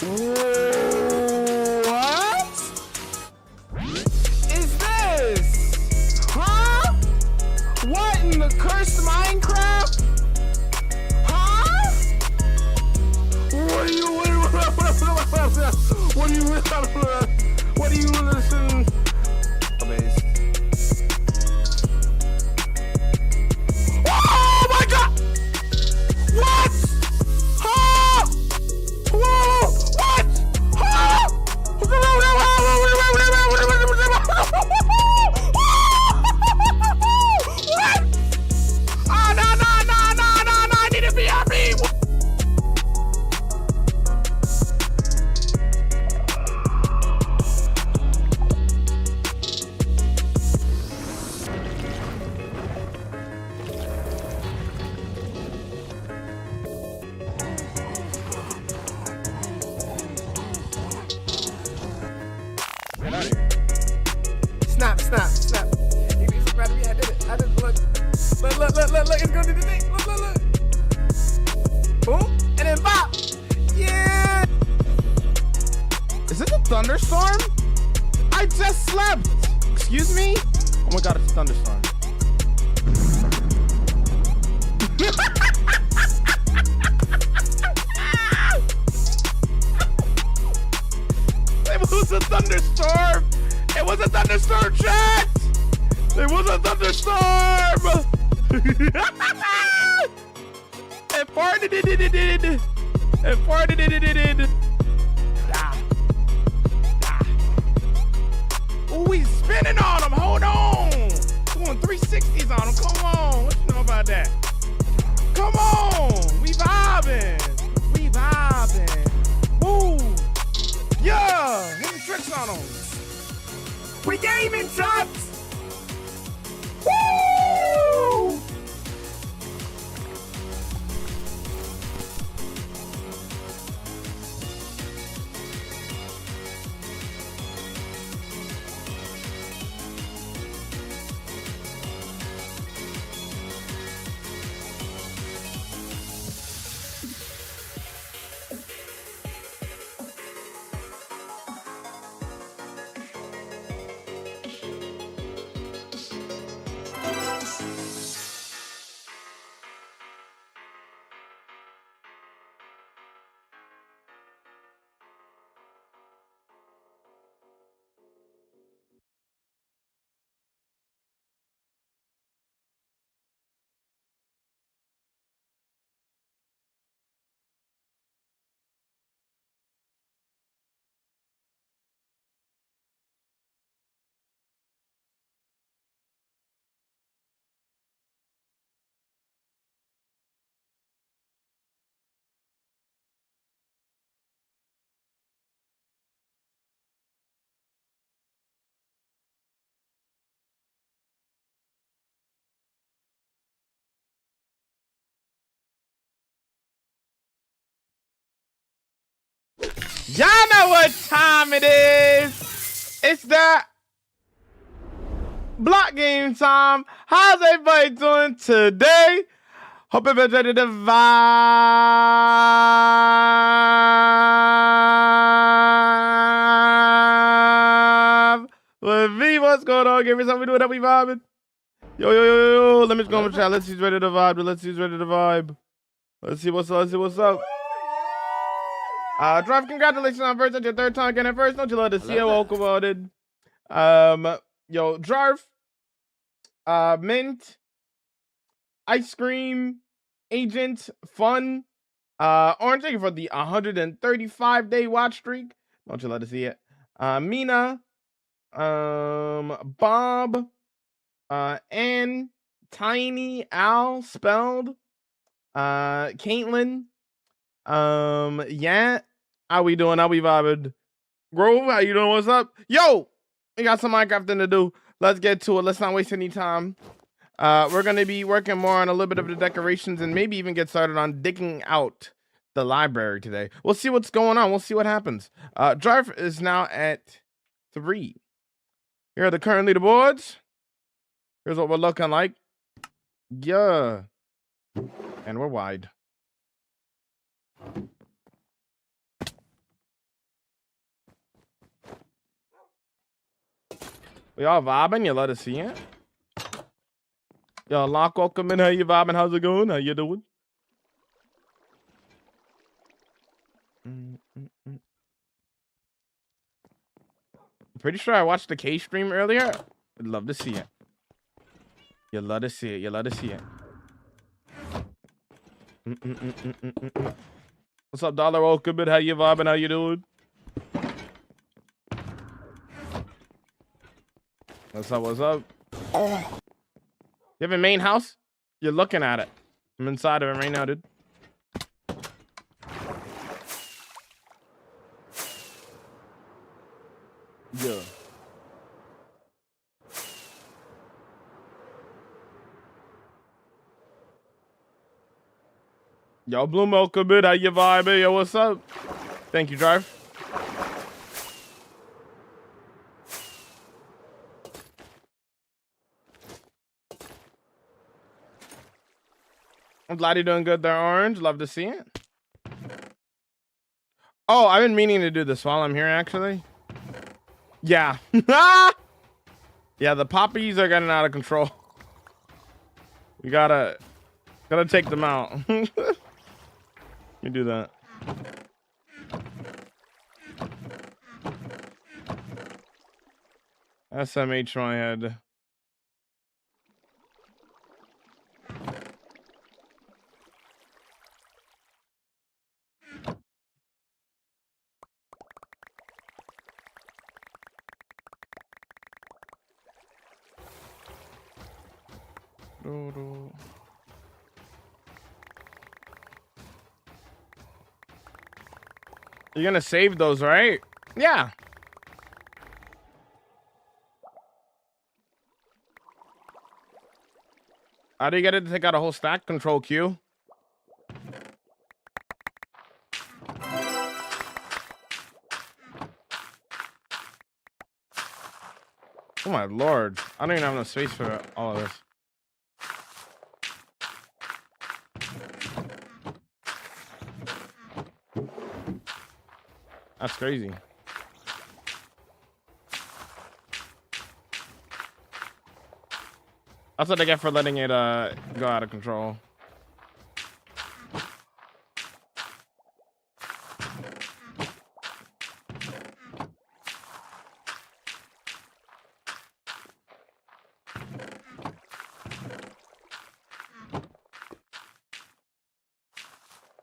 What is this? Huh? What in the cursed Minecraft? Huh? What do you listen? Oh my god! What? Huh? Whoa! What? Huh? What? Ah, no, I need a BRB. Snap. You can see battery. I did it. Look. It's gonna do the thing. Look. Boom. And then bop. Yeah. Is this a thunderstorm? I just slept. Excuse me? Oh my god, it's a thunderstorm. It was a thunderstorm. It was a thunderstorm, chat. It was a thunderstorm. It farted it. It farted it. Oh, he's spinning on him. Hold on. Doing 360s on him. Come on. What you know about that? Come on. We vibing. Woo. Yeah. Hitting tricks on him. We gaming, shots. Woo. Y'all know what time it is. It's that block game time. How's everybody doing today? Hope everybody's ready to vibe with me. What's going on? Give me something to do that we vibing. Yo. Let me just go in the chat. Let's see who's ready to vibe. Let's see what's up. Drive, congratulations on first. That's your third time getting first. Don't you love to see how welcome about it? Yo, Jarv, Mint, Ice Cream, Agent, Fun, Orange, thank you for the 135-day watch streak. Don't you love to see it? Mina, Bob, Ann, Tiny, Al, Spelled, Caitlin, yeah, how we doing? How we vibing? Grove, how you doing? What's up? Yo, we got some Minecrafting to do. Let's get to it. Let's not waste any time. We're gonna be working more on a little bit of the decorations and maybe even get started on digging out the library today. We'll see what's going on. We'll see what happens. Drive is now at 3. Here are the current leaderboards. Here's what we're looking like. Yeah, and we're wide. We all vibing? You let us see it? Yo, Lock, welcome in. How you vibing? How's it going? How you doing? Pretty sure I watched the K stream earlier. I'd love to see it. You love to see it. You love to see it. What's up, Dollar? Welcome in. How you vibing? How you doing? What's up? What's up? You have a main house? You're looking at it. I'm inside of it right now, dude. Yeah. Yo, Bloom, welcome in. How you vibing? Yo, what's up? Thank you, Drive. I'm glad you're doing good there, Orange. Love to see it. Oh, I've been meaning to do this while I'm here, actually. Yeah. Yeah, the poppies are getting out of control. We gotta take them out. You do that. SMH my head. You're gonna save those, right? Yeah. How do you get it to take out a whole stack? Control Q. Oh my lord. I don't even have enough space for all of this. That's crazy. That's what I get for letting it go out of control.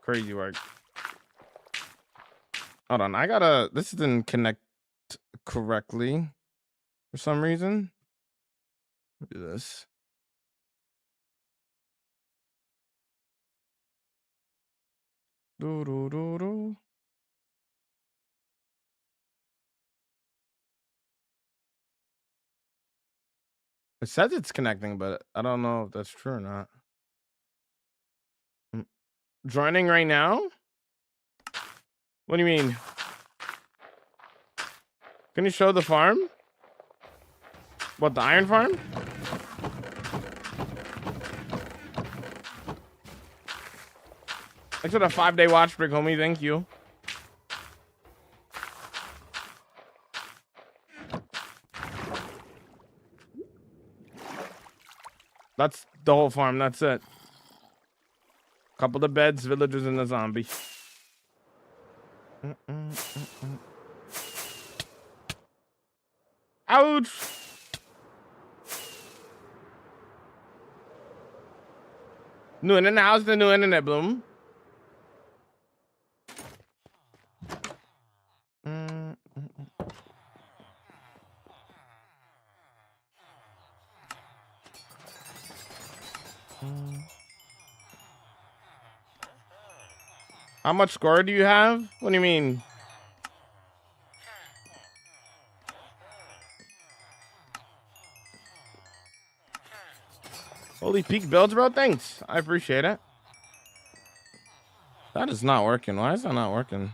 Crazy work. Hold on, this didn't connect correctly for some reason. Do this. It says it's connecting, but I don't know if that's true or not. Joining right now? What do you mean? Can you show the farm? What, the iron farm? Thanks for the 5-day watch break, homie. Thank you. That's the whole farm. That's it. Couple of beds, villagers, and a zombie. Ouch! New internet. How's the new internet, Bloom? How much score do you have? What do you mean? Holy peak builds, bro. Thanks. I appreciate it. That is not working. Why is that not working?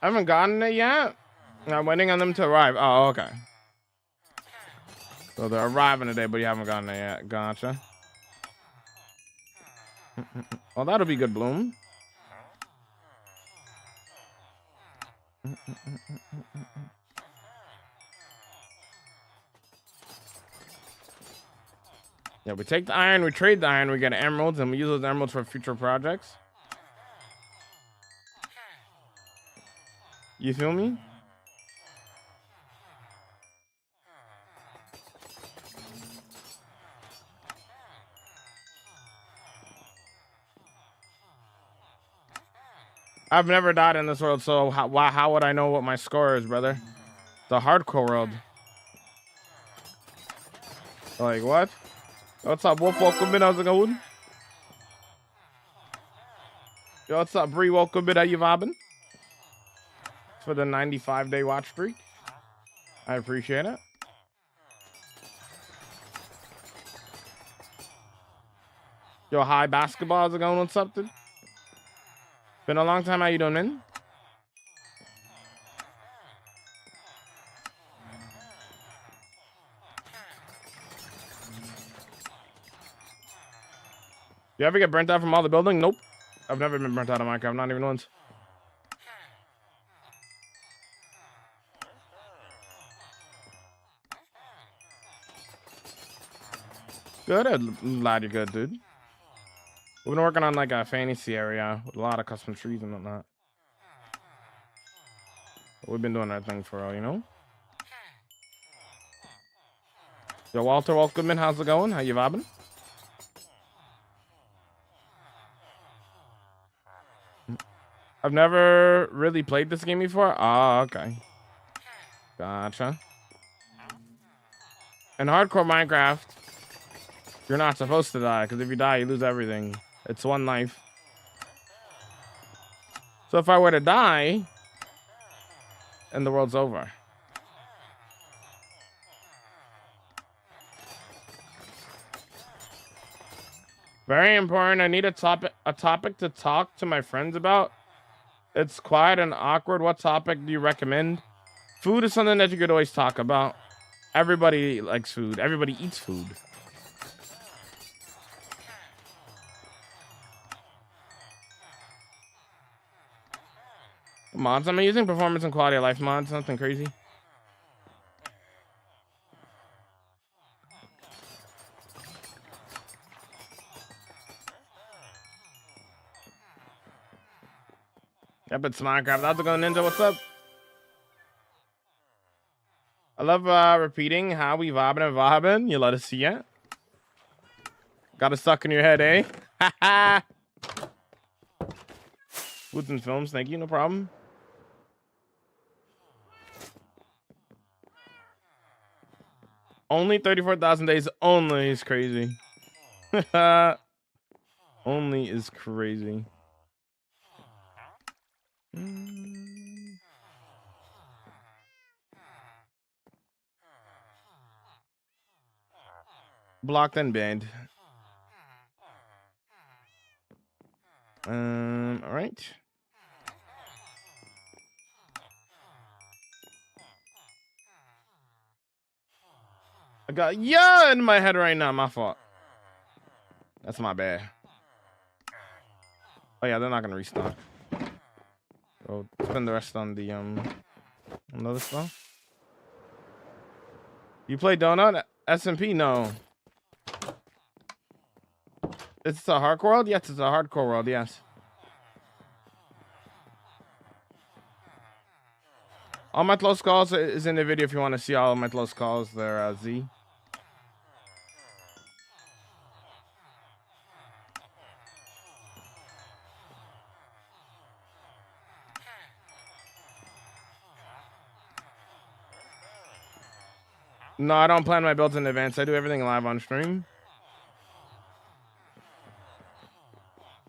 I haven't gotten it yet. I'm waiting on them to arrive. Oh, okay. So they're arriving today, but you haven't gotten there yet. Gotcha. Well, that'll be good, Bloom. Yeah, we take the iron, we trade the iron, we get emeralds, and we use those emeralds for future projects. You feel me? I've never died in this world, so how would I know what my score is, brother? The hardcore world. Like, what? What's up, Wolf? Welcome in. How's it going? Yo, what's up, Bree? Welcome in. How you vibing? For the 95-day watch streak. I appreciate it. Yo, hi, basketball. How's it going on something? Been a long time. How you doing, man? You ever get burnt out from all the building? Nope. I've never been burnt out of Minecraft. Not even once. Good. I'm glad you're good, dude. We've been working on like a fantasy area with a lot of custom trees and whatnot. We've been doing our thing for all, you know? Yo, Walter, welcome in. How's it going? How you vibing? I've never really played this game before. Oh, okay. Gotcha. In hardcore Minecraft, you're not supposed to die, because if you die, you lose everything. It's one life. So if I were to die, and the world's over. Very important. I need a topic to talk to my friends about. It's quiet and awkward. What topic do you recommend? Food is something that you could always talk about. Everybody likes food. Everybody eats food. Mods I'm using, performance and quality of life mods, nothing crazy. Yep, it's Minecraft. How's it going, Ninja? What's up? I love repeating how we vibing and vibing. You let us see it. Got it stuck in your head, eh? Haha. Foods and films, thank you, no problem. Only 34,000 days only is crazy. Only is crazy. Blocked and banned. All right. I got yeah in my head right now. My fault. That's my bad. Oh yeah, they're not gonna restock. So spend the rest on the another stuff. You play Donut SMP? No. It's a hardcore world? Yes, it's a hardcore world, yes. All my close calls is in the video if you want to see all of my close calls. They're Z. No, I don't plan my builds in advance. I do everything live on stream.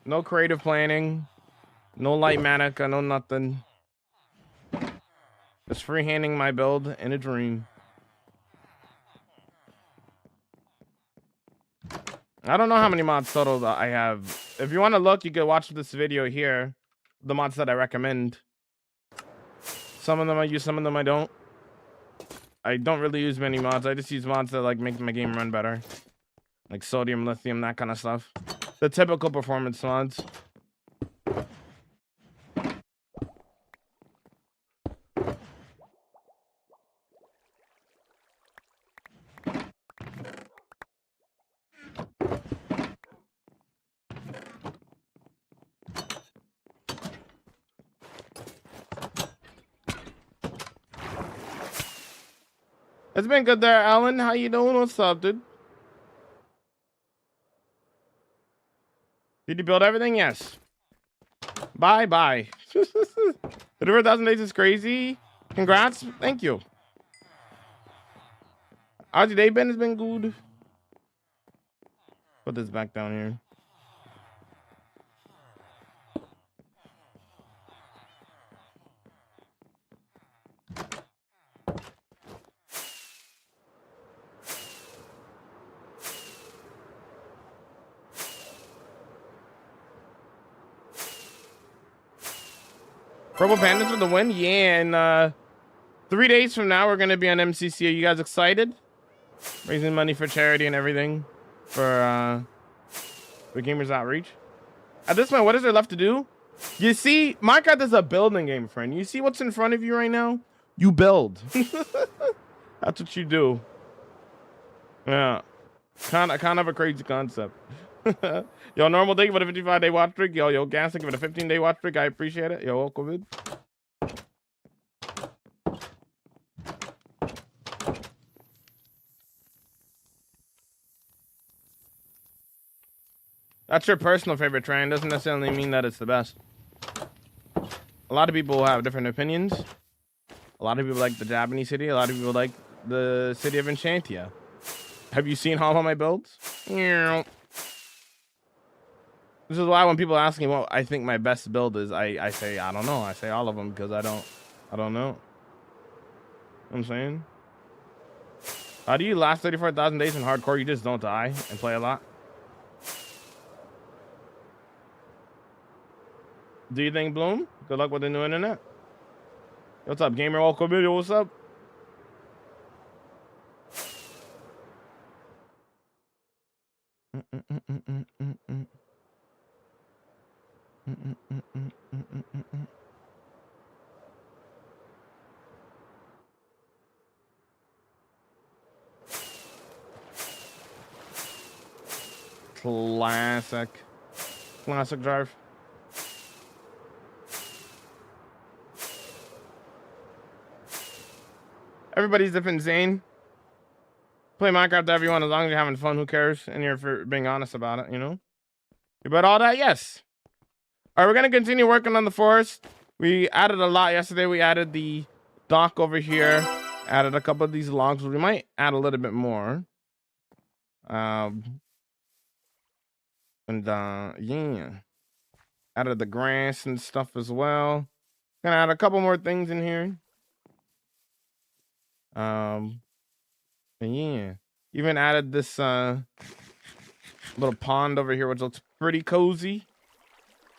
No creative planning. No light manica, no nothing. Just freehanding my build in a dream. I don't know how many mods total that I have. If you want to look, you can watch this video here. The mods that I recommend. Some of them I use, some of them I don't. I don't really use many mods. I just use mods that like make my game run better, like sodium, lithium, that kind of stuff. The typical performance mods. It's been good there, Alan. How you doing? What's up, dude? Did you build everything? Yes. Bye. 1,000 days is crazy. Congrats. Thank you. How's your day been? It's been good. Put this back down here. Purple Pandas with the win? Yeah, and 3 days from now, we're going to be on MCC. Are you guys excited? Raising money for charity and everything for Gamers Outreach. At this point, what is there left to do? You see, Minecraft is a building game, friend. You see what's in front of you right now? You build. That's what you do. Yeah. Kind of a crazy concept. Yo, normal day, give it a 55-day watch streak. Yo, Gas, give it a 15-day watch streak. I appreciate it. Yo, welcome. That's your personal favorite train. Doesn't necessarily mean that it's the best. A lot of people have different opinions. A lot of people like the Japanese city. A lot of people like the city of Enchantia. Have you seen all of my builds? This is why when people ask me what I think my best build is, I say I don't know. I say all of them because I don't know. You know what I'm saying? How do you last 34,000 days in hardcore? You just don't die and play a lot. Do you think, Bloom? Good luck with the new internet. What's up, gamer? Welcome video. What's up? Classic drive. Everybody's different, Zane. Play Minecraft to everyone as long as you're having fun. Who cares? And you're being honest about it, you know? About all that, yes. All right, we're gonna continue working on the forest. We added a lot yesterday. We added the dock over here. Added a couple of these logs. We might add a little bit more. Yeah. Added the grass and stuff as well. Gonna add a couple more things in here. And yeah. Even added this little pond over here, which looks pretty cozy.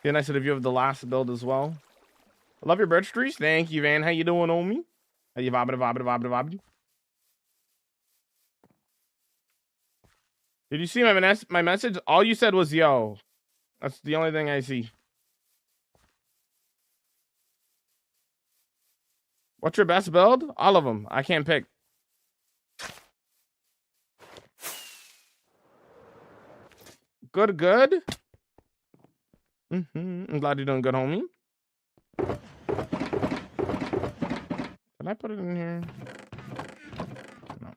Get a nice little view of the last build as well. I love your birch trees. Thank you, Van. How you doing, homie? How you vibing? Did you see my message? All you said was yo. That's the only thing I see. What's your best build? All of them. I can't pick. Good. I'm glad you're doing good, homie. Did I put it in here? No.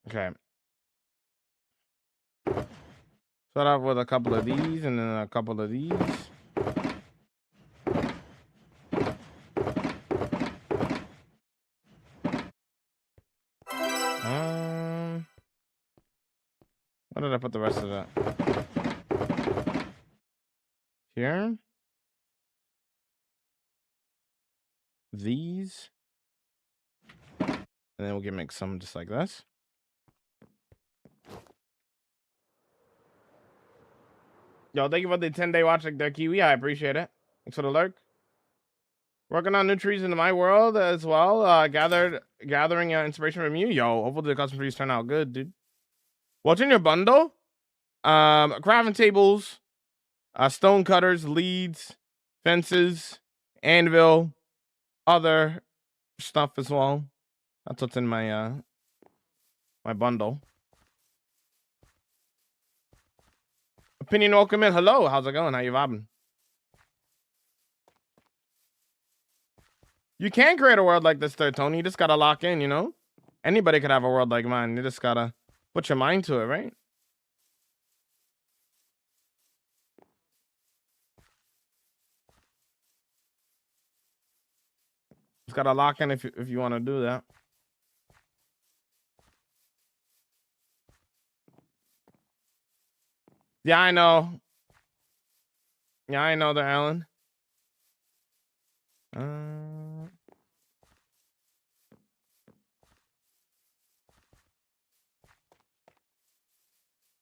Okay. Start off with a couple of these and then a couple of these. Where did I put the rest of that? Here. These. And then we can make some just like this. Yo, thank you for the 10-day watch like the Kiwi. I appreciate it. Thanks for the lurk. Working on new trees into my world as well. Gathering inspiration from you. Yo, hopefully the custom trees turn out good, dude. What's in your bundle? Crafting tables, stone cutters, leads, fences, anvil, other stuff as well. That's what's in my my bundle. Opinion, welcome in. Hello, how's it going? How you vibing? You can create a world like this there, Tony. You just gotta lock in, you know? Anybody could have a world like mine. You just gotta put your mind to it, right? Just gotta lock in if you want to do that. Yeah, I know. Yeah, I know there, Alan.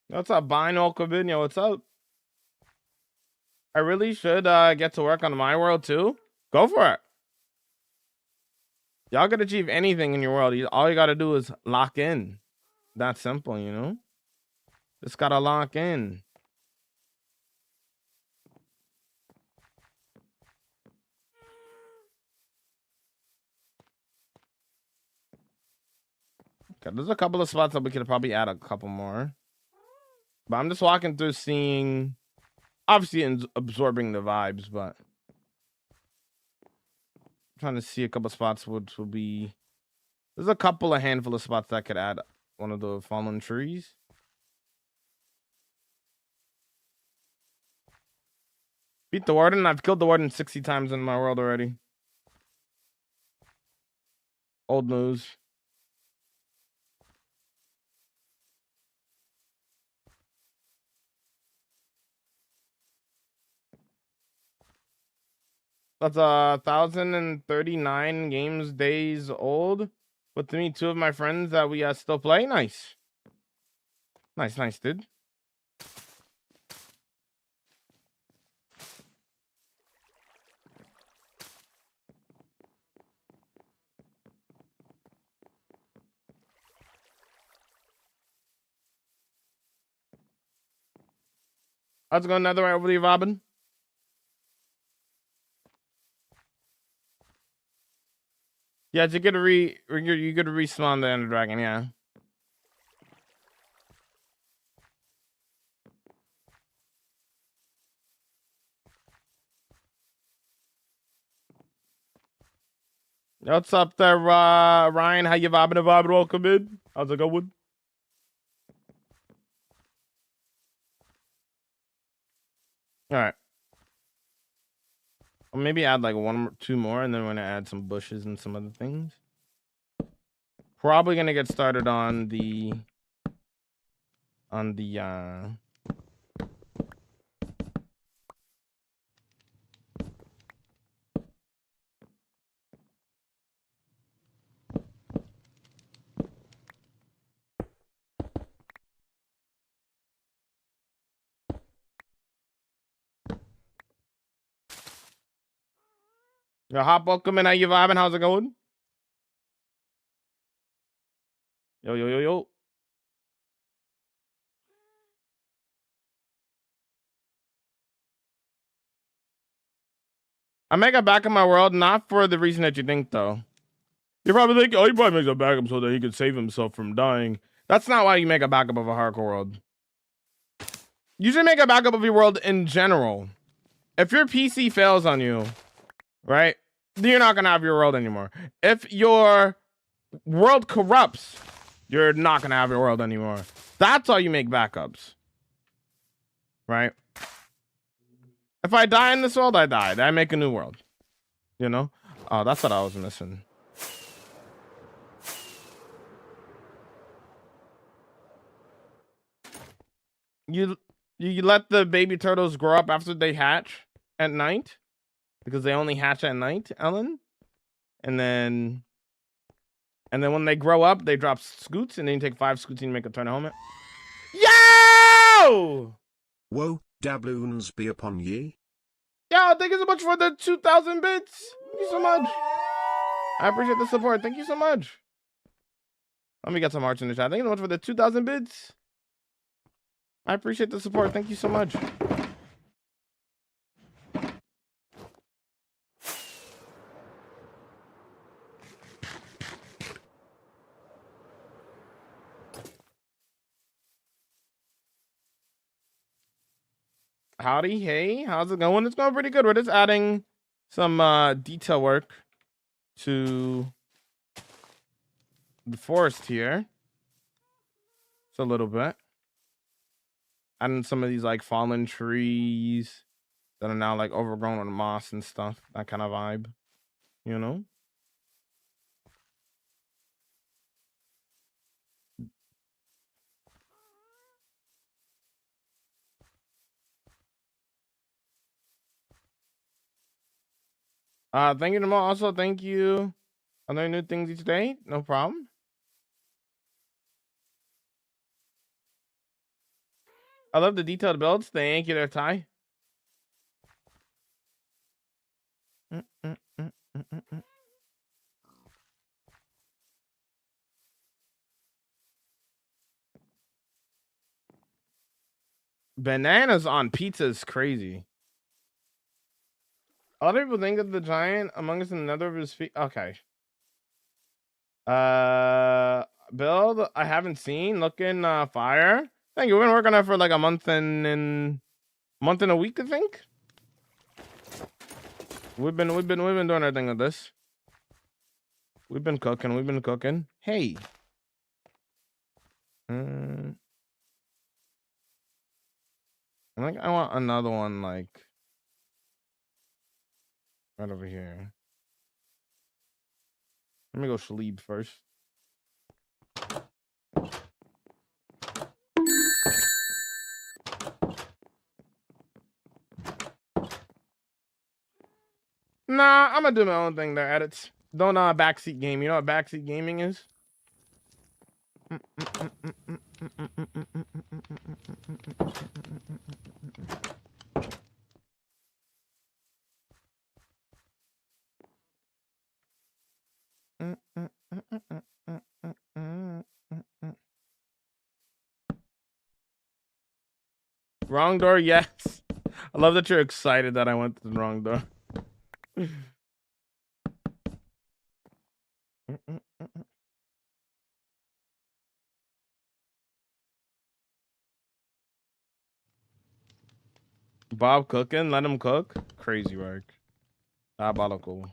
What's up, Bino Covinia? What's up? I really should get to work on my world too. Go for it. Y'all could achieve anything in your world. All you gotta do is lock in. That simple, you know? Just gotta lock in. Okay, there's a couple of spots that we could probably add a couple more. But I'm just walking through seeing, obviously absorbing the vibes, but I'm trying to see a couple of spots which will be, there's a handful of spots that could add one of the fallen trees. Beat the warden. I've killed the warden 60 times in my world already. Old news. That's 1,039 games days old. With me, two of my friends that we still play. Nice. Nice, dude. Let's go another way over to you, Robin. Yeah, you get to respawn the Ender Dragon, yeah. What's up there, Ryan? How you vibing? Welcome in. How's it going? All right. Well, maybe add like one or two more, and then we're gonna add some bushes and some other things. Probably gonna get started on the Yo, hop, welcome in. How you vibing? How's it going? Yo. I make a back of my world, not for the reason that you think, though. You're probably thinking, oh, he probably makes a backup so that he could save himself from dying. That's not why you make a backup of a hardcore world. You should make a backup of your world in general. If your PC fails on you, right, you're not going to have your world anymore. If your world corrupts, you're not going to have your world anymore. That's how you make backups. Right? If I die in this world, I died. I make a new world. You know? Oh, that's what I was missing. You let the baby turtles grow up after they hatch at night? Because they only hatch at night, Ellen? And then when they grow up, they drop scoots, and then you take 5 scoots and you make a turtle helmet. Yo! Whoa, Doubloons be upon ye. Yo, thank you so much for the 2,000 bits. Thank you so much. I appreciate the support. Thank you so much. Let me get some hearts in the chat. Thank you so much for the 2,000 bits. I appreciate the support. Thank you so much. Howdy, hey, how's it going? It's going pretty good. We're just adding some detail work to the forest here. Just a little bit. Adding some of these like fallen trees that are now like overgrown with moss and stuff. That kind of vibe, you know? Thank you, Jamal. Also, thank you. Are there new things each day? No problem. I love the detailed builds. Thank you there, Ty. Bananas on pizza is crazy. A lot of people think that the giant among us in the nether of his feet. Okay. Build I haven't seen. Looking fire. Thank you. We've been working on it for like a month and a week, I think. We've been doing our thing with this. We've been cooking. Hey. I think I want another one like right over here. Let me go sleep first. Nah, I'm gonna do my own thing there, edits. Don't backseat game. You know what backseat gaming is? Wrong door, yes. I love that you're excited that I went to the wrong door. Bob cooking, let him cook. Crazy work. Diabolical.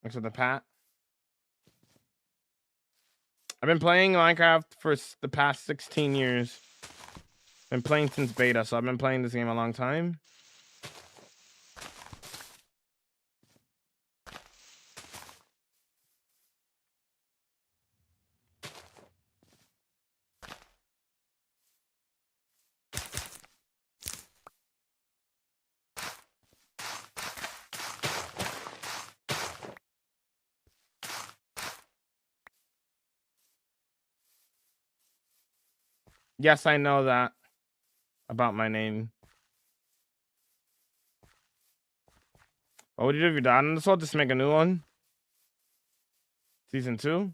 Thanks for the pat. I've been playing Minecraft for the past 16 years. Been playing since beta, so I've been playing this game a long time. Yes, I know that about my name. What would you do if you died on this one? Just make a new one? Season 2?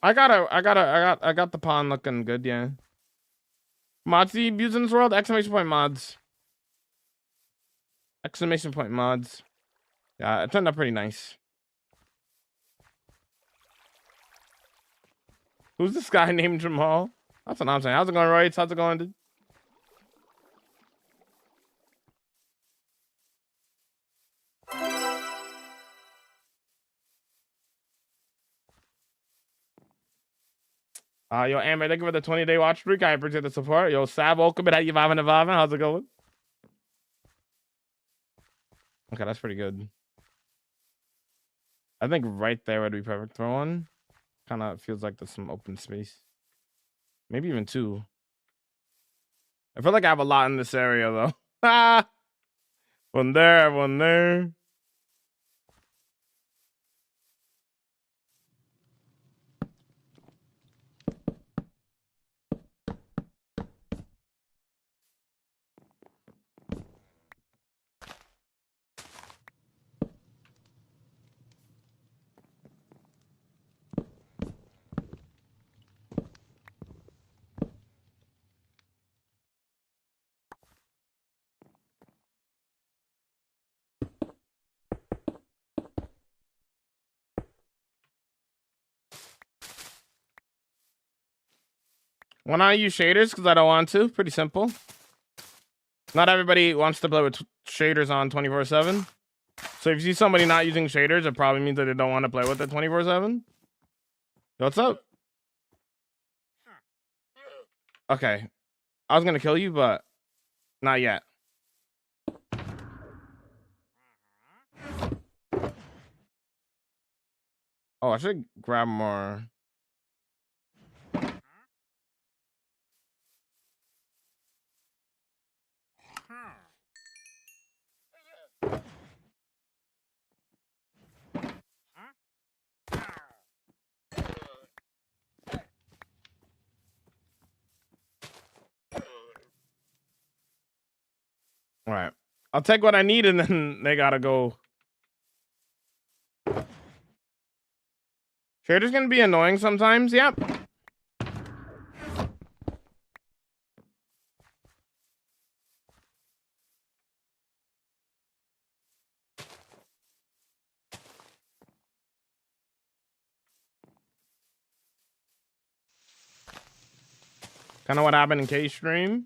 I got the pond looking good, yeah. Mods do you use in this world? Exclamation point mods. Exclamation point mods. Yeah, it turned out pretty nice. Who's this guy named Jamal? That's what I'm saying. How's it going, Royce? How's it going, dude? Yo, Amber, thank you for the 20-day watch streak. I appreciate the support. Yo, Sab, welcome. How you vibing? How's it going? Okay, that's pretty good. I think right there would be perfect for one. Kind of feels like there's some open space. Maybe even two. I feel like I have a lot in this area though. Ah, one there, one there. Why not use shaders? Because I don't want to. Pretty simple. Not everybody wants to play with shaders on 24/7. So if you see somebody not using shaders, it probably means that they don't want to play with it 24/7. What's up? Okay. I was going to kill you, but not yet. Oh, I should grab more. All right. I'll take what I need and then they got to go. Shader's going to be annoying sometimes. Yep. Kind of what happened in K stream.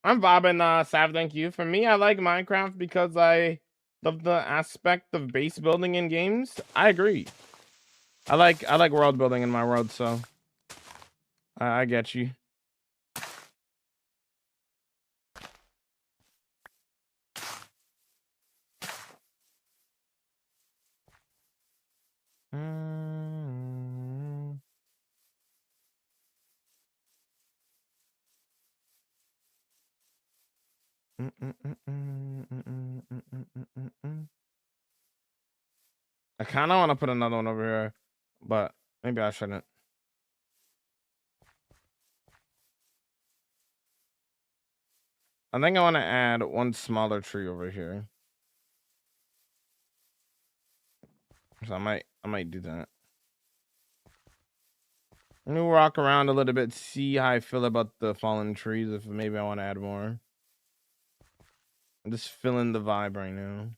I'm vibing, Sav, thank you. For me, I like Minecraft because I love the aspect of base building in games. I agree. I like world building in my world, so I get you. I kind of want to put another one over here, but maybe I shouldn't. I think I want to add one smaller tree over here. So I might do that. Let me walk around a little bit, see how I feel about the fallen trees. If maybe I want to add more. I'm just feeling the vibe right now.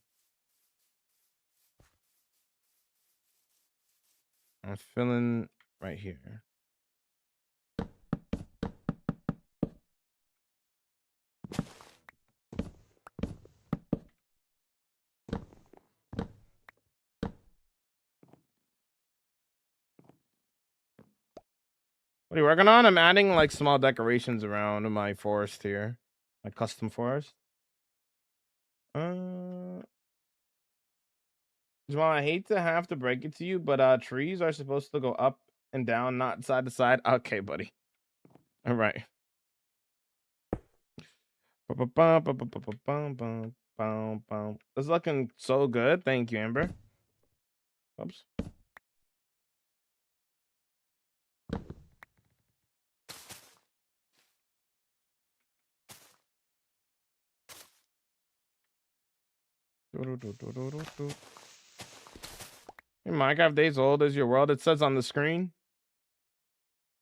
I'm feeling right here. What are you working on? I'm adding like small decorations around my forest here, my custom forest. Jamal, I hate to have to break it to you, but trees are supposed to go up and down, not side to side. Okay, buddy. All right. It's looking so good. Thank you, Amber. Oops. Hey, Minecraft days old as your world. It says on the screen.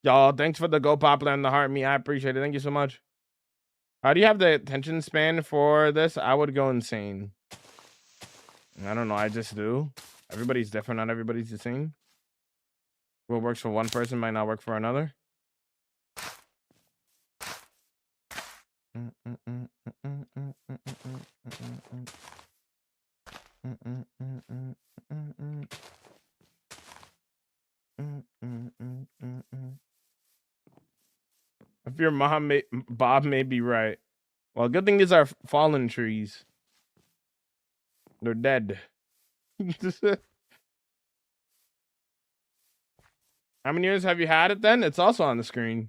Y'all, thanks for the go popular and the heart me. I appreciate it. Thank you so much. How do you have the attention span for this? I would go insane. I don't know. I just do. Everybody's different. Not everybody's the same. What works for one person might not work for another. If your mom Bob may be right. Well, good thing these are fallen trees. They're dead. How many years have you had it then? It's also on the screen.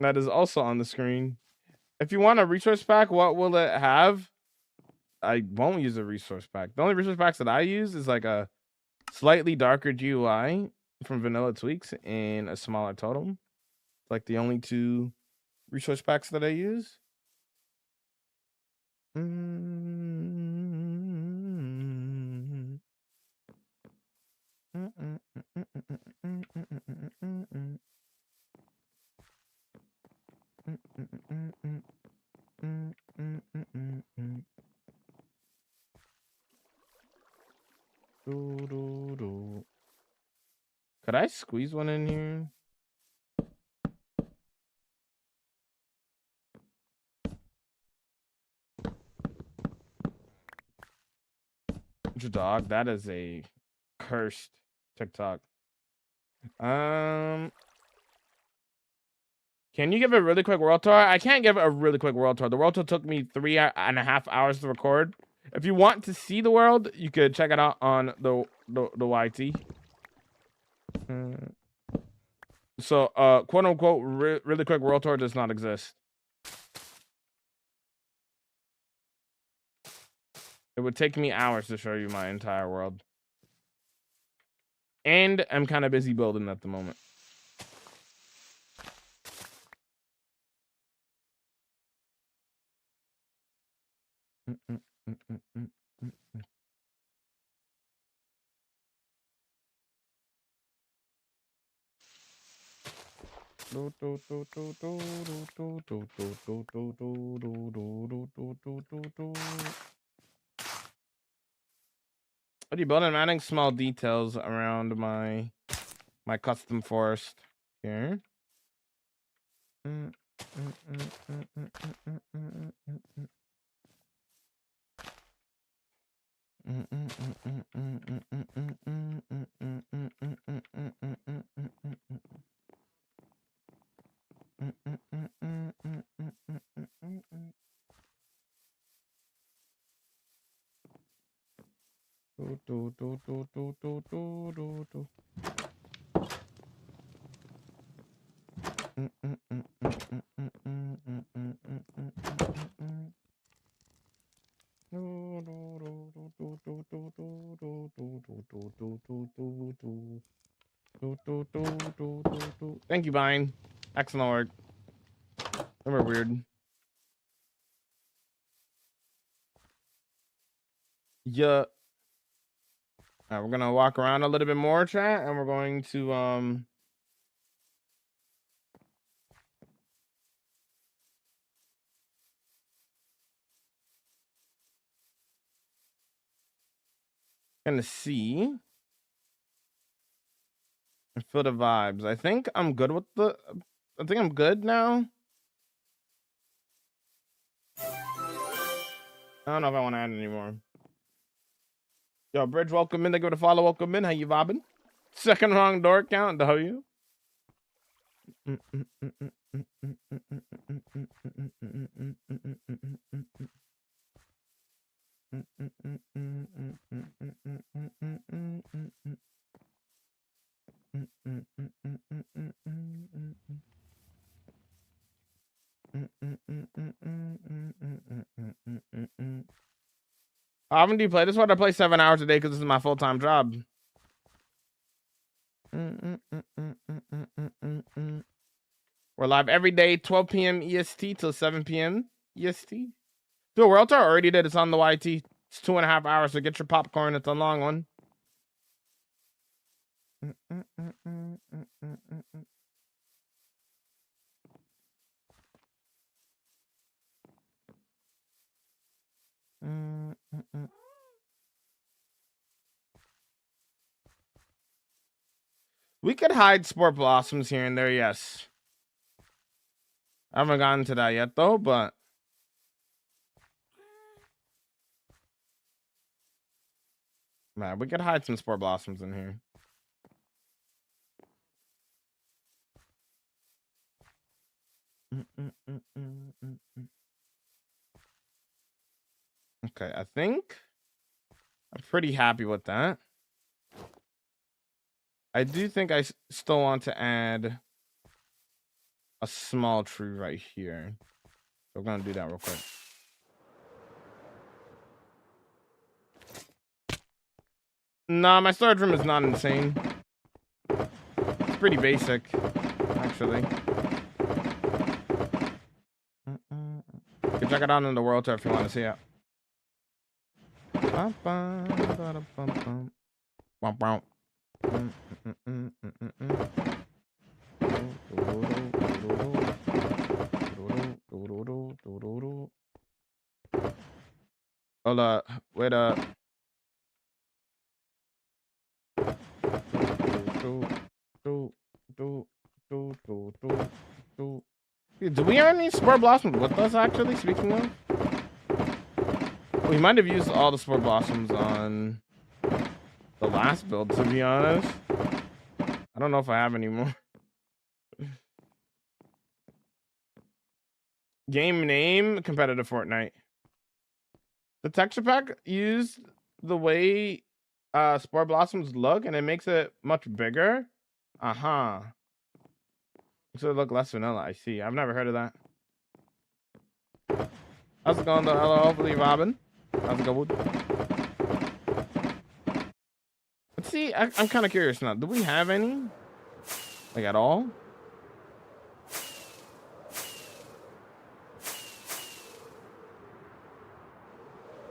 That is also on the screen. If you want a resource pack, what will it have? I won't use a resource pack. The only resource packs that I use is like a slightly darker GUI from Vanilla Tweaks and a smaller totem. Like the only two resource packs that I use. Could I squeeze one in here? Dog, that is a cursed TikTok. Can you give a really quick world tour? I can't give a really quick world tour. The world tour took me 3.5 hours to record. If you want to see the world, you could check it out on the YT. So, quote unquote, really quick world tour does not exist. It would take me hours to show you my entire world. And I'm kind of busy building at the moment. What are you building? I'm adding small details around my custom forest here. Thank you, Vine. Excellent work. They were weird. Yeah. We're gonna walk around a little bit more, chat, and we're going to gonna see and feel the vibes. I think I'm good with the. I think I'm good now. I don't know if I want to add anymore. Yo, Bridge, welcome in. They go to follow, welcome in. How you vibing? Second wrong door count, W. How often do you play this one? I play 7 hours a day because this is my full-time job. We're live every day, 12 p.m. EST till 7 p.m. EST. Dude, World Tour already did. It's on the YT. It's 2.5 hours, so get your popcorn. It's a long one. We could hide sport blossoms here and there, yes. I haven't gotten to that yet, though, but... Man, we could hide some sport blossoms in here. Okay, I think I'm pretty happy with that. I do think I still want to add a small tree right here. So we're gonna do that real quick. Nah, my storage room is not insane. It's pretty basic, actually. You can check it out on the world tour if you want to see it. Hold up, wait up. Do we have any spore blossoms with us, actually, speaking of? We might have used all the spore blossoms on the last build, to be honest. I don't know if I have any more. Game name, competitive Fortnite. The texture pack used the way spore blossoms look, and it makes it much bigger. So it look less vanilla. I see. I've never heard of that. How's it going though? Hello, hopefully Robin. How's it going? Let's see. I'm kind of curious now. Do we have any? Like at all?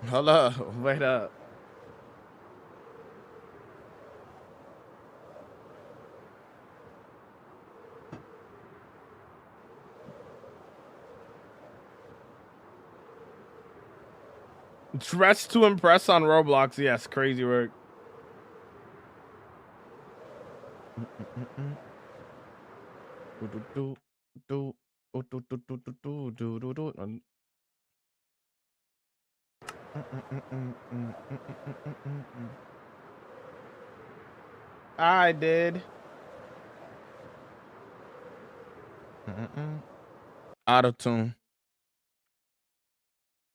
Hold up. Wait up. Dress to impress on Roblox. Yes, crazy work. I did. Auto tune.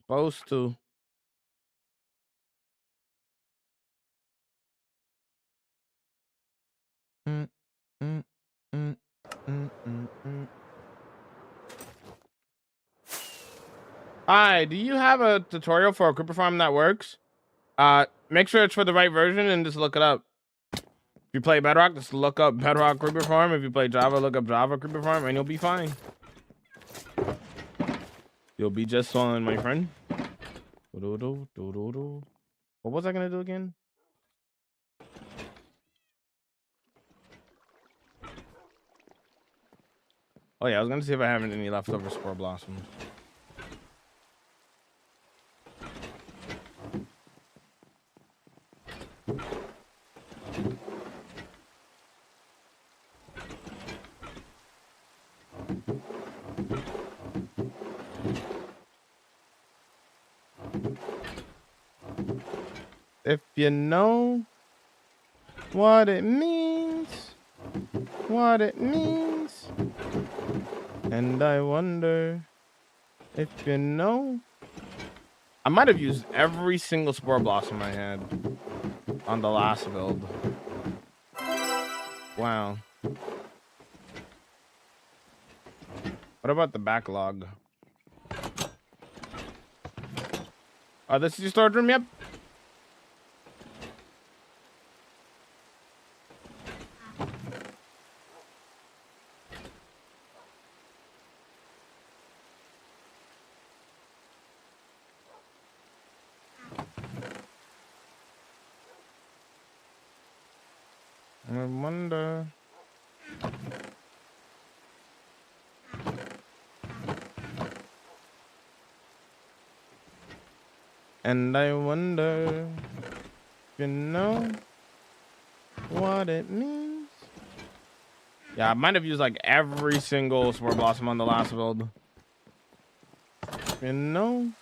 Supposed to. Hi, do you have a tutorial for a creeper farm that works? Make sure it's for the right version and just look it up. If you play Bedrock, just look up Bedrock Creeper Farm. If you play Java, look up Java Creeper Farm, and you'll be fine. You'll be just fine, my friend. What was I gonna do again? Oh yeah, I was gonna see if I have any leftover spore blossoms. If you know what it means, and I wonder if you know. I might have used every single spore blossom I had on the last build. Wow. What about the backlog? Oh, this is your storage room? Yep. I wonder. And I wonder, you know what it means? Yeah, I might have used like every single spore blossom on the last build. You know?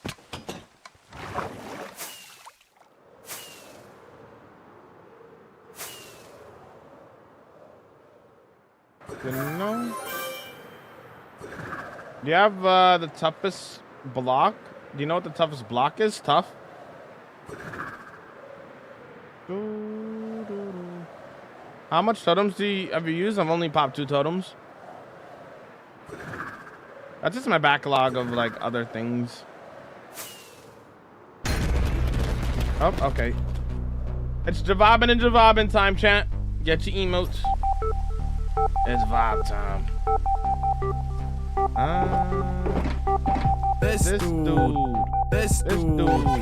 You know? Do you have the toughest block? Do you know what the toughest block is? Tough. How much totems have you used? I've only popped 2 totems. That's just my backlog of like other things. Oh, okay. It's Javabbin and Javabbin time, chat. Get your emotes. It's vibe time. This dude. This dude.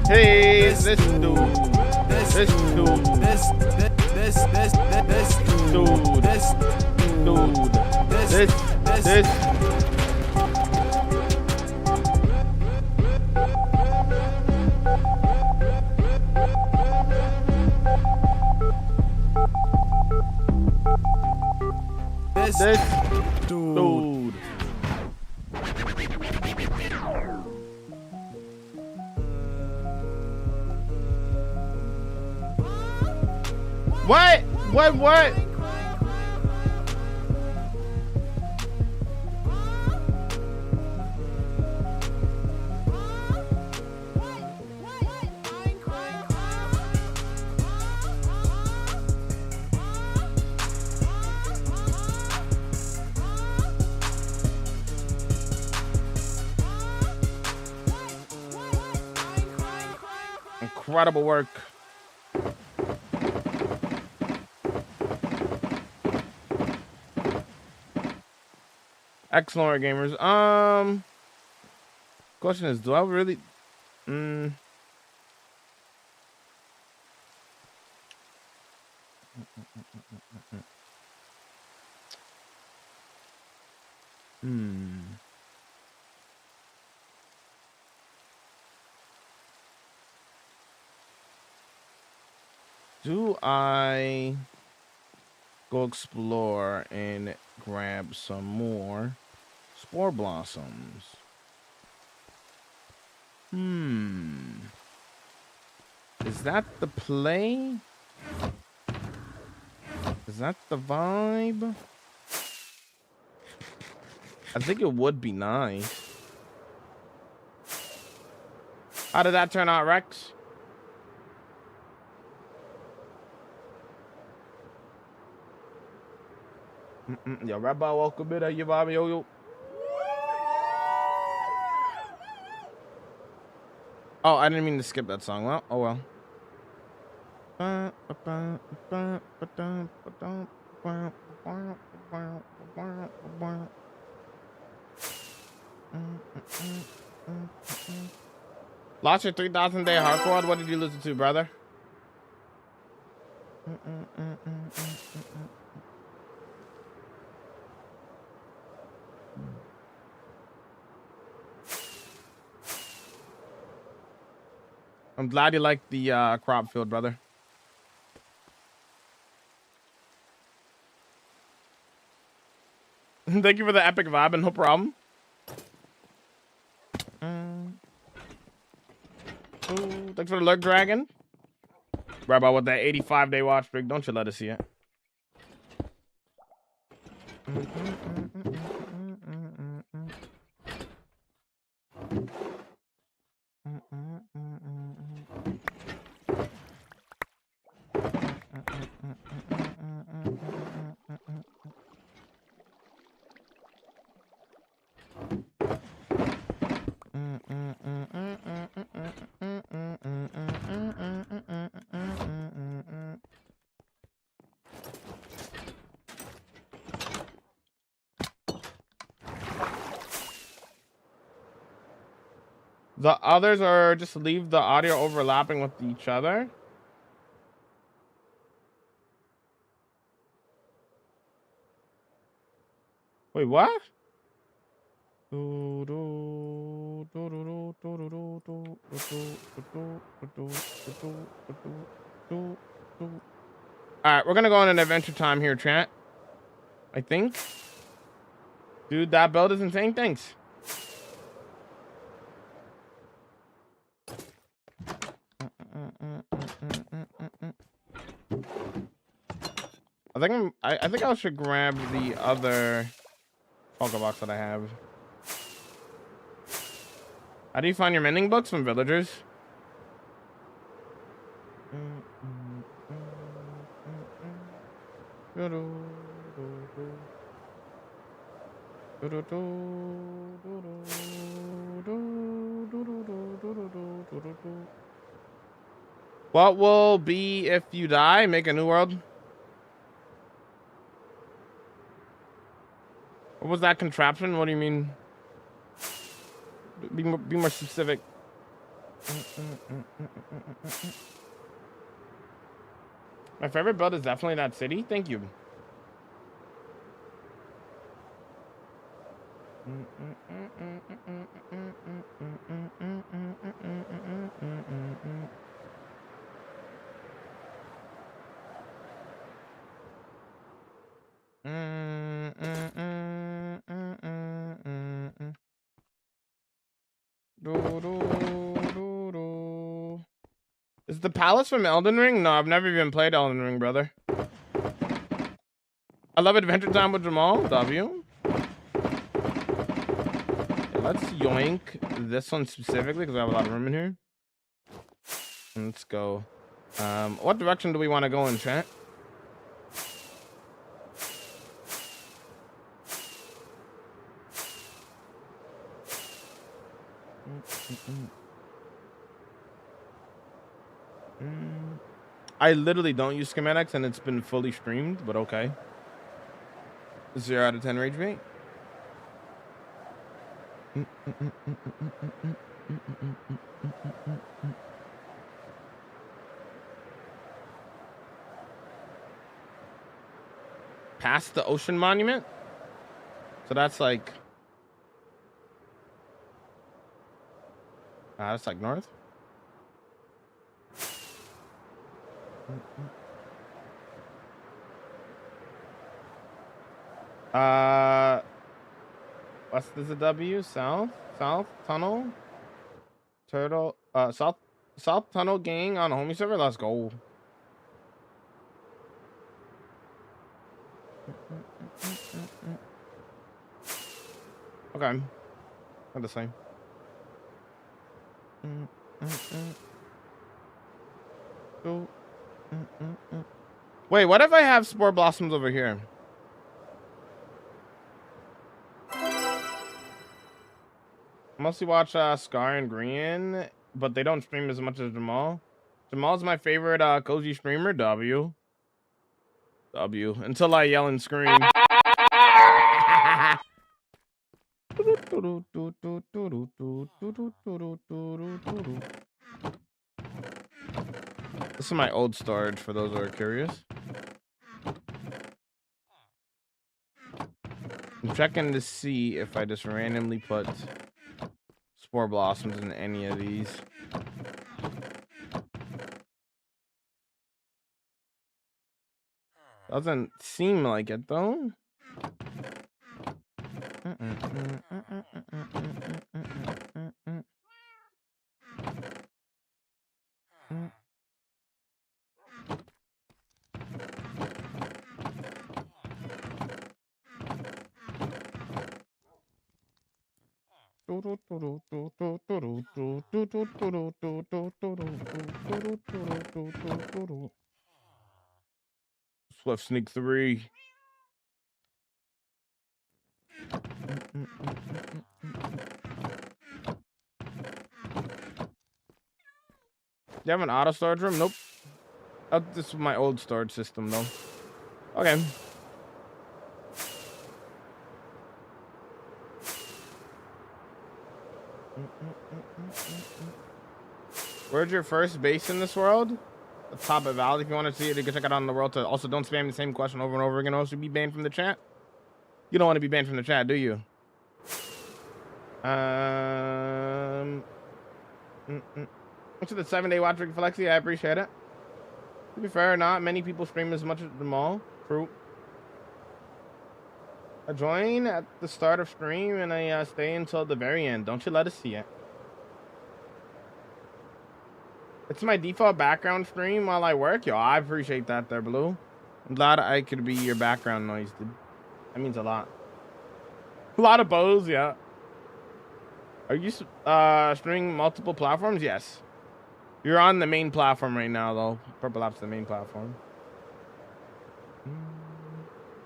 Hey, this dude. This dude. This dude. This. This dude. What? Incredible work. Excellent gamers. Question is, do I really do I go explore and grab some more spore blossoms? Is that the play? Is that the vibe? I think it would be nice. How did that turn out, Rex? Yo, Rabbi, welcome in. You vibe, yo. Oh, I didn't mean to skip that song. Well, oh well. Lost your 3,000 day hardcore. What did you listen to, brother? I'm glad you liked the crop field, brother. Thank you for the epic vibe, and no problem. Ooh, thanks for the lurk, dragon. Rabbi, with that 85-day watch streak, don't you let us see it. The others are just leave the audio overlapping with each other. Wait, what? All right, we're gonna go on an adventure time here, chat. I think. Dude, that build is insane. Thanks. I think I should grab the other Funko box that I have. How do you find your mending books from villagers? What will be if you die? Make a new world. What was that contraption? What do you mean? Be more specific. My favorite build is definitely that city. Thank you. Is the palace from Elden Ring? No, I've never even played Elden Ring, brother. I love Adventure Time with Jamal. W. Let's yoink this one specifically because I have a lot of room in here. Let's go. What direction do we want to go in, chat? I literally don't use schematics and it's been fully streamed, but okay. 0 out of 10 rage rate. Past the ocean monument? So that's like... that's like north? West is a W. South tunnel. Turtle. South tunnel gang on a homie server. Let's go. Okay. Not the same. Wait, what if I have spore blossoms over here? I mostly watch Scar and Green, but they don't stream as much as Jamal. Jamal's my favorite cozy streamer. W. Until I yell and scream. This is my old storage for those who are curious. I'm checking to see if I just randomly put spore blossoms in any of these. Doesn't seem like it though. Swift Sneak 3. Do you have an auto storage room? Nope. Oh, this is my old storage system though. Okay. Where's your first base in this world? The top of Valley. If you want to see it, you can check it out on the world. Also, don't spam the same question over and over again. Also, be banned from the chat. You don't want to be banned from the chat, do you? Thanks for the 7-day watch, Rick Flexi. I appreciate it. To be fair, not many people stream as much as them all. True. I join at the start of stream and I stay until the very end. Don't you let us see it. It's my default background stream while I work. Yo, I appreciate that there, Blue. I'm glad I could be your background noise, dude. That means a lot. A lot of bows, yeah. Are you streaming multiple platforms? Yes. You're on the main platform right now, though. Purple App's the main platform.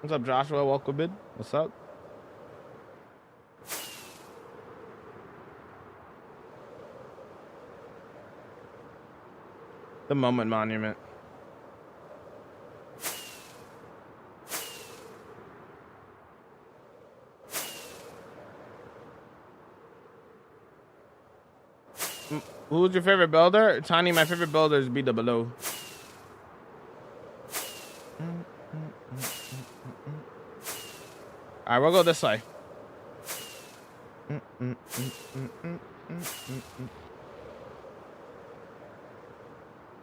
What's up, Joshua? Welcome, bid. What's up? The Moment Monument. Who's your favorite builder? Tiny, my favorite builder is Be the Below. Alright, we'll go this way.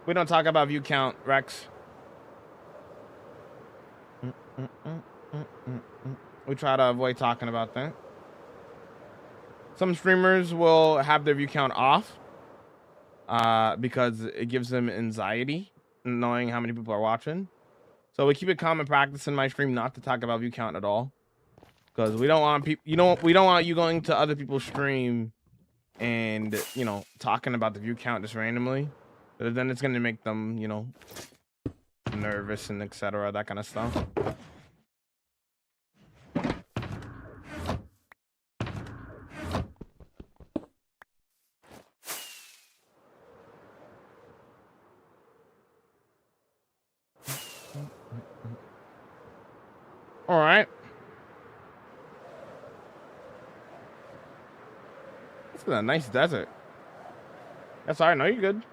We don't talk about view count, Rex. We try to avoid talking about that. Some streamers will have their view count off because it gives them anxiety knowing how many people are watching. So we keep it common practice in my stream not to talk about view count at all, because we don't want people. We don't want you going to other people's stream and talking about the view count just randomly. But then it's gonna make them nervous and etc. That kind of stuff. All right. This is a nice desert. That's all right. No, you're good.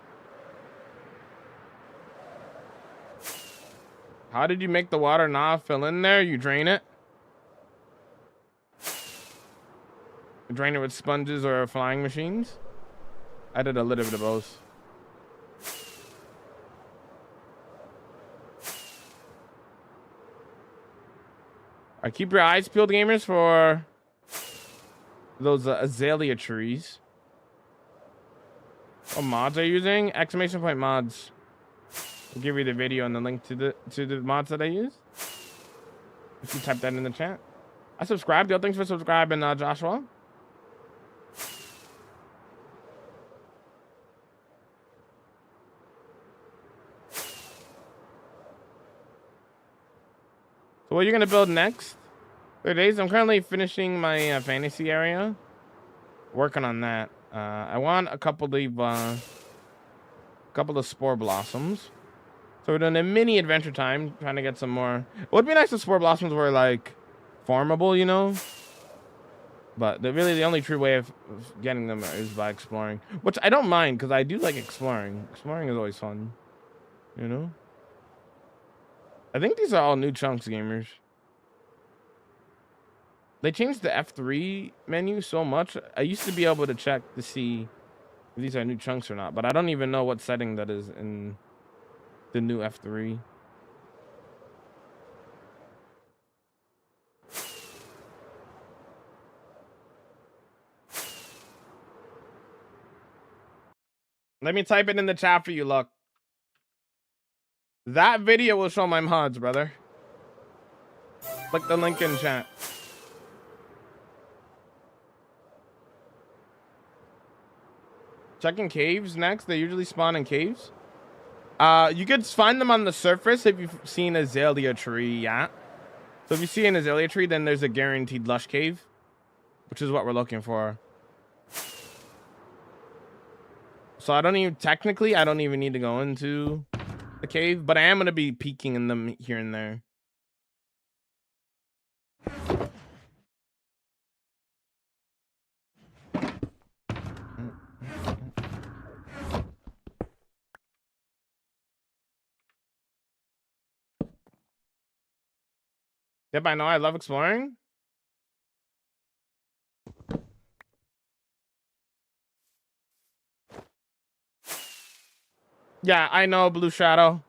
How did you make the water not fill in there? You drain it. You drain it with sponges or flying machines. I did a little bit of both. I keep your eyes peeled, gamers, for those azalea trees. What mods are you using? Exclamation point mods. I'll give you the video and the link to the mods that I use. If you type that in the chat. I subscribed. Yo, thanks for subscribing, Joshua. So what are you gonna build next? 3 days. I'm currently finishing my fantasy area. Working on that. I want a couple of spore blossoms. So we're doing a mini adventure time, trying to get some more. It would be nice if spore blossoms were like farmable, But the only true way of getting them is by exploring, which I don't mind because I do like exploring. Exploring is always fun, I think these are all new chunks, gamers. They changed the F3 menu so much. I used to be able to check to see if these are new chunks or not, but I don't even know what setting that is in the new F3. Let me type it in the chat for you, look. That video will show my mods, brother. Click the link in chat. Checking caves next. They usually spawn in caves. You could find them on the surface if you've seen a azalea tree, yeah. So if you see an azalea tree, then there's a guaranteed lush cave, which is what we're looking for. So I don't even need to go into the cave, but I am going to be peeking in them here and there. Yep, I know. I love exploring. Yeah, I know, Blue Shadow.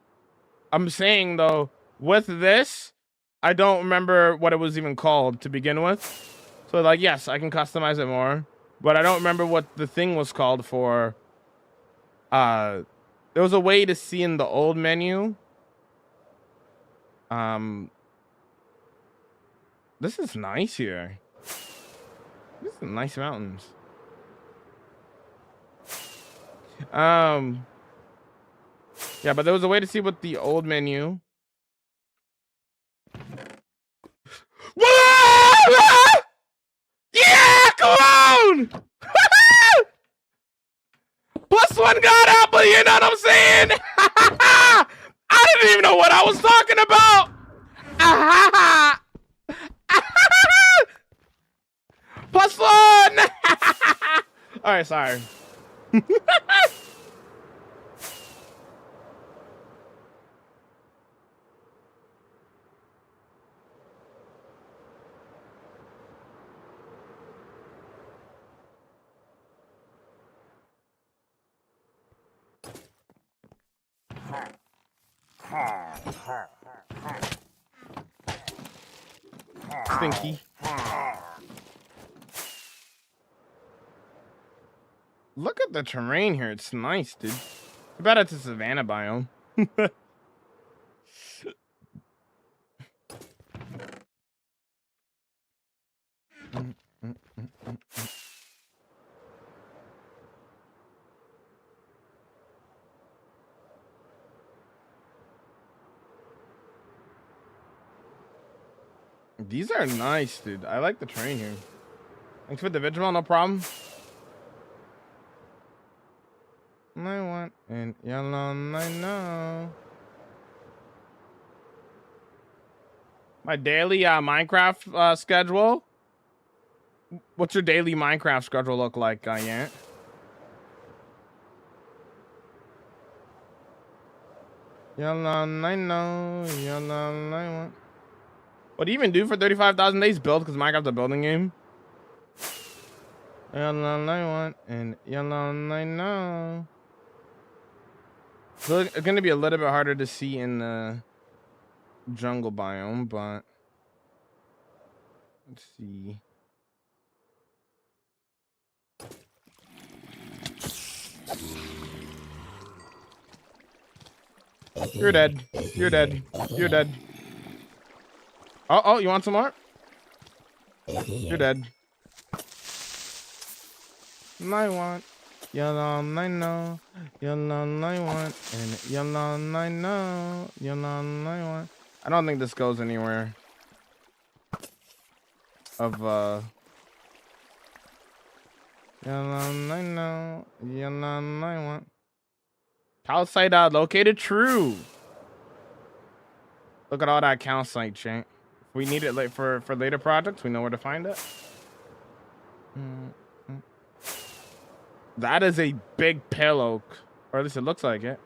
I'm saying though, with this, I don't remember what it was even called to begin with. So like, yes, I can customize it more, but I don't remember what the thing was called for. There was a way to see in the old menu. This is nice here. This is nice mountains. Yeah, but there was a way to see what the old menu. Whoa! Yeah, come on! +1 got out, but you know what I'm saying? I didn't even know what I was talking about. +1! All right, sorry. Stinky. Look at the terrain here. It's nice, dude. I bet it's a savanna biome. These are nice, dude. I like the terrain here. Thanks for the visual, no problem. I want in yellow, I know. My daily Minecraft schedule. What's your daily Minecraft schedule look like, Yant? Yellow, I know. Yellow, I want. What do you even do for 35,000 days? Build, because Minecraft's a building game. Yellow, I want and yellow, I know. So it's gonna be a little bit harder to see in the jungle biome, but let's see. You're dead. You're dead. You're dead. Oh, you want some more? You're dead. I want yellow, I know. Yellow, I want and yellow, I know. Yellow, I want. I don't think this goes anywhere. Of yellow, I know. Yellow, I want. Calcite located. True. Look at all that calcite, chat. If we need it like for later projects, we know where to find it. That is a big pale oak, or at least it looks like it.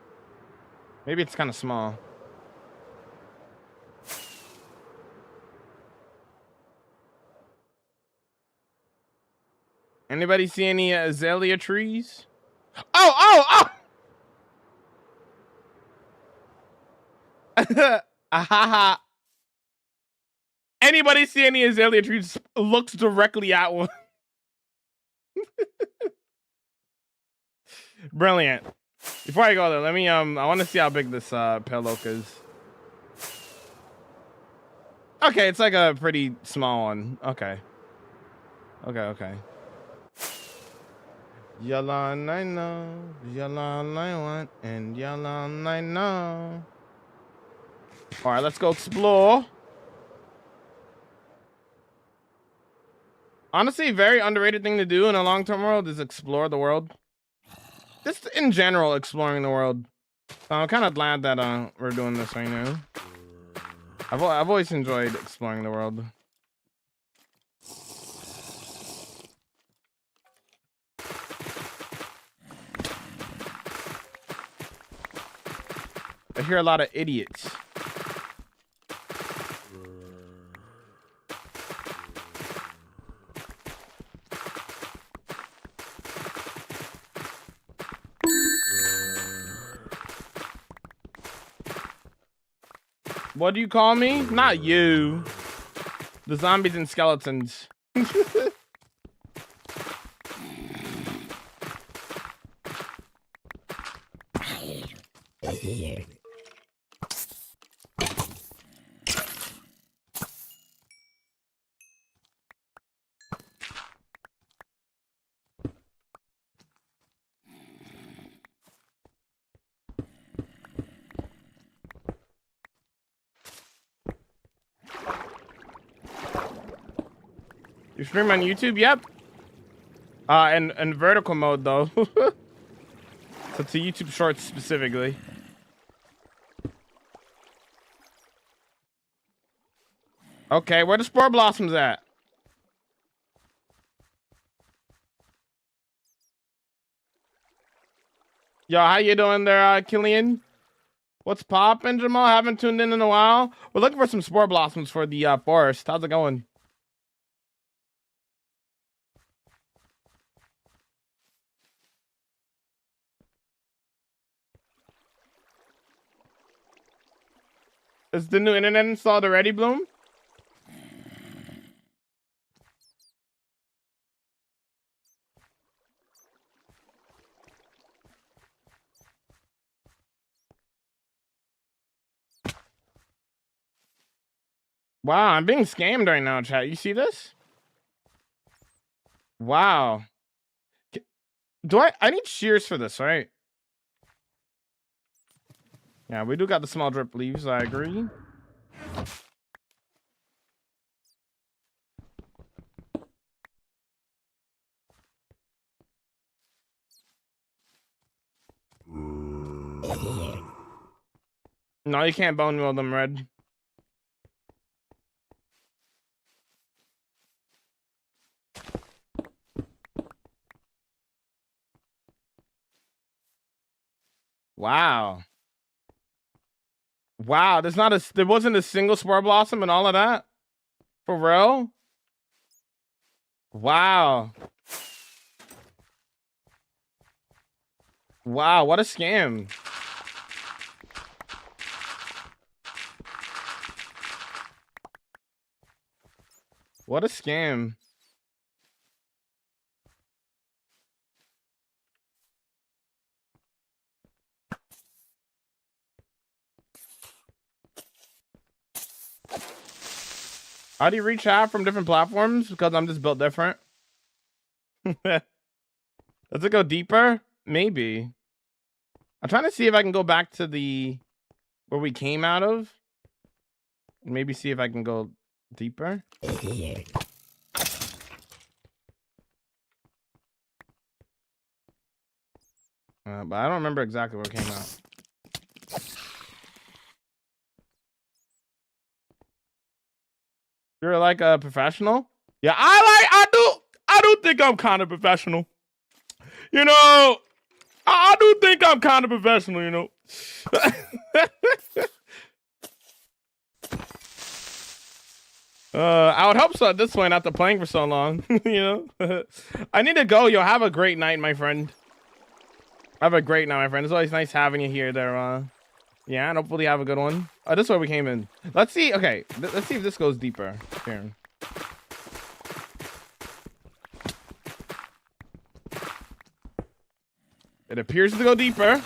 Maybe it's kind of small. Anybody see any azalea trees? Oh! Ahaha. Anybody see any azalea trees? Looks directly at one. Brilliant. Before I go there, let me I want to see how big this pale oak is. Okay, it's like a pretty small one. Okay. Yellow, I know. Yellow, I want, and yellow, I know. All right, let's go explore. Honestly, very underrated thing to do in a long-term world is explore the world. Just in general, exploring the world. So I'm kind of glad that we're doing this right now. I've always enjoyed exploring the world. I hear a lot of idiots. What do you call me? Not you. The zombies and skeletons. You stream on YouTube? Yep. In vertical mode though. So it's a YouTube Shorts specifically. Okay, where the spore blossoms at? Yo, how you doing there, Killian? What's poppin', Jamal? Haven't tuned in a while. We're looking for some spore blossoms for the forest. How's it going? Is the new internet installed already, Bloom? Wow, I'm being scammed right now, chat. You see this? Wow. Do I need shears for this, right? Yeah, we do got the small drip leaves, I agree. No, you can't bone meal them, Red. Wow. Wow, there wasn't a single spore blossom and all of that? For real? Wow. Wow, what a scam. What a scam. How do you reach out from different platforms? Because I'm just built different. Does it go deeper? Maybe. I'm trying to see if I can go back to where we came out of. Maybe see if I can go deeper. But I don't remember exactly where it came out. You're like a professional? Yeah, I do think I'm kind of professional. You know, I do think I'm kind of professional, you know. I would hope so at this point after playing for so long, you know. I need to go. Yo, have a great night, my friend. Have a great night, my friend. It's always nice having you here there. Yeah, and hopefully have a good one. Oh, this is where we came in. Let's see. Okay, let's see if this goes deeper. Here. It appears to go deeper.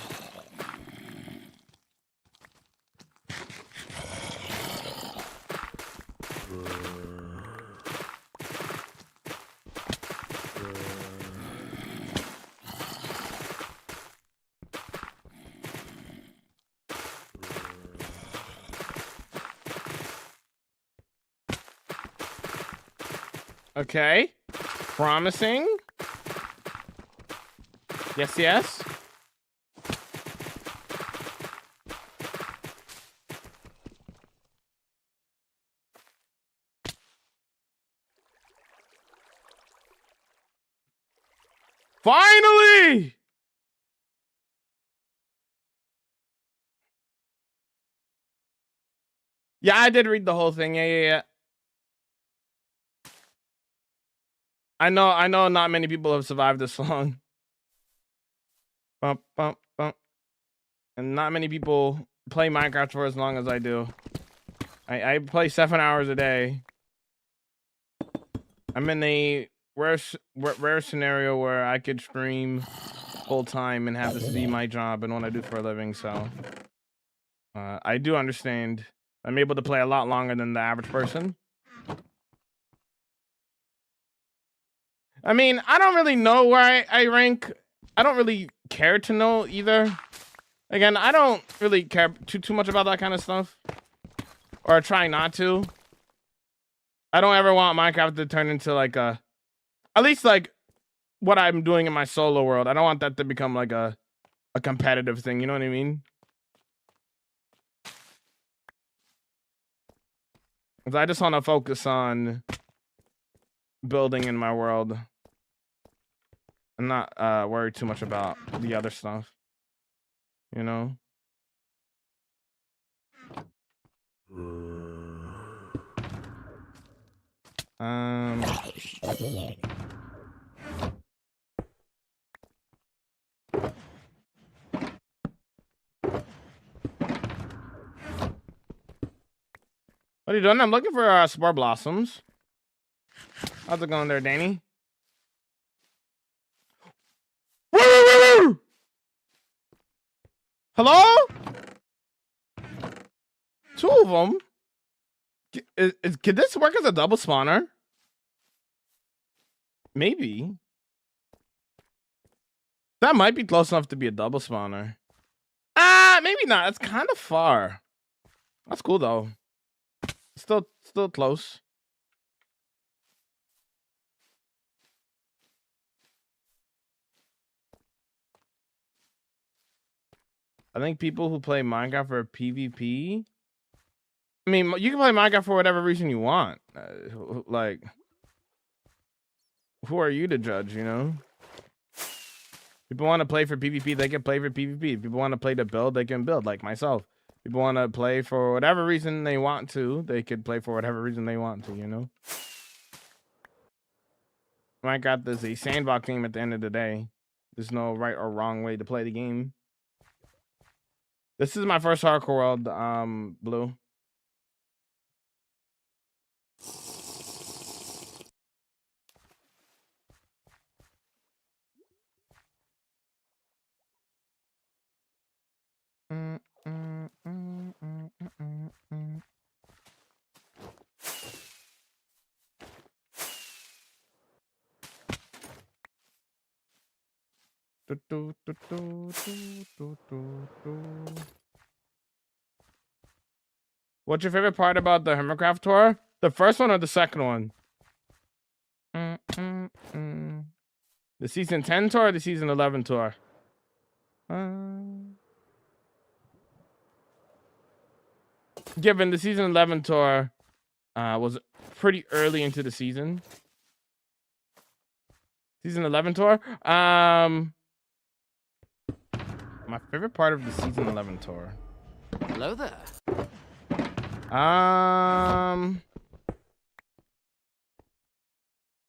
Okay. Promising. Yes, yes. Finally! Yeah, I did read the whole thing. Yeah. I know not many people have survived this long. Bump, bump, bump. And not many people play Minecraft for as long as I do. I play 7 hours a day. I'm in a rare scenario where I could stream full time and have this be my job and what I do for a living. So I do understand. I'm able to play a lot longer than the average person. I mean, I don't really know where I rank. I don't really care to know either. Again, I don't really care too much about that kind of stuff, or try not to. I don't ever want Minecraft to turn into like at least like what I'm doing in my solo world. I don't want that to become like a competitive thing. You know what I mean? Because I just want to focus on building in my world. I'm not worried too much about the other stuff. You know? What are you doing? I'm looking for spore blossoms. How's it going there, Danny? Hello? 2 of them? Could this work as a double spawner? Maybe. That might be close enough to be a double spawner. Maybe not. It's kind of far. That's cool though. Still close. I think people who play Minecraft for PvP. I mean, you can play Minecraft for whatever reason you want. Like, who are you to judge? You know. People want to play for PvP, they can play for PvP. People want to play to build, they can build, like myself. People want to play for whatever reason they want to, they could play for whatever reason they want to, you know? Minecraft is a sandbox game at the end of the day. There's no right or wrong way to play the game. This is my first hardcore world, Blue. What's your favorite part about the Hermitcraft tour? The first one or the second one? The season 10 tour or the season 11 tour? Given the season 11 tour was pretty early into the season. Season 11 tour? My favorite part of the season 11 tour. Hello there.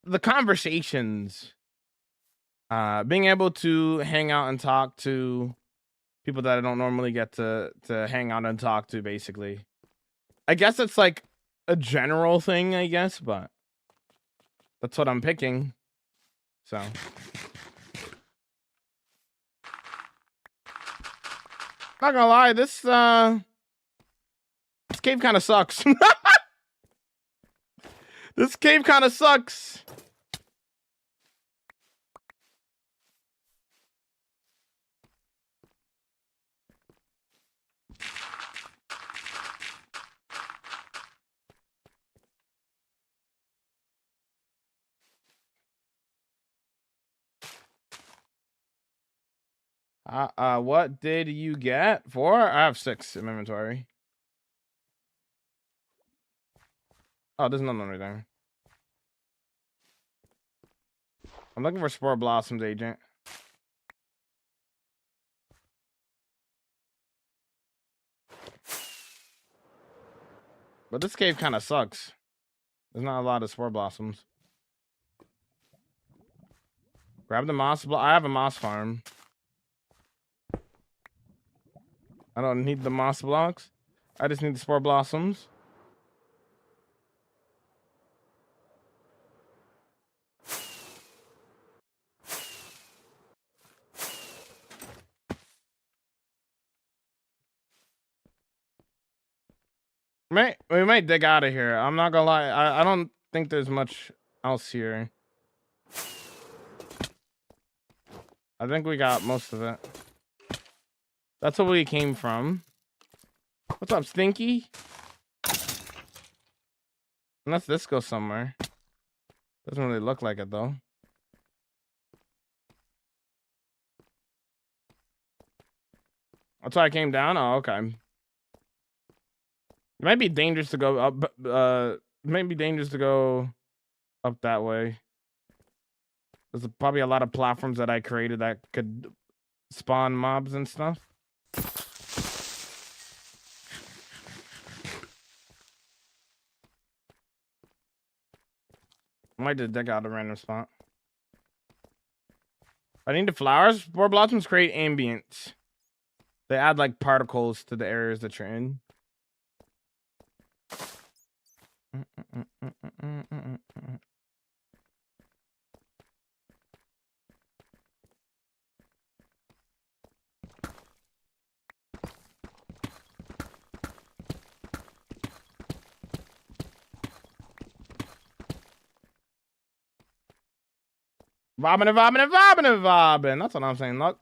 The conversations. Being able to hang out and talk to people that I don't normally get to hang out and talk to, basically. I guess it's like a general thing, I guess, but that's what I'm picking. So. Not gonna lie, this cave kind of sucks. This cave kind of sucks. What did you get? 4? I have 6 in inventory. Oh, there's nothing right there. I'm looking for spore blossoms, agent. But this cave kind of sucks. There's not a lot of spore blossoms. Grab the moss. I have a moss farm. I don't need the moss blocks. I just need the spore blossoms. We might dig out of here. I'm not gonna lie. I don't think there's much else here. I think we got most of it. That's where we came from. What's up, Stinky? Unless this goes somewhere. Doesn't really look like it though. That's why I came down. Oh, okay. It might be dangerous to go up. It might be dangerous to go up that way. There's probably a lot of platforms that I created that could spawn mobs and stuff. I might just dig out a random spot. I need the flowers. Spore blossoms create ambience. They add like particles to the areas that you're in. Vobbing. That's what I'm saying. Look.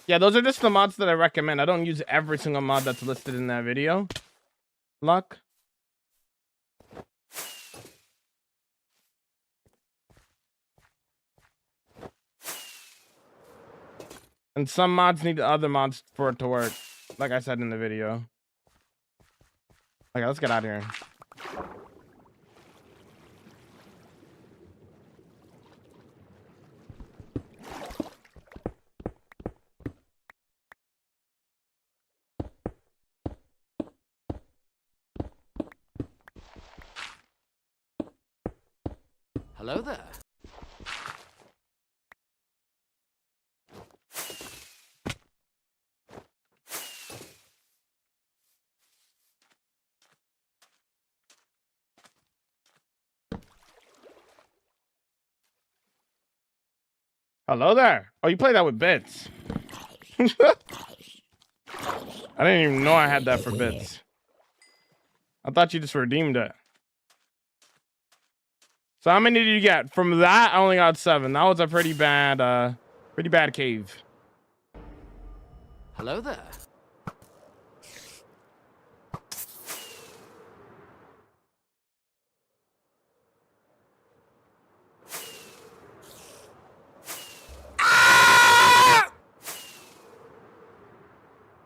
Yeah, those are just the mods that I recommend. I don't use every single mod that's listed in that video. Luck. And some mods need other mods for it to work. Like I said in the video. Okay, let's get out of here. Hello there. Hello there. Oh, you play that with bits. I didn't even know I had that for bits. I thought you just redeemed it. So how many did you get? From that, I only got 7. That was a pretty bad cave. Hello there.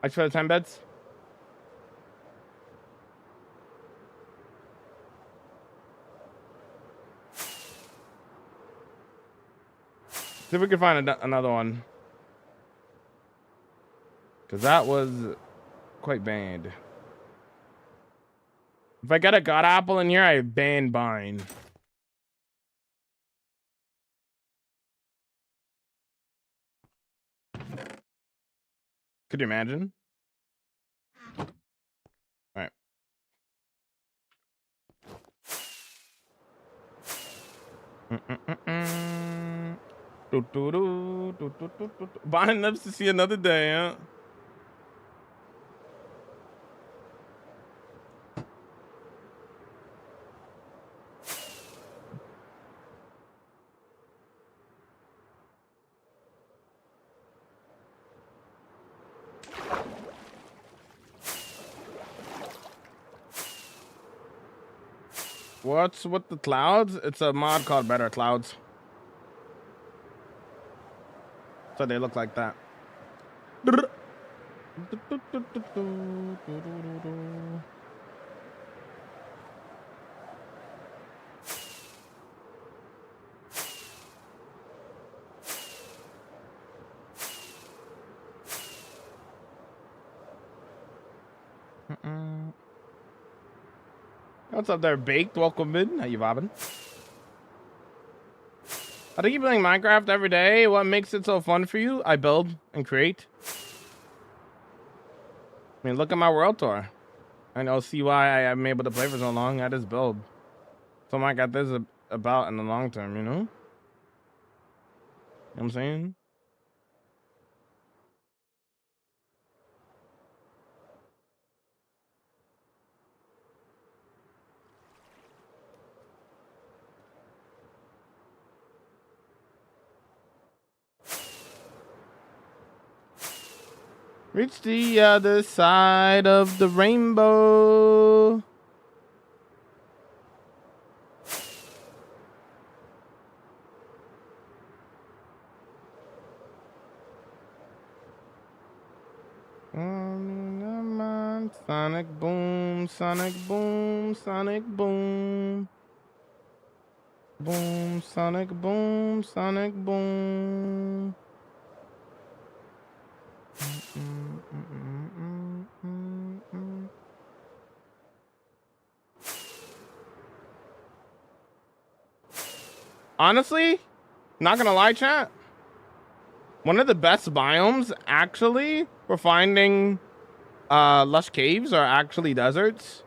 I for the 10 beds. See if we can find another one. Because that was quite bad. If I get a god apple in here, I ban buying. Could you imagine? All right. Buying lives to see another day, huh? What's with the clouds? It's a mod called Better Clouds. So they look like that. What's up there, Baked? Welcome in. How you vibing? I think you playing Minecraft every day. What makes it so fun for you? I build and create. I mean, look at my world tour. I know, see why I'm able to play for so long. I just build. So I got this about in the long term, you know? what I'm saying? Reach the other side of the rainbow. Sonic boom, sonic boom, sonic boom. Boom, sonic boom, sonic boom. Honestly, not gonna lie, chat. One of the best biomes actually for finding lush caves are actually deserts,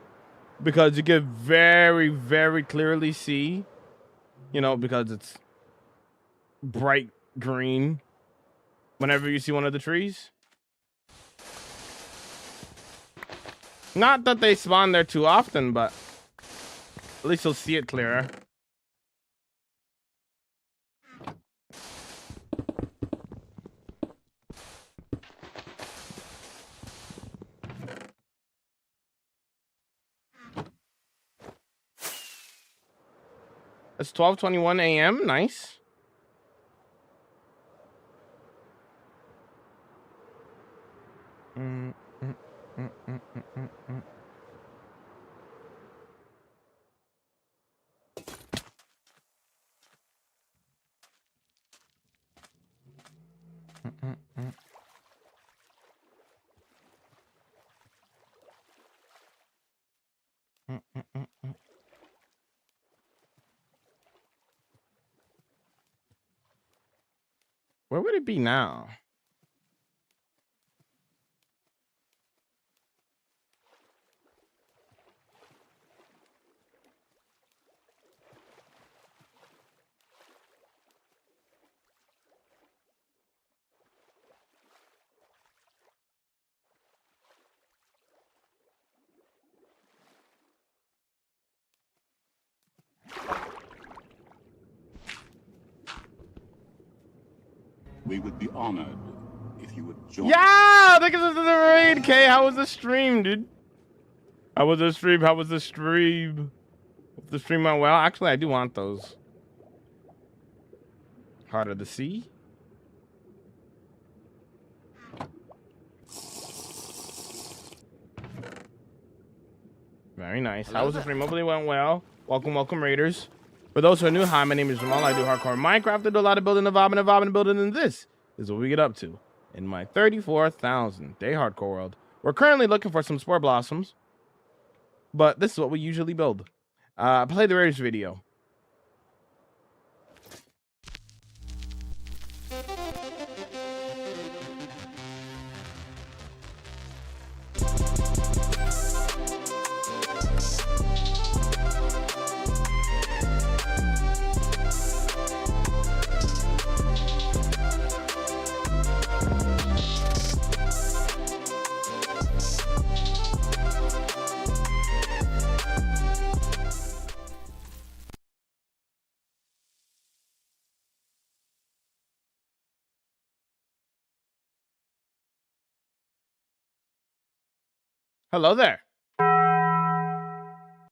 because you can very, very clearly see, you know, because it's bright green whenever you see one of the trees. Not that they spawn there too often, but at least you'll see it clearer. It's 12:21 a.m. Nice. Where would it be now? We would be honored if you would join. Yeah, thank you for the raid, K. How was the stream, dude? How was the stream? How was the stream? If the stream went well, actually, I do want those. Heart of the Sea. Very nice. How was the stream? Hopefully it went well. Welcome, welcome, Raiders. For those who are new, hi, my name is Jamal. I do hardcore Minecraft. I do a lot of building, and building, and this is what we get up to in my 34,000 day hardcore world. We're currently looking for some spore blossoms, but this is what we usually build. Play the Raiders video. Hello there.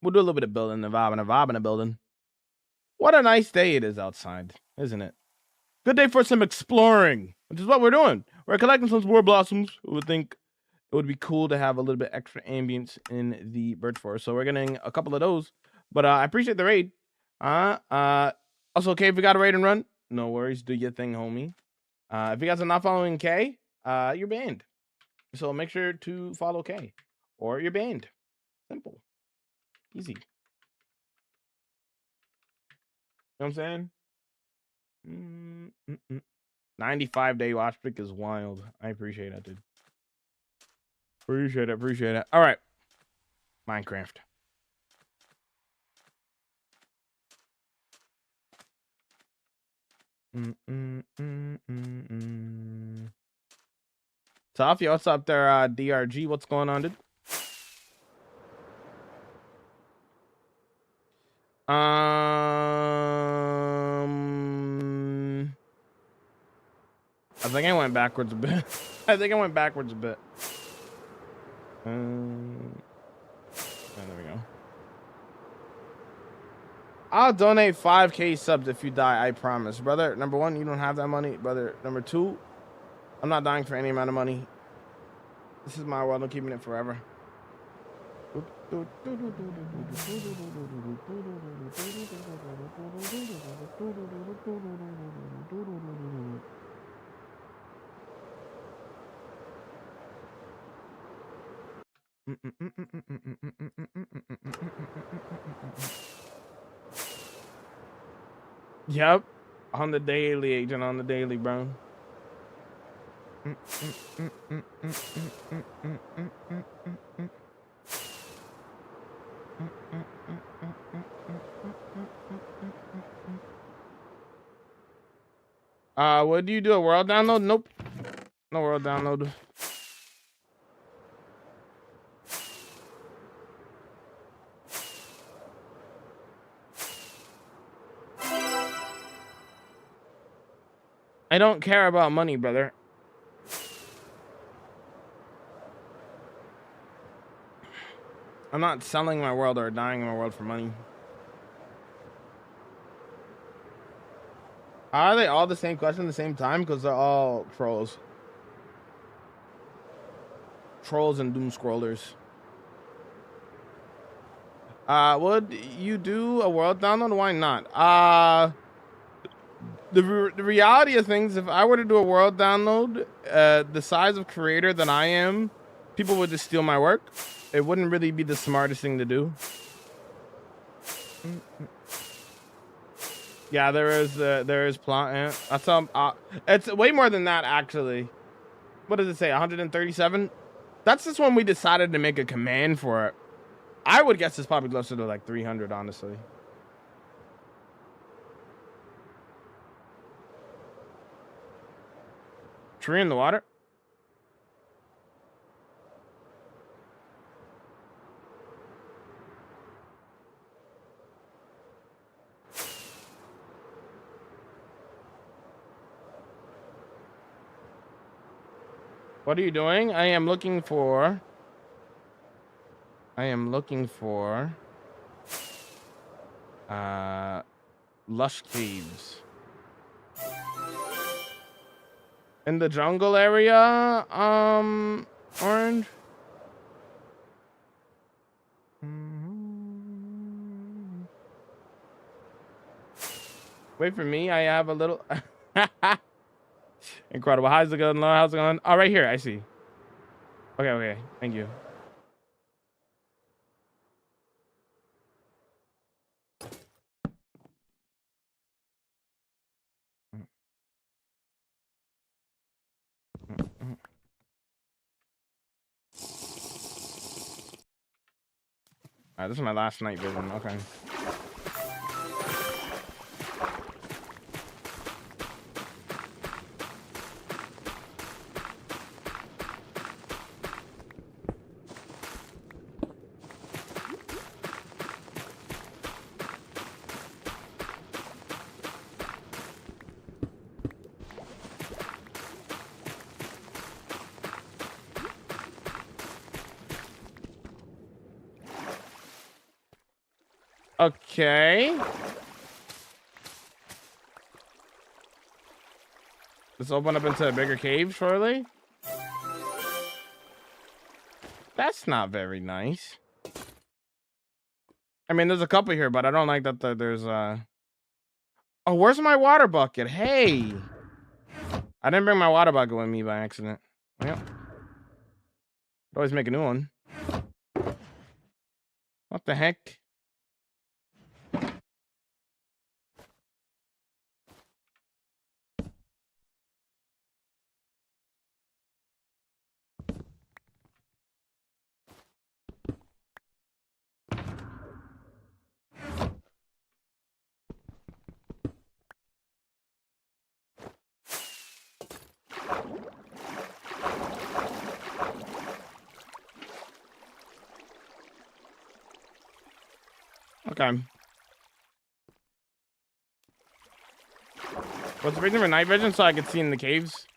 We'll do a little bit of building, a vibe in a building. What a nice day it is outside, isn't it? Good day for some exploring, which is what we're doing. We're collecting some spore blossoms. We would think it would be cool to have a little bit extra ambience in the birch forest. So we're getting a couple of those. But I appreciate the raid. Also, okay, if you got a raid and run, no worries. Do your thing, homie. If you guys are not following K, you're banned. So make sure to follow K, or you're banned. Simple. Easy. You know what I'm saying? 95-day watch streak is wild. I appreciate that, dude. Appreciate it. All right. Minecraft. Tough, yo, what's up there, DRG? What's going on, dude? I think I went backwards a bit. I think I went backwards a bit. Oh, there we go. I'll donate 5K subs if you die, I promise. Brother, number one, you don't have that money. Brother, number two, I'm not dying for any amount of money. This is my world. I'm keeping it forever. Yep. On the daily, agent, on the daily, bro. What do you do? A world download? Nope. No world download. I don't care about money, brother. I'm not selling my world or dying in my world for money. Are they all the same question at the same time? Because they're all trolls. Trolls and doom scrollers. Would you do a world download? Why not? The reality of things, if I were to do a world download, the size of creator that I am, people would just steal my work. It wouldn't really be the smartest thing to do. Yeah, there is plot. That's it's way more than that actually. What does it say? 137. That's just when we decided to make a command for it. I would guess it's probably closer to like 300, honestly. Tree in the water. What are you doing? I am looking for lush caves in the jungle area. Orange. Wait for me. I have a little. Incredible. How's it going? How's it going? Oh, right here. I see. Okay. Thank you. Alright, this is my last night vision. Okay. Okay. Let's open up into a bigger cave shortly. That's not very nice. I mean, there's a couple here, but I don't like that there's Oh, where's my water bucket? Hey. I didn't bring my water bucket with me by accident. Yep. Always make a new one. What the heck? Okay. What's the reason for night vision? So I could see in the caves.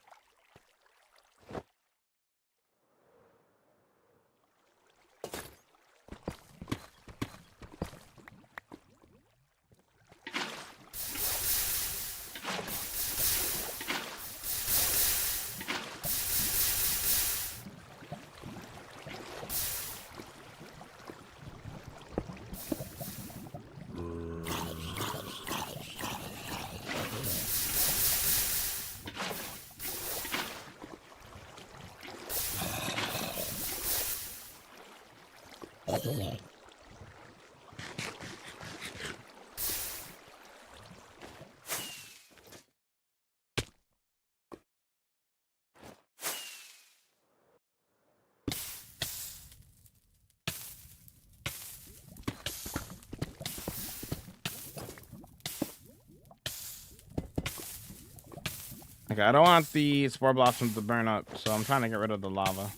Okay, I don't want the spore blossoms to burn up, so I'm trying to get rid of the lava.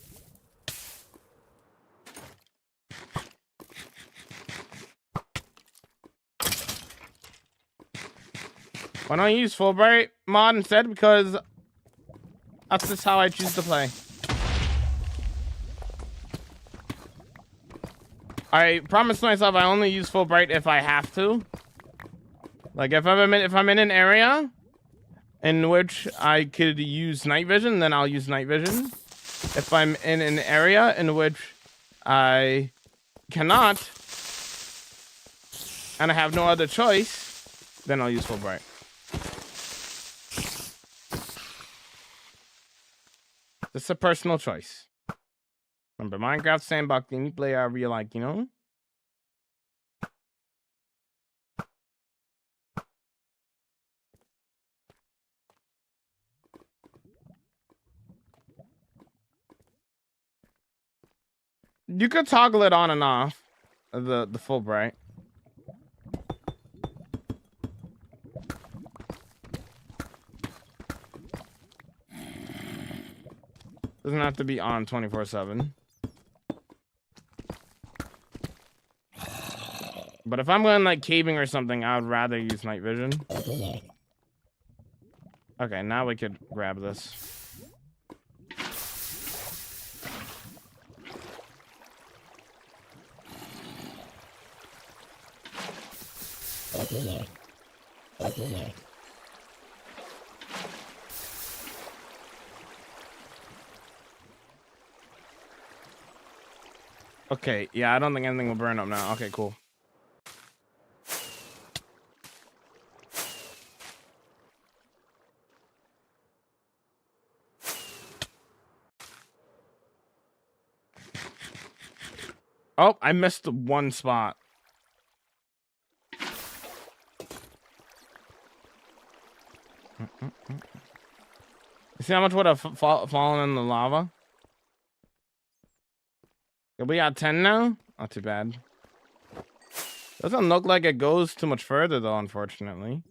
Why don't I use Fulbright mod instead? Because that's just how I choose to play. I promised myself I only use Fulbright if I have to. Like if I'm in an area in which I could use night vision, then I'll use night vision. If I'm in an area in which I cannot and I have no other choice, then I'll use Fulbright. It's a personal choice. Remember, Minecraft sandbox thing, you play however you like, you know? You could toggle it on and off, the Fulbright. Doesn't have to be on 24/7. But if I'm going like caving or something, I would rather use night vision. Okay, now we could grab this. Okay, yeah, I don't think anything will burn up now. Okay, cool. Oh, I missed one spot. You see how much would have fallen in the lava? Yeah, we got 10 now? Not too bad. Doesn't look like it goes too much further though, unfortunately.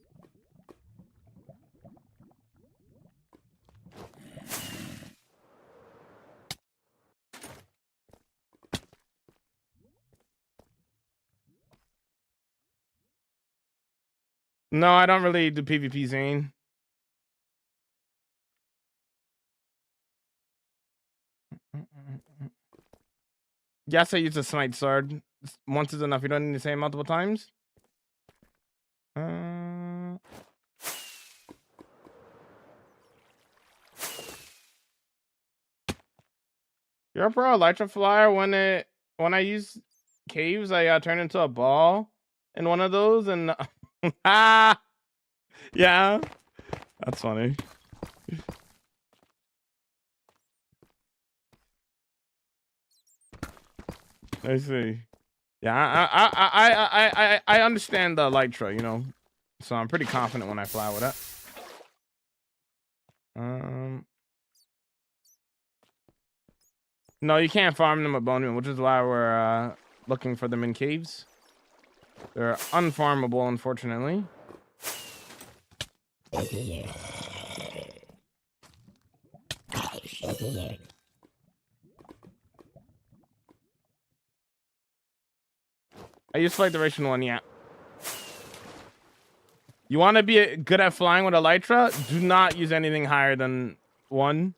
No, I don't really do PvP, Zane. Yes, I use a smite sword. Once is enough. You don't need to say it multiple times. You're pro Elytra Flyer. When I use caves, I turn into a ball in one of those, and ah, yeah, that's funny. I see. Yeah, I understand the Elytra, you know, so I'm pretty confident when I fly with it. No, you can't farm them at Bone, which is why we're looking for them in caves. They're unfarmable, unfortunately. I use flight duration 1, yeah. You want to be good at flying with Elytra? Do not use anything higher than 1.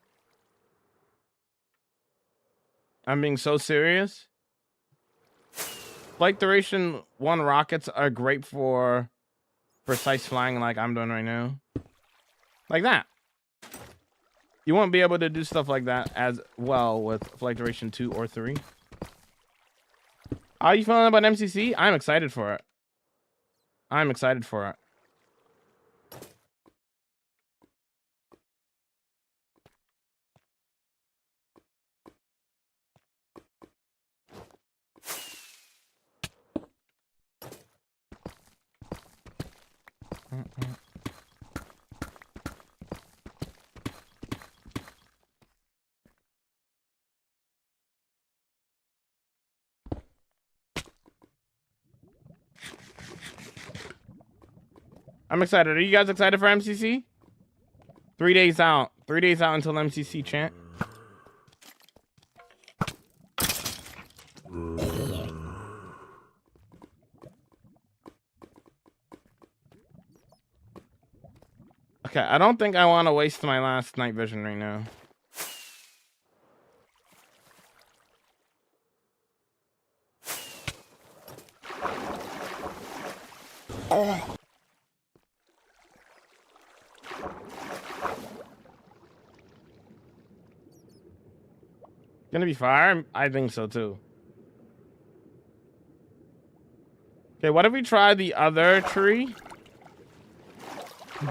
I'm being so serious. Flight duration 1 rockets are great for precise flying like I'm doing right now. Like that. You won't be able to do stuff like that as well with flight duration 2 or 3. How are you feeling about MCC? I'm excited for it. I'm excited for it. I'm excited. Are you guys excited for MCC? 3 days out. 3 days out until MCC, chant. Okay, I don't think I want to waste my last night vision right now. Oh. Gonna be fire? I think so too. Okay, what if we try the other tree?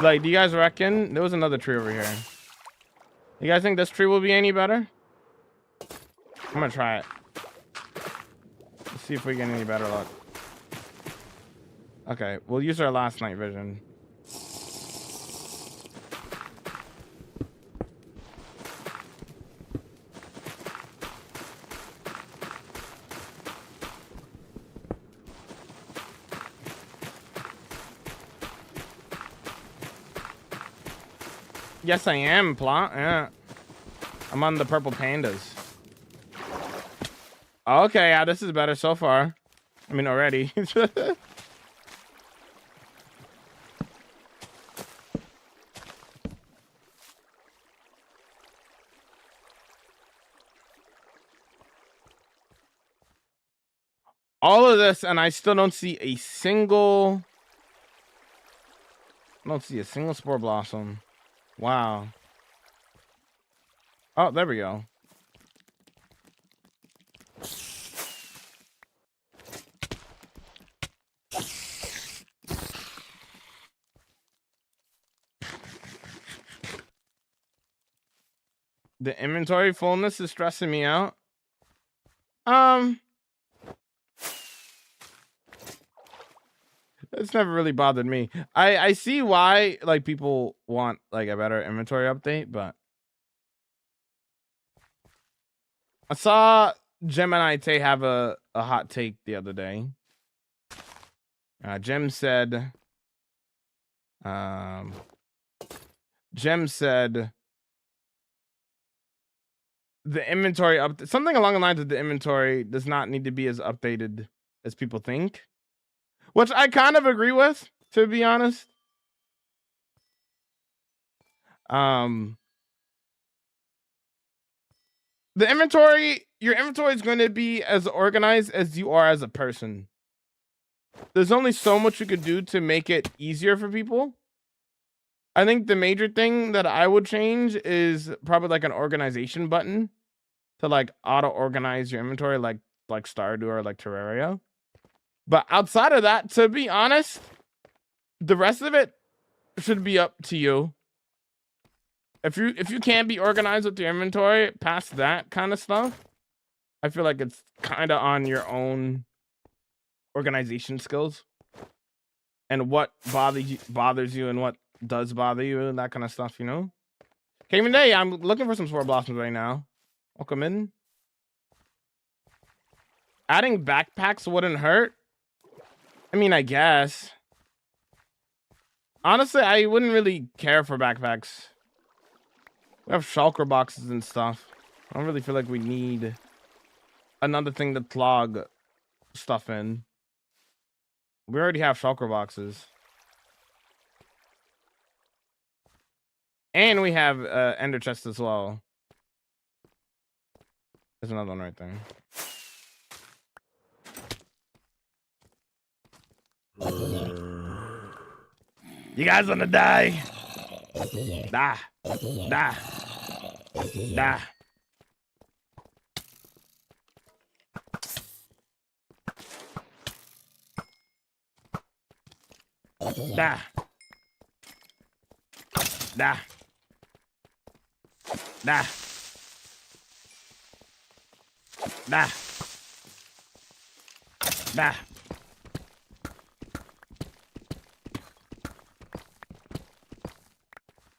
Like, do you guys reckon? There was another tree over here. You guys think this tree will be any better? I'm gonna try it. Let's see if we get any better luck. Okay, we'll use our last night vision. Yes, I am, plot. Yeah. I'm on the purple pandas. Okay, yeah, this is better so far. I mean, already. All of this, and I still don't see a single... I don't see a single spore blossom. Wow. Oh, there we go. The inventory fullness is stressing me out. It's never really bothered me. I see why like people want like a better inventory update, but I saw Gemini Tay have a hot take the other day. Gem said the inventory up something along the lines of the inventory does not need to be as updated as people think, which I kind of agree with, to be honest. The inventory, your inventory is going to be as organized as you are as a person. There's only so much you could do to make it easier for people. I think the major thing that I would change is probably like an organization button to like auto organize your inventory like Stardew or like Terraria. But outside of that, to be honest, the rest of it should be up to you. If you can't be organized with your inventory past that kind of stuff, I feel like it's kind of on your own organization skills and what bothers you and what does bother you and that kind of stuff, you know. Cayman Day, I'm looking for some spore blossoms right now. Welcome in. Adding backpacks wouldn't hurt. I mean, I guess. Honestly, I wouldn't really care for backpacks. We have shulker boxes and stuff. I don't really feel like we need another thing to plug stuff in. We already have shulker boxes. And we have ender chest as well. There's another one right there. You guys wanna die? Die. Die. Die. Da. Da. Da. Da. Da.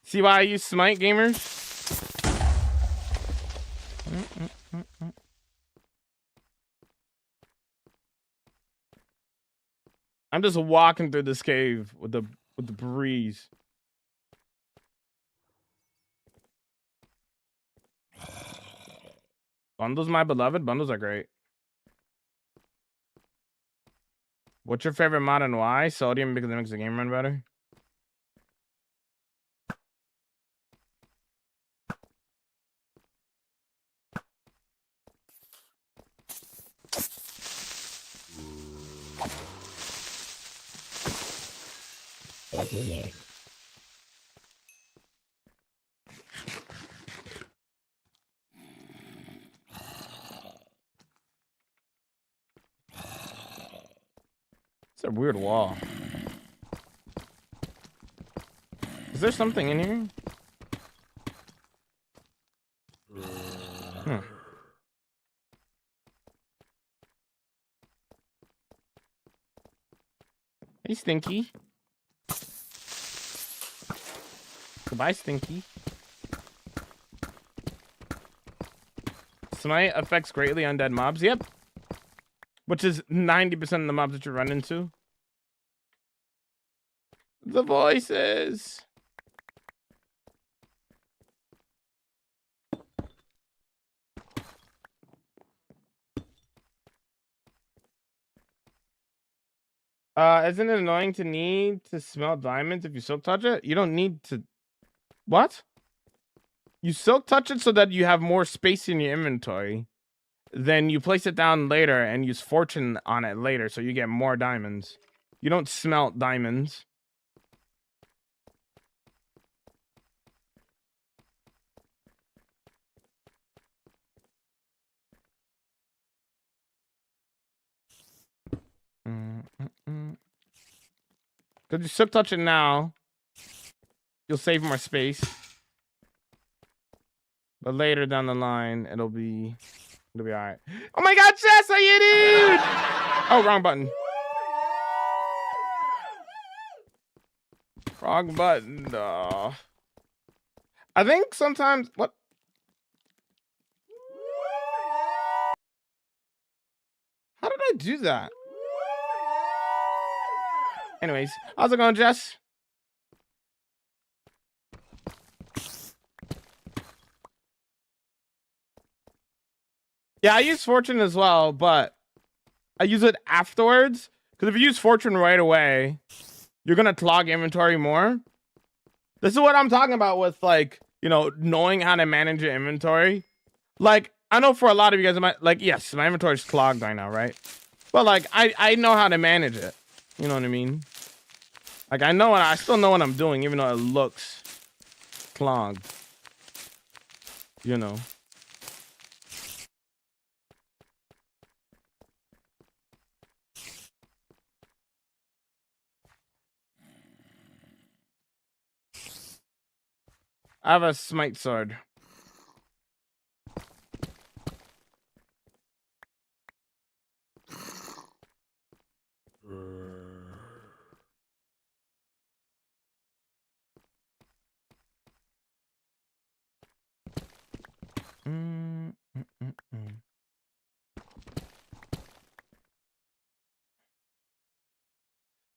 See why I use Smite, gamers? I'm just walking through this cave with the breeze. Bundles, my beloved. Bundles are great. What's your favorite mod and why? Sodium, because it makes the game run better. It's a weird wall. Is there something in here? Hey, Stinky. Goodbye, Stinky. Smite affects greatly undead mobs. Yep. Which is 90% of the mobs that you run into. The voices. Isn't it annoying to need to smell diamonds if you silk touch it? You don't need to. What? You silk touch it so that you have more space in your inventory. Then you place it down later and use fortune on it later so you get more diamonds. You don't smelt diamonds. Because you silk touch it now, you'll save more space. But later down the line, it'll be all right. Oh my God, Jess, how you dude? Oh, wrong button. Wrong button. I think sometimes what? How did I do that? Anyways, how's it going, Jess? Yeah, I use fortune as well, but I use it afterwards. Because if you use fortune right away, you're gonna clog inventory more. This is what I'm talking about with, like, you know, knowing how to manage your inventory. Like, I know for a lot of you guys, like, yes, my inventory is clogged right now, right? But like, I know how to manage it. You know what I mean? Like, I still know what I'm doing, even though it looks clogged. You know. I have a smite sword.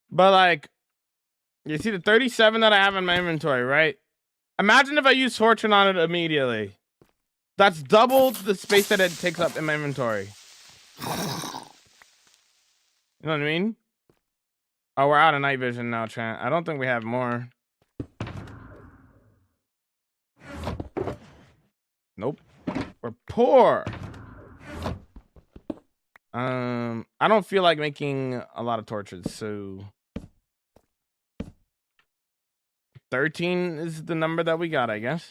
But like, you see the 37 that I have in my inventory, right? Imagine if I use fortune on it immediately. That's double the space that it takes up in my inventory. You know what I mean? Oh, we're out of night vision now, Trent. I don't think we have more. Nope. We're poor. I don't feel like making a lot of torches, so 13 is the number that we got, I guess.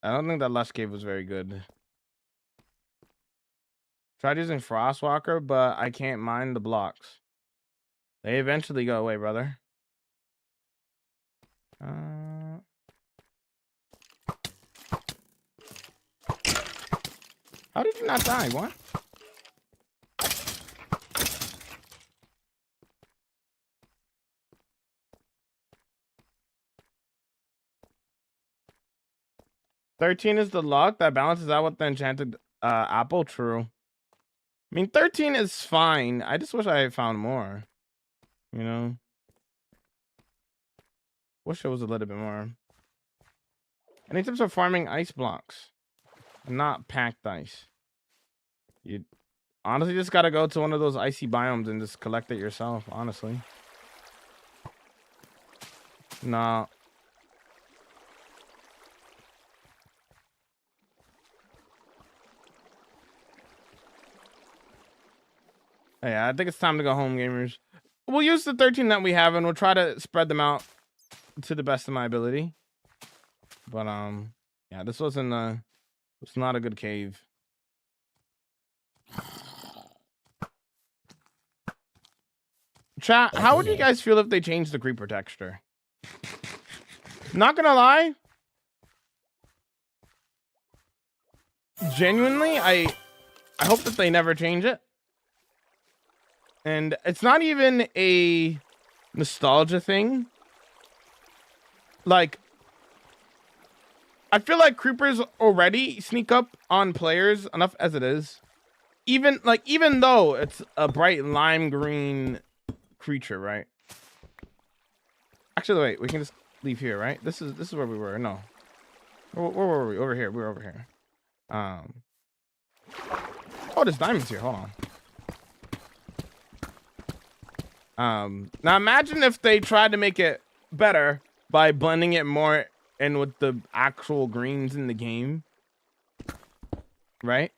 I don't think that Lush Cave was very good. Tried using Frostwalker, but I can't mine the blocks. They eventually go away, brother. How did you not die? What? $13 is the luck that balances out with the enchanted apple. True. I mean, 13 is fine. I just wish I had found more. You know? Wish it was a little bit more. Any tips for farming ice blocks? Not packed ice. You honestly just gotta go to one of those icy biomes and just collect it yourself, honestly. No. Yeah, I think it's time to go home, gamers. We'll use the 13 that we have and we'll try to spread them out to the best of my ability. But yeah, this wasn't it's not a good cave. Chat, how would you guys feel if they changed the creeper texture? Not gonna lie, genuinely, I hope that they never change it. And it's not even a nostalgia thing. Like, I feel like creepers already sneak up on players enough as it is. Even though it's a bright lime green creature, right? Actually, wait, we can just leave here, right? This is where we were. No. Where were we? Over here. We were over here. Oh, there's diamonds here. Hold on. Now imagine if they tried to make it better by blending it more in with the actual greens in the game, right?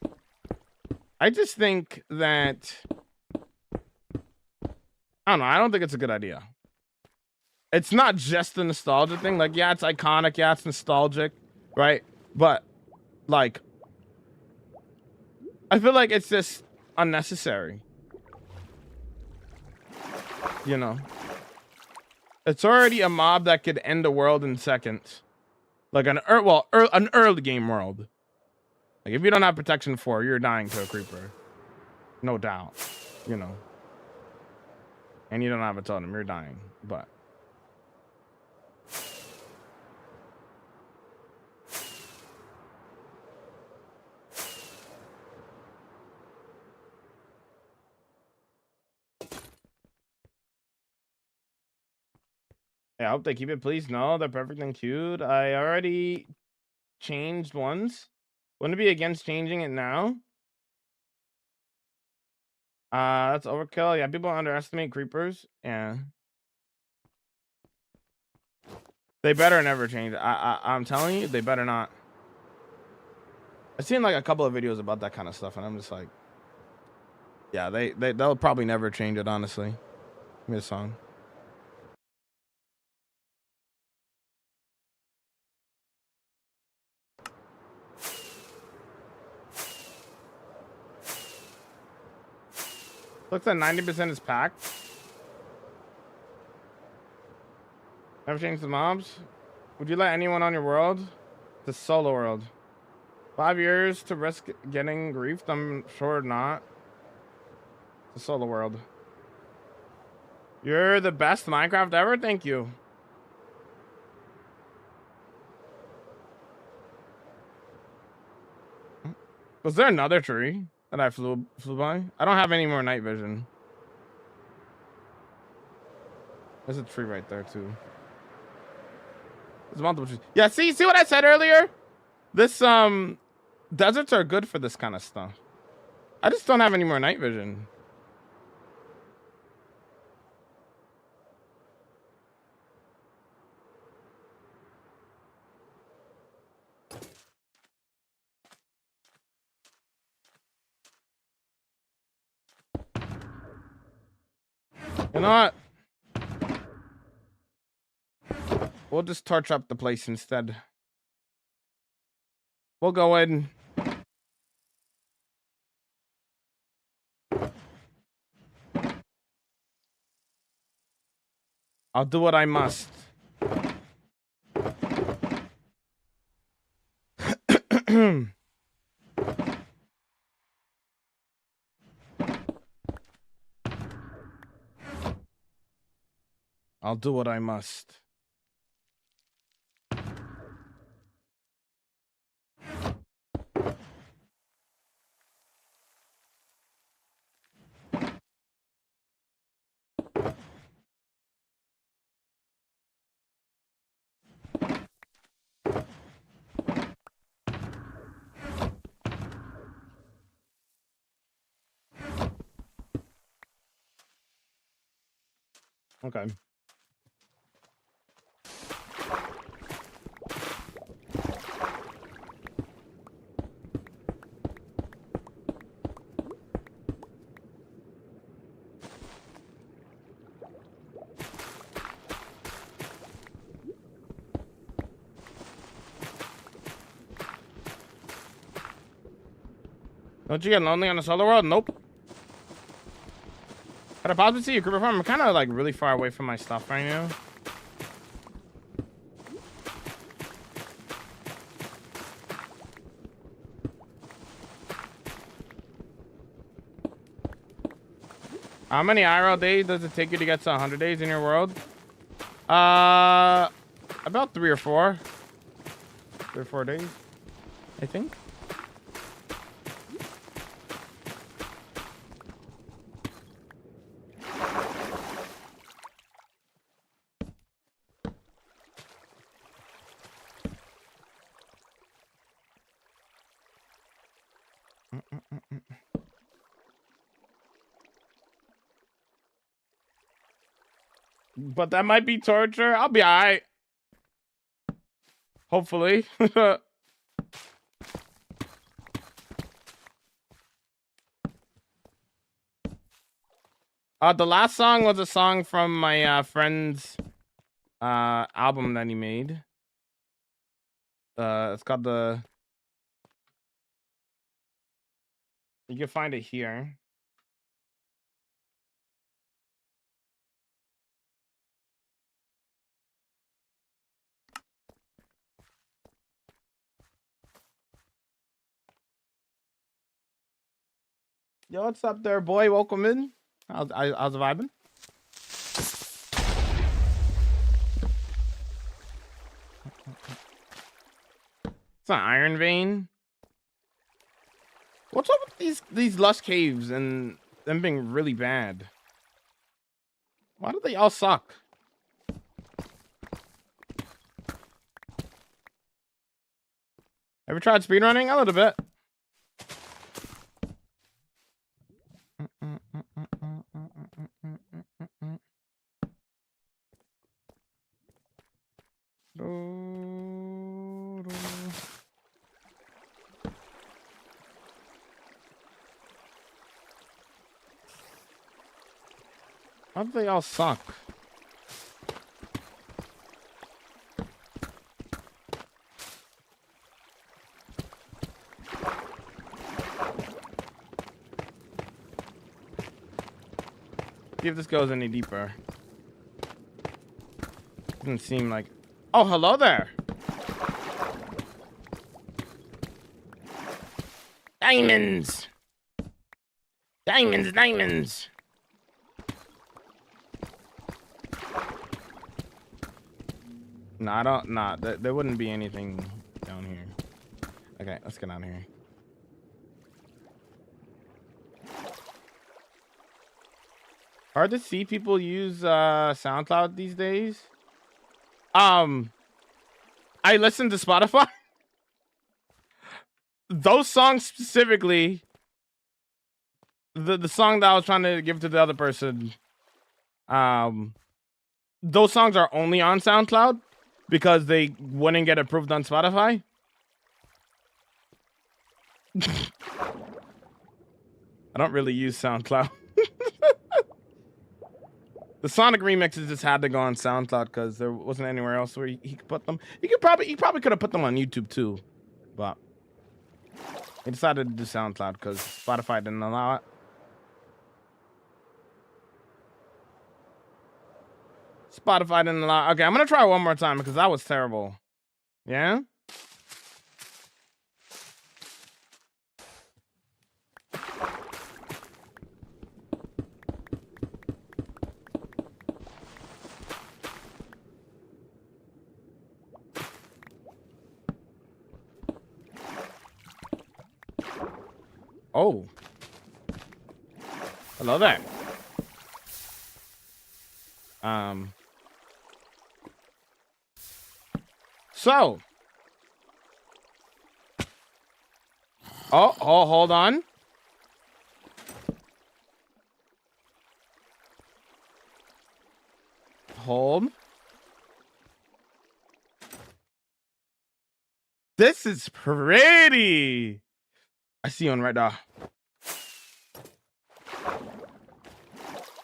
I just think that, I don't know, I don't think it's a good idea. It's not just the nostalgia thing. Like, yeah, it's iconic, yeah, it's nostalgic, right? But like, I feel like it's just unnecessary. You know, it's already a mob that could end the world in seconds, like an early game world. Like, if you don't have protection 4, you're dying to a creeper, no doubt. You know, and you don't have a totem, you're dying. But yeah, I hope they keep it, please. No, they're perfect and cute. I already changed once. Wouldn't it be against changing it now? That's overkill. Yeah, people underestimate creepers. Yeah, they better never change it. I'm telling you, they better not. I've seen like a couple of videos about that kind of stuff, and I'm just like, yeah, they'll probably never change it. Honestly, give me a song. Looks like 90% is packed. Never change the mobs. Would you let anyone on your world? The solo world. 5 years to risk getting griefed? I'm sure not. The solo world. You're the best Minecraft ever. Thank you. Was there another tree that I flew by? I don't have any more night vision. There's a tree right there too. There's multiple trees. Yeah, see what I said earlier? This deserts are good for this kind of stuff. I just don't have any more night vision. You know what? We'll just torch up the place instead. We'll go in. I'll do what I must. I'll do what I must. Okay. Don't you get lonely on the solo world? Nope. Could I possibly see your group of farm? I'm kind of like really far away from my stuff right now. How many IRL days does it take you to get to 100 days in your world? About 3 or 4. 3 or 4 days, I think. But that might be torture. I'll be alright. Hopefully. The last song was a song from my friend's album that he made. It's called the... You can find it here. Yo, what's up there, boy? Welcome in. How's the vibing? It's an iron vein. What's up with these lush caves and them being really bad? Why do they all suck? Ever tried speedrunning? A little bit. Why do they all suck? See if this goes any deeper. Doesn't seem like... Oh, hello there. Diamonds. Diamonds, diamonds. No, I don't. Nah, there wouldn't be anything down here. Okay, let's get out of here. Hard to see people use SoundCloud these days. I listen to Spotify. Those songs specifically, the song that I was trying to give to the other person, those songs are only on SoundCloud because they wouldn't get approved on Spotify. I don't really use SoundCloud. The Sonic remixes just had to go on SoundCloud because there wasn't anywhere else where he could put them. He probably could have put them on YouTube too, but he decided to do SoundCloud because Spotify didn't allow it. Spotify didn't allow. Okay, I'm gonna try one more time because that was terrible. Yeah. Oh. Hello there. So. Oh, hold on. Hold. This is pretty. I see one right now.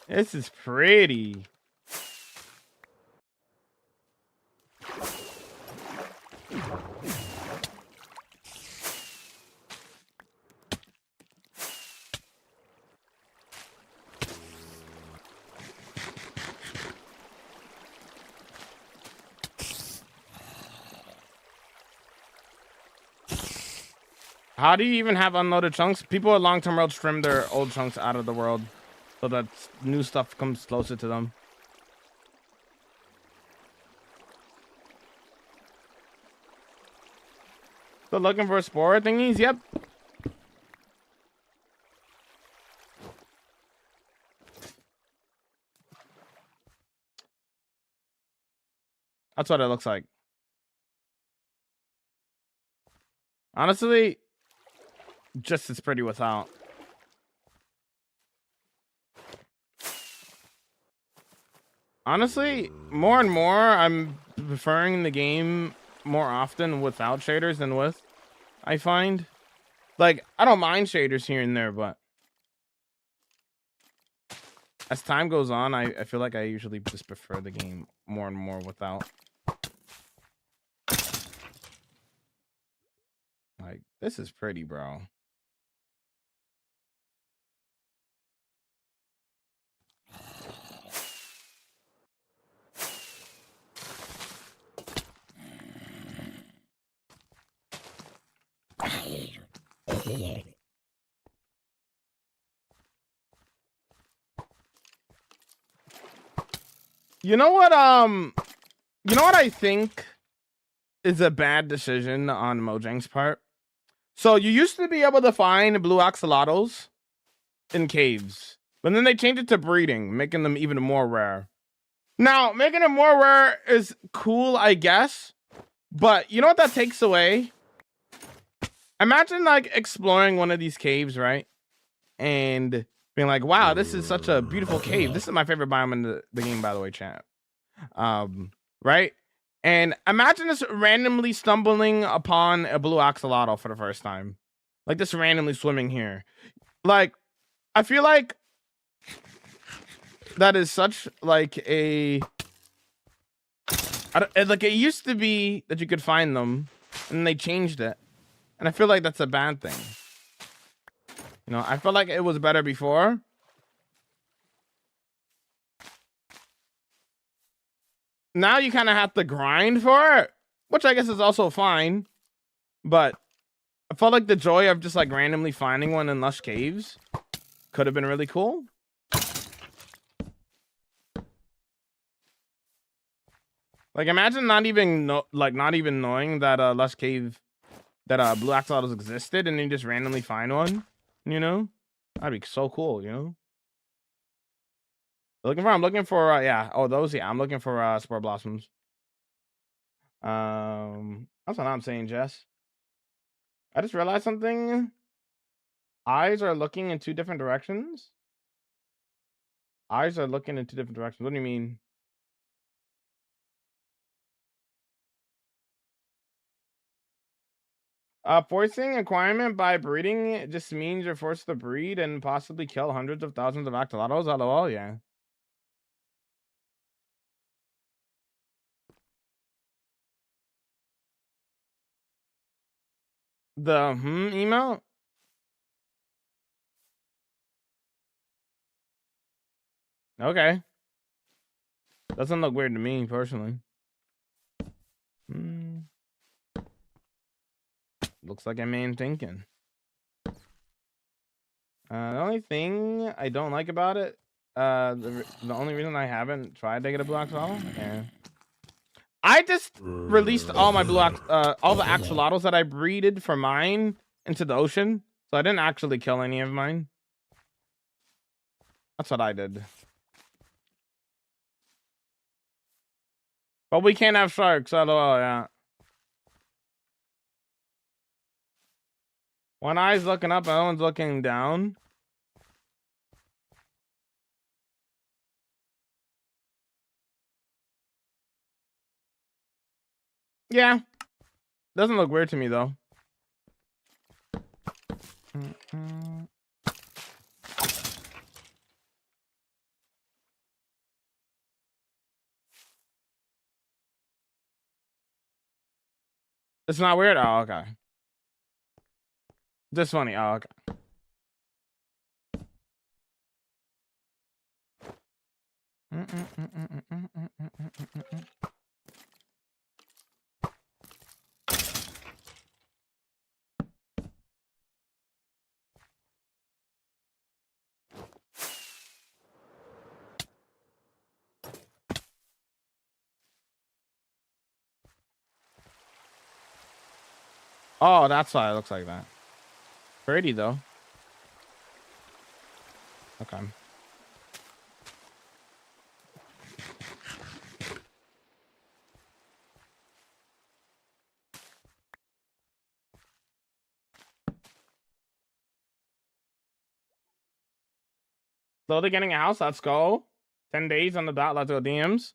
This is pretty. How do you even have unloaded chunks? People at long-term worlds trim their old chunks out of the world so that new stuff comes closer to them. Still looking for spore thingies? Yep. That's what it looks like. Honestly, just as pretty without. Honestly, more and more, I'm preferring the game more often without shaders than with. I find, like, I don't mind shaders here and there, but as time goes on, I feel like I usually just prefer the game more and more without. Like, this is pretty, bro. You know what I think is a bad decision on Mojang's part? So you used to be able to find blue axolotls in caves, but then they changed it to breeding, making them even more rare. Now, making it more rare is cool, I guess, but you know what that takes away? Imagine like exploring one of these caves, right? And being like, wow, this is such a beautiful cave. This is my favorite biome in the game, by the way, chat. Right? And imagine just randomly stumbling upon a blue axolotl for the first time. Like just randomly swimming here. Like, I feel like that is such like a... like it used to be that you could find them and they changed it. And I feel like that's a bad thing. You know, I felt like it was better before. Now you kind of have to grind for it, which I guess is also fine. But I felt like the joy of just like randomly finding one in lush caves could have been really cool. Like imagine not even knowing that lush cave that blue axolotls existed and then just randomly find one, you know? That'd be so cool, you know? I'm looking for yeah. Oh, those, yeah. I'm looking for spore blossoms. That's what I'm saying, Jess. I just realized something. Eyes are looking in two different directions. Eyes are looking in two different directions. What do you mean? Forcing acquirement by breeding just means you're forced to breed and possibly kill hundreds of thousands of axolotls. LOL, yeah. The email? Okay. Doesn't look weird to me personally. Looks like a man thinking. The only thing I don't like about it, the only reason I haven't tried to get a blue axolotl, yeah. I just released all my all the axolotls that I breeded for mine into the ocean, so I didn't actually kill any of mine. That's what I did. But we can't have sharks, LOL, yeah. One eye's looking up, the other one's looking down. Yeah. Doesn't look weird to me, though. It's not weird? Oh, okay. Just funny. Oh, okay. Oh, that's why it looks like that. Pretty, though. Okay. Slowly getting a house. Let's go. 10 days on the dot. Let's go DMs.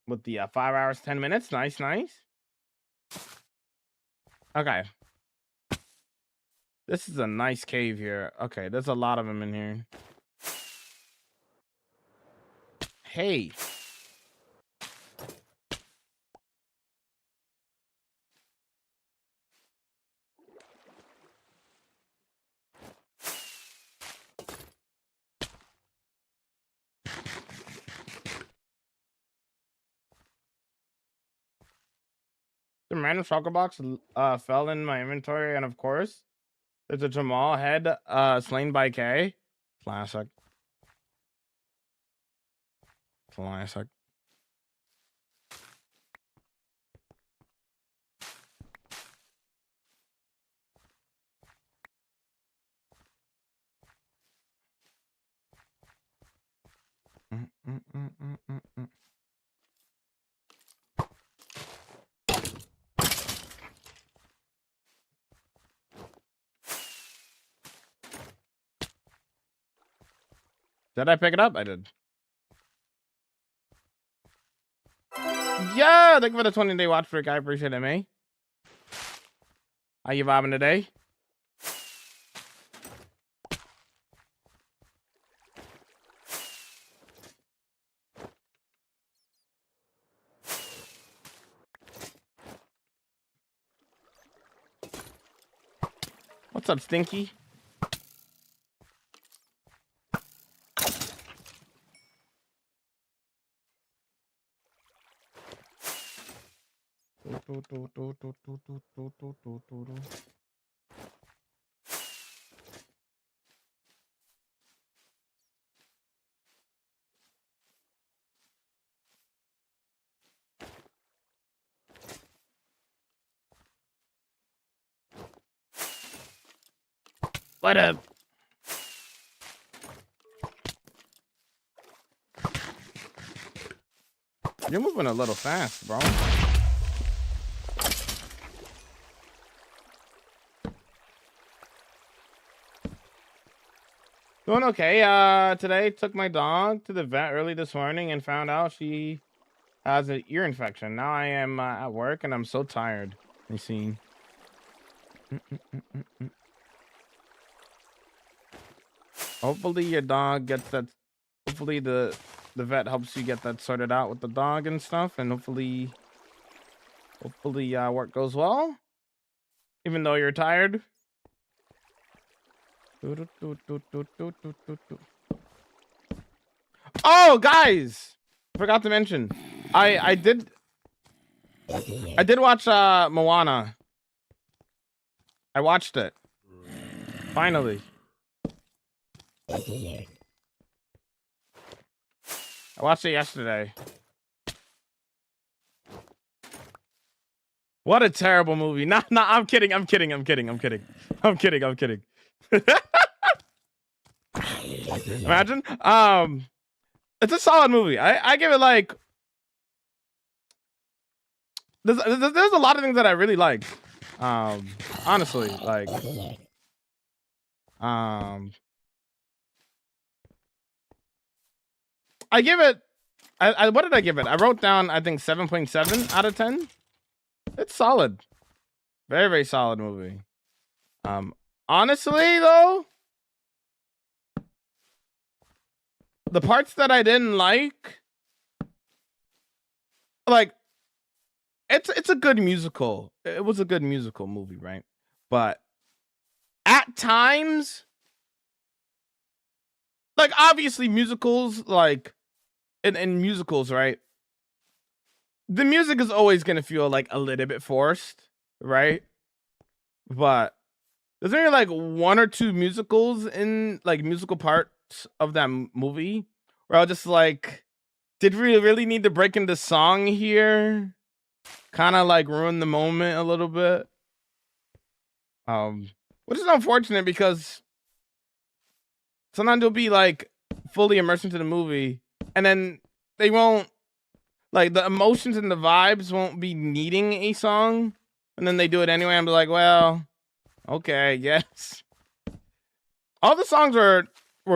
With the 5 hours, 10 minutes. Nice, nice. Okay. This is a nice cave here. Okay, there's a lot of them in here. Hey. The random shulker box fell in my inventory, and of course, there's a Jamal head slain by K. Classic. Classic. Did I pick it up? I did. Yeah, thank you for the 20-day watch freak. I appreciate it, man. How you vibing today? What's up, Stinky? What up? You're moving a little fast, bro. Doing okay. Today took my dog to the vet early this morning and found out she has an ear infection. Now I am at work and I'm so tired. You see. Hopefully your dog gets that. Hopefully the vet helps you get that sorted out with the dog and stuff, and hopefully work goes well, even though you're tired. Oh, guys, forgot to mention, I did watch Moana. I watched it finally. I watched it yesterday. What a terrible movie. Nah, I'm kidding. Imagine. It's a solid movie. I give it like there's a lot of things that I really like. Honestly, like I give it what did I give it? I wrote down I think 7.7 out of 10. It's solid. Very, very solid movie. Honestly though, the parts that I didn't like it's a good musical. It was a good musical movie, right? But at times, like obviously musicals, like in musicals, right? The music is always gonna feel like a little bit forced, right? But there's only like one or two musicals in like musical parts of that movie where I was just like, did we really need to break into song here? Kind of like ruin the moment a little bit. Which is unfortunate because sometimes they'll be like fully immersed into the movie and then they won't, like the emotions and the vibes won't be needing a song, and then they do it anyway. I'm like, well, okay, yes. All the songs were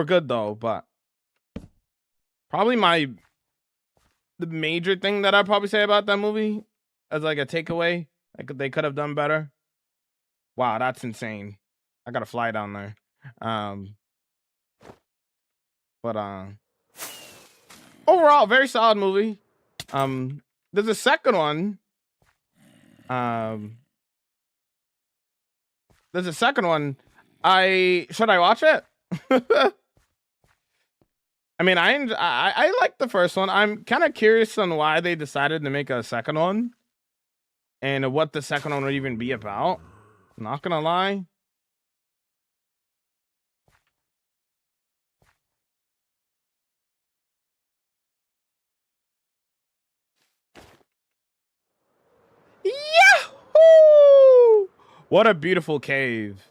good though, but probably the major thing that I'd probably say about that movie as like a takeaway, like they could have done better. Wow, that's insane. I gotta fly down there. But overall, very solid movie. There's a second one. There's a second one. Should I watch it? I mean, I like the first one. I'm kind of curious on why they decided to make a second one and what the second one would even be about. Not gonna lie. Yahoo! What a beautiful cave.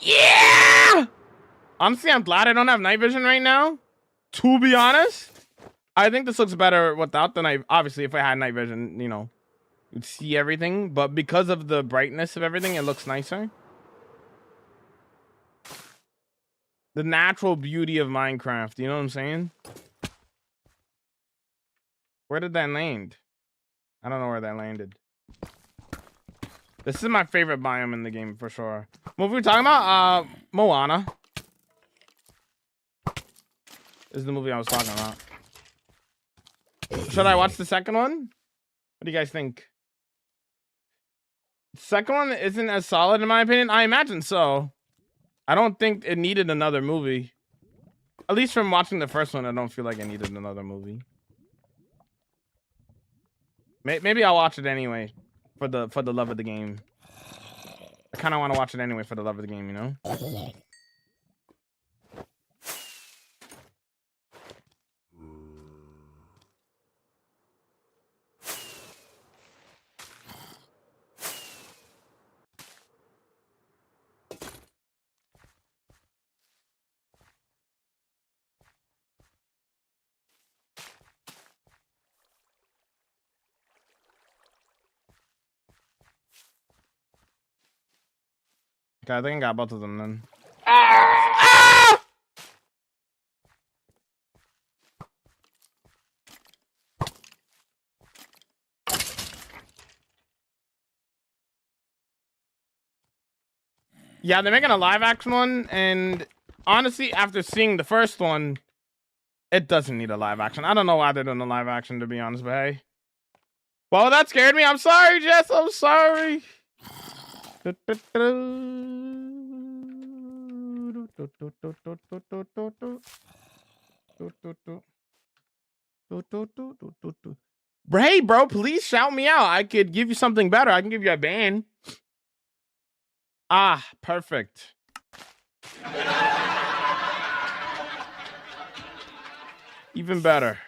Yeah! Honestly, I'm glad I don't have night vision right now. To be honest, I think this looks better without the night. Obviously, if I had night vision, you know, you'd see everything. But because of the brightness of everything, it looks nicer. The natural beauty of Minecraft. You know what I'm saying? Where did that land? I don't know where that landed. This is my favorite biome in the game for sure. What we talking about? Moana. This is the movie I was talking about. Should I watch the second one? What do you guys think? The second one isn't as solid in my opinion. I imagine so. I don't think it needed another movie. At least from watching the first one, I don't feel like it needed another movie. Maybe I'll watch it anyway for the love of the game. I kind of want to watch it anyway for the love of the game, you know? Okay, I think I got both of them then. Ah! Yeah, they're making a live action one, and honestly, after seeing the first one, it doesn't need a live action. I don't know why they're doing a live action, to be honest, but hey. Well, that scared me. I'm sorry, Jess. I'm sorry. Hey, bro, please shout me out. I could give you something better. I can give you a ban. Ah, perfect. Even better.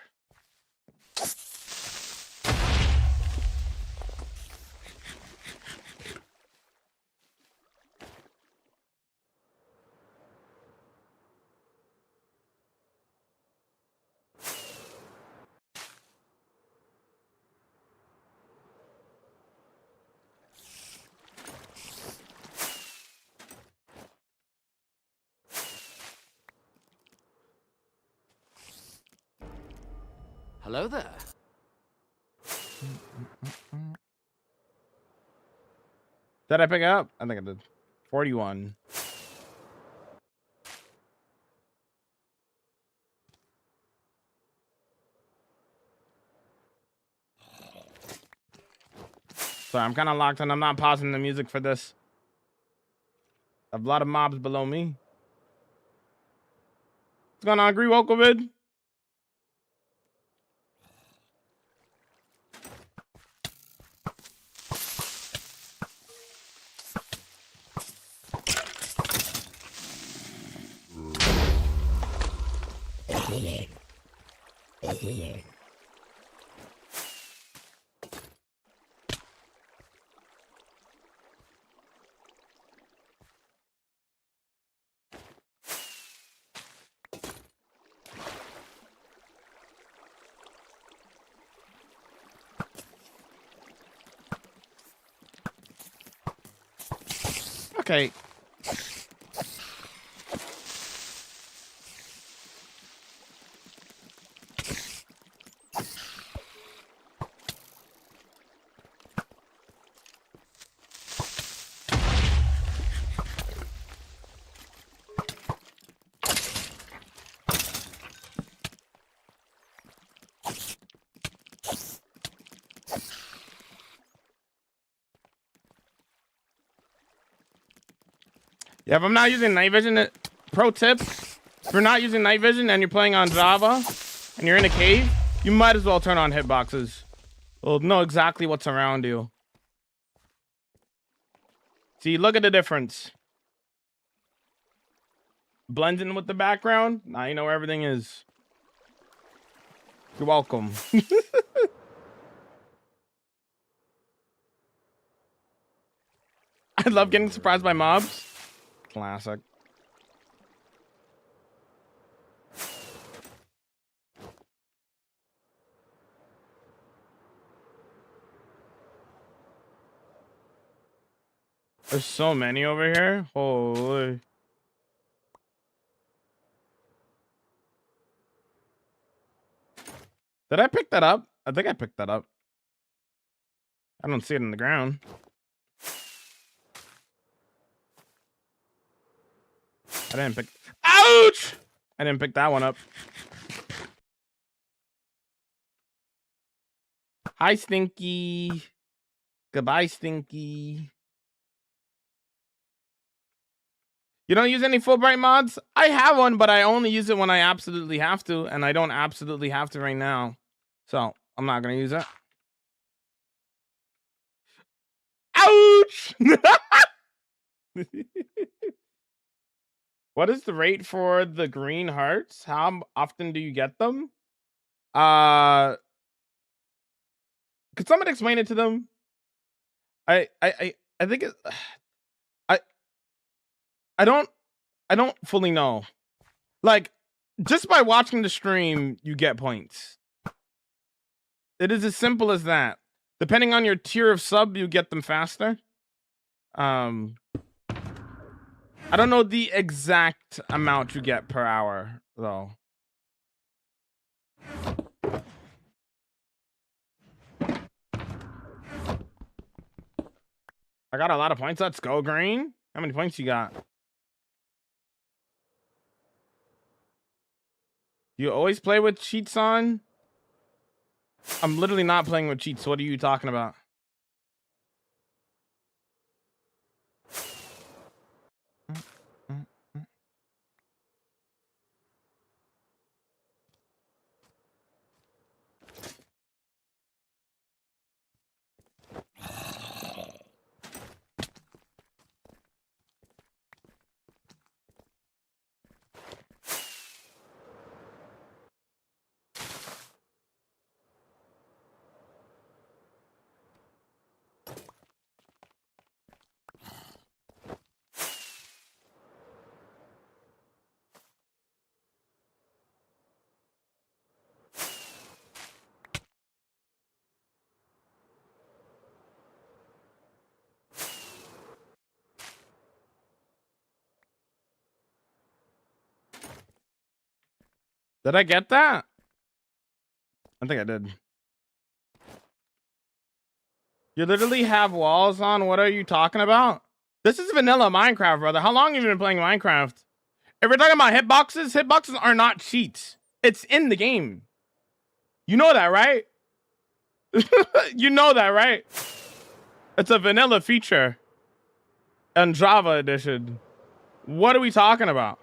Hello there. Did I pick it up? I think I did. 41. So I'm kind of locked in. I'm not pausing the music for this. I have a lot of mobs below me. What's going on, Wokovid? Okay. Yeah, if I'm not using night vision, pro tip, if you're not using night vision and you're playing on Java and you're in a cave, you might as well turn on hitboxes. We'll know exactly what's around you. See, look at the difference. Blends in with the background. Now you know where everything is. You're welcome. I love getting surprised by mobs. Classic. There's so many over here. Holy. Did I pick that up? I think I picked that up. I don't see it on the ground. I didn't pick. Ouch! I didn't pick that one up. Hi, Stinky. Goodbye, Stinky. You don't use any Fulbright mods? I have one, but I only use it when I absolutely have to, and I don't absolutely have to right now. So I'm not going to use it. Gooch. What is the rate for the green hearts? How often do you get them? Could someone explain it to them? I think it, I I don't fully know. Like, just by watching the stream, you get points. It is as simple as that. Depending on your tier of sub, you get them faster. I don't know the exact amount you get per hour, though. I got a lot of points. Let's go, green. How many points you got? You always play with cheats on? I'm literally not playing with cheats. What are you talking about? Did I get that? I think I did. You literally have walls on? What are you talking about? This is vanilla Minecraft, brother. How long have you been playing Minecraft? If we're talking about hitboxes are not cheats. It's in the game. You know that, right? You know that, right? It's a vanilla feature. And Java edition. What are we talking about?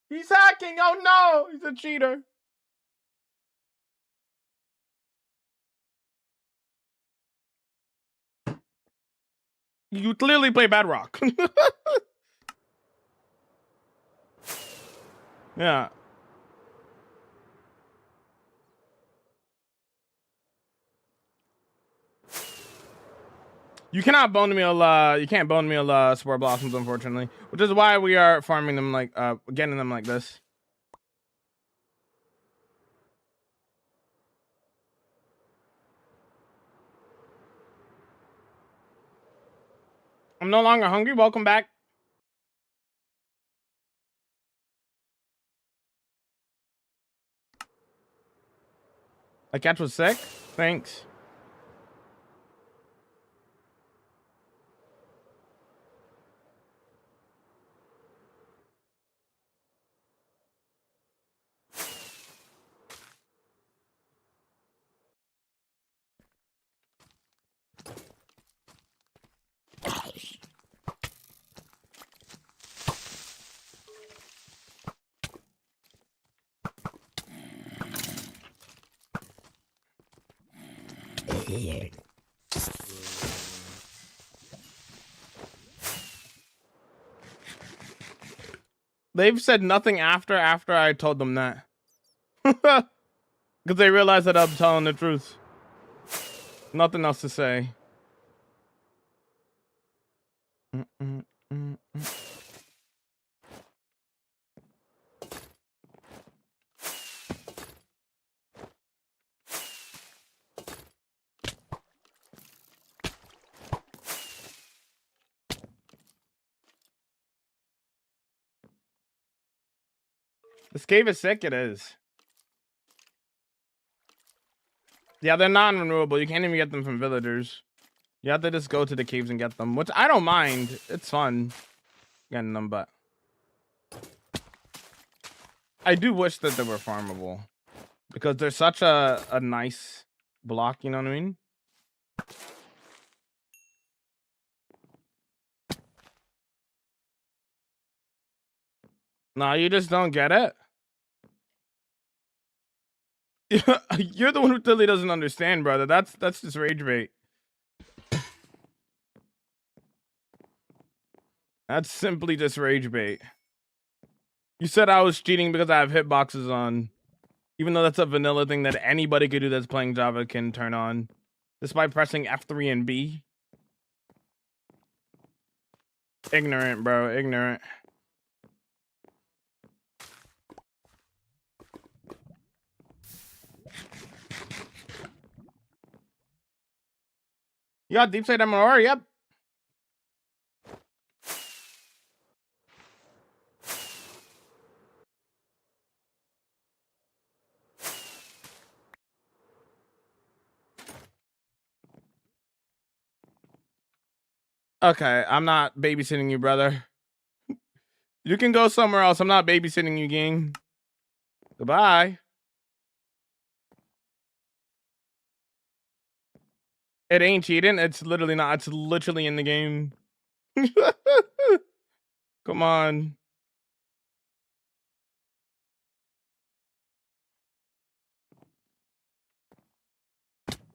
He's hacking. Oh no, he's a cheater. You clearly play Bedrock. Yeah. You cannot bone meal, you can't bone meal spore blossoms, unfortunately. Which is why we are farming them like, getting them like this. I'm no longer hungry. Welcome back. My cat was sick. Thanks. They've said nothing after I told them that. Because they realize that I'm telling the truth. Nothing else to say. This cave is sick, it is. Yeah, they're non-renewable. You can't even get them from villagers. You have to just go to the caves and get them, which I don't mind. It's fun getting them, but I do wish that they were farmable because they're such a nice block, you know what I mean? No, you just don't get it. You're the one who totally doesn't understand, brother. That's just rage bait. That's simply just rage bait. You said I was cheating because I have hitboxes on. Even though that's a vanilla thing that anybody could do that's playing Java can turn on. Just by pressing F3 and B. Ignorant, bro. Ignorant. You got deep side MRR? Yep. Okay, I'm not babysitting you, brother. You can go somewhere else. I'm not babysitting you, gang. Goodbye. It ain't cheating. It's literally not. It's literally in the game. Come on.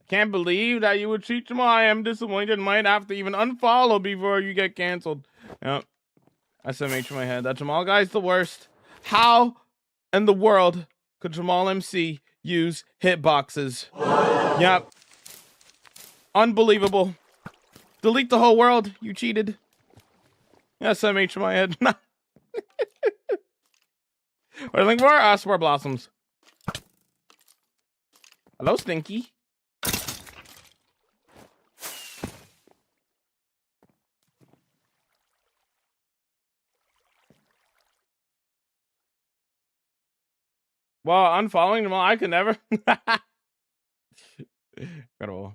Can't believe that you would cheat Jamal. I am disappointed. Might have to even unfollow before you get canceled. Yep. SMH in my head. That Jamal guy's the worst. How in the world could Jamal MC use hitboxes? Yep. Unbelievable. Delete the whole world. You cheated. SMH in my head. What are you looking for? Spore blossoms. Hello, Stinky. Well, unfollowing them all, I could never. Incredible.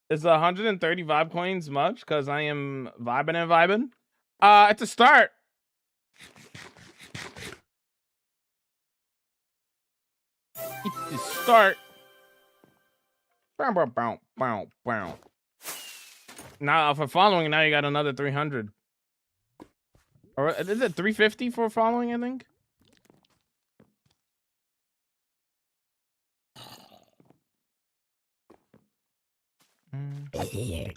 Is 135 coins much? Because I am vibing and vibing. It's a start. It's a start. Bow, bow, bow, bow. Now, for following, now you got another 300. Or is it 350 for following, I think? Doodoo.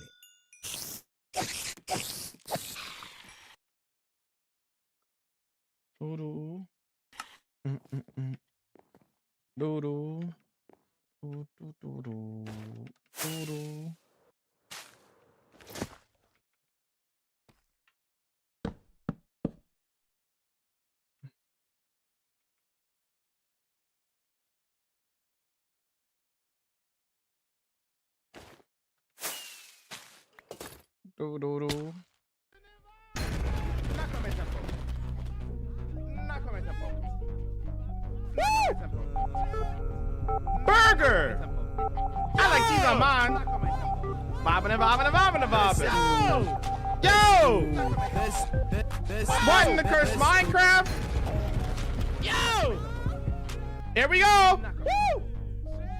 Doodoo. Doodoo. Doodoo. Doodoo. Burger! I like cheese on mine. Bobbing and bobbing and bobbing and bobbing. Yo! What in the curse Minecraft? Yo! Here we go! Woo!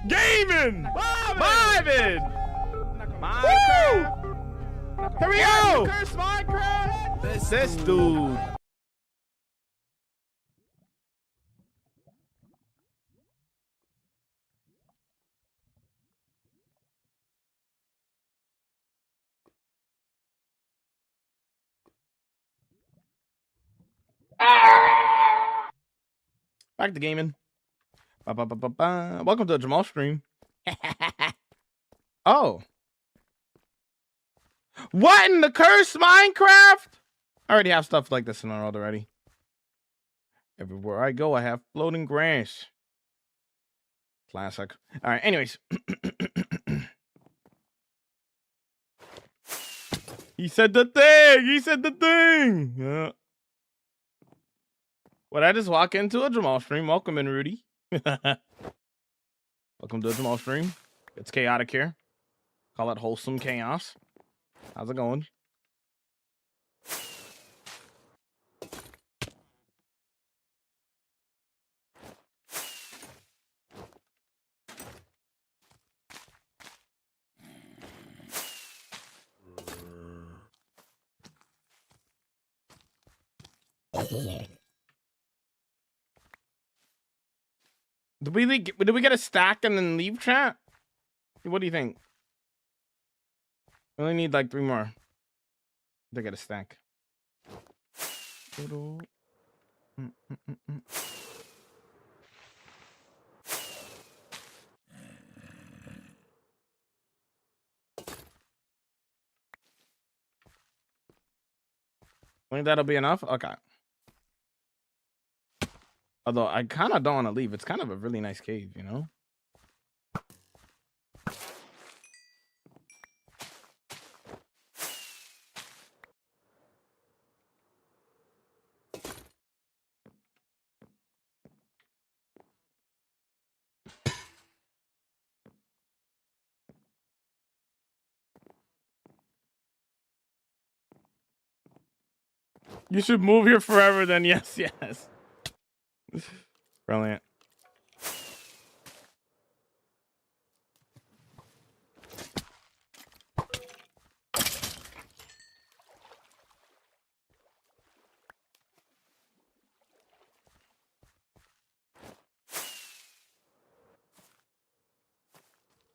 Gaming! Vibing! Minecraft! Here we go! Curse Minecraft! This dude. Back to gaming. Welcome to the Jamal stream. Oh. What in the curse Minecraft? I already have stuff like this in our world already. Everywhere I go, I have floating grass. Classic. All right, anyways. He said the thing. He said the thing. Yeah. Would I just walk into a Jamal stream? Welcome in, Rudy. Welcome to a Jamal stream. It's chaotic here. Call it wholesome chaos. How's it going? Did we get a stack and then leave, chat? What do you think? We only need like 3 more to get a stack. Think that'll be enough? Okay. Although I kind of don't want to leave. It's kind of a really nice cave, you know? You should move here forever then. Yes, yes. Brilliant.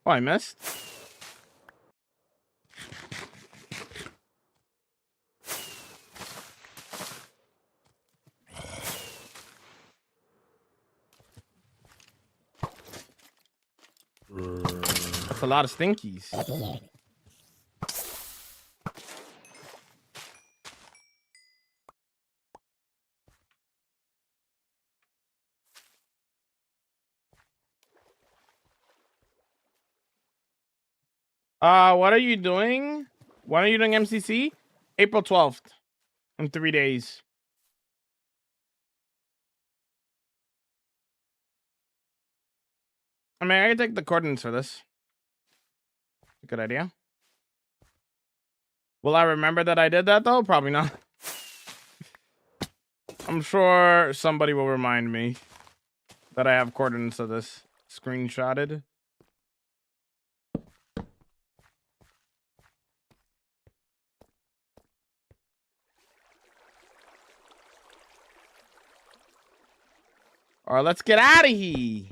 Oh, I missed. That's a lot of stinkies. What are you doing? When are you doing MCC? April 12th. In 3 days. I mean, I can take the coordinates for this. Good idea. Will I remember that I did that though? Probably not. I'm sure somebody will remind me that I have coordinates of this screenshotted. All right, let's get out of here.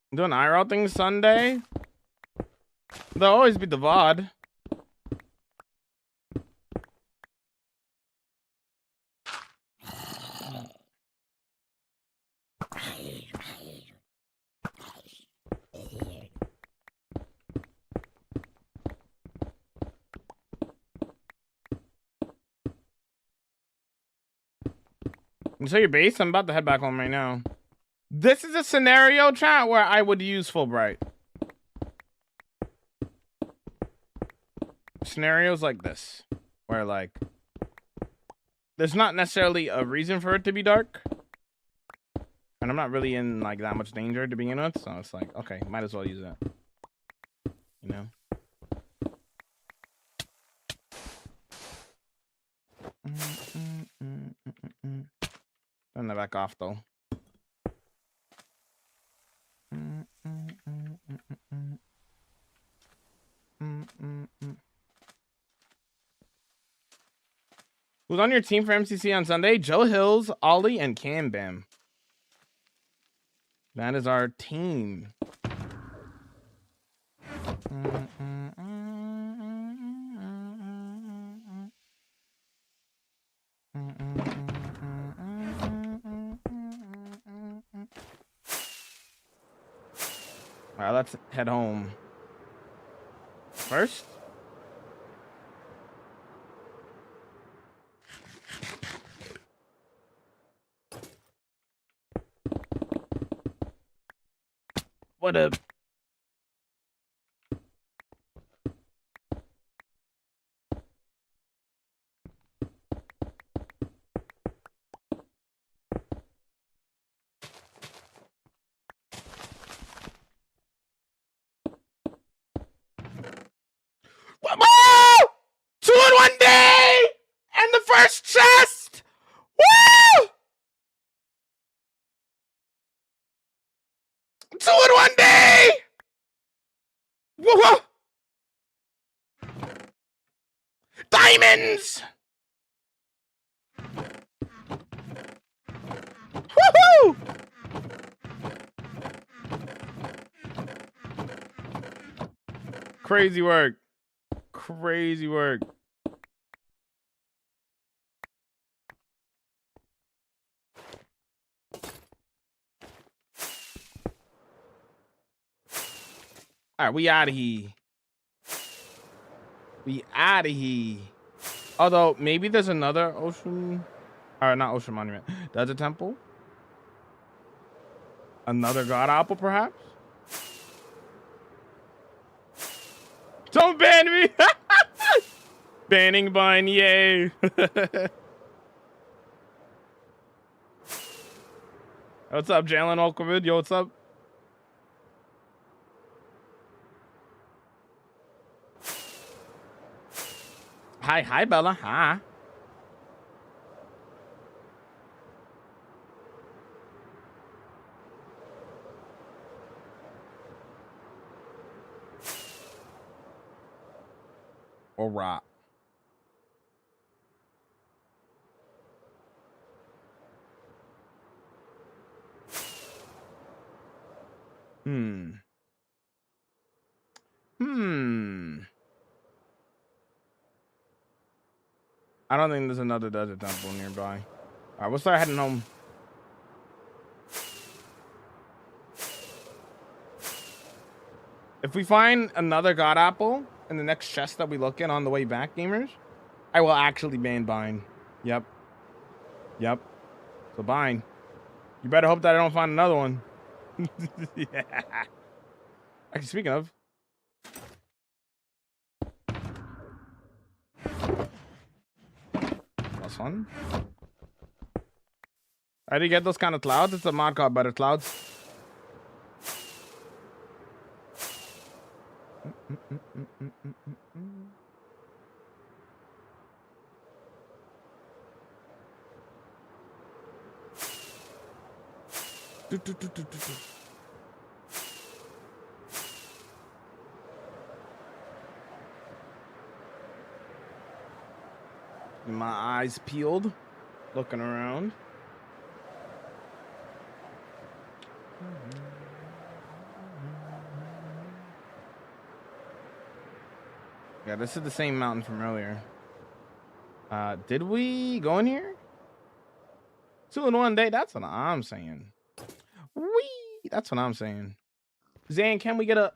I'm doing IRL things Sunday. There'll always be the VOD. You say your base? I'm about to head back home right now. This is a scenario, chat, where I would use Fulbright. Scenarios like this, where like there's not necessarily a reason for it to be dark, and I'm not really in like that much danger to begin with, so it's like, okay, might as well use it, you know. Turn that back off though. Who's on your team for MCC on Sunday? Joe Hills, Ollie, and Cam Bam. That is our team. All right, let's head home. First, what up? Woo! 2 in 1 day! And the first chest! Woo! 2 in 1 Whoa! Diamonds! Woohoo! Crazy work. Crazy work. All right, we out of here. We out of here. Although maybe there's another ocean, or not ocean monument. There's a temple. Another god apple, perhaps. Don't ban me. Banning Vine, yay. What's up, Jalen Alcovid? Yo, what's up? Hi, Bella. Hi. All right. I don't think there's another desert temple nearby. All right, we'll start heading home. If we find another god apple in the next chest that we look in on the way back, gamers, I will actually ban Vine. Yep. So Vine, you better hope that I don't find another one. Yeah. Actually, speaking of, that's fun. How do you get those kind of clouds? It's a mod called Better Clouds. My eyes peeled, looking around. Yeah, this is the same mountain from earlier. Did we go in here? 2 in 1 day? That's what I'm saying. Whee! That's what I'm saying. Zan, can we get a...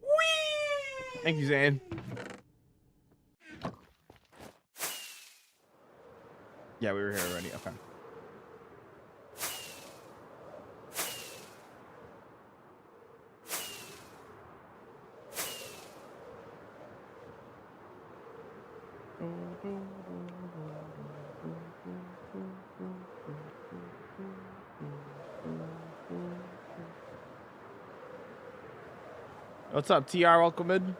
Whee! Thank you, Zan. Yeah, we were here already. Okay. What's up, TR? Welcome in.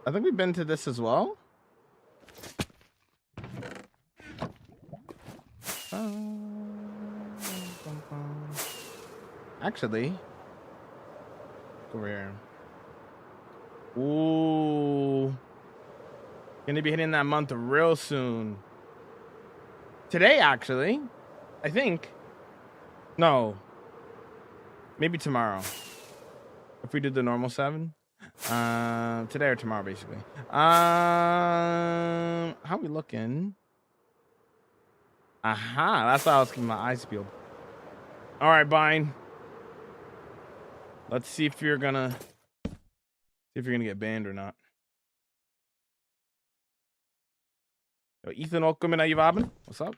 I think we've been to this as well. Actually, over here. Ooh, gonna be hitting that month real soon. Today, actually, I think. No, maybe tomorrow. If we did the normal 7, today or tomorrow, basically. How we looking? Aha, that's why I was keeping my eyes peeled. All right, Vine. Let's see if you're gonna get banned or not. Yo, Ethan, welcome in. Are you vibing? What's up?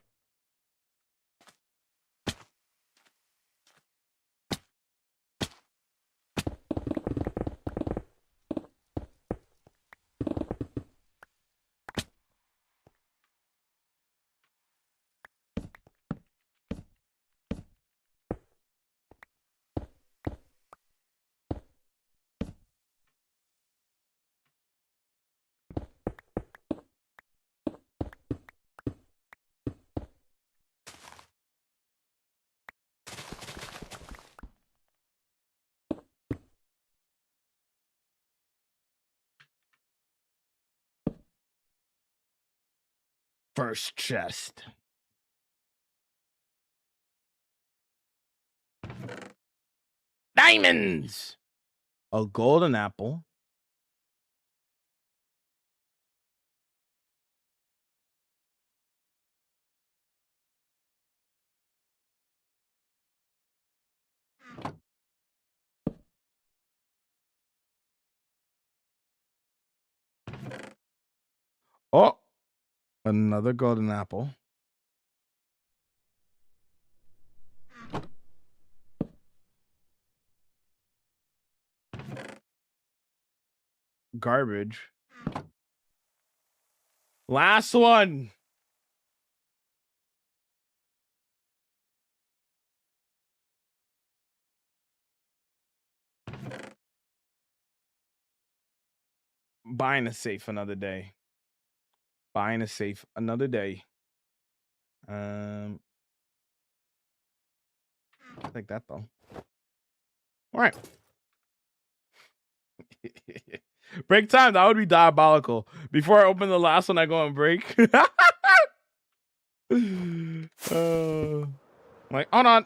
First chest. Diamonds. A golden apple. Oh, another golden apple. Garbage. Last one. Buying a safe another day. Buying a safe another day. I like that though. All right. Break time. That would be diabolical. Before I open the last one, I go on break. Like, hold on.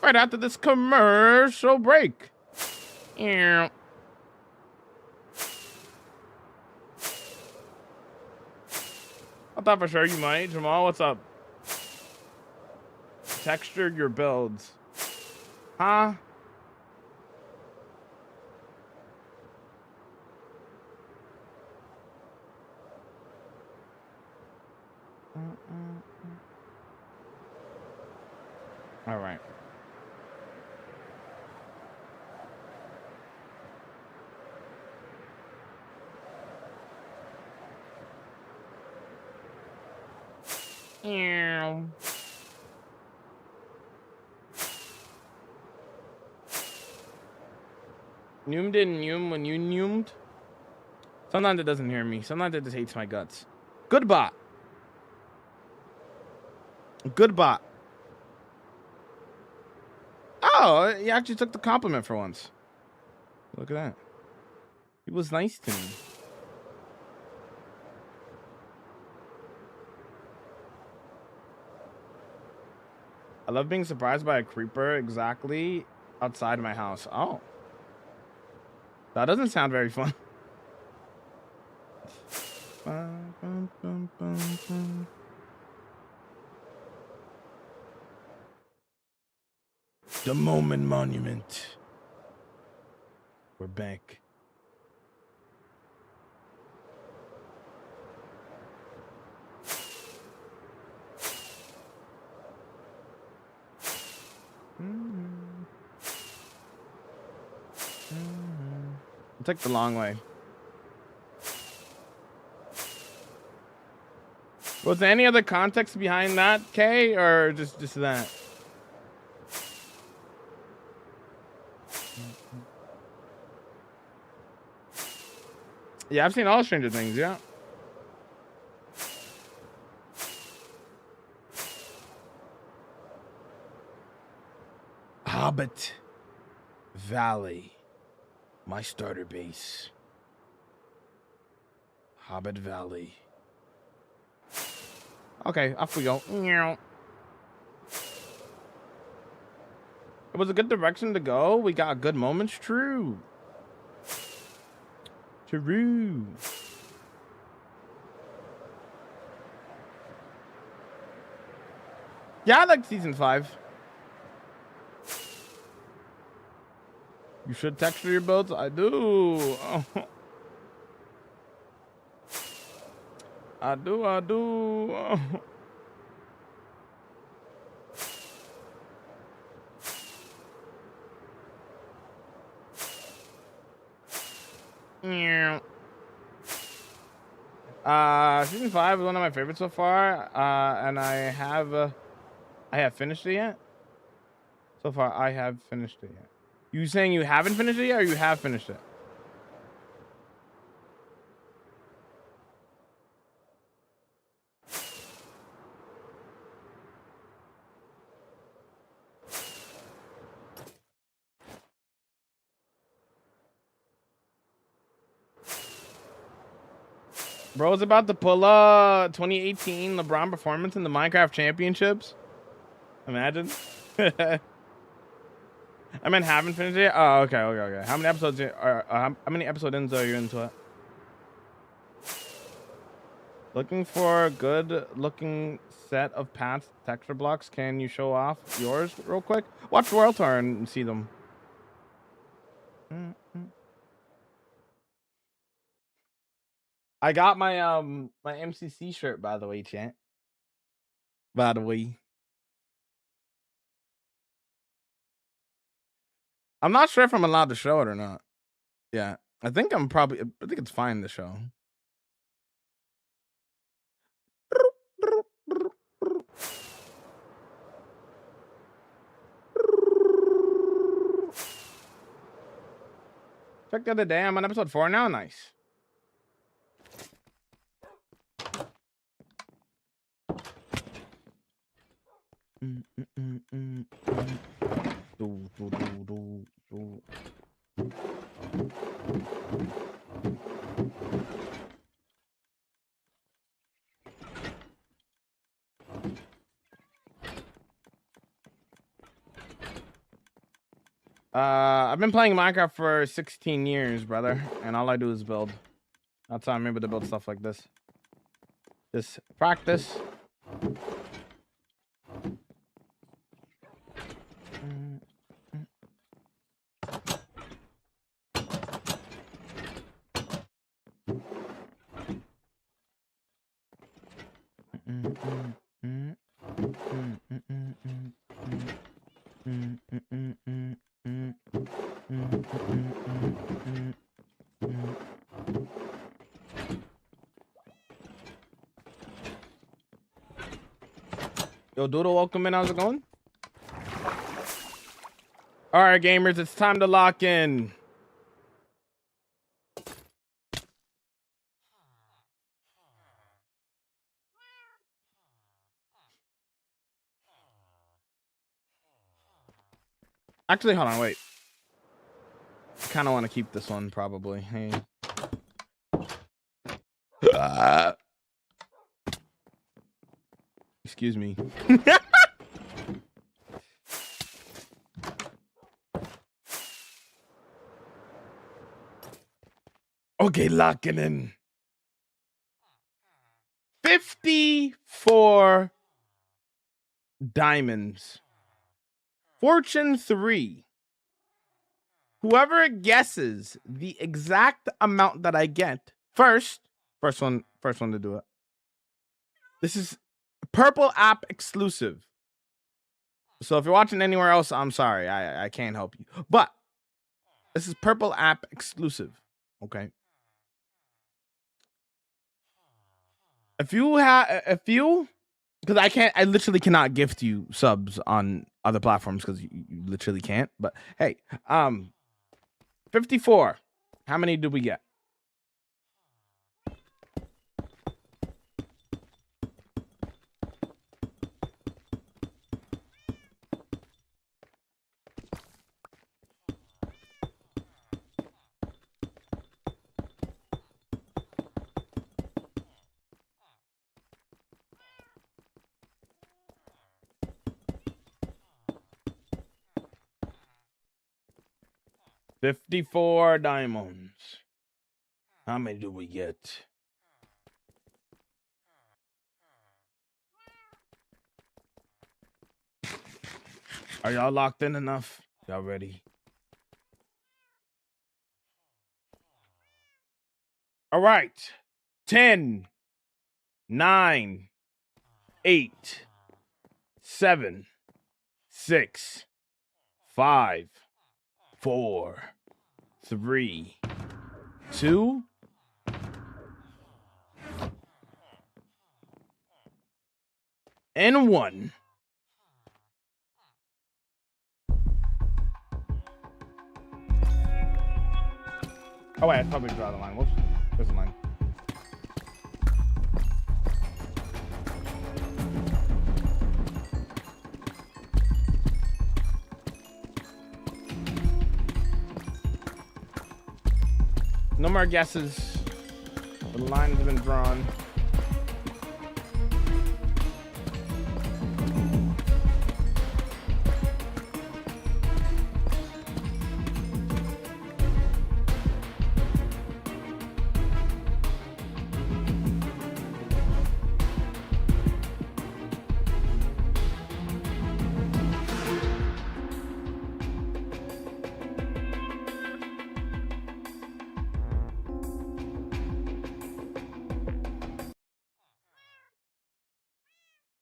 Right after this commercial break. Yeah. I thought for sure you might. Jamal, what's up? Texture your builds. Huh? All right. Noom didn't noom when you noomed. Sometimes it doesn't hear me. Sometimes it just hates my guts. Good bot. Good bot. Oh, he actually took the compliment for once. Look at that. He was nice to me. I love being surprised by a creeper exactly outside my house. Oh. That doesn't sound very fun. The Moment Monument. We're back. I'll take the long way. Was there any other context behind that, Kay, or just that? Yeah, I've seen all Stranger Things, yeah. Hobbit Valley. My starter base. Hobbit Valley. Okay, off we go. It was a good direction to go. We got good moments. True. True. Yeah, I like season 5. You should texture your builds. I do. Oh. I do. Oh. Season 5 is one of my favorites so far. And I have finished it yet. So far, I have finished it yet. You saying you haven't finished it yet, or you have finished it? Bro's about to pull a 2018 LeBron performance in the Minecraft Championships. Imagine. I mean, haven't finished it. Oh, okay. How many episodes are? How many episode ends are you into it? Looking for a good-looking set of paths, texture blocks. Can you show off yours real quick? Watch World Tour and see them. I got my my MCC shirt, by the way, chat. By the way, I'm not sure if I'm allowed to show it or not. Yeah, I think it's fine to show. Check the other day. I'm on episode 4 now. Nice. I've been playing Minecraft for 16 years, brother, and all I do is build. That's how I'm able to build stuff like this. Just practice. Yo, Doodle, welcome in. How's it going? All right, gamers, it's time to lock in. Actually, hold on, wait. I kind of want to keep this one, probably. Hey. Excuse me. Okay, locking in. 54 diamonds. Fortune 3. Whoever guesses the exact amount that I get first one to do it. This is Purple app exclusive. So if you're watching anywhere else, I'm sorry. I can't help you. But this is Purple app exclusive. Okay. Because I literally cannot gift you subs on other platforms because you literally can't. But hey, 54. How many do we get? $54 diamonds. How many do we get? Are y'all locked in enough? Y'all ready? All right. 10, 9, 8, 7, 6, 5, 4, 3, 2, and 1. Oh wait, I probably draw the line. Whoops. There's a line. No more guesses. The line has been drawn.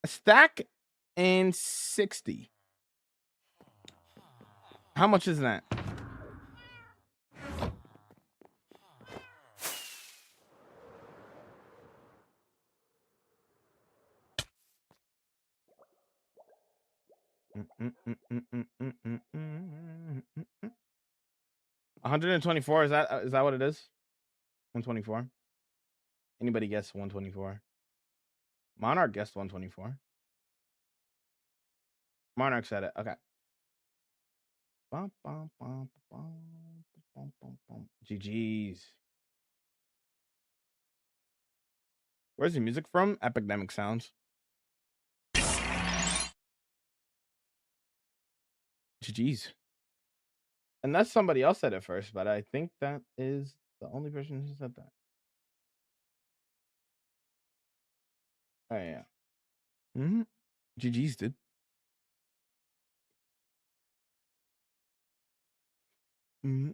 A stack and 60. How much is that? $124. Is that what it is? 124. Anybody guess 124? Monarch guessed 124. Monarch said it. Okay. GG's. Where's the music from? Epidemic Sounds. GG's. Unless somebody else said it first, but I think that is the only person who said that. Oh, yeah. Mm-hmm. GG's, dude. Mm-hmm.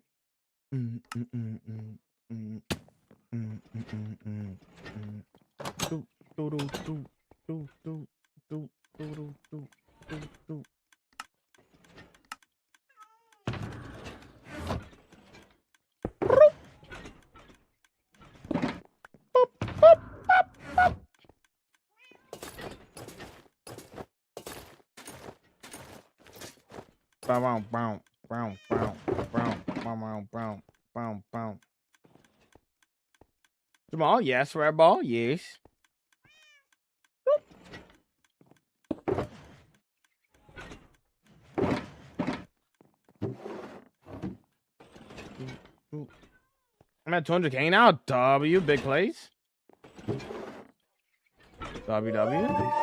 Jamal, yes. Red ball, yes. I'm at 200K now. W, big plays. WW.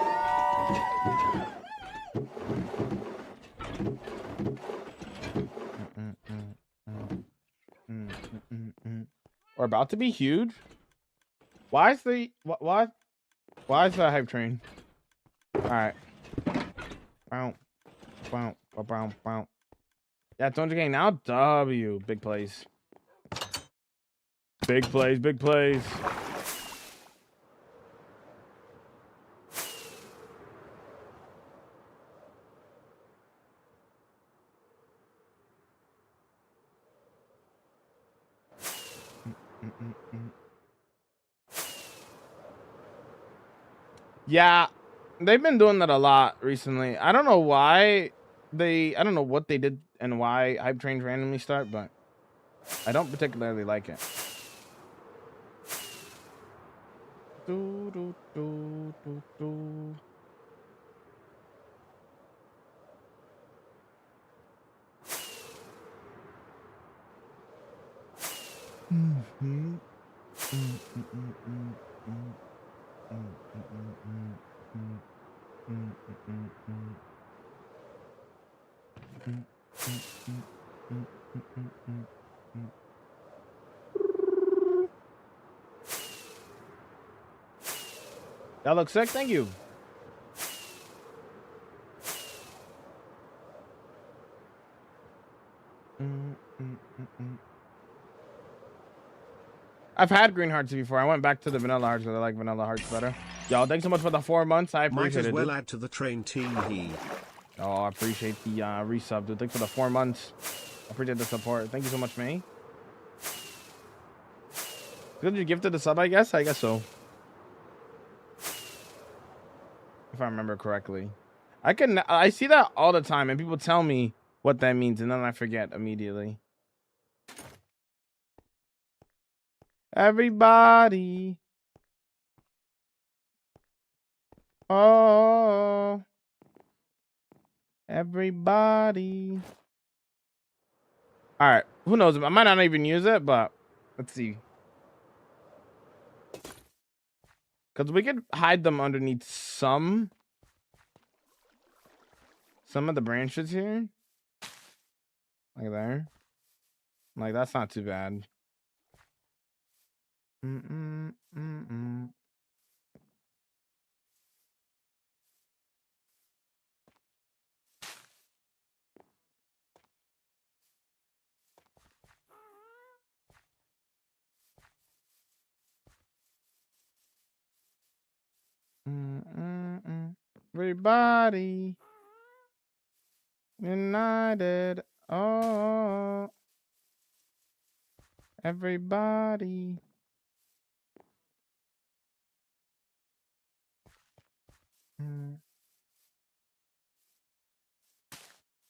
We're about to be huge. Why is the why is the hype train? All right. Yeah, 200K now. W, big plays. Big plays, big plays. Yeah, they've been doing that a lot recently. I don't know why I don't know what they did and why hype trains randomly start, but I don't particularly like it. Do, do, do, do, do. That looks sick. Thank you. I've had green hearts before. I went back to the vanilla hearts because I like vanilla hearts better. Y'all, thanks so much for the 4 months. I appreciate it. Might as well add to the train team. Oh, I appreciate the resub, dude. Thanks for the 4 months. I appreciate the support. Thank you so much, man. Good you gifted the sub, I guess? I guess so. If I remember correctly. I see that all the time, and people tell me what that means, and then I forget immediately. Everybody. Oh. Everybody. All right. Who knows? I might not even use it, but let's see. Because we could hide them underneath some of the branches here. Like there. Like, that's not too bad. Everybody united. Oh, everybody.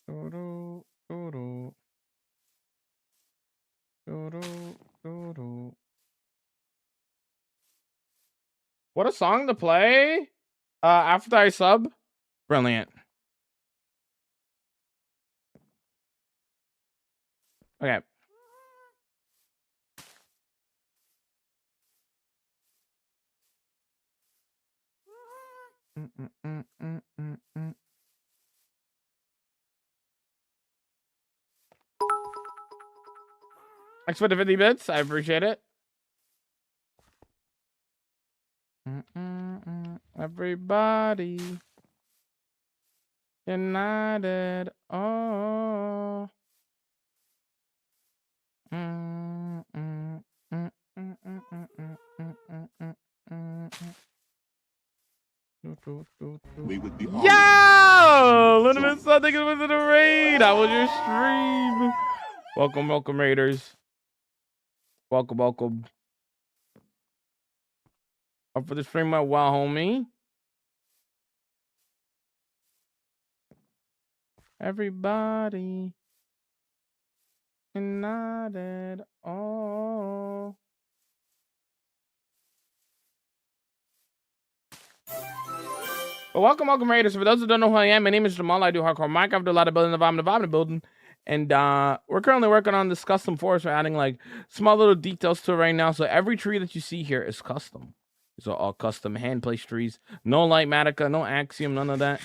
Do-do, do-do. Do-do, do-do. What a song to play after I sub. Brilliant. Okay. Thanks for the 50 bits. I appreciate it. Everybody united. Oh. We would be honored. Yo! Liniment Sun, thank you for the raid. How was your stream? Welcome, welcome, Raiders. Welcome, welcome. Up for the stream, my wow, homie. Everybody united. Oh. Well, welcome, Raiders. For those who don't know who I am, my name is Jamal. I do hardcore Minecraft. I do a lot of building, the vibe building. And we're currently working on this custom forest. We're adding like small little details to it right now. So every tree that you see here is custom. These are all custom hand placed trees. No light matica, no axiom, none of that.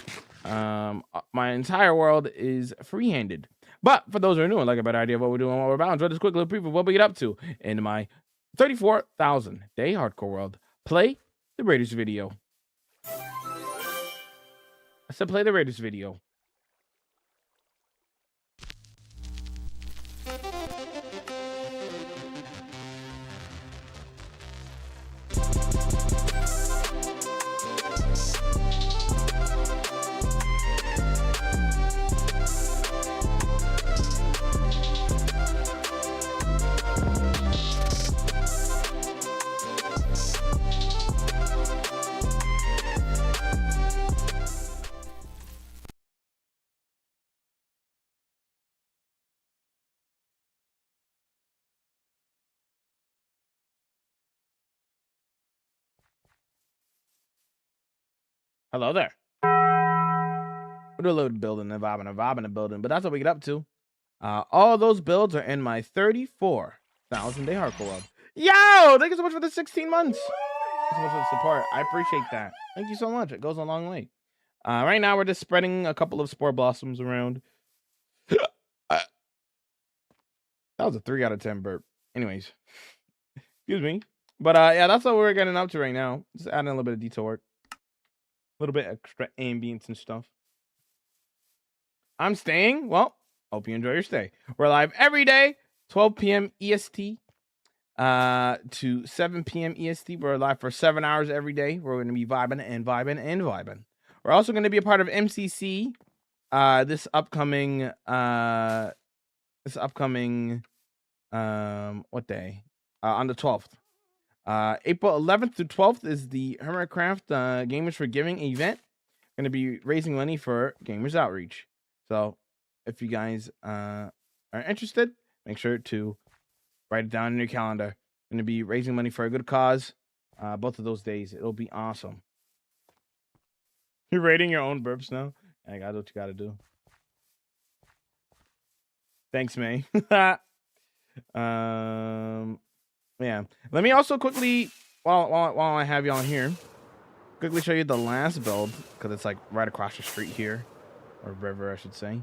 My entire world is free-handed. But for those who are new and like a better idea of what we're doing, what we're about, enjoy this quick little preview of what we get up to in my 34,000 day hardcore world. Play the Raiders video. I said play the Raiders video. Hello there. We'll do a little building and vibing and building, but that's what we get up to. All those builds are in my 34,000 day hardcore world. Yo, thank you so much for the 16 months. Thank you so much for the support. I appreciate that. Thank you so much. It goes a long way. Right now we're just spreading a couple of spore blossoms around. That was a 3 out of 10 burp. Anyways, excuse me. But yeah, that's what we're getting up to right now. Just adding a little bit of detail work. A little bit extra ambience and stuff. I'm staying. Well, hope you enjoy your stay. We're live every day, 12 p.m. EST to 7 p.m. EST. We're live for 7 hours every day. We're going to be vibing and vibing and vibing. We're also going to be a part of MCC this upcoming what day? On the 12th. April 11th through 12th is the Hermitcraft Gamers for Giving event. Going to be raising money for Gamers Outreach. So if you guys are interested, make sure to write it down in your calendar. Going to be raising money for a good cause. Both of those days. It'll be awesome. You're rating your own burps now? I got what you got to do. Thanks, May. Yeah. Let me also quickly, while I have you on here, quickly show you the last build because it's like right across the street here, or river, I should say.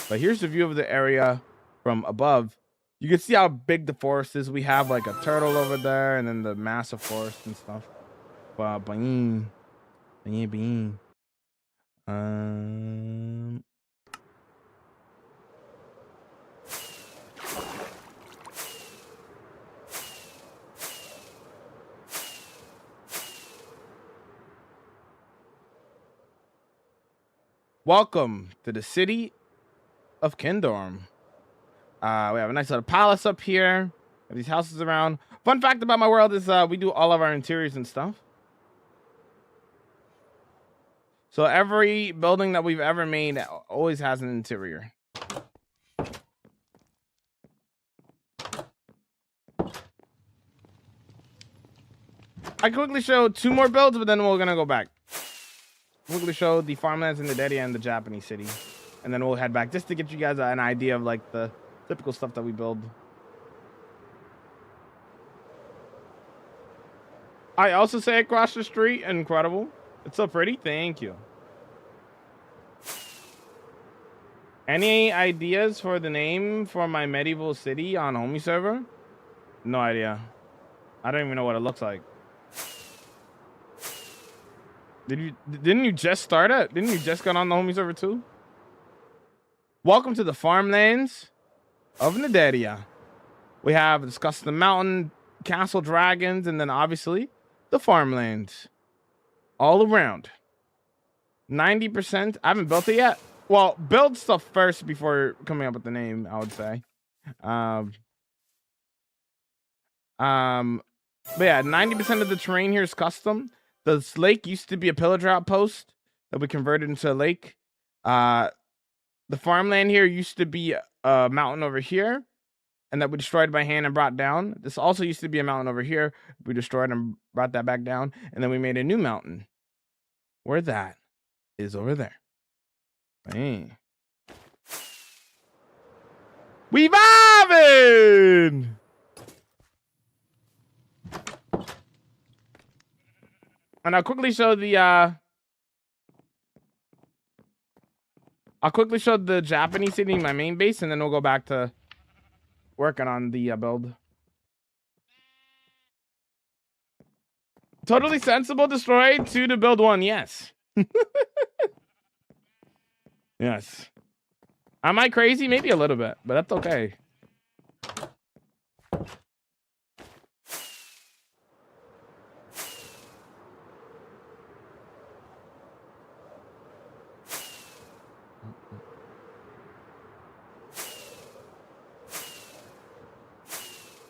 But here's the view of the area from above. You can see how big the forest is. We have like a turtle over there, and then the massive forest and stuff. Bing, bing, bing. Welcome to the city of Kindorm. We have a nice little palace up here. Have these houses around. Fun fact about my world is we do all of our interiors and stuff. So every building that we've ever made always has an interior. I quickly showed 2 more builds, but then we're gonna go back. Quickly show the farmlands in the Dedia and the Japanese city, and then we'll head back just to get you guys an idea of like the typical stuff that we build. I also say across the street, incredible. It's so pretty. Thank you. Any ideas for the name for my medieval city on homie server? No idea. I don't even know what it looks like. Didn't you just start it? Didn't you just get on the homie server too? Welcome to the farmlands of Naderia. We have discussed the mountain, castle dragons, and then obviously the farmlands all around. 90%. I haven't built it yet. Well, build stuff first before coming up with the name, I would say. But yeah, 90% of the terrain here is custom. This lake used to be a pillager outpost that we converted into a lake. The farmland here used to be a mountain over here, and that we destroyed by hand and brought down. This also used to be a mountain over here. We destroyed and brought that back down, and then we made a new mountain. Where that is over there. Hey. We vibing! And I'll quickly show the Japanese city, my main base, and then we'll go back to working on the build. Totally sensible, destroy 2 to build 1. Yes. Yes. Am I crazy? Maybe a little bit, but that's okay.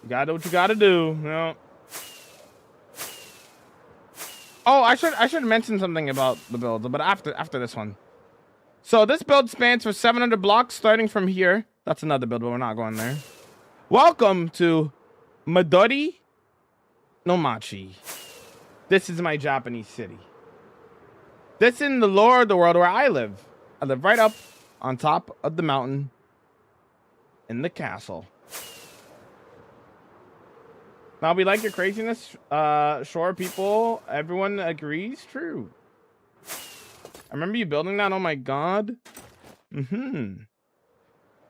You gotta do what you gotta do. You know? Oh, I should mention something about the build, but after this one. So this build spans for 700 blocks starting from here. That's another build, but we're not going there. Welcome to Midori no Machi. This is my Japanese city. This is in the lore of the world where I live. I live right up on top of the mountain in the castle. Now, we like your craziness. Sure, people. Everyone agrees. True. I remember you building that. Oh my god. Little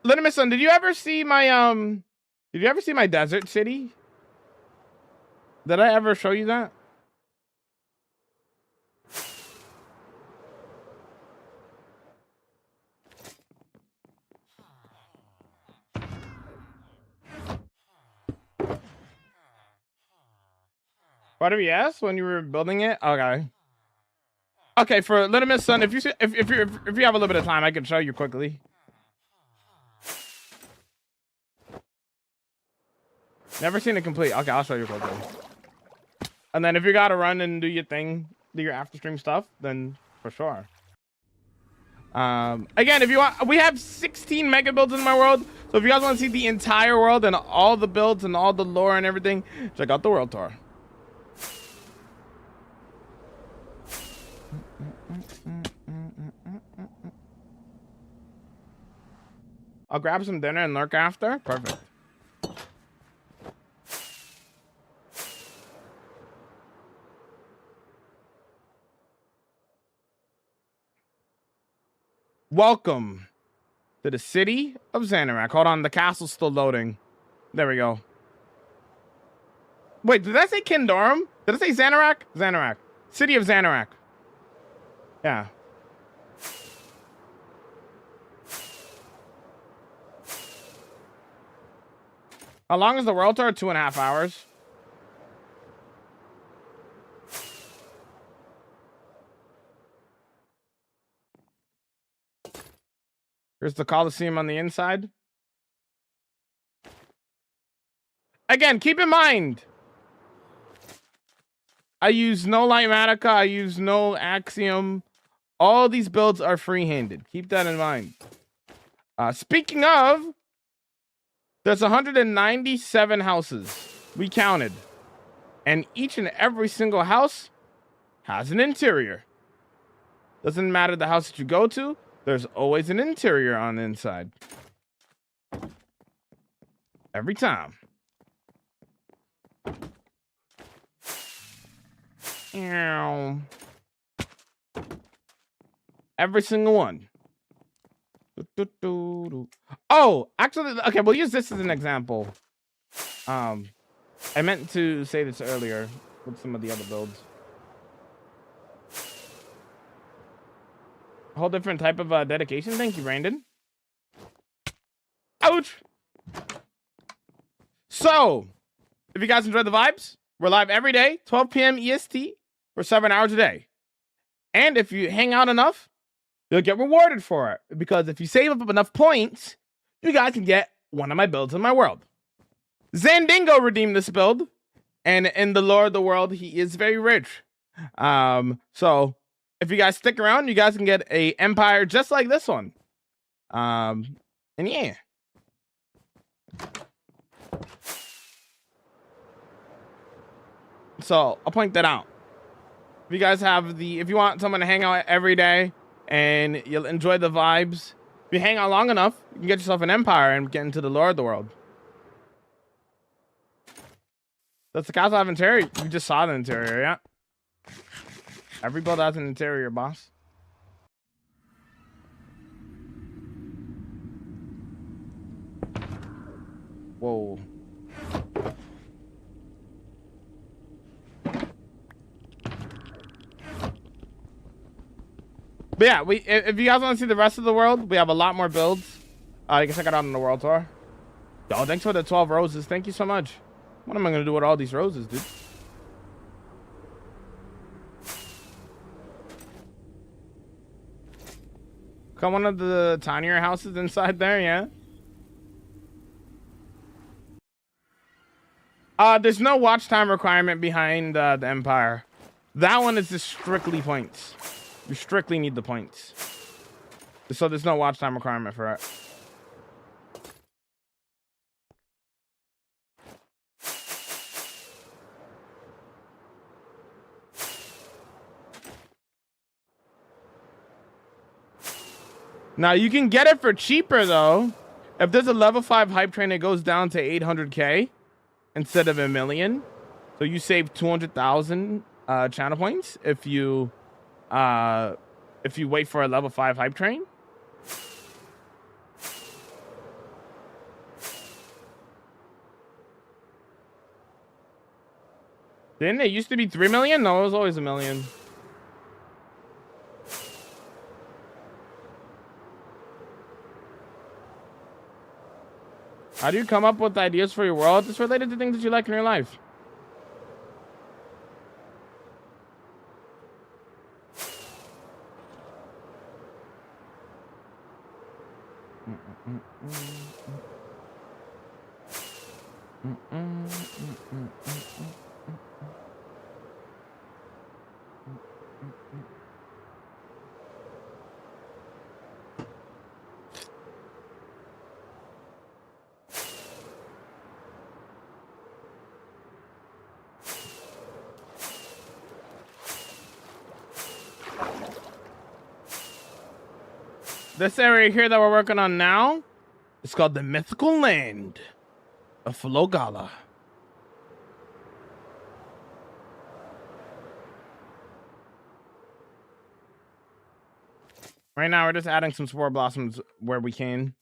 did you ever see my desert city? Did I ever show you that? Whatever you asked when you were building it. Okay. Okay, for Little Miss Sun, if you have a little bit of time, I can show you quickly. Never seen it complete. Okay, I'll show you quickly. And then if you gotta run and do your thing, do your after stream stuff, then for sure. Again, if you want, we have 16 mega builds in my world. So if you guys want to see the entire world and all the builds and all the lore and everything, check out the world tour. I'll grab some dinner and lurk after. Perfect. Welcome to the city of Xanarak. Hold on, the castle's still loading. There we go. Wait, did I say Kindorum? Did I say Xanarak? Xanarak. City of Xanarak. Yeah. How long is the world tour? 2.5 hours. Here's the Coliseum on the inside. Again, keep in mind, I use no Lightmatica, I use no Axiom. All these builds are free-handed. Keep that in mind. Speaking of, there's 197 houses. We counted. And each and every single house has an interior. Doesn't matter the house that you go to, there's always an interior on the inside. Every time. Every single one. Oh, actually, okay, we'll use this as an example. I meant to say this earlier with some of the other builds. A whole different type of dedication. Thank you, Brandon. Ouch. So, if you guys enjoyed the vibes, we're live every day, 12 p.m. EST, for 7 hours a day. And if you hang out enough, you'll get rewarded for it. Because if you save up enough points, you guys can get one of my builds in my world. Zandingo redeemed this build. And in the lore of the world, he is very rich. So if you guys stick around, you guys can get a empire just like this one. And yeah. So I'll point that out. If you guys have if you want someone to hang out every day and you'll enjoy the vibes, if you hang out long enough, you can get yourself an empire and get into the lore of the world. Does the castle have interior? You just saw the interior, yeah. Every build has an interior, boss. Whoa. But yeah, if you guys want to see the rest of the world, we have a lot more builds. You can check it out on the world tour. Yo, thanks for the 12 roses. Thank you so much. What am I gonna do with all these roses, dude? Come one of the tinier houses inside there, yeah. There's no watch time requirement behind the Empire. That one is just strictly points. You strictly need the points. So there's no watch time requirement for it. Now you can get it for cheaper though. If there's a level 5 hype train, it goes down to 800k instead of 1 million. So you save 200,000 channel points if you wait for a level 5 hype train. Didn't it used to be 3 million? No, it was always 1 million. How do you come up with ideas for your world? It's related to things that you like in your life. This area here that we're working on now is called the mythical land of Flogala. Right now, we're just adding some spore blossoms where we can.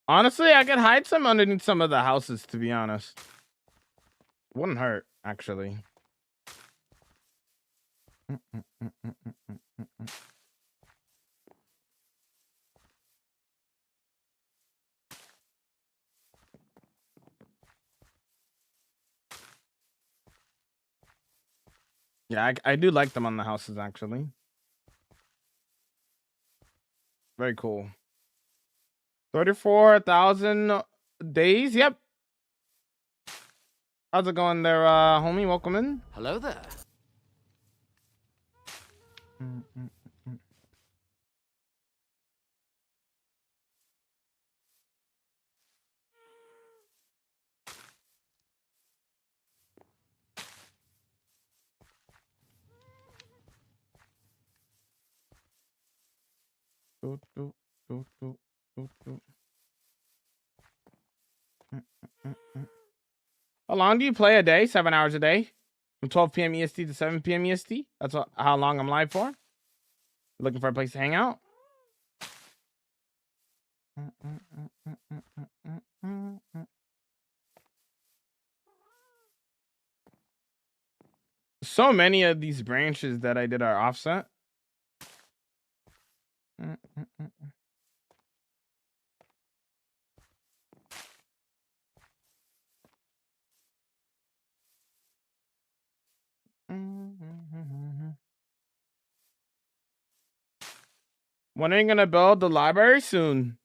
Honestly, I could hide some underneath some of the houses, to be honest. Wouldn't hurt, actually. Yeah, I do like them on the houses, actually. Very cool. 34,000 days. Yep. How's it going there, homie? Welcome in. Hello there. How long do you play a day? 7 hours a day, from 12 p.m. EST to 7 p.m. EST. That's how long I'm live for. Looking for a place to hang out. So many of these branches that I did are offset. When are you gonna build the library? Soon.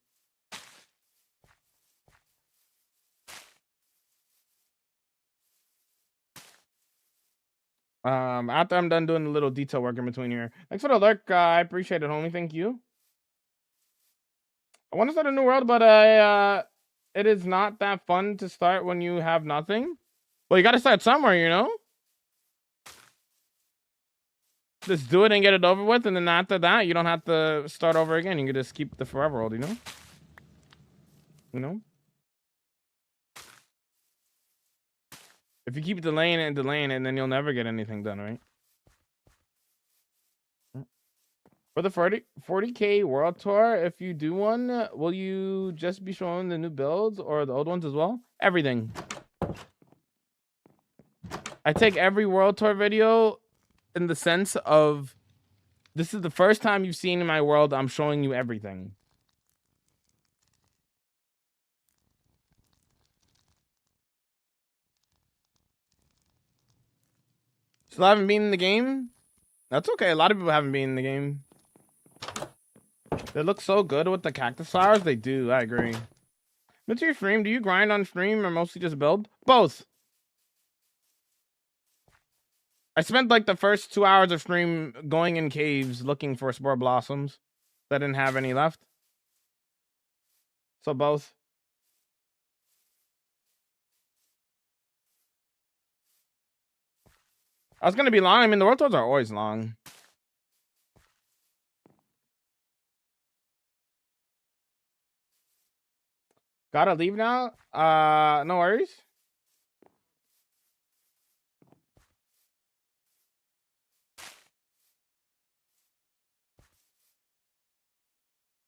After I'm done doing a little detail work in between here. Thanks for the lurk. I appreciate it, homie. Thank you. I want to start a new world, but it is not that fun to start when you have nothing. Well, you got to start somewhere, you know. Just do it and get it over with, and then after that, you don't have to start over again. You can just keep the forever world, you know. You know. If you keep delaying it and delaying it, then you'll never get anything done, right? For the 40K world tour, if you do one, will you just be showing the new builds or the old ones as well? Everything. I take every world tour video in the sense of this is the first time you've seen my world. I'm showing you everything. Still haven't been in the game? That's okay. A lot of people haven't been in the game. They look so good with the cactus flowers. They do. I agree. What's your stream? Do you grind on stream or mostly just build? Both. I spent like the first 2 hours of stream going in caves looking for spore blossoms that didn't have any left. So both. I was gonna be long. I mean, the world tours are always long. Gotta leave now. No worries.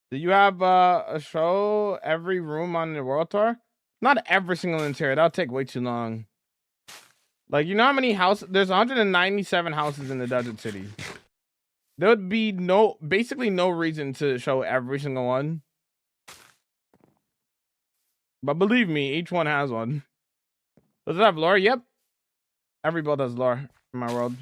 Do you have a show every room on the world tour? Not every single interior. That'll take way too long. Like, you know how many houses? There's 197 houses in the Desert City. There would be basically no reason to show every single one. But believe me, each one has one. Does it have lore? Yep. Every build has lore in my world.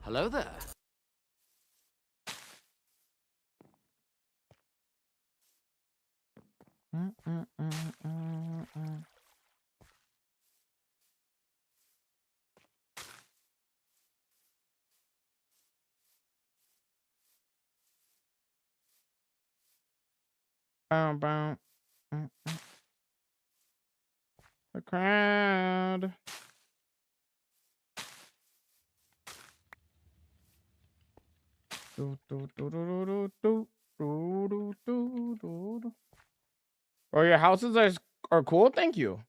Hello there. Bow, bow. The crowd. Do, do, do, do, do, do, do, do, do, do. Oh, your houses are cool. Thank you.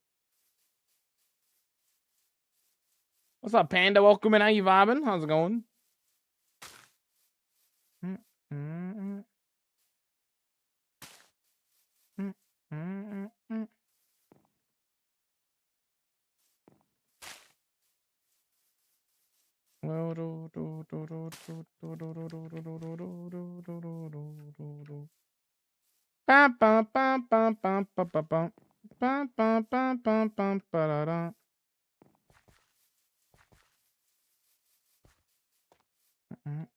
What's up, Panda? Welcome in. How you vibing? How's it going? Mm, mm, mm, mm, mm. Well, do, do, do, do, do, do, do, do, do, do, do, do, do, do, do, do, do, do. Bum, bum, bum, bum, bum, bum, bum, bum. Bum, bum, bum, bum, bum, ba-da-da. Mm.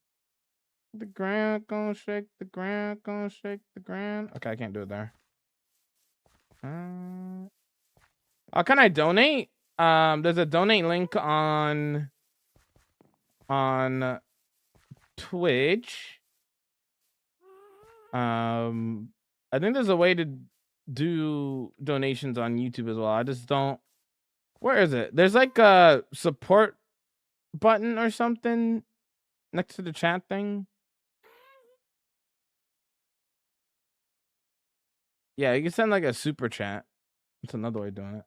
The ground gonna shake, the ground gonna shake, the ground. Okay, I can't do it there. Oh, can I donate? There's a donate link on Twitch. I think there's a way to do donations on YouTube as well. I just don't. Where is it? There's like a support button or something next to the chat thing. Yeah, you can send like a super chat. That's another way of doing it.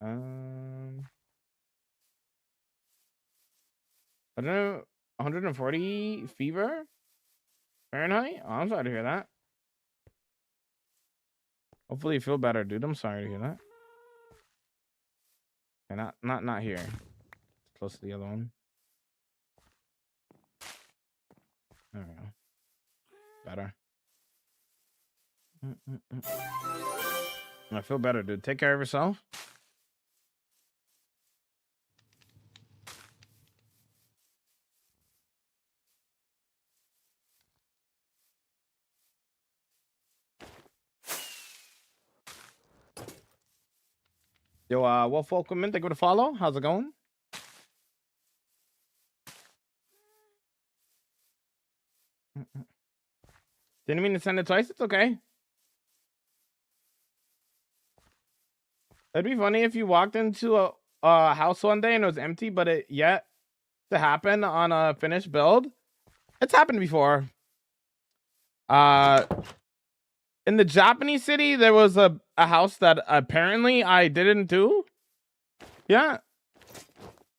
I don't know. 140 fever Fahrenheit. Oh, I'm sorry to hear that. Hopefully you feel better, dude. I'm sorry to hear that. Okay, not here. Close to the other one. There we go. Better. I feel better, dude. Take care of yourself. Yo, Wolf, welcome in. Thank you for the follow. How's it going? Didn't mean to send it twice. It's okay. It'd be funny if you walked into a house one day and it was empty, but it yet to happen on a finished build. It's happened before. In the Japanese city, there was a house that apparently I didn't do. Yeah.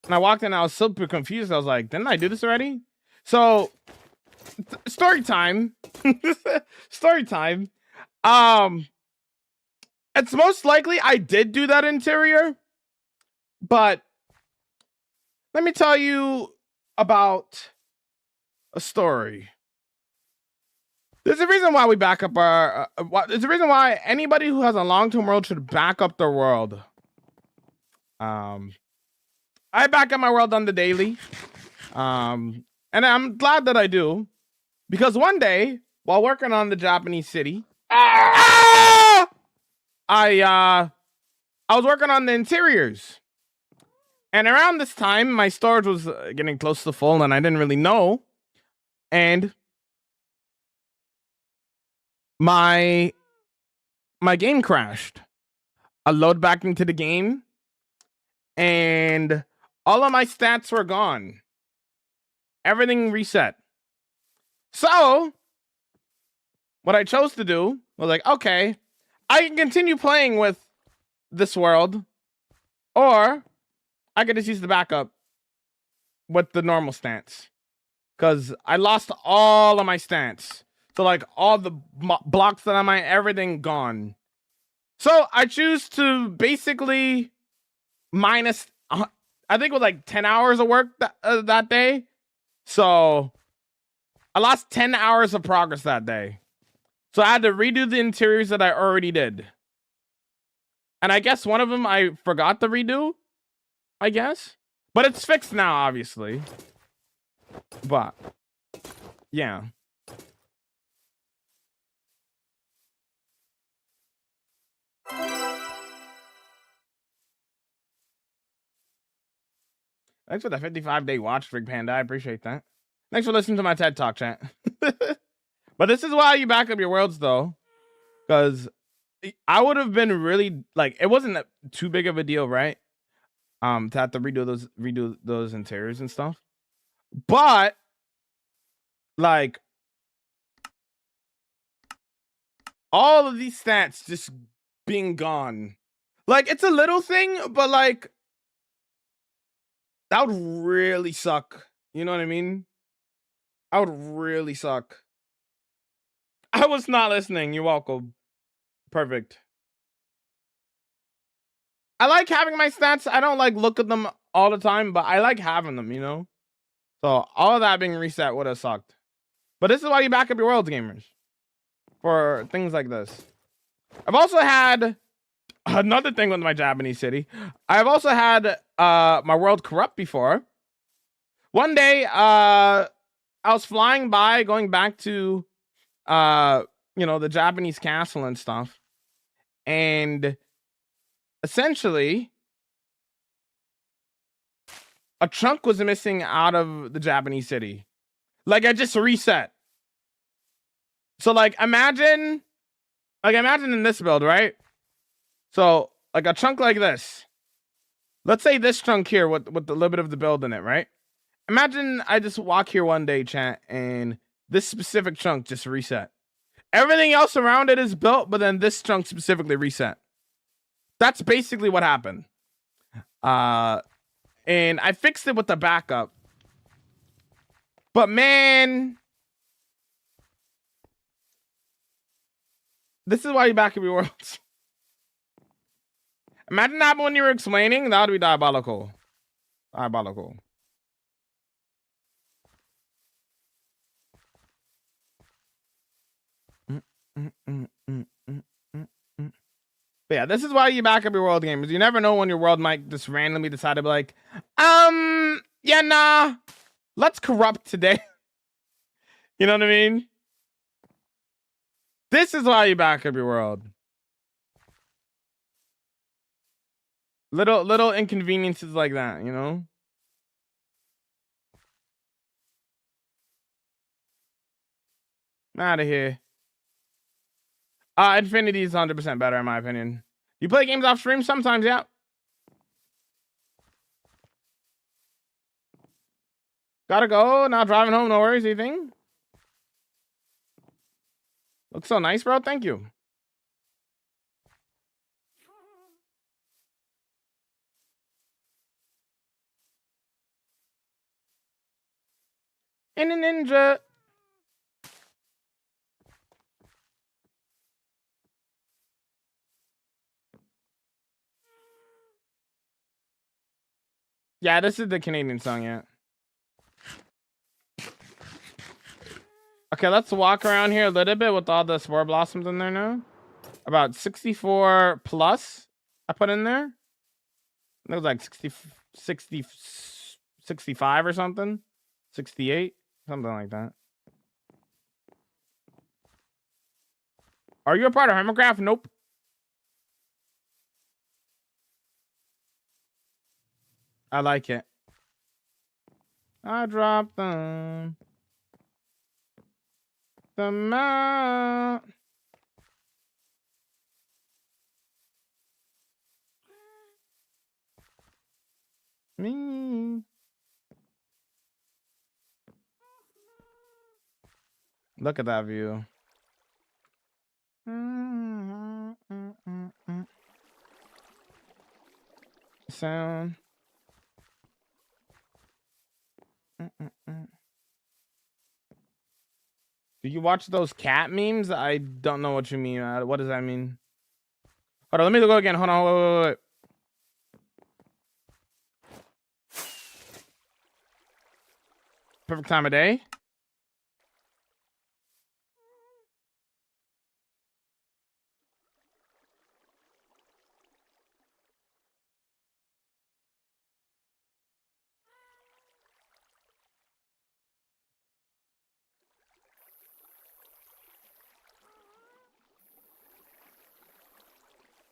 And I walked in, I was super confused. I was like, didn't I do this already? So, story time. Story time. It's most likely I did do that interior, but let me tell you about a story. There's a reason why we back up our. There's a reason why anybody who has a long-term world should back up their world. I back up my world on the daily, and I'm glad that I do, because one day while working on the Japanese city, I was working on the interiors, and around this time my storage was getting close to full, and I didn't really know, and my game crashed. I load back into the game, and all of my stats were gone. Everything reset. So what I chose to do was like, okay, I can continue playing with this world, or I could just use the backup with the normal stance, because I lost all of my stance. So like all the blocks that I'm at, everything gone. So I choose to basically minus, I think it was like 10 hours of work that day. So I lost 10 hours of progress that day. So I had to redo the interiors that I already did. And I guess one of them I forgot to redo, I guess. But it's fixed now, obviously. But, yeah. Thanks for the 55-day watch, Frig Panda. I appreciate that. Thanks for listening to my TED Talk, chat. But this is why you back up your worlds though, because I would have been really like, it wasn't too big of a deal, right? To have to redo those interiors and stuff. But like all of these stats just being gone. Like it's a little thing, but like that would really suck. You know what I mean? I would really suck. I was not listening. You're welcome. Perfect. I like having my stats. I don't like look at them all the time, but I like having them, you know? So all of that being reset would have sucked. But this is why you back up your worlds, gamers. For things like this. I've also had another thing with my Japanese city. I've also had my world corrupt before. One day, I was flying by, going back to you know, the Japanese castle and stuff. And essentially, a chunk was missing out of the Japanese city. Like I just reset. So like imagine in this build, right? So like a chunk like this. Let's say this chunk here with the little bit of the build in it, right? Imagine I just walk here one day, chat, and this specific chunk just reset. Everything else around it is built, but then this chunk specifically reset. That's basically what happened. And I fixed it with the backup. But man, this is why you back up your worlds. Imagine that when you were explaining, that would be diabolical. Diabolical. But yeah, this is why you back up your world gamers. You never know when your world might just randomly decide to be like, yeah, nah, let's corrupt today. You know what I mean? This is why you back up your world. Little inconveniences like that, you know? Out of here. Infinity is 100% better in my opinion. You play games off stream sometimes, yeah. Gotta go. Now driving home, no worries, anything? Looks so nice, bro. Thank you. In a ninja. Yeah, this is the Canadian song, yeah. Okay, let's walk around here a little bit with all the spore blossoms in there now. About 64 plus I put in there. It was like 65 or something. 68, something like that. Are you a part of Hermograph? Nope. I like it. I dropped them. The mount. Me. Look at that view. Sound. Do you watch those cat memes? I don't know what you mean. What does that mean? Hold on, let me go again. Hold on, wait. Perfect time of day.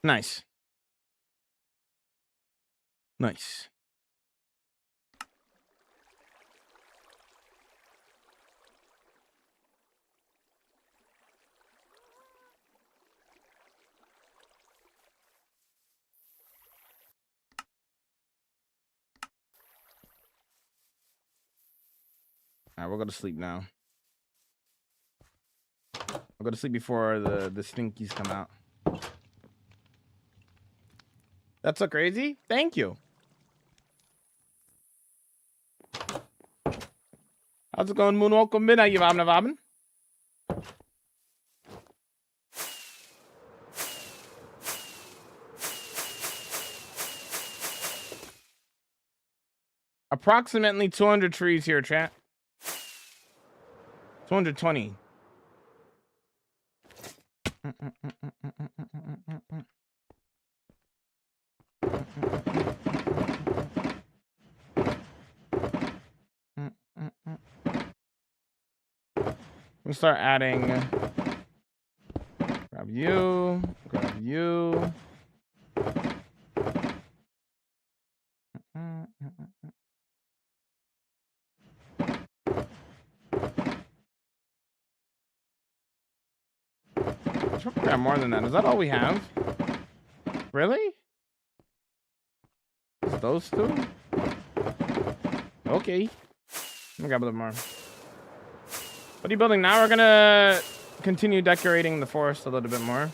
Nice. Nice. right, we'll go to sleep now. I'll go to sleep before the stinkies come out. That's so crazy. Thank you. How's it going, Moonwalk? Midnight, you vibing? Approximately 200 trees here, chat. 220. We start adding. Grab you. Grab you. Should we grab more than that? Is that all we have? Really? Just those two? Okay. Let me grab a little more. What are you building now? We're gonna continue decorating the forest a little bit more.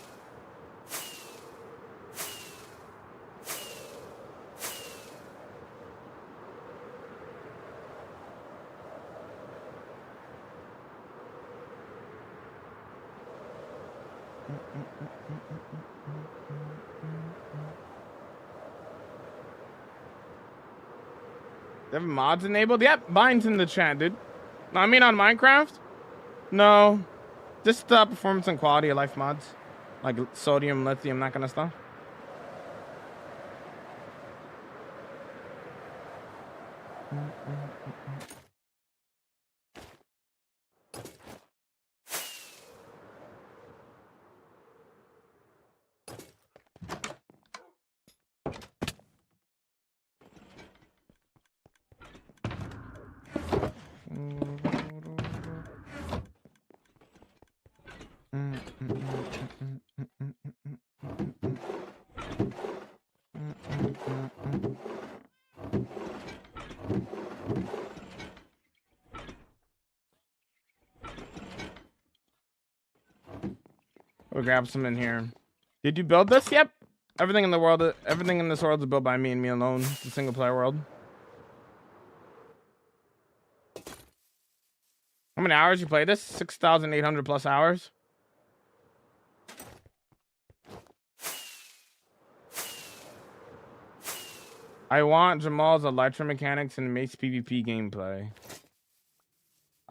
They have mods enabled? Yep, mine's in the chat, dude. No, I mean on Minecraft? No. Just performance and quality of life mods. Like sodium, lithium, that kind of stuff. We'll grab some in here. Did you build this? Yep. Everything in the world, everything in this world is built by me and me alone. It's a single player world. How many hours you play this? 6,800 plus hours. I want Jamal's electromechanics and Mace PvP gameplay.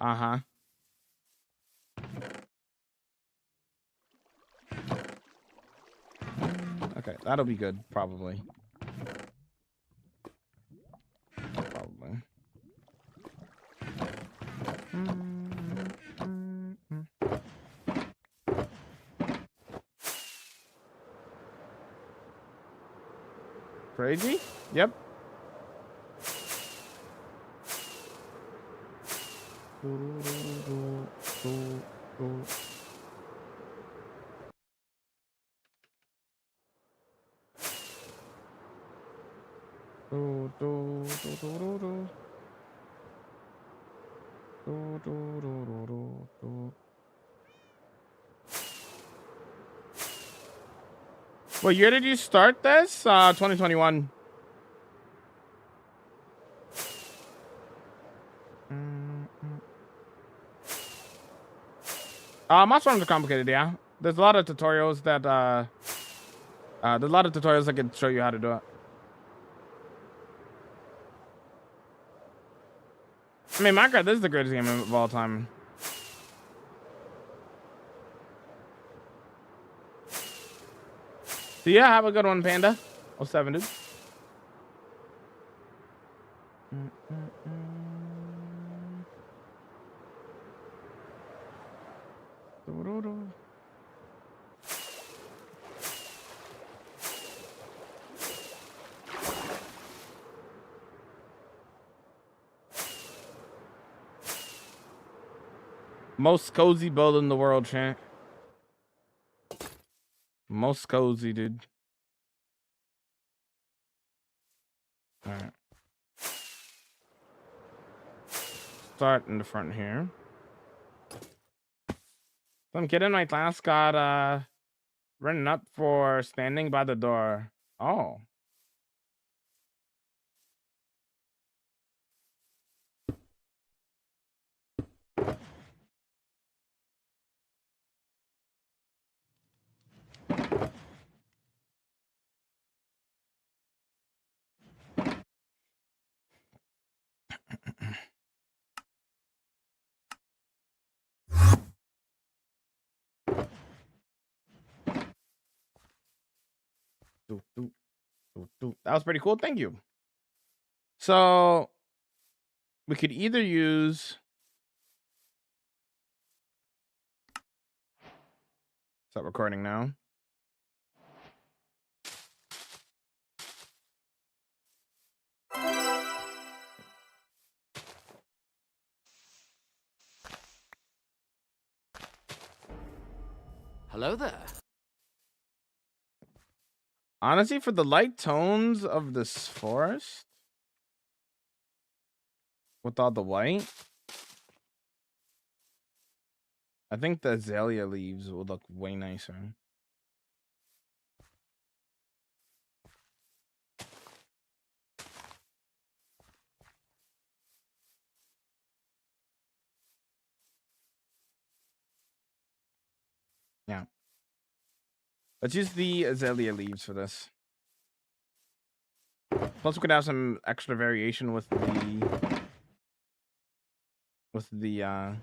Uh-huh. Okay, that'll be good, probably. Probably. Crazy? Yep. What year did you start this? 2021. Most forms are complicated, yeah. There's a lot of tutorials that there's a lot of tutorials that can show you how to do it. I mean, Minecraft is the greatest game of all time. So yeah, have a good one, Panda. 07, dude. Most cozy build in the world, chat. Most cozy, dude. All right. start in the front here. Some kid in my class got written up for standing by the door. Oh. That was pretty cool. Thank you. So we could either use. Stop recording now. Hello there. Honestly, for the light tones of this forest, with all the white, I think the azalea leaves would look way nicer. Yeah. Let's use the azalea leaves for this. Plus, we could have some extra variation with the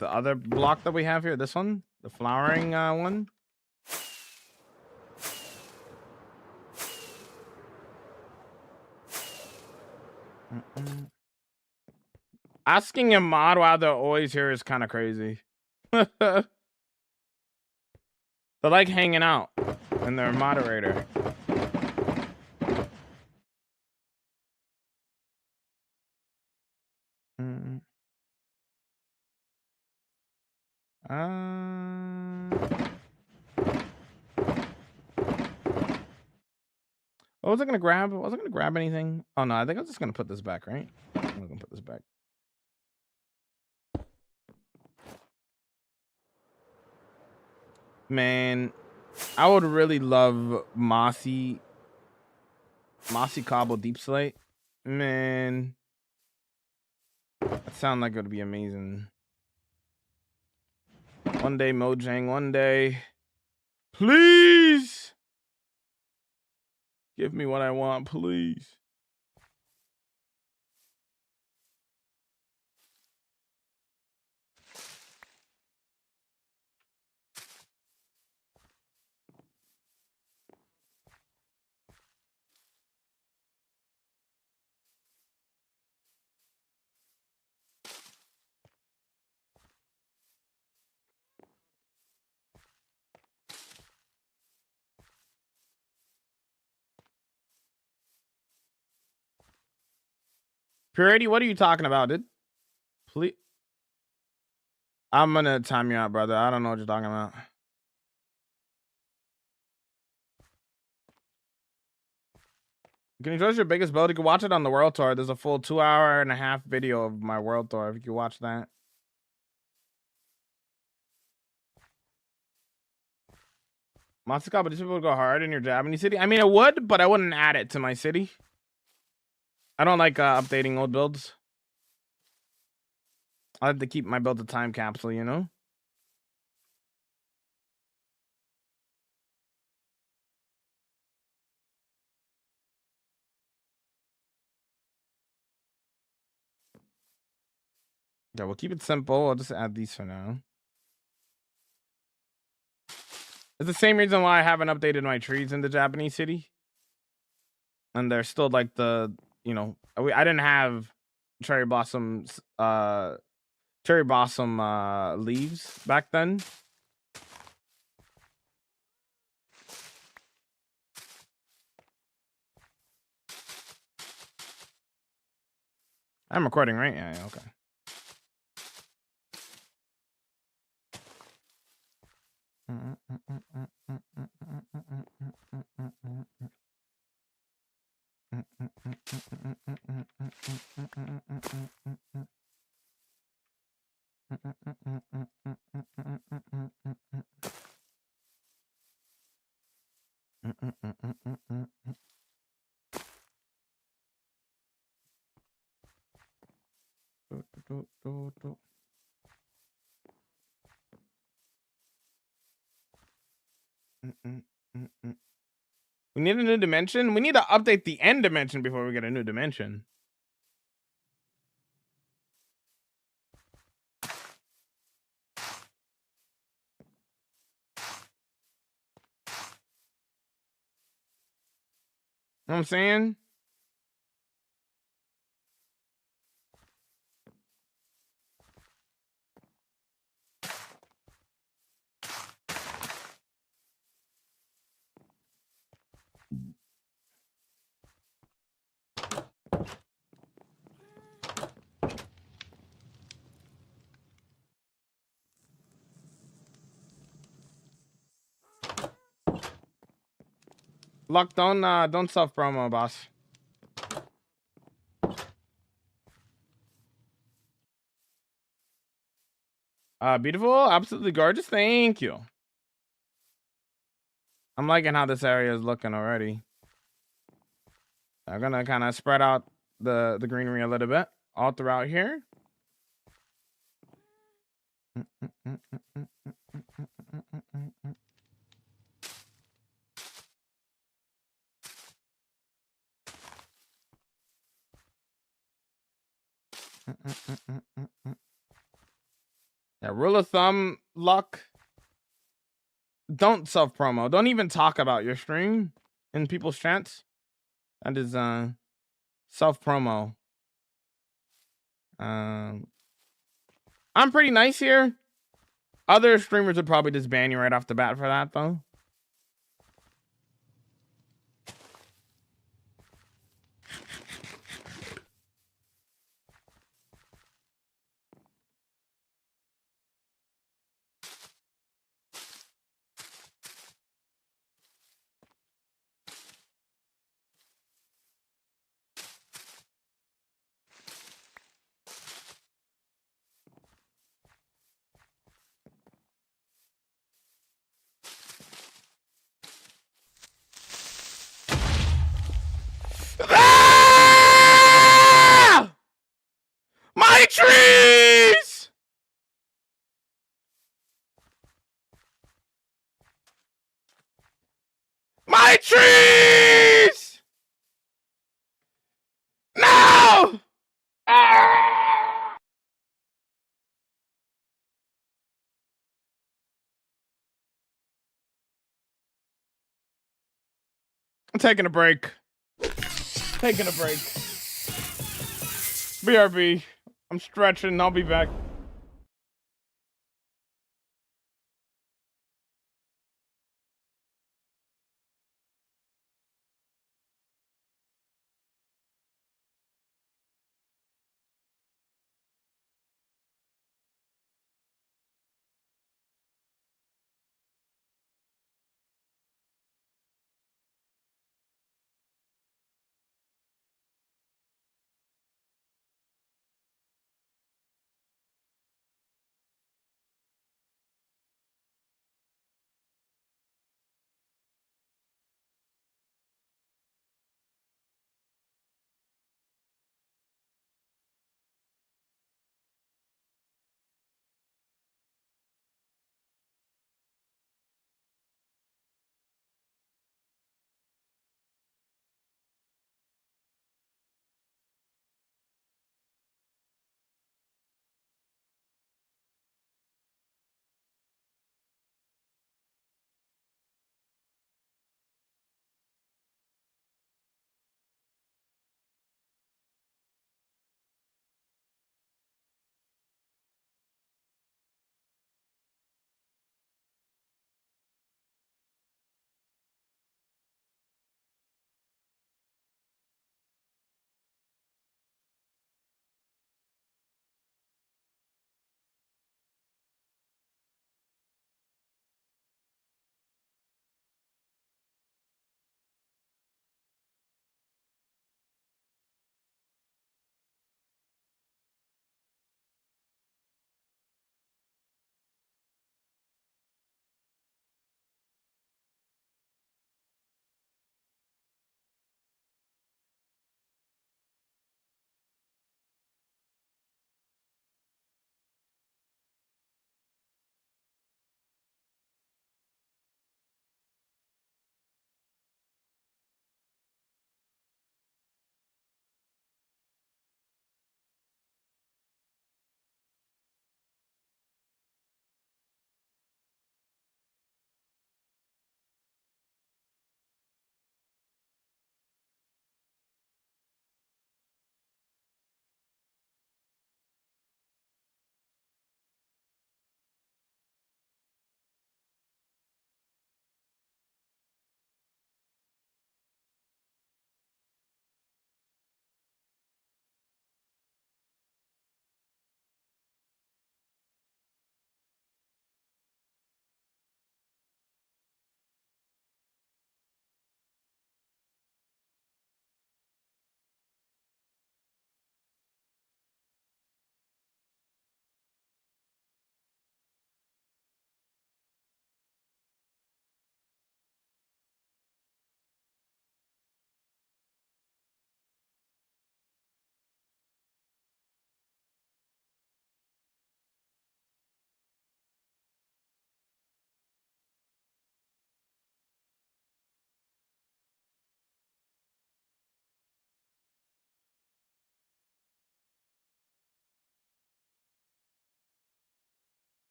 other block that we have here. This one, the flowering one. Asking a mod while they're always here is kind of crazy. They're like hanging out, and they're a moderator. What was I gonna grab? Was I gonna grab anything? Oh no, I think I was just gonna put this back, right? I'm gonna put this back. Man, I would really love mossy cobble deep slate. Man, that sounds like it would be amazing. One day, Mojang. One day, please give me what I want, please. Purity, what are you talking about, dude? Please. I'm gonna time you out, brother. I don't know what you're talking about. Can you show us your biggest build? You can watch it on the world tour. There's a full 2.5 hour video of my world tour. If you can watch that. Matsuka, but these people would go hard in your Japanese city. I mean, I would, but I wouldn't add it to my city. I don't like updating old builds. I have to keep my build a time capsule, you know? Yeah, we'll keep it simple. I'll just add these for now. It's the same reason why I haven't updated my trees in the Japanese city. And they're still like the, you know, I didn't have cherry blossom leaves back then. I'm recording, right? Yeah, okay. We need a new dimension. We need to update the end dimension before we get a new dimension. You know what I'm saying? Luck, don't self promo, boss. Beautiful, absolutely gorgeous. Thank you. I'm liking how this area is looking already. I'm gonna kind of spread out the greenery a little bit all throughout here. Yeah, rule of thumb, Luck. Don't self promo. Don't even talk about your stream in people's chats. That is self promo. I'm pretty nice here. Other streamers would probably just ban you right off the bat for that, though. Ah! My trees! My trees! No! Ah! I'm taking a break. Taking a break. BRB. I'm stretching. I'll be back.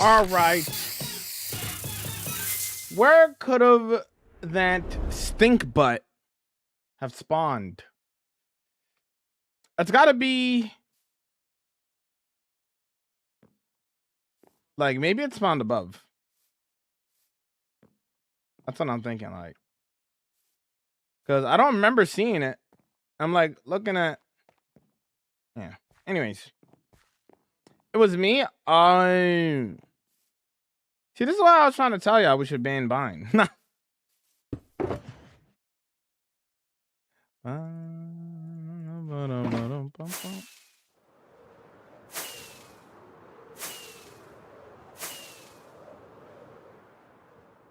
All right. Where could have that stink butt have spawned? It's got to be like maybe it spawned above. That's what I'm thinking, like, because I don't remember seeing it. I'm like looking at, yeah. Anyways, it was me. See, this is why I was trying to tell y'all we should ban Vine.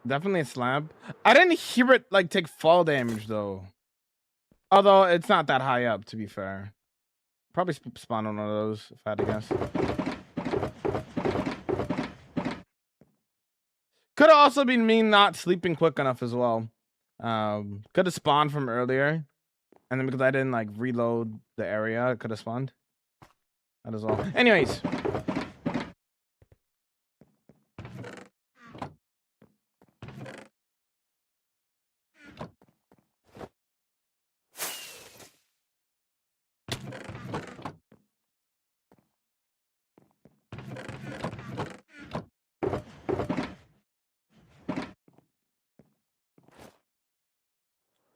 Definitely a slab. I didn't hear it like take fall damage though. Although it's not that high up, to be fair. Probably spawn on one of those if I had to guess. Could have also been me not sleeping quick enough as well. Could have spawned from earlier. And then because I didn't like reload the area, it could have spawned. That as well. Anyways.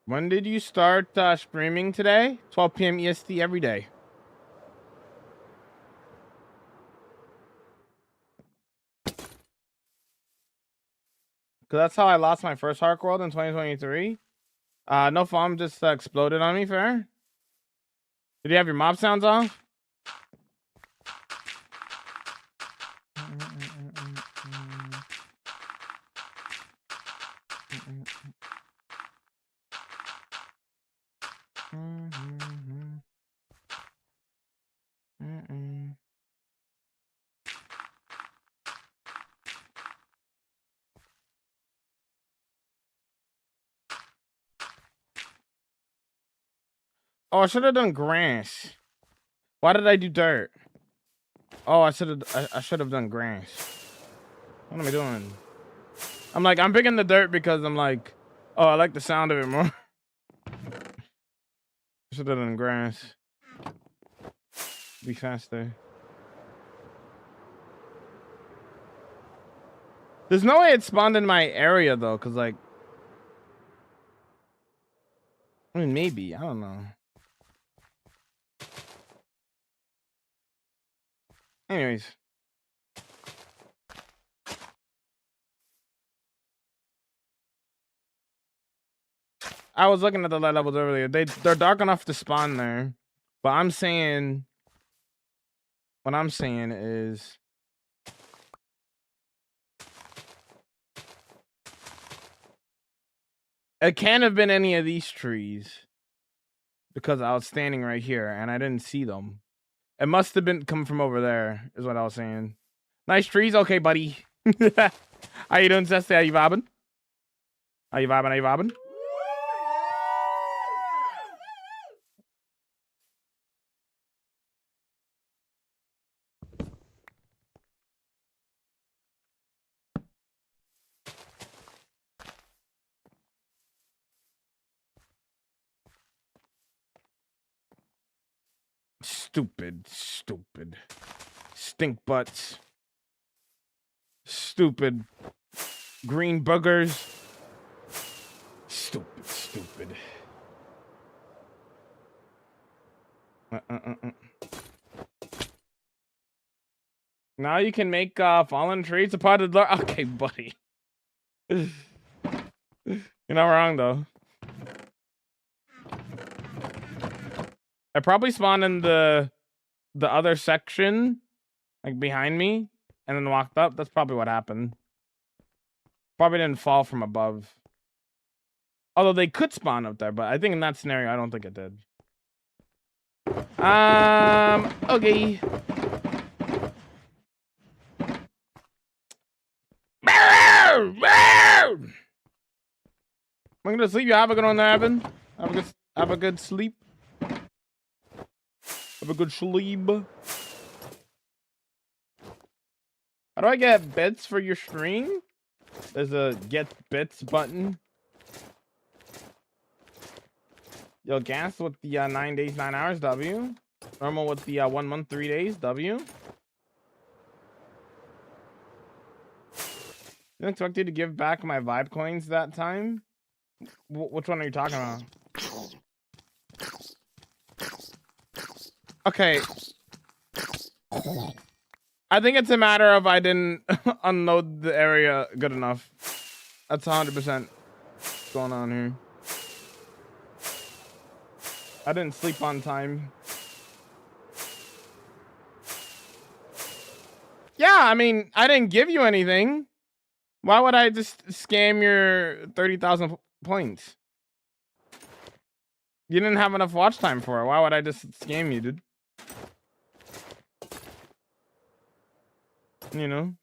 When did you start streaming today? 12 p.m. EST every day. Because that's how I lost my first Hark World in 2023. No farm just exploded on me, fair. Did you have your mob sounds off? Oh, I should have done grass. Why did I do dirt? Oh, I should have done grass. What am I doing? I'm like, I'm picking the dirt because I'm like, oh, I like the sound of it more. Should have done grass. Be faster. There's no way it spawned in my area though, cause like, I mean, maybe, I don't know. Anyways. I was looking at the light levels earlier. They're dark enough to spawn there. But I'm saying, what I'm saying is, it can't have been any of these trees because I was standing right here and I didn't see them. It must have been coming from over there, is what I was saying. Nice trees, okay, buddy. How you doing, Cesty? How you vibing? How you vibing? How you vibing? Stupid. Stink butts. Stupid. Green buggers. Stupid. Now you can make fallen trees a part of the... Okay, buddy. You're not wrong, though. I probably spawned in the other section, like behind me, and then walked up. That's probably what happened. Probably didn't fall from above. Although they could spawn up there, but I think in that scenario, I don't think it did. Okay. I'm gonna sleep. You have a good one there, Evan. Have a good sleep. Have a good sleep. How do I get bits for your stream? There's a get bits button. Yo, gas with the 9 days, 9 hours, W. Normal with the 1 month, 3 days, W. Didn't expect you to give back my vibe coins that time. Which one are you talking about? Okay. I think it's a matter of I didn't unload the area good enough. That's 100% what's going on here. I didn't sleep on time. Yeah, I mean, I didn't give you anything. Why would I just scam your 30,000 points? You didn't have enough watch time for it. Why would I just scam you, dude? You know?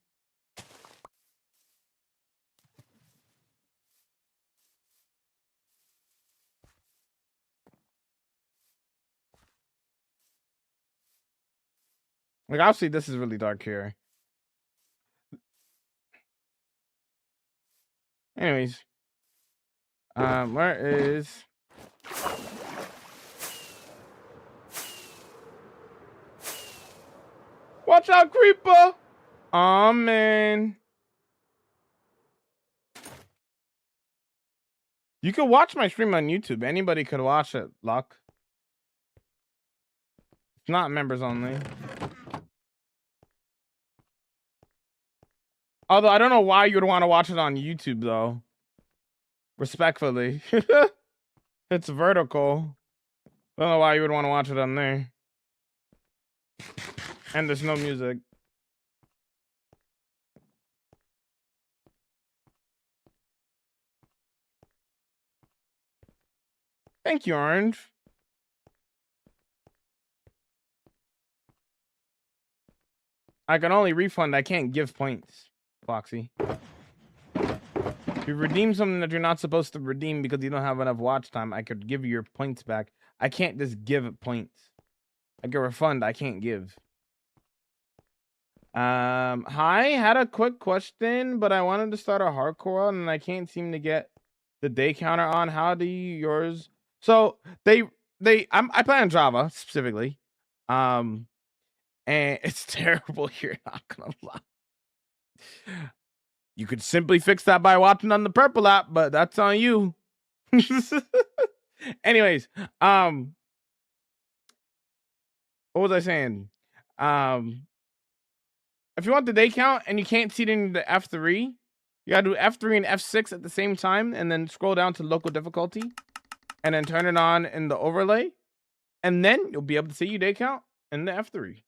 Like, obviously, this is really dark here. Anyways. Where is... Watch out, creeper! Aw, man. You could watch my stream on YouTube. Anybody could watch it, Luck. It's not members only. Although, I don't know why you would want to watch it on YouTube, though. Respectfully. It's vertical. I don't know why you would want to watch it on there. And there's no music. Thank you, Orange. I can only refund. I can't give points, Foxy. If you redeem something that you're not supposed to redeem because you don't have enough watch time, I could give you your points back. I can't just give points. I can refund. I can't give. Hi, had a quick question, but I wanted to start a hardcore and I can't seem to get the day counter on. How do you yours? So I play on Java specifically. And it's terrible. You're not gonna lie. You could simply fix that by watching on the purple app, but that's on you. Anyways, what was I saying? If you want the day count and you can't see it in the F3, you gotta do F3 and F6 at the same time, and then scroll down to local difficulty, and then turn it on in the overlay, and then you'll be able to see your day count in the F3.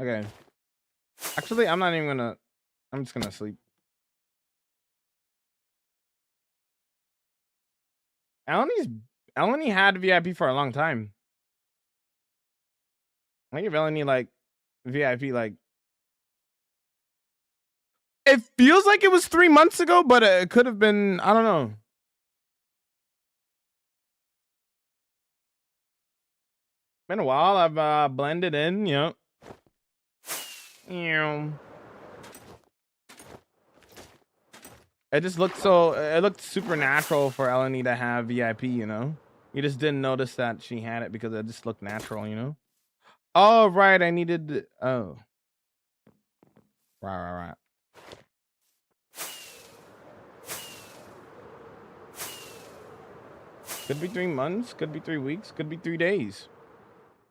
Okay. Actually, I'm not even gonna. I'm just gonna sleep. Eleni had VIP for a long time. I give Eleni like VIP like. It feels like it was 3 months ago, but it could have been. I don't know. Been a while. I've blended in. You know. It just looked so. It looked supernatural for Eleni to have VIP. You know. You just didn't notice that she had it because it just looked natural. You know. Oh right, I needed. Oh. Right. Could be 3 months, could be 3 weeks, could be 3 days.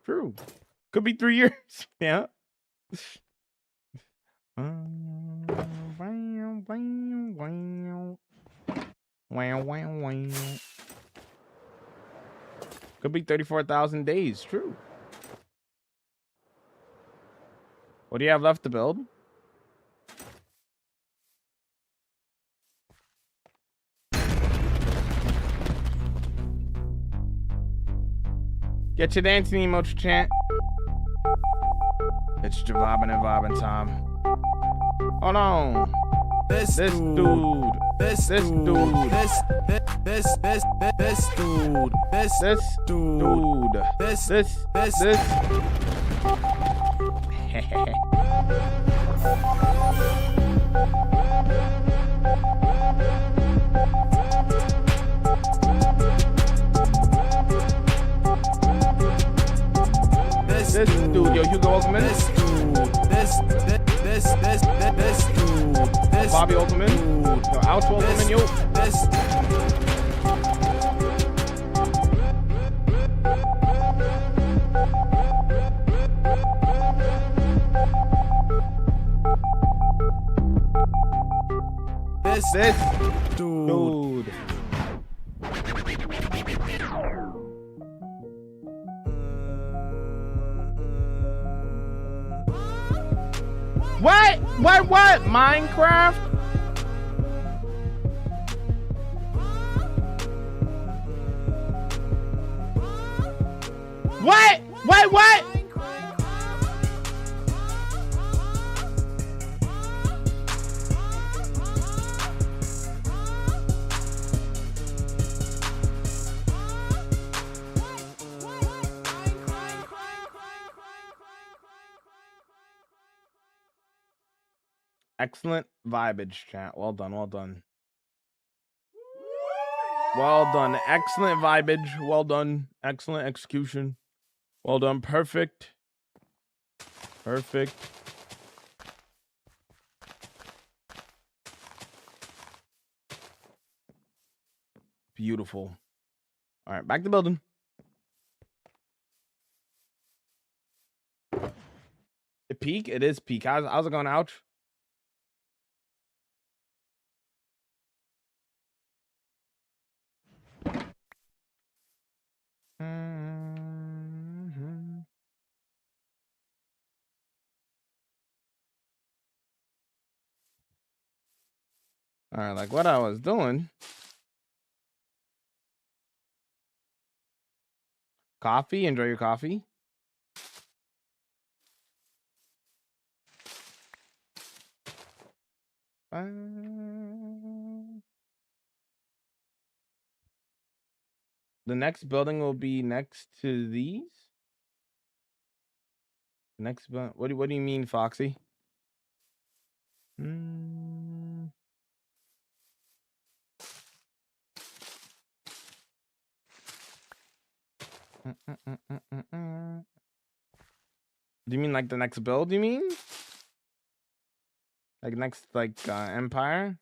True. Could be 3 years. Yeah. Could be 34,000 days. True. What do you have left to build? Get your dancing emoji, chant. It's vibing and vibing time. Hold on. This dude. This dude. This dude, yo, Hugo Oakman. This dude. Bobby Oakman. Yo, Ouch Oakman, yo. This dude. What? Minecraft? What? Excellent vibage, chat. Well done. Well done. Excellent vibage. Well done. Excellent execution. Well done. Perfect. Beautiful. All right, back to building. Peak? It is peak. How's it going, Ouch? All right, like what I was doing. Coffee, enjoy your coffee. The next building will be next to these. Next building. What do you mean, Foxy? Do you mean like the next build? You mean like next empire?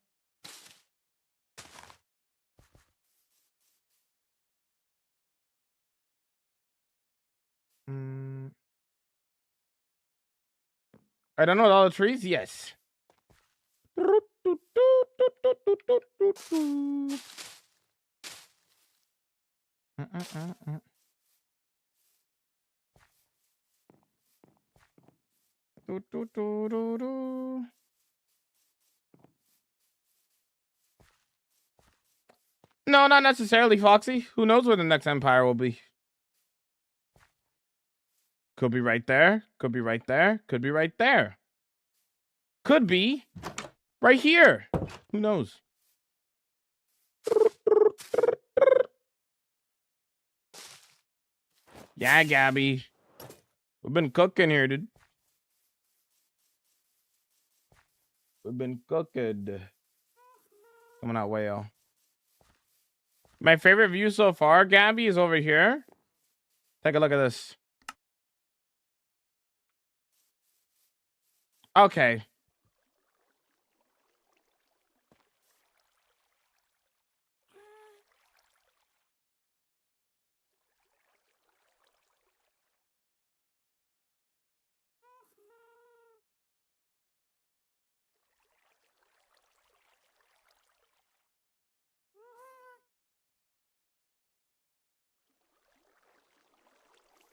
I don't know all the trees. Yes. No, not necessarily, Foxy. Who knows where the next empire will be? Could be right there. Could be right there. Could be right there. Could be right here. Who knows? Yeah, Gabby. We've been cooking here, dude. We've been cooking. Coming out, whale. My favorite view so far, Gabby, is over here. Take a look at this. Okay.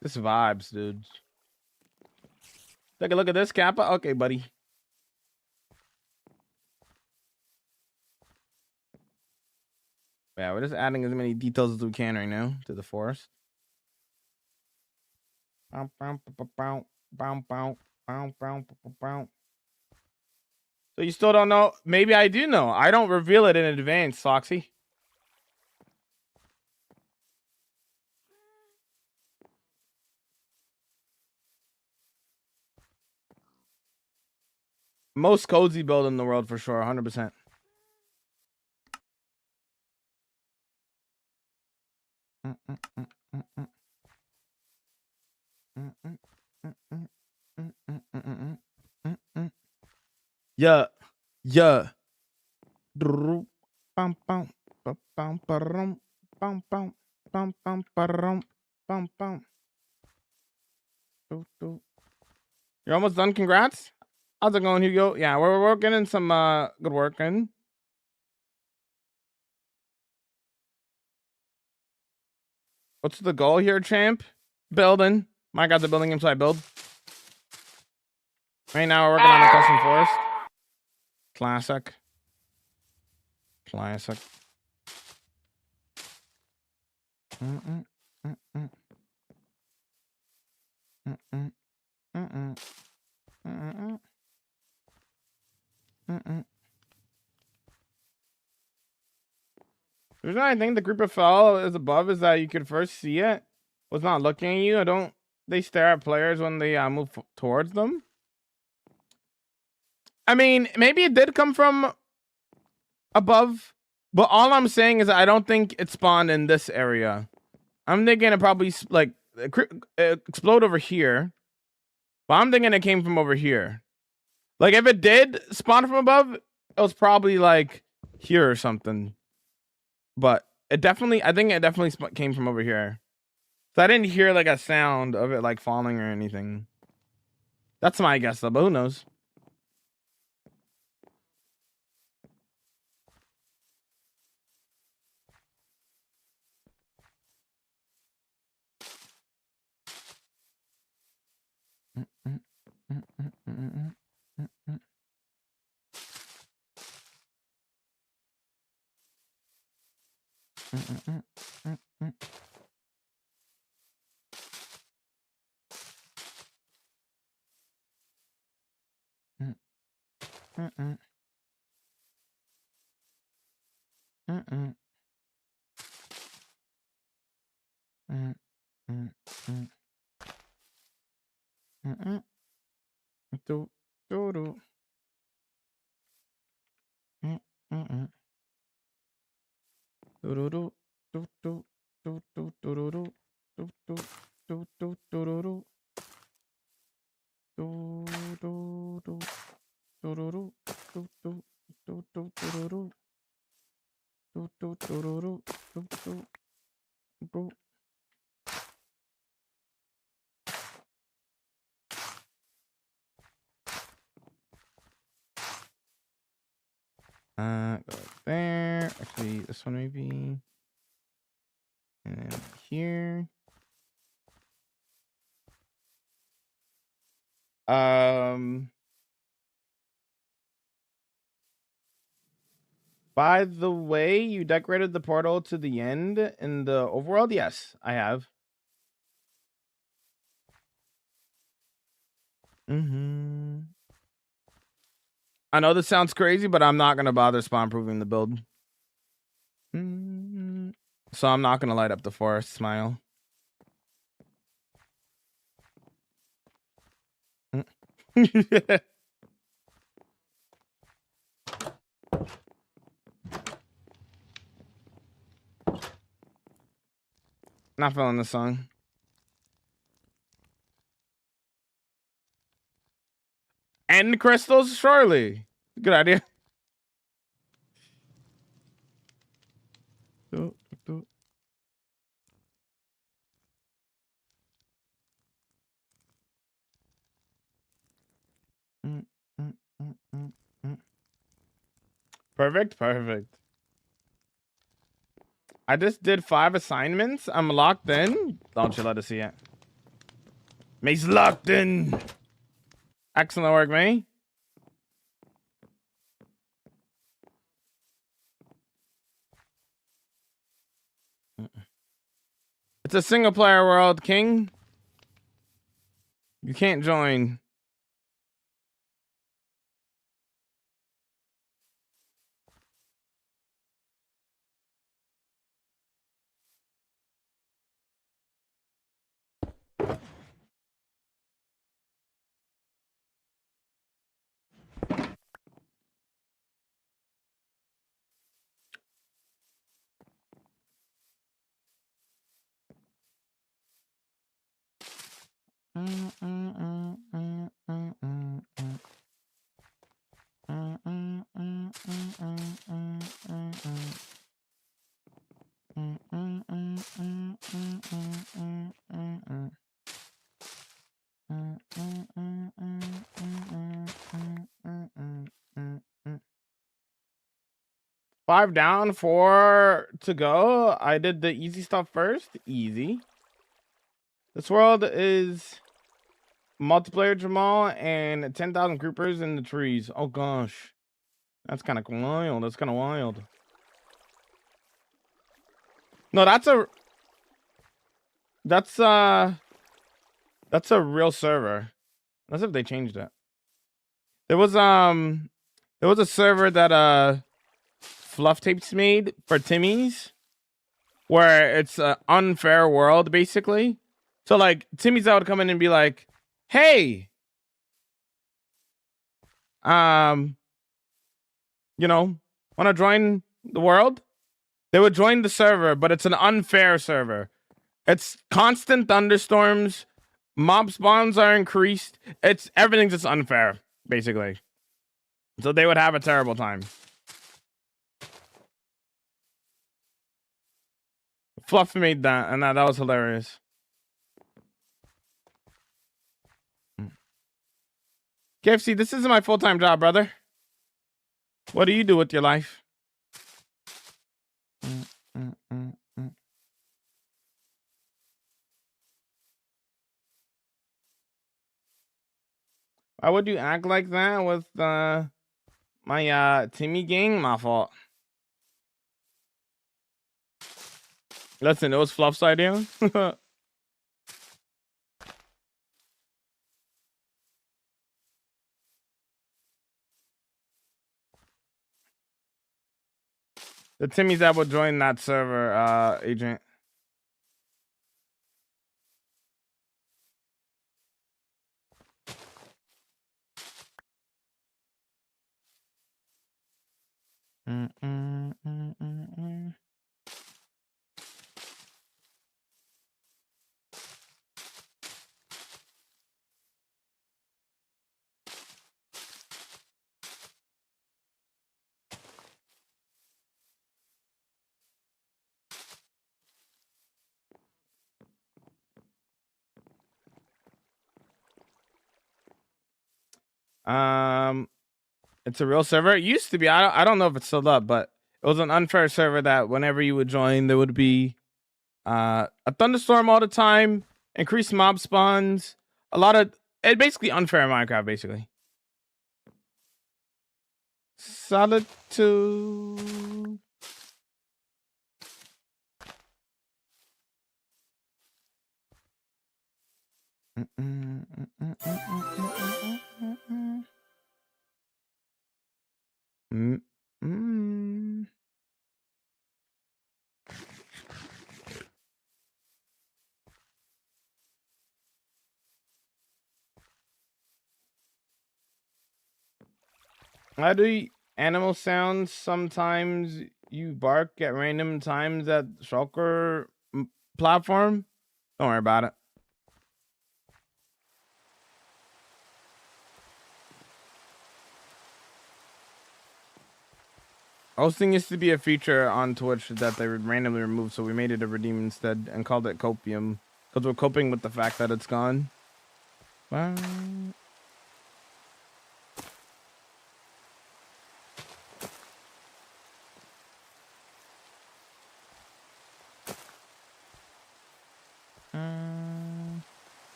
This vibes, dude. Take a look at this, Kappa. Okay, buddy. Yeah, we're just adding as many details as we can right now to the forest. So you still don't know? Maybe I do know. I don't reveal it in advance, Foxy. Most cozy build in the world for sure, 100%. Yeah, yeah. Bum bum bum bum bum bum bum bum bum bum bum. You're almost done. Congrats. How's it going, Hugo? Yeah, we're working in some good working. What's the goal here, champ? Building. My guys are building him, so I build. Right now we're working on a custom forest. Classic. Classic. Mm-mm, mm-mm, mm-mm, mm-mm, mm-mm, mm-mm. The reason I think the group of fell is above is that you could first see it was not looking at you. I don't. They stare at players when they move towards them. I mean, maybe it did come from above, but all I'm saying is I don't think it spawned in this area. I'm thinking it probably like explode over here, but I'm thinking it came from over here. Like if it did spawn from above, it was probably like here or something. But it definitely, I think it definitely came from over here. So I didn't hear like a sound of it like falling or anything. That's my guess though, but who knows? Go there. Actually, this one maybe. And then here. By the way, you decorated the portal to the end in the overworld? Yes, I have. I know this sounds crazy, but I'm not gonna bother spawn proving the build. So I'm not gonna light up the forest. Smile. Not feeling the song. And crystals, surely. Good idea. Perfect, perfect. I just did 5 assignments. I'm locked in. Don't you let us see it. Me's locked in. Excellent work, me. It's a single player world, King. You can't join. Five down, four to go. I did the easy stuff first. Easy. This world is multiplayer Jamal and 10,000 creepers in the trees. Oh gosh. That's kind of wild. That's kind of wild. No, that's a real server. That's if they changed it. There was a server that Fluff Tapes made for Timmy's where it's an unfair world basically. So like Timmy's out would come in and be like, "Hey, you know, want to join the world?" They would join the server, but it's an unfair server. It's constant thunderstorms, mob spawns are increased. It's everything's just unfair, basically. So they would have a terrible time. Fluff made that, and that was hilarious. KFC, this isn't my full-time job, brother. What do you do with your life? Why would you act like that with my Timmy gang? My fault. Listen, it was Fluff's idea. The Timmys that would join that server, agent. It's a real server. It used to be. I don't know if it's still up, but it was an unfair server that whenever you would join, there would be a thunderstorm all the time, increased mob spawns, a lot of it. Basically unfair Minecraft. Basically, solitude. Why do animal sounds sometimes you bark at random times at shulker platform? Don't worry about it. Hosting used to be a feature on Twitch that they would randomly remove, so we made it a redeem instead and called it copium because we're coping with the fact that it's gone. Wow.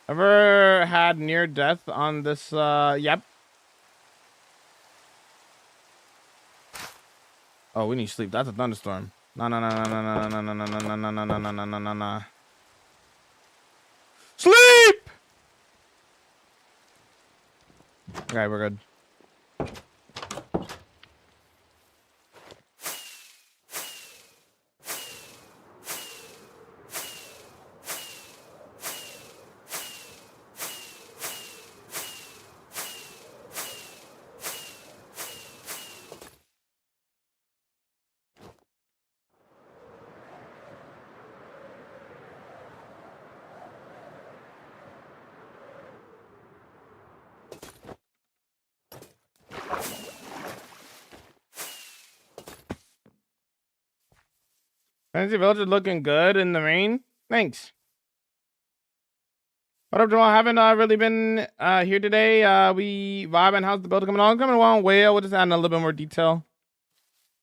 Ever had near death on this? Yep. Oh, we need sleep. That's a thunderstorm. No. Sleep. Okay, we're good. Fantasy Village is looking good in the rain. Thanks. What up, Jamal? Haven't really been here today. We vibing. How's the build coming along? Coming along well. We'll just add a little bit more detail.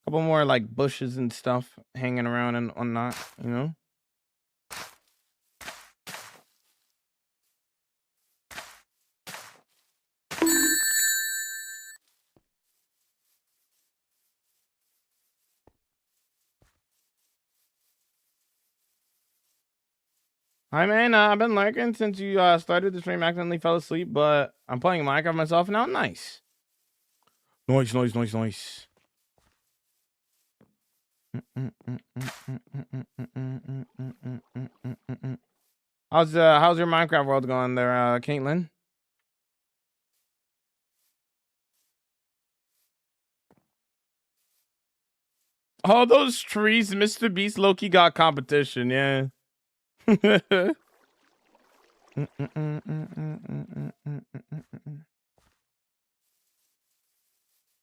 A couple more like bushes and stuff hanging around and whatnot, you know? Hi, man. I've been lurking since you started the stream. Accidentally fell asleep, but I'm playing Minecraft myself now. Nice. Nice. How's your Minecraft world going there, Caitlin? Oh, those trees, Mr. Beast Loki got competition, yeah.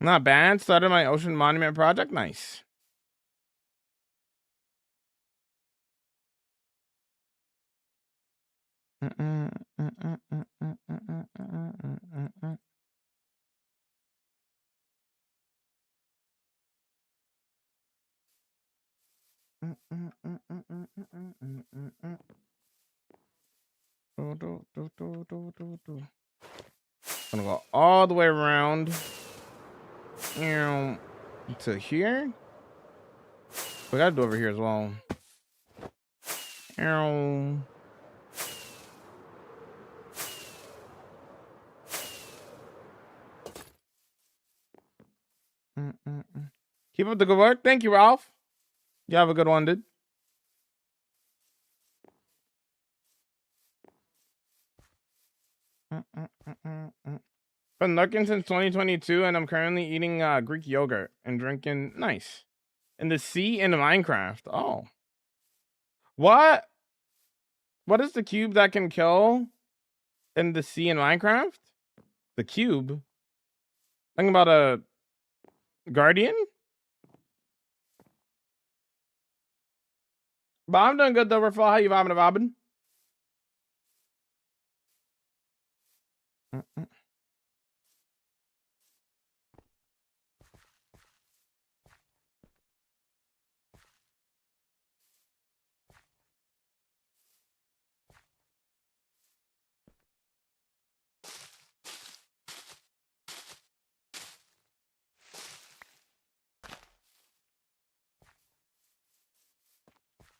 Not bad. Started my ocean monument project. Nice. Gonna go all the way around to here. We gotta do over here as well. Keep up the good work. Thank you, Ralph. You have a good one, dude. Been lurking since 2022, and I'm currently eating Greek yogurt and drinking nice in the sea in Minecraft. Oh, what? What is the cube that can kill in the sea in Minecraft? The cube. Talking about a guardian. But I'm doing good though. Rafal, how you vibing?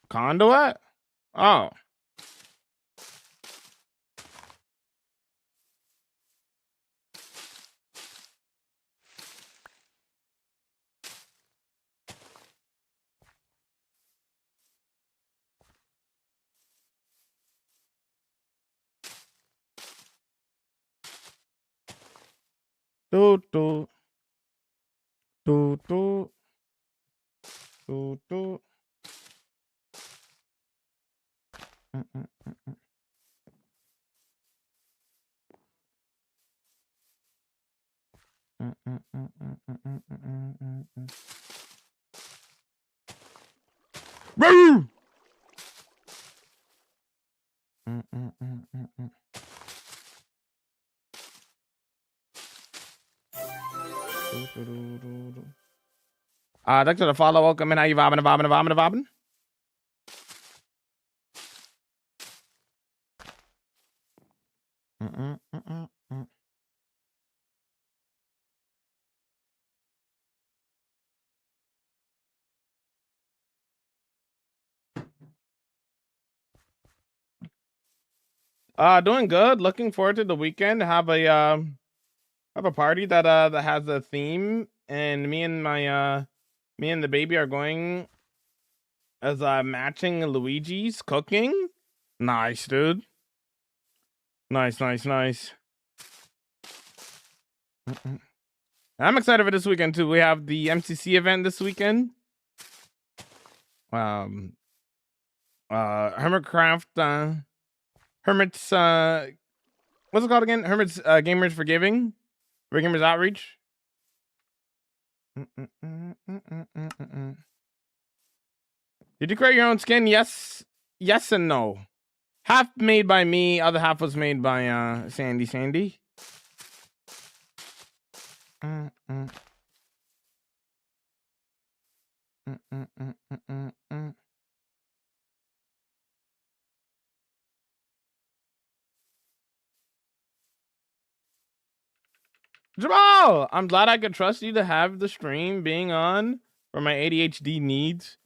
Conduit? Oh. Do do do do do do. Woo! Thanks for the follow. Welcome in. How you vibing? Doing good. Looking forward to the weekend. Have a I have a party that that has a theme, and me and the baby are going as matching Luigi's cooking. Nice, dude. Nice. I'm excited for this weekend too. We have the MCC event this weekend. Hermitcraft, Hermit's what's it called again? Hermit's Gamers for Giving, for Gamers Outreach. Did you create your own skin? Yes and no. Half made by me, other half was made by Sandy. Jamal, I'm glad I could trust you to have the stream being on for my ADHD needs.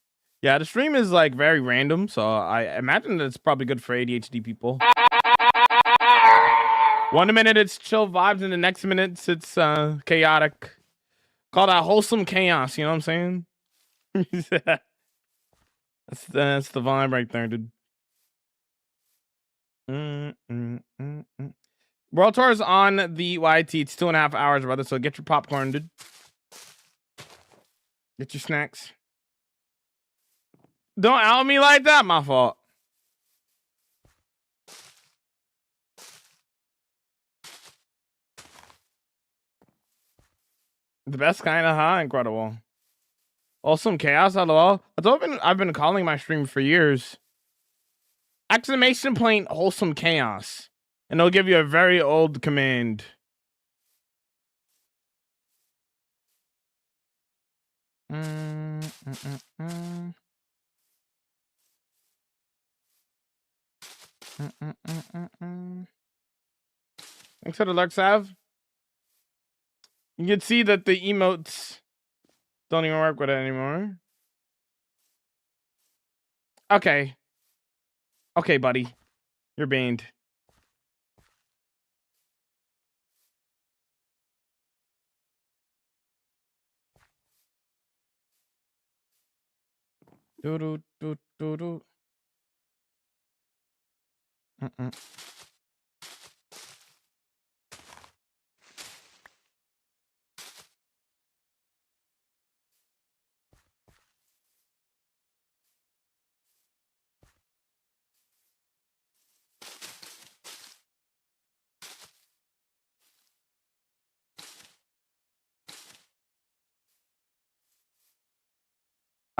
Yeah, the stream is like very random, so I imagine that it's probably good for ADHD people. 1 minute it's chill vibes, and the next minute it's chaotic. Call that wholesome chaos, you know what I'm saying? that's the vibe right there, dude. World Tour is on the YT. It's 2.5 hours, brother. So get your popcorn, dude. Get your snacks. Don't out me like that. My fault. The best kind of incredible. Awesome chaos, lol. I've been calling my stream for years. Exclamation point wholesome chaos. And it'll give you a very old command. Thanks for the Lux Sav. You can see that the emotes don't even work with it anymore. Okay, buddy. You're banned. Do.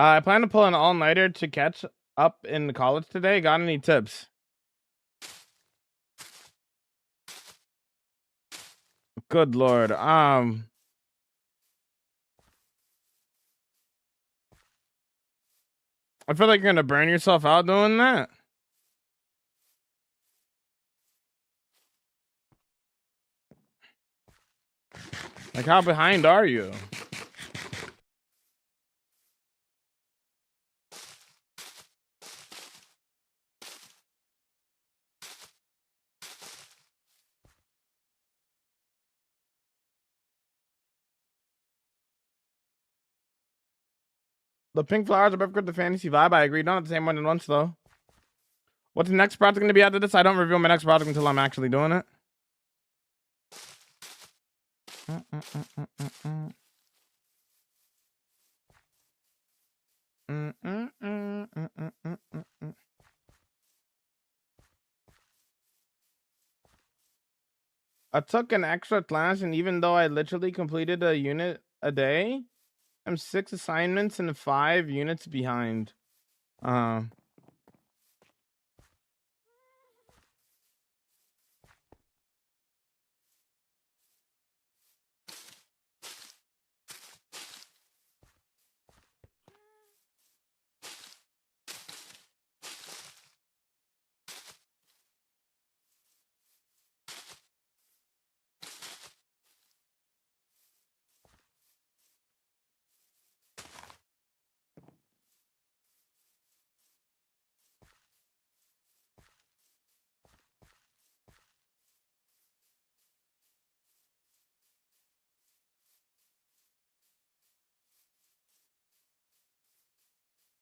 I plan to pull an all-nighter to catch up in college today. Got any tips? Good lord. I feel like you're gonna burn yourself out doing that. Like, how behind are you? The pink flowers are perfect with the fantasy vibe. I agree. Don't have the same one at once though. What's the next project gonna be after this? I don't reveal my next project until I'm actually doing it. I took an extra class, and even though I literally completed a unit a day, I'm 6 assignments and 5 units behind.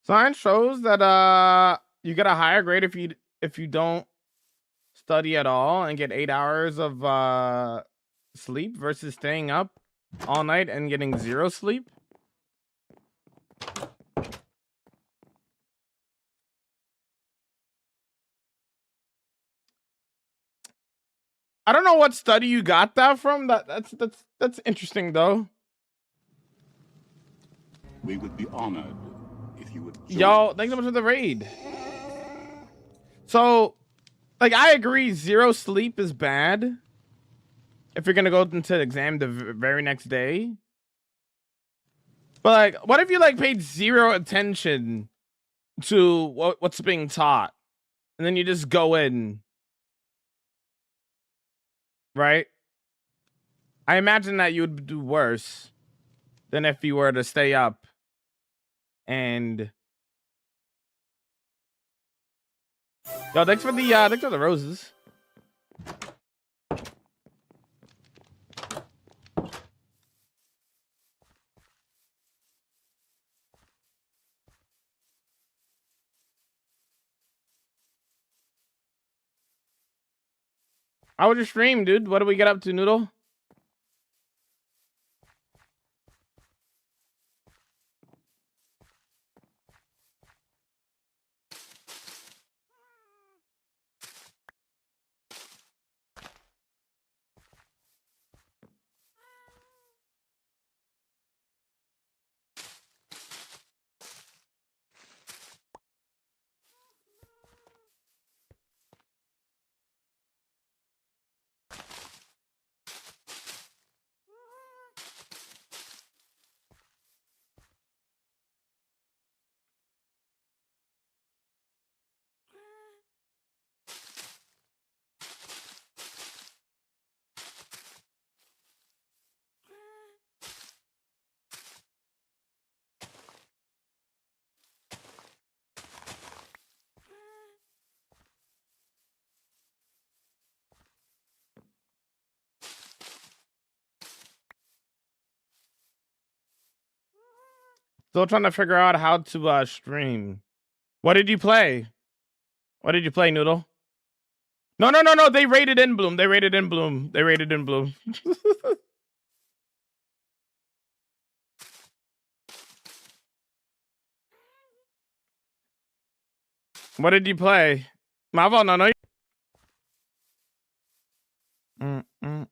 Science shows that you get a higher grade if you don't study at all and get 8 hours of sleep versus staying up all night and getting 0 sleep. I don't know what study you got that from. That's interesting though. We would be honored if you would join Yo, us. thanks so much for the raid. So, like, I agree, 0 sleep is bad if you're gonna go into the exam the very next day. But like, what if you like paid 0 attention to what's being taught, and then you just go in, right? I imagine that you would do worse than if you were to stay up and. Yo, thanks for the roses. How was your stream, dude? What do we get up to, Noodle? Still trying to figure out how to stream. What did you play? What did you play, Noodle? No. They rated in Bloom. They rated in Bloom. They rated in Bloom. What did you play? My fault, no. Mm. Mm.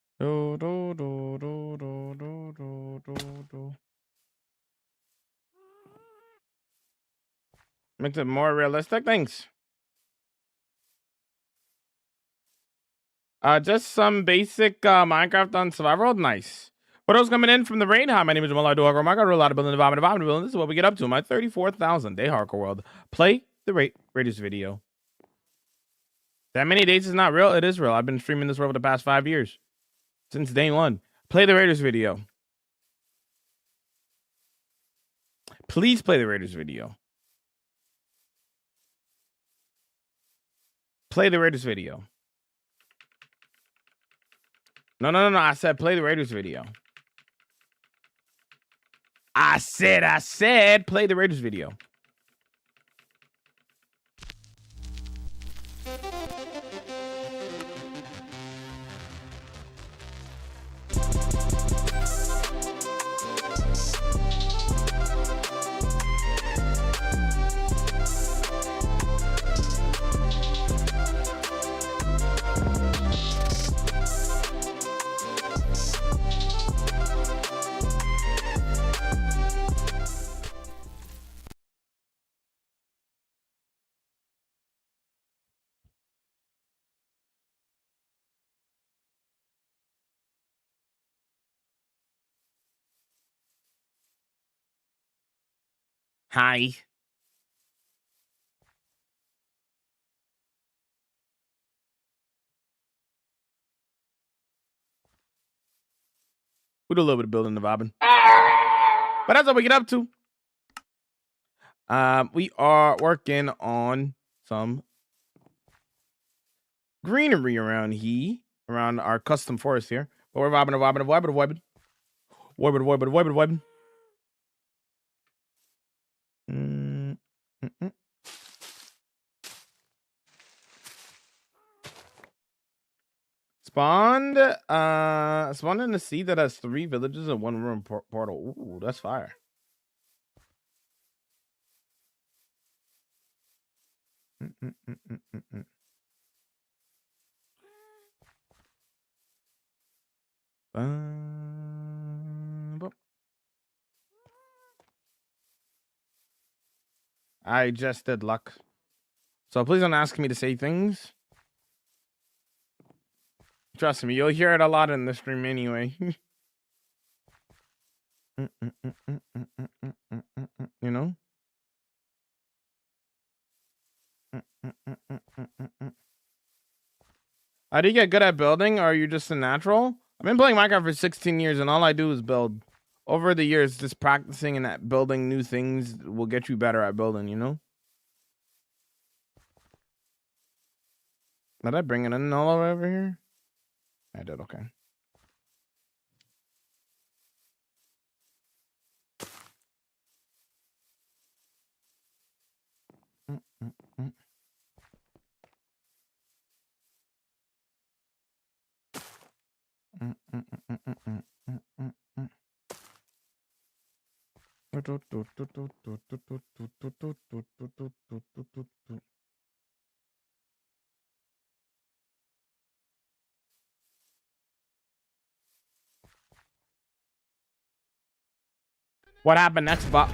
Do. Makes it more realistic. Thanks. Just some basic Minecraft on survival. Nice. What else coming in from the rain? Hi, my name is Jamal. I do hardcore. I got a lot of building, development. This is what we get up to. My 34,000 day hardcore world. Play the Raiders video. That many days is not real. It is real. I've been streaming this world for the past 5 years. Since day one. Play the Raiders video. Please play the Raiders video. Play the Raiders video. No. I said play the Raiders video. I said play the Raiders video. Hi. We do a little bit of building the vibing. But that's what we get up to. We are working on some greenery around here, around our custom forest here. But we're vibing. Spawned in a sea that has 3 villages and 1 room portal. Ooh, that's fire. I just did luck. So please don't ask me to say things. Trust me, you'll hear it a lot in the stream anyway. You know? How do you get good at building? Or are you just a natural? I've been playing Minecraft for 16 years and all I do is build. Over the years, just practicing and at building new things will get you better at building, you know? Did I bring it in all the way over here? I did, okay. What happened next, Bob?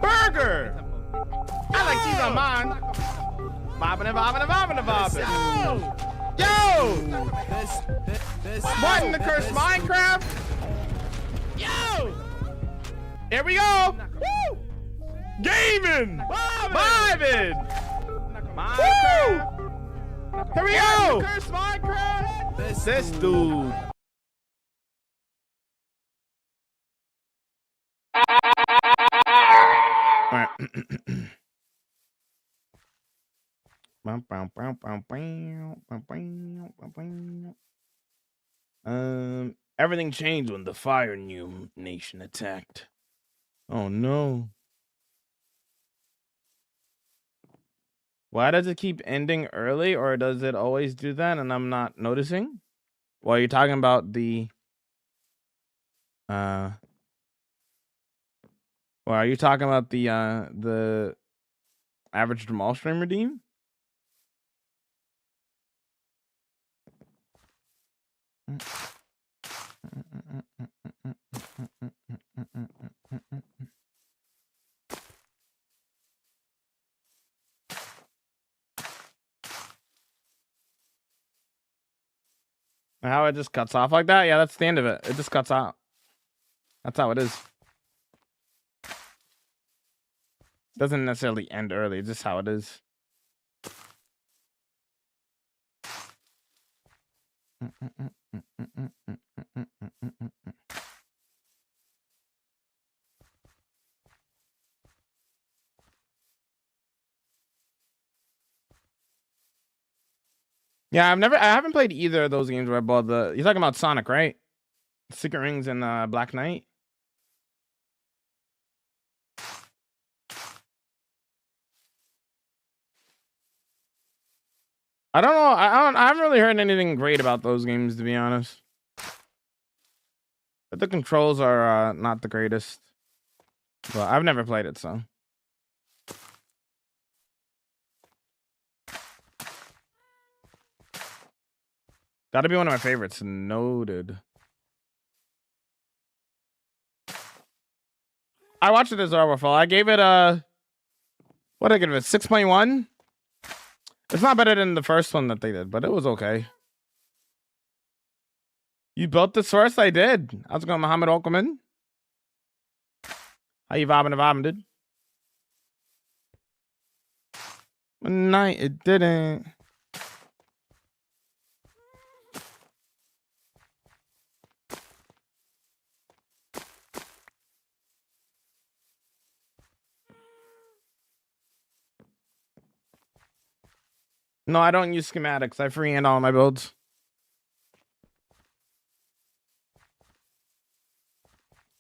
Burger! I like cheese on mine. Bobbing. Yo! Martin the Cursed Minecraft. Yo! Here we go. Woo! Gaming! Vibing! Woo! Here we go! Cursed Minecraft! This dude. Everything changed when the Fire New Nation attacked. Oh no. Why does it keep ending early, or does it always do that and I'm not noticing? Well, you're talking about the well, are you talking about the average Jamal stream redeem? How it just cuts off like that? Yeah, that's the end of it. It just cuts out. That's how it is. Doesn't necessarily end early. It's just how it is. Yeah, I haven't played either of those games where I bought the. You're talking about Sonic, right? Secret Rings and Black Knight. I don't know. I haven't really heard anything great about those games, to be honest. But the controls are not the greatest. But I've never played it, so. Gotta be one of my favorites. Noted. I watched it as Overfall. I gave it a. What did I give it? 6.1? It's not better than the first one that they did, but it was okay. You built this first? I did. How's it going, Muhammad Okerman? How you vibing, dude? One night it didn't. No, I don't use schematics. I freehand all my builds.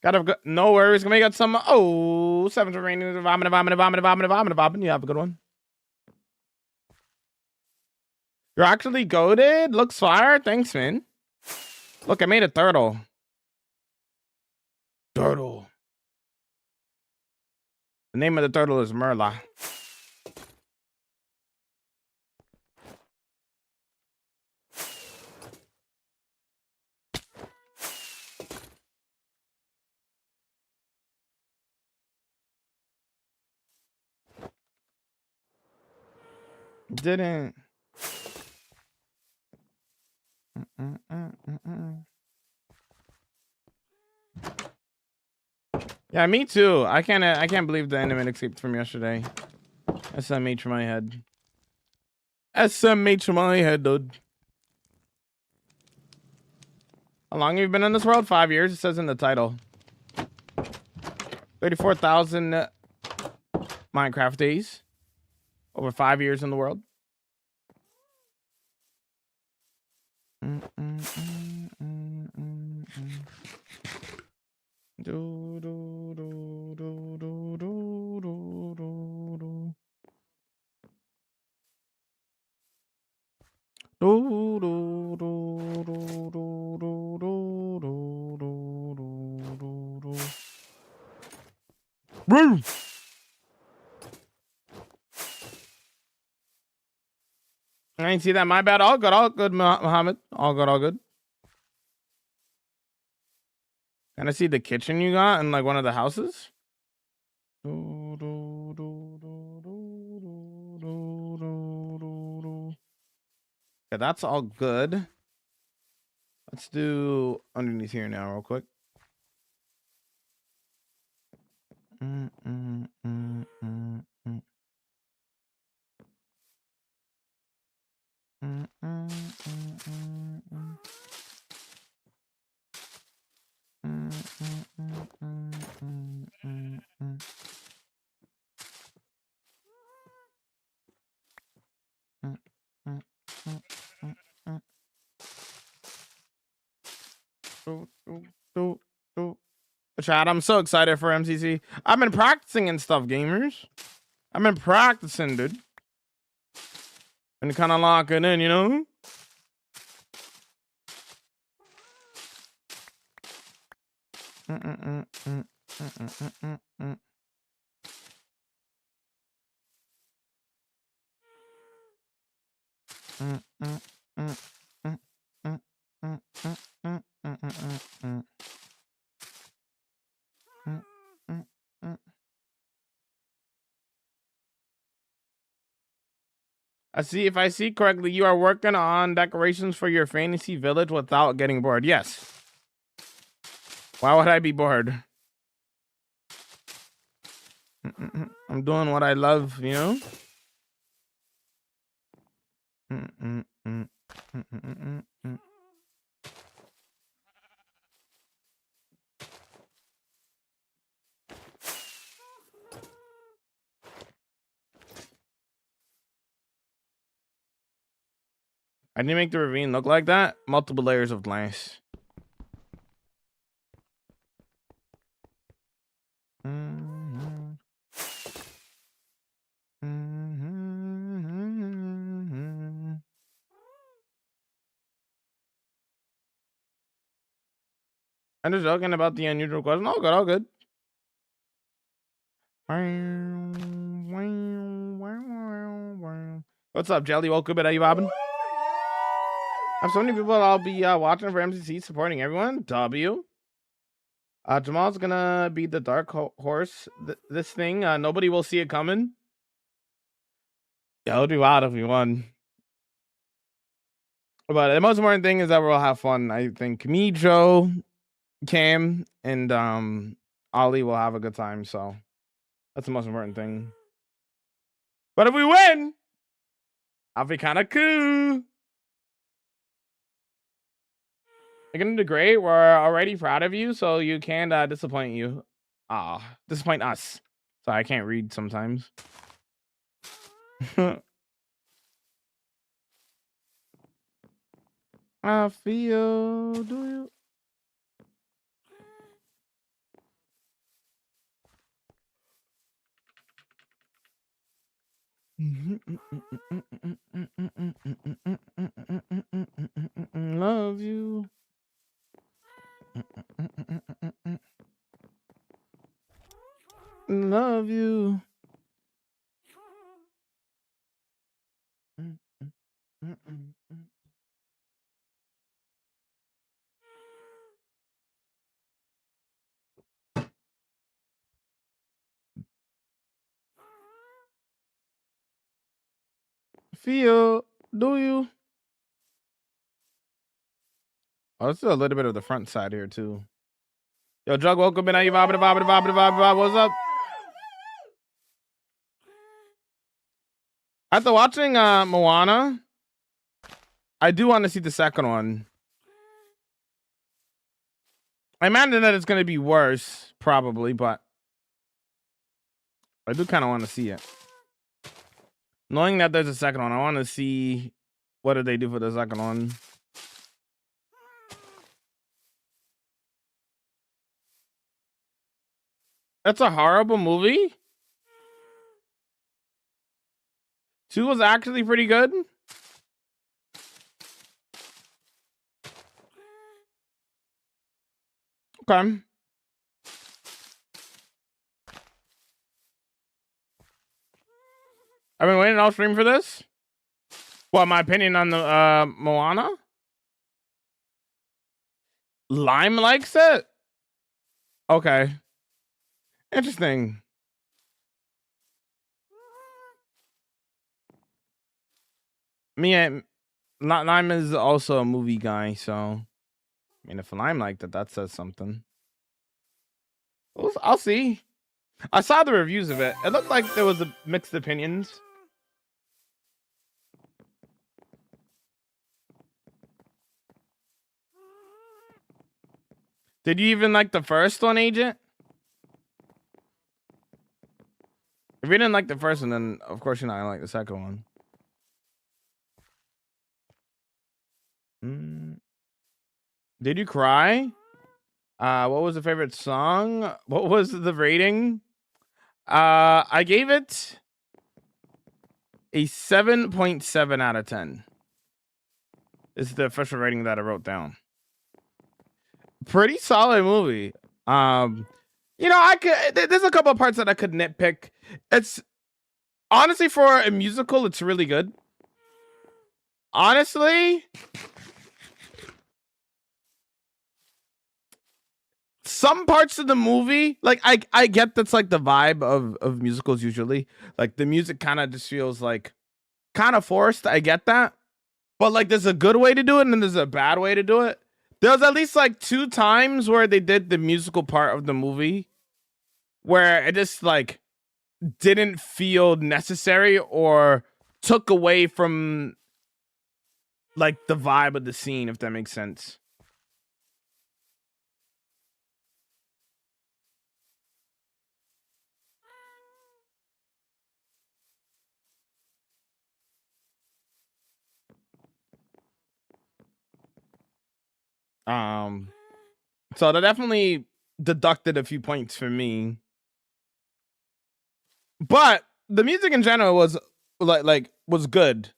Gotta go. No worries. Gonna get some. Oh, 7's remaining. Vomit. You have a good one. You're actually goated. Looks fire. Thanks, man. Look, I made a turtle. Turtle. The name of the turtle is Merla. Didn't. Yeah, me too. I can't believe the enemy escaped from yesterday. SMH for my head. SMH for my head, dude. How long have you been in this world? 5 years. It says in the title. 34,000 Minecraft days. Over 5 years in the world. I ain't see that. My bad. All good, Muhammad. All good, all good. Can I see the kitchen you got in like one of the houses? Yeah, that's all good. Let's do underneath here now, real quick. Chat, I'm so excited for MCC. I've been practicing and stuff, gamers. I've been practicing, dude. And kind of lock it in, you know? If I see correctly, you are working on decorations for your fantasy village without getting bored. Yes. Why would I be bored? I'm doing what I love, you know? I didn't make the ravine look like that. Multiple layers of glass. I'm just joking about the unusual question. All good, all good. What's up, Jelly? Welcome, are you bobbing? I have so many people I'll be watching for MCC, supporting everyone. W. Jamal's gonna be the dark horse. This thing, nobody will see it coming. Yeah, it'll be wild if we won. But the most important thing is that we'll have fun. I think me, Joe, Cam, and Ollie will have a good time. So that's the most important thing. But if we win, I'll be kind of cool. You're gonna do great. We're already proud of you, so you can't disappoint you. Disappoint us. Sorry, I can't read sometimes. I feel. Do you? Love you. Love you. Feel. Do you? Oh, let's do a little bit of the front side here too. Yo, Jug, welcome in. How you vibing? What's up? After watching Moana, I do want to see the second one. I imagine that it's going to be worse, probably, but I do kind of want to see it. Knowing that there's a second one, I want to see what did they do for the second one. That's a horrible movie. 2 was actually pretty good. Okay. I've been waiting all stream for this. What, my opinion on the Moana? Lime likes it? Okay. Interesting. Lime is also a movie guy, so I mean, if Lime liked it, that says something. I'll see. I saw the reviews of it. It looked like there was mixed opinions. Did you even like the first one, Agent? If you didn't like the first one, then of course you're not gonna like the second one. Did you cry? What was the favorite song? What was the rating? I gave it a 7.7 out of 10. This is the official rating that I wrote down. Pretty solid movie. You know, there's a couple of parts that I could nitpick. It's honestly, for a musical, it's really good. Honestly, some parts of the movie, like I get that's like the vibe of musicals usually. Like the music kind of just feels like kind of forced. I get that. But like there's a good way to do it and then there's a bad way to do it. There was at least like 2 times where they did the musical part of the movie where it just like didn't feel necessary or took away from like the vibe of the scene, if that makes sense. So that definitely deducted a few points for me. But the music in general was was good.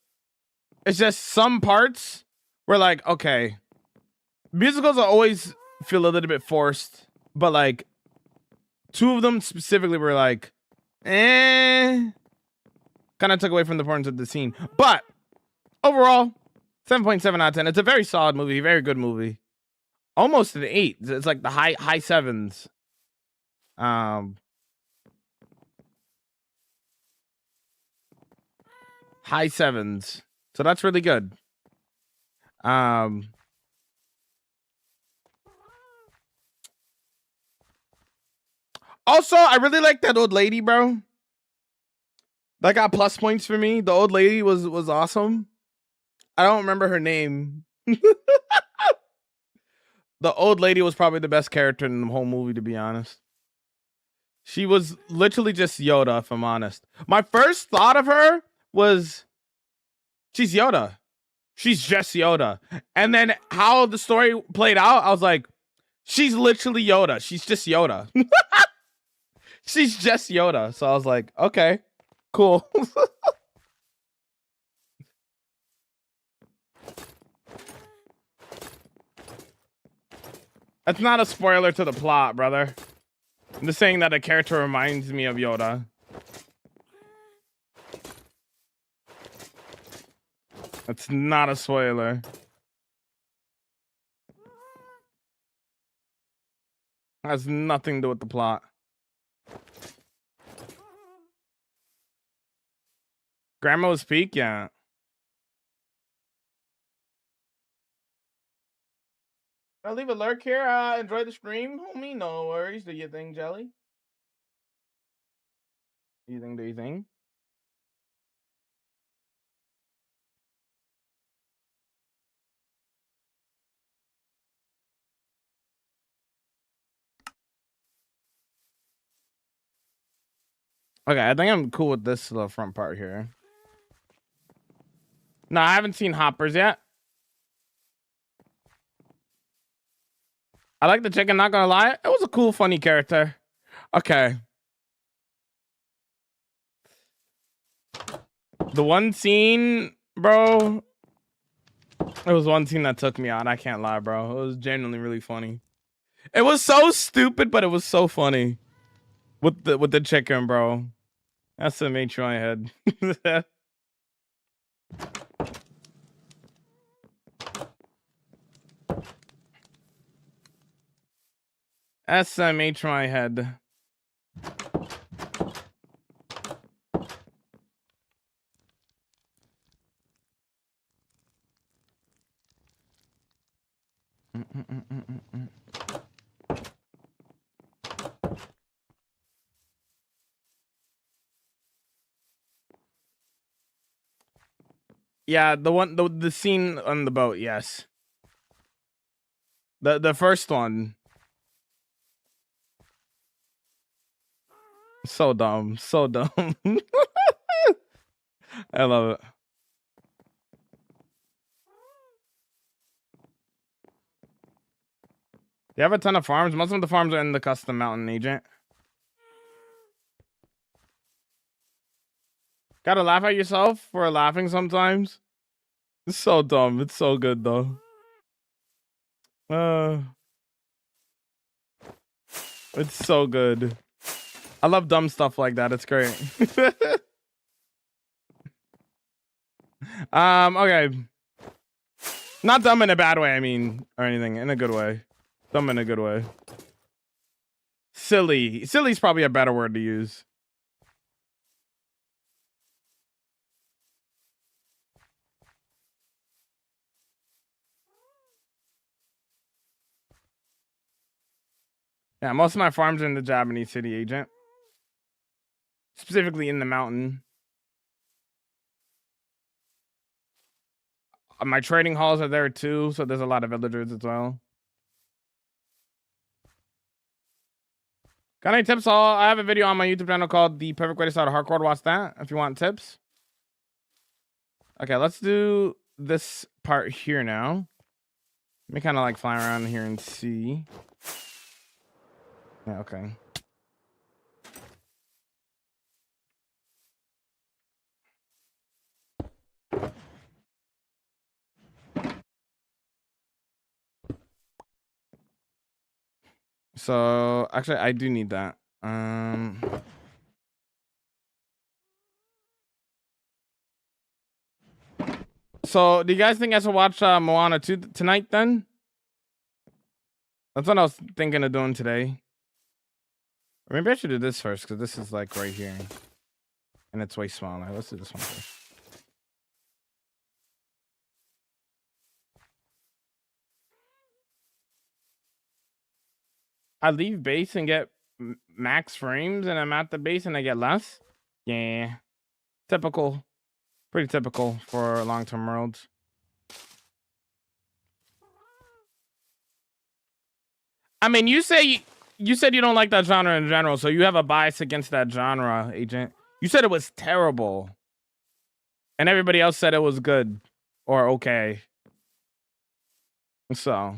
It's just some parts were like, okay, musicals always feel a little bit forced, but like 2 of them specifically were like, kind of took away from the importance of the scene. But overall, 7.7 out of 10. It's a very solid movie, very good movie. Almost an 8. It's like the high 7s. High 7s. So that's really good. Also, I really like that old lady, bro. That got plus points for me. The old lady was awesome. I don't remember her name. The old lady was probably the best character in the whole movie, to be honest. She was literally just Yoda, if I'm honest. My first thought of her was, she's Yoda. she's just Yoda. And then how the story played out, I was like, she's literally Yoda. She's just Yoda. She's just Yoda. So I was like, okay, cool. That's not a spoiler to the plot, brother. I'm just saying that a character reminds me of Yoda. That's not a spoiler. Has nothing to do with the plot. Grandma's Peak, yeah. I'll leave a lurk here. Enjoy the stream, homie. No worries. Do you think, Jelly? Do you think? Okay, I think I'm cool with this little front part here. No, I haven't seen Hoppers yet. I like the chicken, not gonna lie. It was a cool, funny character. Okay. The one scene, bro. It was one scene that took me out. I can't lie, bro. It was genuinely really funny. It was so stupid, but it was so funny. With the chicken, bro. That's what made you my head. SMH my head. Yeah, the scene on the boat, yes. The first one. So dumb, so dumb. I love it. You have a ton of farms. Most of the farms are in the custom mountain, agent. Gotta laugh at yourself for laughing sometimes. It's so dumb. It's so good though. It's so good. I love dumb stuff like that. It's great. Okay. Not dumb in a bad way, I mean, or anything. In a good way. Dumb in a good way. Silly. Silly's probably a better word to use. Yeah, most of my farms are in the Japanese city, agent. Specifically in the mountain. My trading halls are there too, so there's a lot of villagers as well. Got any tips? I have a video on my YouTube channel called The Perfect Way to Start a Hardcore. Watch that if you want tips. Okay, let's do this part here now. Let me kind of like fly around here and see. Yeah, okay. So actually I do need that. So do you guys think I should watch Moana 2 tonight then? That's what I was thinking of doing today. Or maybe I should do this first because this is like right here. And it's way smaller. Let's do this one first. I leave base and get max frames and I'm at the base and I get less? Yeah. Typical. Pretty typical for long-term worlds. I mean, you said you don't like that genre in general, so you have a bias against that genre, agent. You said it was terrible. And everybody else said it was good. or okay. So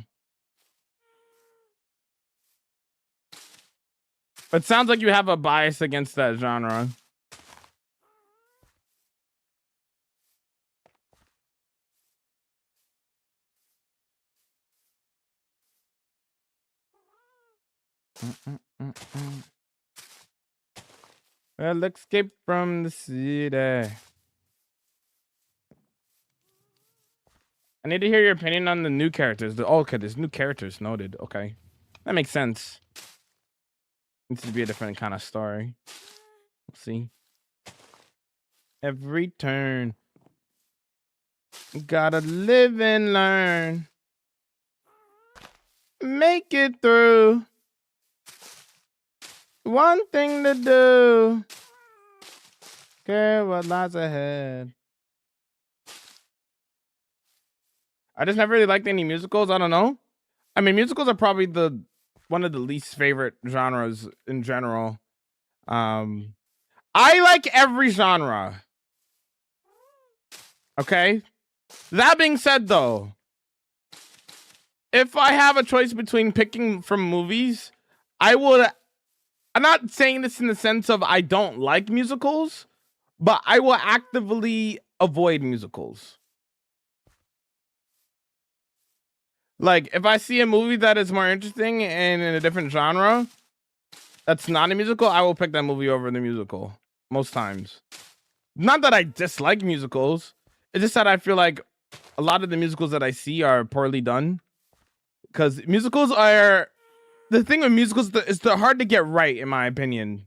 it sounds like you have a bias against that genre. Well, escape from the city. I need to hear your opinion on the new characters. Okay, there's new characters noted. Okay, that makes sense. Needs to be a different kind of story. Let's see. Every turn, gotta live and learn. Make it through. One thing to do. Care what lies ahead. I just never really liked any musicals. I don't know. I mean, musicals are probably one of the least favorite genres in general. I like every genre. Okay. That being said, though, if I have a choice between picking from movies, I would. I'm not saying this in the sense of I don't like musicals, but I will actively avoid musicals. Like, if I see a movie that is more interesting and in a different genre that's not a musical, I will pick that movie over the musical most times. Not that I dislike musicals, it's just that I feel like a lot of the musicals that I see are poorly done. Because musicals are the thing with musicals is they're hard to get right, in my opinion.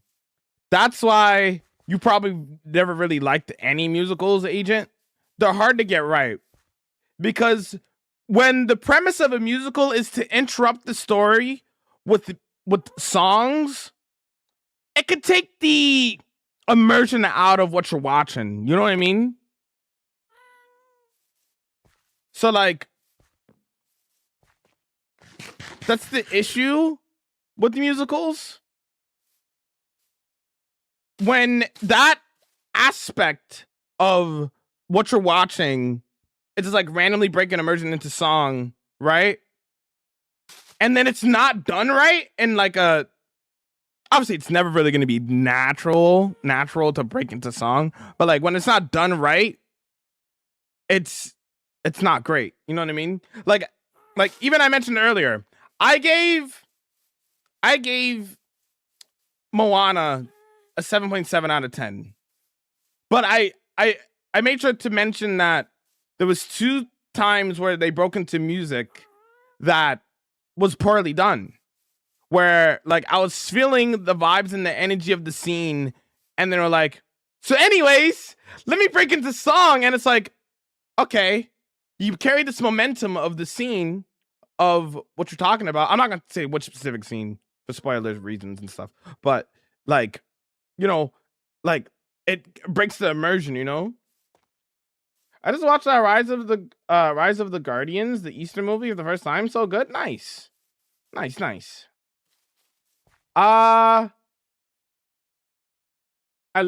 That's why you probably never really liked any musicals, Agent. They're hard to get right because when the premise of a musical is to interrupt the story with songs, it could take the immersion out of what you're watching. You know what I mean? So like that's the issue with the musicals. When that aspect of what you're watching, it's just like randomly breaking immersion into song, right? And then it's not done right, and like obviously it's never really going to be natural to break into song, but like when it's not done right, it's not great. You know what I mean? Like even I mentioned earlier, I gave Moana a 7.7 out of 10. But I made sure to mention that there was 2 times where they broke into music that was poorly done. Where like I was feeling the vibes and the energy of the scene, and they were like, so anyways, let me break into song. And it's like, okay, you carry this momentum of the scene of what you're talking about. I'm not gonna say which specific scene for spoilers reasons and stuff, but like, you know, like it breaks the immersion, you know. I just watched that Rise of the Guardians, the Easter movie for the first time. So good. Nice. Uh I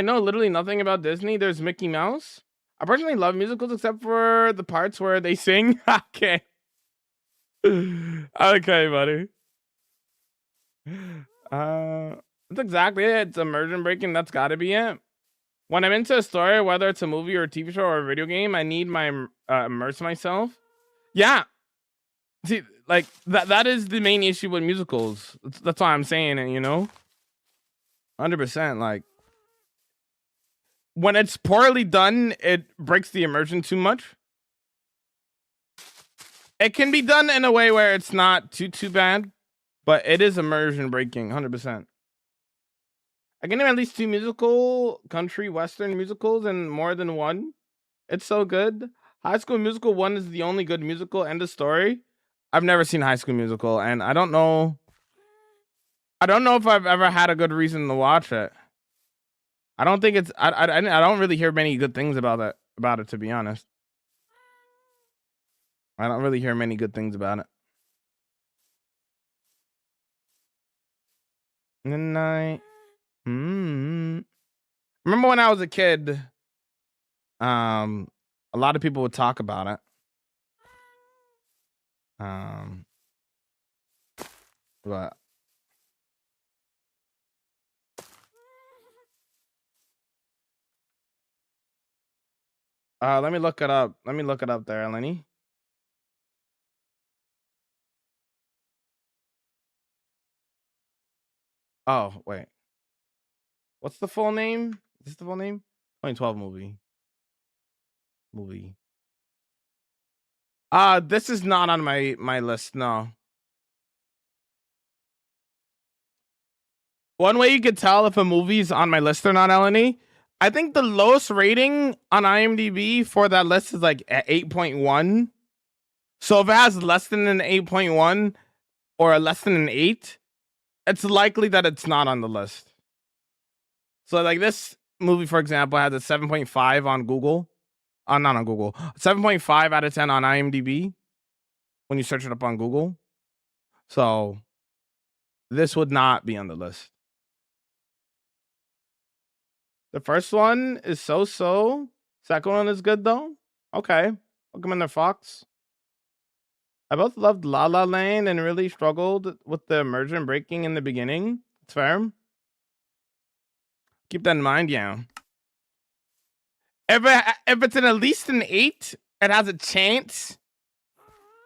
know literally nothing about Disney. There's Mickey Mouse. I personally love musicals except for the parts where they sing. Okay. Okay, buddy. That's exactly it. It's immersion breaking. That's gotta be it. When I'm into a story, whether it's a movie or a TV show or a video game, I need my immerse myself. Yeah. See, like that is the main issue with musicals. That's why I'm saying it, you know? 100%. Like when it's poorly done, it breaks the immersion too much. It can be done in a way where it's not too bad, but it is immersion breaking, 100%. I can name at least 2 musical, country, western musicals, and more than one. It's so good. High School Musical 1 is the only good musical. End of story. I've never seen High School Musical, and I don't know if I've ever had a good reason to watch it. I don't think it's. I don't really hear many good things about it. To be honest, I don't really hear many good things about it. Midnight. Remember when I was a kid? A A lot of people would talk about it. But let me look it up. Let me look it up there, Lenny. Oh, wait. What's the full name? Is this the full name? 2012 movie. This is not on my list, no. One way you could tell if a movie's on my list or not, Eleni, I think the lowest rating on IMDb for that list is like at 8.1. So if it has less than an 8.1 or less than an 8, it's likely that it's not on the list. So like this movie, for example, has a 7.5 on Google. Not on Google. 7.5 out of 10 on IMDb when you search it up on Google. So this would not be on the list. The first one is so. Second one is good though. Okay. Welcome in there, Fox. I both loved La La Land and really struggled with the immersion breaking in the beginning. It's fair. Keep that in mind, yeah. If it's at least an 8, it has a chance,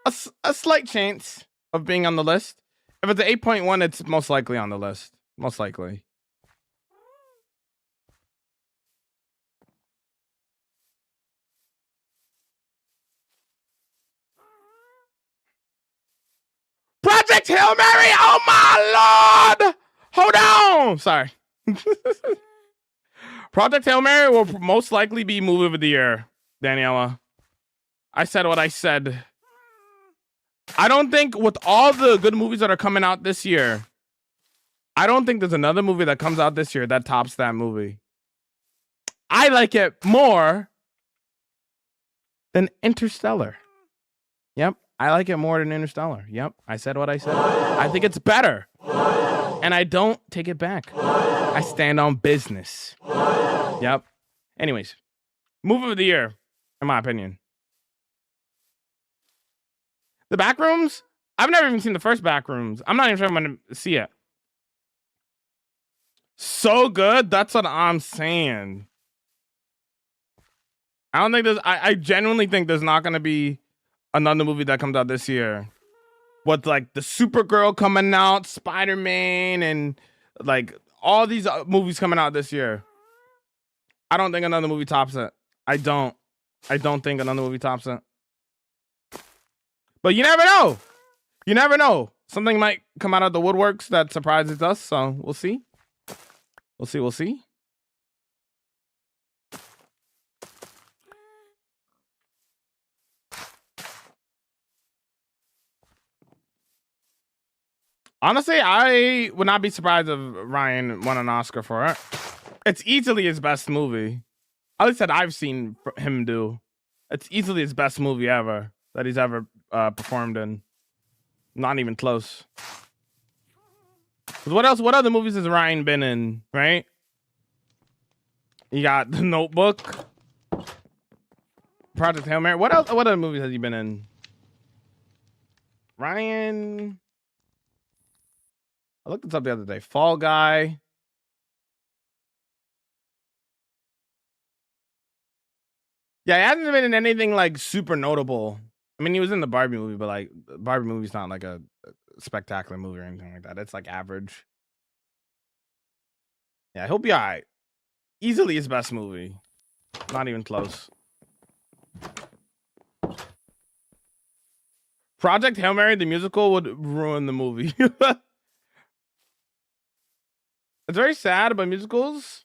a slight chance of being on the list. If it's an 8.1, it's most likely on the list. Most likely. Project Hail Mary! Oh my lord! Hold on! Sorry. Project Hail Mary will most likely be movie of the year, Daniela. I said what I said. I don't think with all the good movies that are coming out this year, I don't think there's another movie that comes out this year that tops that movie. I like it more than Interstellar. Yep. I like it more than Interstellar. Yep. I said what I said. I think it's better. And I don't take it back. I stand on business. Yep. Anyways, movie of the year, in my opinion. The Backrooms? I've never even seen the first Backrooms. I'm not even sure I'm going to see it. So good? That's what I'm saying. I don't think there's... I genuinely think there's not going to be another movie that comes out this year with like the Supergirl coming out, Spider-Man, and like all these movies coming out this year. I don't think another movie tops it. I don't think another movie tops it. But you never know. You never know. Something might come out of the woodworks that surprises us. So we'll see. We'll see. Honestly, I would not be surprised if Ryan won an Oscar for it. It's easily his best movie. At least that I've seen him do. It's easily his best movie ever that he's ever performed in. Not even close. What else? What other movies has Ryan been in? Right? You got The Notebook, Project Hail Mary. What else? What other movies has he been in? Ryan. I looked this up the other day. Fall Guy. Yeah, he hasn't been in anything like super notable. I mean, he was in the Barbie movie, but like Barbie movie's not like a spectacular movie or anything like that. It's like average. Yeah, he'll be all right. Easily his best movie. Not even close. Project Hail Mary, the musical, would ruin the movie. It's very sad, but musicals...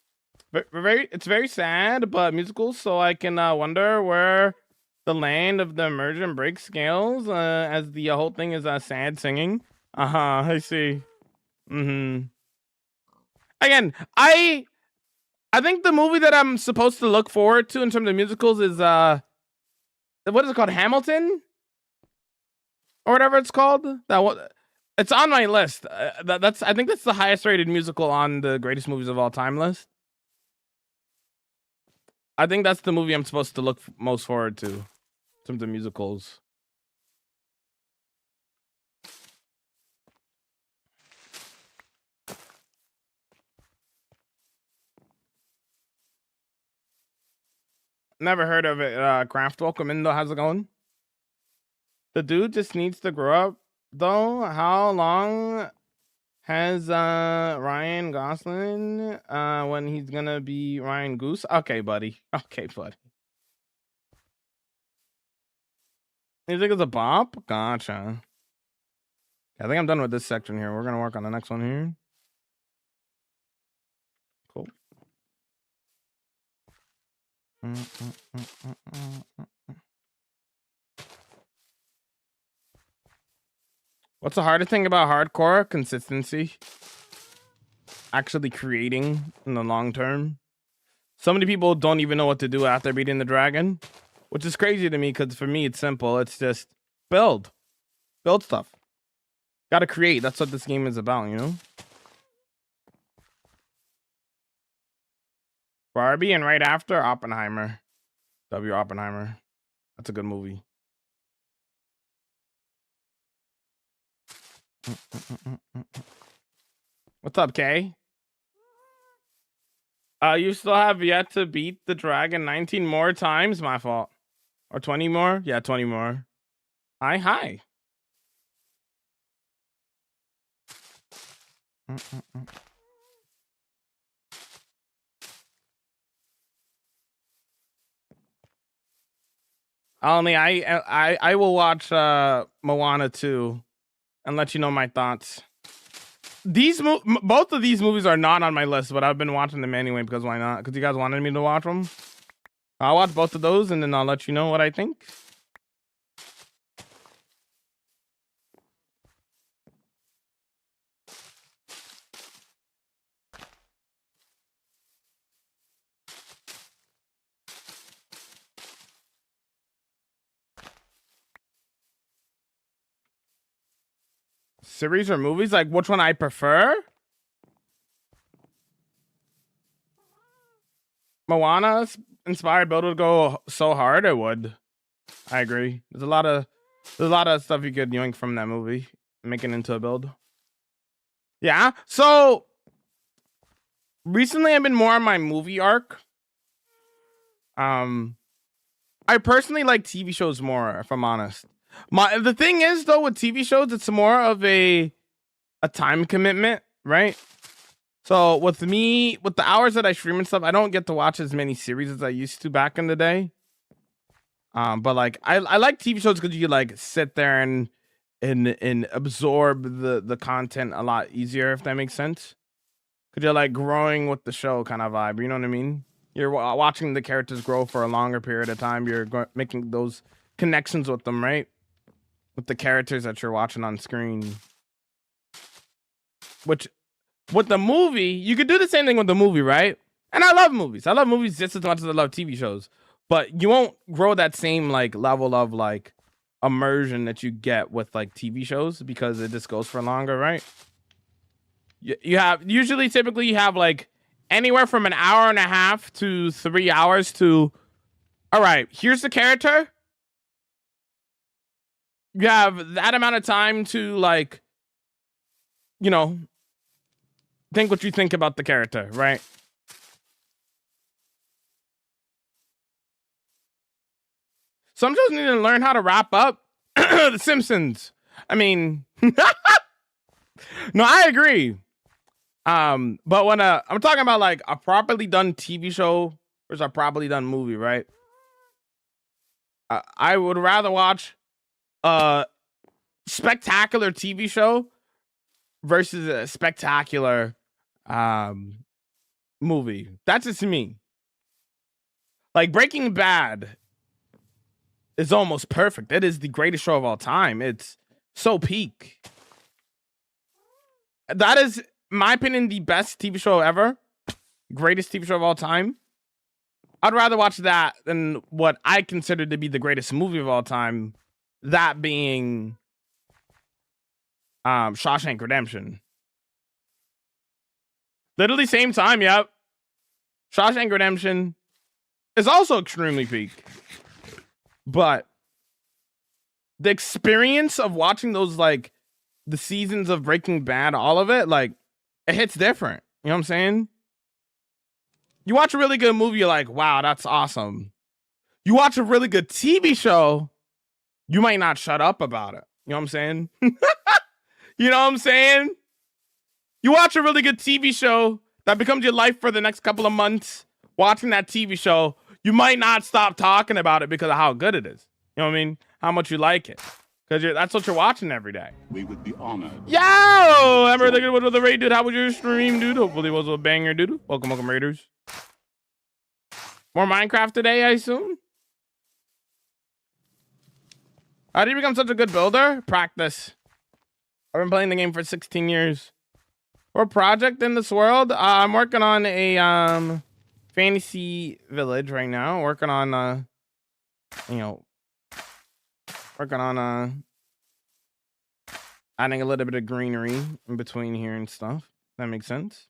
It's very sad, but musicals, so I can wonder where the land of the emergent break scales, as the whole thing is sad singing. I see. Again, I think the movie that I'm supposed to look forward to in terms of musicals is what is it called? Hamilton? Or whatever it's called. It's on my list. I think that's the highest rated musical on the greatest movies of all time list. I think that's the movie I'm supposed to look most forward to in terms of musicals. Never heard of it. Craft, welcome in though. How's it going? The dude just needs to grow up though. How long has Ryan Gosling when he's gonna be Ryan Goose? Okay, buddy. Okay, buddy. You think it's a bop? Gotcha. I think I'm done with this section here. We're gonna work on the next one here. Cool. What's the hardest thing about hardcore? Consistency. Actually creating in the long term. So many people don't even know what to do after beating the dragon, which is crazy to me because for me it's simple. It's just build stuff. Gotta create. That's what this game is about, you know? Barbie and right after Oppenheimer. W. Oppenheimer. That's a good movie. What's up, Kay? You still have yet to beat the dragon 19 more times? My fault. Or 20 more? Yeah, 20 more. Hi. Only I will watch Moana 2 and let you know my thoughts. Both of these movies are not on my list, but I've been watching them anyway because why not? Because you guys wanted me to watch them. I'll watch both of those and then I'll let you know what I think. Series or movies? Like which one I prefer? Moana inspired Build would go so hard. It would. I agree. There's a lot of stuff you could yoink from that movie, make it into a build. Yeah. So recently I've been more on my movie arc. I personally like TV shows more, if I'm honest. The thing is though with TV shows, it's more of a time commitment, right? So with me, with the hours that I stream and stuff, I don't get to watch as many series as I used to back in the day. But like I like TV shows because you like sit there and absorb the content a lot easier, if that makes sense. Because you're like growing with the show kind of vibe, you know what I mean? You're watching the characters grow for a longer period of time. You're making those connections with them, right? With the characters that you're watching on screen. Which, with the movie, you could do the same thing with the movie, right? And I love movies. I love movies just as much as I love TV shows. But you won't grow that same like level of like immersion that you get with like TV shows because it just goes for longer, right? You have typically you have like anywhere from an hour and a half to 3 hours to, all right, here's the character. You have that amount of time to like, you know, think what you think about the character, right? Some shows need to learn how to wrap up. The Simpsons. I mean, no, I agree. But when I'm talking about like a properly done TV show versus a properly done movie, right? I would rather watch a spectacular TV show versus a spectacular movie. That's just me. Like Breaking Bad is almost perfect. It is the greatest show of all time. It's so peak. That is, in my opinion, the best TV show ever. Greatest TV show of all time. I'd rather watch that than what I consider to be the greatest movie of all time. That being Shawshank Redemption. Literally same time, yep. Shawshank Redemption is also extremely peak. But the experience of watching those, like, the seasons of Breaking Bad, all of it, like, it hits different. You know what I'm saying? You watch a really good movie, you're like, wow, that's awesome. You watch a really good TV show, you might not shut up about it. You know what I'm saying? You know what I'm saying? You watch a really good TV show that becomes your life for the next couple of months. Watching that TV show, you might not stop talking about it because of how good it is. You know what I mean? How much you like it. Because that's what you're watching every day. We would be honored. Yo! I'm really good with the raid, dude. How was your stream, dude? Hopefully it was a banger, dude. Welcome, Raiders. More Minecraft today, I assume? How did you become such a good builder? Practice. I've been playing the game for 16 years. What project in this world? I'm working on a fantasy village right now. Working on adding a little bit of greenery in between here and stuff. That makes sense.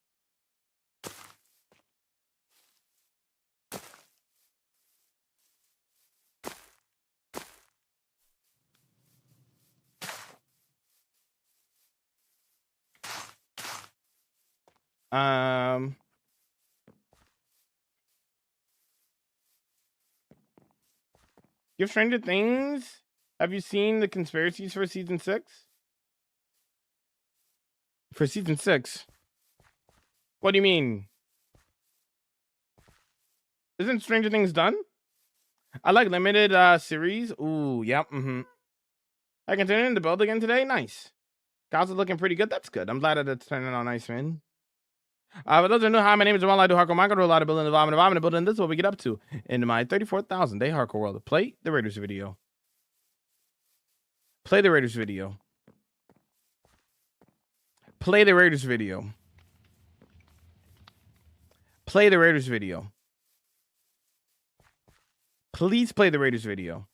You have Stranger Things? Have you seen the conspiracies for season 6? For season 6? What do you mean? Isn't Stranger Things done? I like limited series. Ooh, yep. I continued to build again today. Nice. House is looking pretty good. That's good. I'm glad that it's turning out nice, man. For those who know, hi, my name is Jamal. I do hardcore Minecraft, do a lot of building, environment, building. This is what we get up to in my 34,000 day hardcore world. Play the Raiders video. Play the Raiders video. Play the Raiders video. Play the Raiders video. Please play the Raiders video.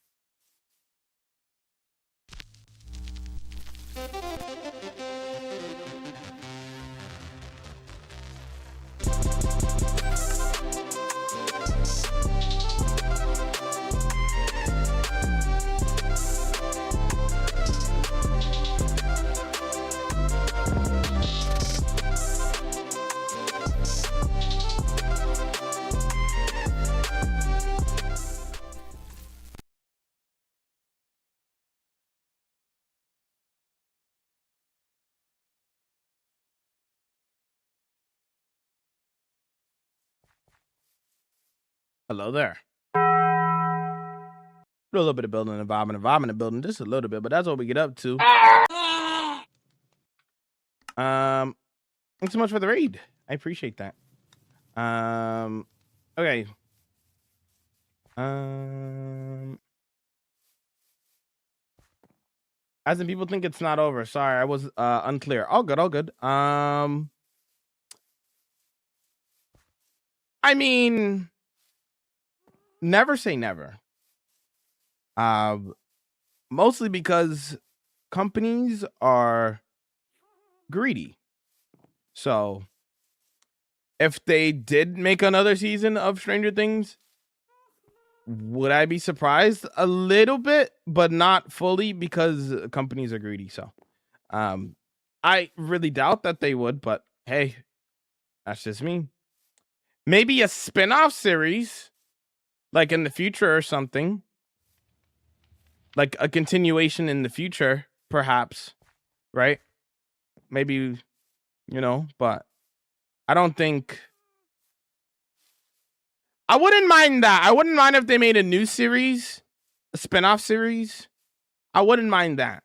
Hello there. Do a little bit of building environment building just a little bit, but that's what we get up to. Thanks so much for the raid. I appreciate that. Okay. As in people think it's not over. Sorry, I was unclear. All good, all good. I mean, never say never. Mostly because companies are greedy. So if they did make another season of Stranger Things, would I be surprised? A little bit, but not fully, because companies are greedy. So I really doubt that they would, but hey, that's just me. Maybe a spin-off series, like in the future or something. Like a continuation in the future, perhaps, right? Maybe, but I don't think... I wouldn't mind that. I wouldn't mind if they made a new series, a spin-off series. I wouldn't mind that.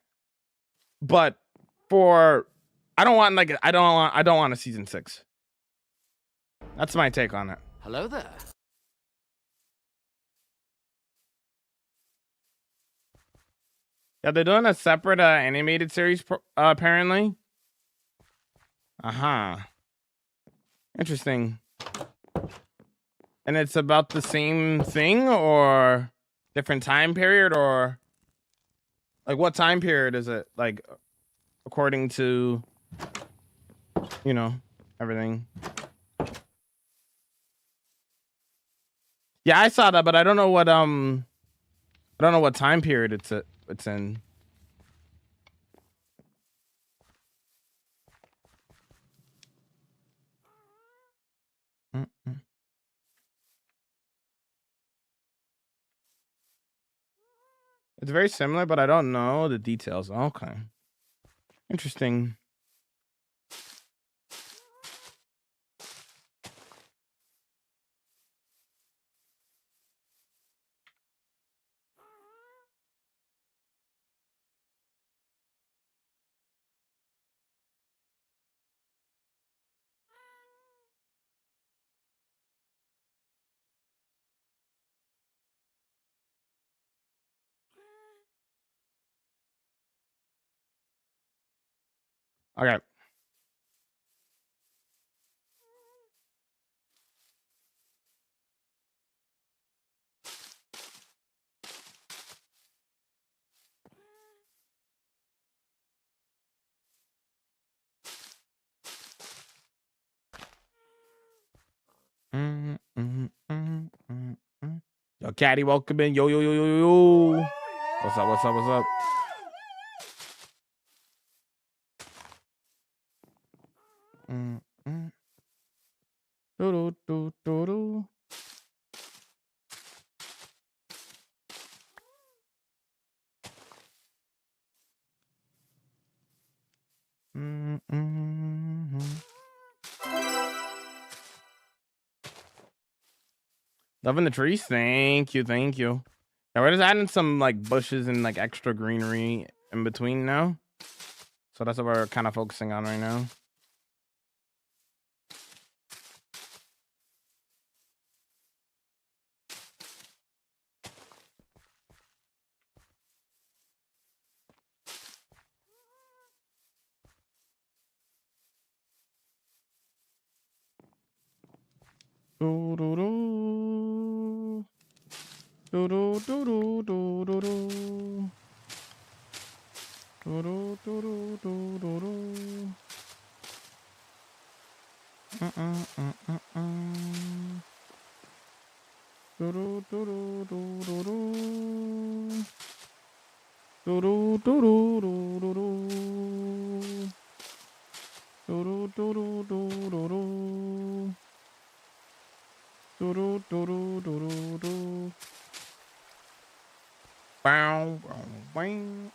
But I don't want a season 6. That's my take on it. Hello there. Yeah, they're doing a separate animated series, apparently. Interesting. And it's about the same thing, or different time period, or like what time period is it? Like according to, everything. Yeah, I saw that, but I don't know what time period it's in. Mm-mm. It's very similar, but I don't know the details. Okay. Interesting. Okay. Yo, Caddy, welcome in. Yo, yo, yo, yo, yo, yo. What's up? What's up? What's up? Do do do do. Loving the trees. Thank you, thank you. Now we're just adding some like bushes and like extra greenery in between now. So that's what we're kind of focusing on right now. Do do do. Do do do do do do do. Do do do do do do do. Do do do do do do do. Do do do do do do do. Do do do do do do do. Do do do do do do do. Bow bow bow.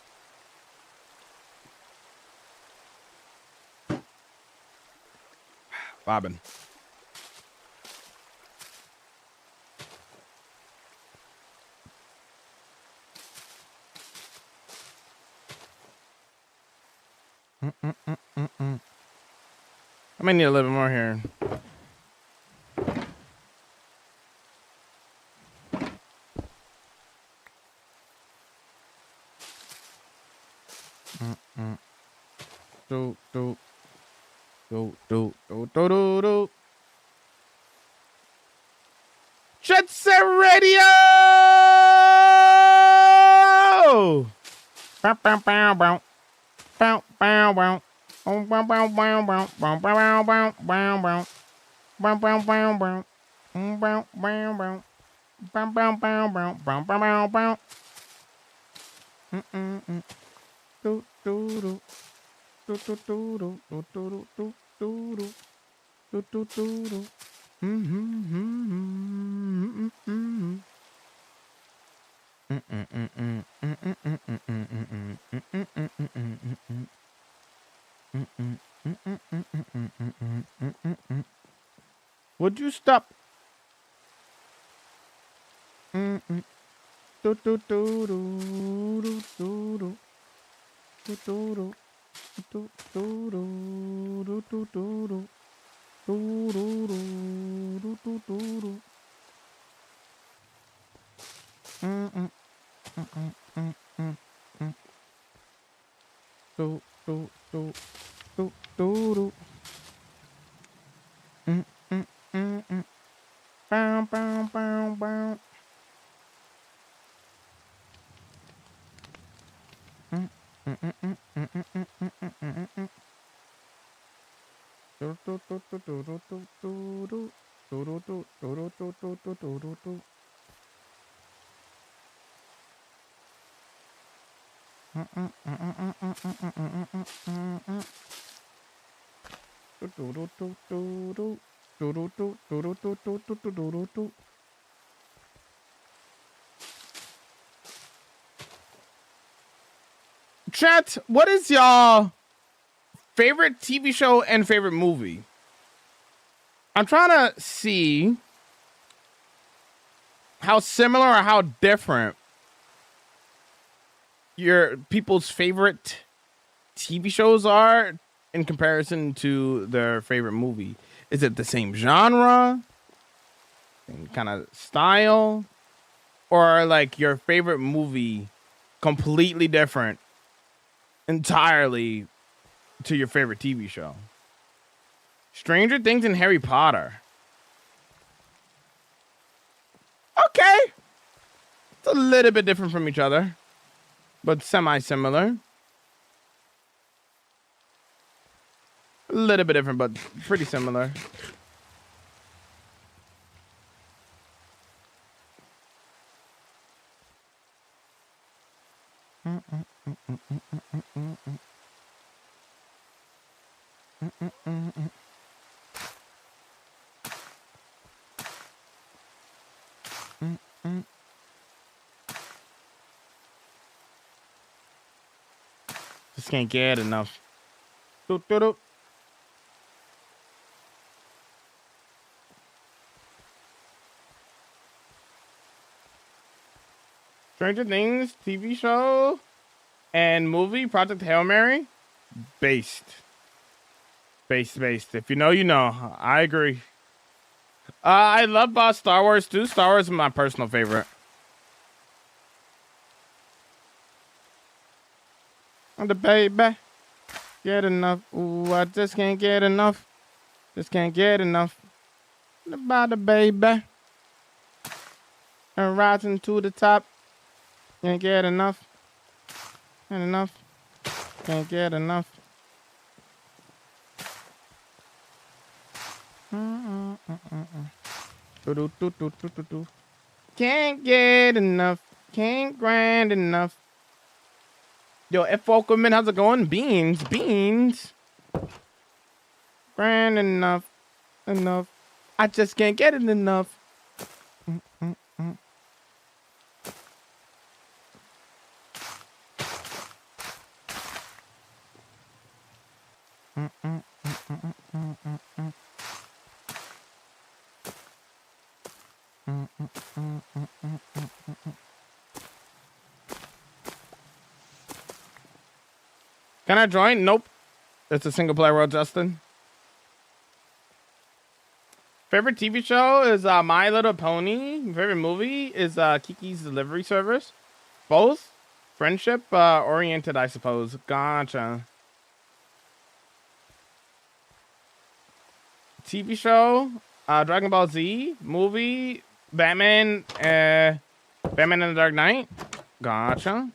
Bobbin. I might need a little bit more here. Do do do do do do do do. Jet Set Radio. Bow bow bow bow bow bow bow. Oh, bow bow bow bow bow bow bow bow bow. Bow bow bow bow. Bow bow bow. Bow bow bow bow bow bow bow. Do do do do do do do do do do do do do do do do. Would you stop? Do do do do do do do. Do do do do do do do do do. Do do do do do do. Do do do do do do. Bow bow bow bow. Do do do do do do do do do do do do do do do do do do. Chat, what is y'all favorite TV show and favorite movie? I'm trying to see how similar or how different your people's favorite TV shows are in comparison to their favorite movie. Is it the same genre, same kind of style, or like your favorite movie completely different entirely to your favorite TV show? Stranger Things and Harry Potter. Okay. It's a little bit different from each other, but semi-similar. A little bit different, but pretty similar. Just can't get enough. Doop, doop, doop. Stranger Things TV show and movie Project Hail Mary. Based. If you know, you know. I agree. I love Star Wars too. Star Wars is my personal favorite. And the baby. Get enough. Ooh, I just can't get enough. Just can't get enough. About the baby. And rising to the top. Can't get enough. Can't enough. Can't get enough. Can't get enough. Can't grind enough. Yo, F Folkerman, how's it going? Beans. Grind enough. I just can't get it enough. Can I join? Nope. It's a single player world, Justin. Favorite TV show is My Little Pony. Favorite movie is Kiki's Delivery Service. Both friendship oriented, I suppose. Gotcha. TV show, Dragon Ball Z. Movie, Batman and the Dark Knight. Gotcha.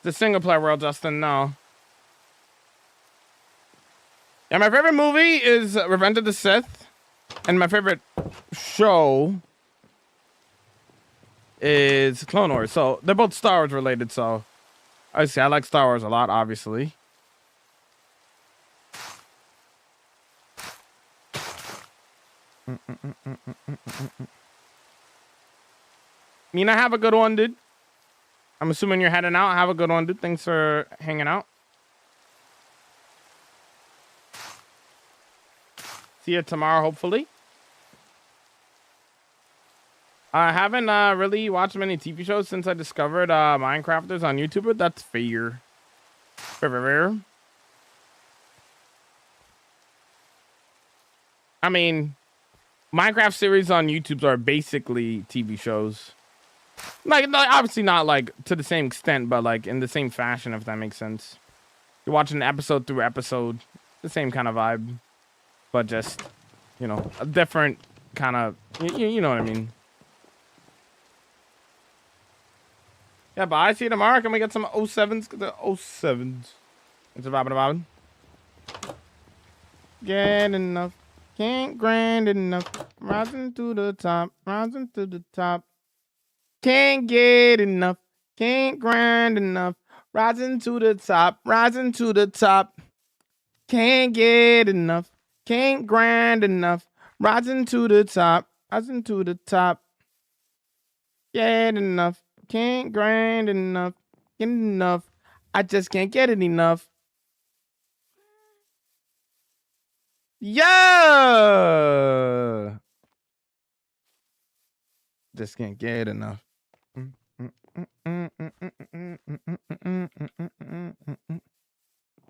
The single player world, Justin, no. Yeah, my favorite movie is Revenge of the Sith. And my favorite show is Clone Wars. So they're both Star Wars related, so I like Star Wars a lot, obviously. Mina, have a good one, dude. I'm assuming you're heading out. Have a good one, dude. Thanks for hanging out. See you tomorrow, hopefully. I haven't really watched many TV shows since I discovered Minecrafters on YouTube, but that's fair. Fair. I mean, Minecraft series on YouTube are basically TV shows. Like, obviously not like to the same extent, but like in the same fashion, if that makes sense. You're watching episode through episode, the same kind of vibe, but just, you know, a different kind of, you know what I mean. Yeah, but I see you tomorrow. Can we get some 07s? The 07s. It's a Robin. Get enough. Can't grind enough. Rising to the top. Rising to the top. Can't get enough. Can't grind enough. Rising to the top. Rising to the top. Can't get enough. Can't grind enough. Rising to the top. Rising to the top. Get enough. Can't grind enough. Get enough. I just can't get it enough. Yeah. Just can't get enough.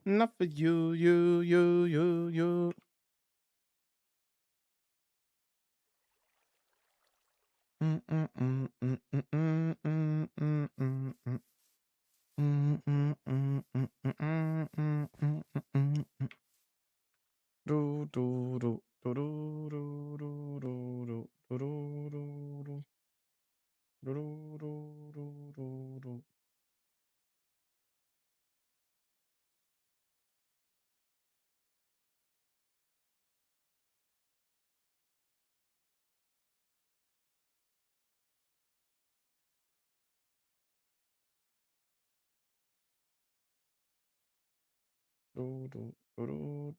Enough for you.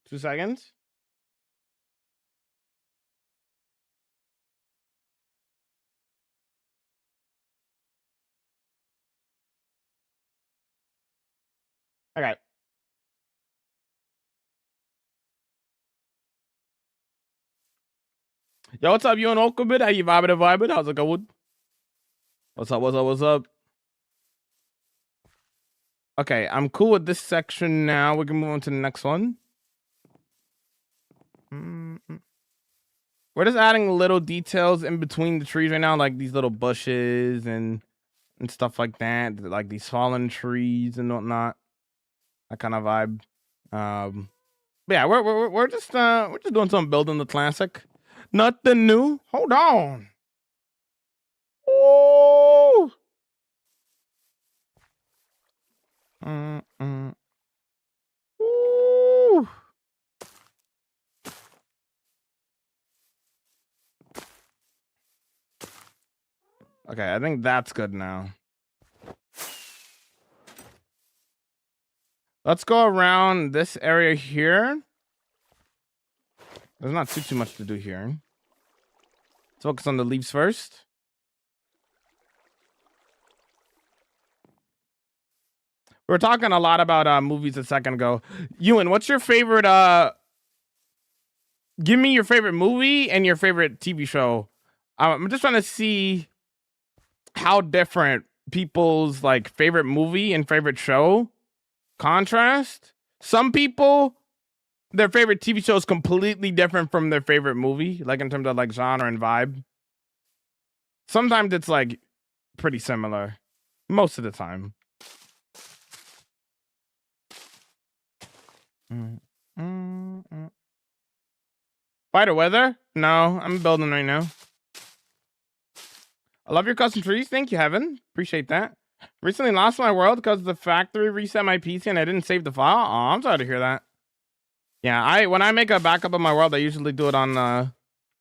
Two seconds. Okay. Yo, what's up? You and Okabit? How you vibing? How's it going? What's up? Okay, I'm cool with this section now. We can move on to the next one. We're just adding little details in between the trees right now, like these little bushes and stuff like that, like these fallen trees and whatnot. That kind of vibe. But yeah, we're just doing something, building the classic. Nothing new. Hold on. Oh. Ooh. Okay, I think that's good now. Let's go around this area here. There's not too much to do here. Let's focus on the leaves first. We were talking a lot about movies a second ago. Ewan, what's your favorite give me your favorite movie and your favorite TV show. I'm just trying to see how different people's like favorite movie and favorite show contrast. Some people, their favorite TV show is completely different from their favorite movie, like in terms of like genre and vibe. Sometimes it's like pretty similar. Most of the time. Fighter weather? No, I'm building right now. I love your custom trees. Thank you, Heaven. Appreciate that. Recently lost my world because the factory reset my PC and I didn't save the file. Oh, I'm sorry to hear that. Yeah, when I make a backup of my world, I usually do it on a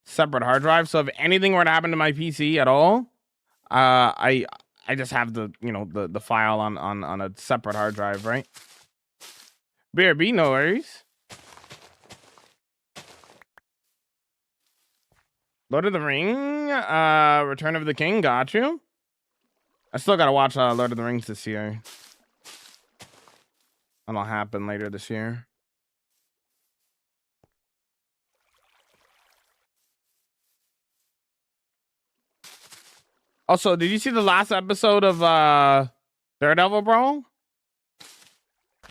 separate hard drive. So if anything were to happen to my PC at all, I just have the the file on a separate hard drive, right? BRB, no worries. Lord of the Ring, Return of the King, got you. I still gotta watch Lord of the Rings this year. That'll happen later this year. Also, did you see the last episode of Daredevil, bro?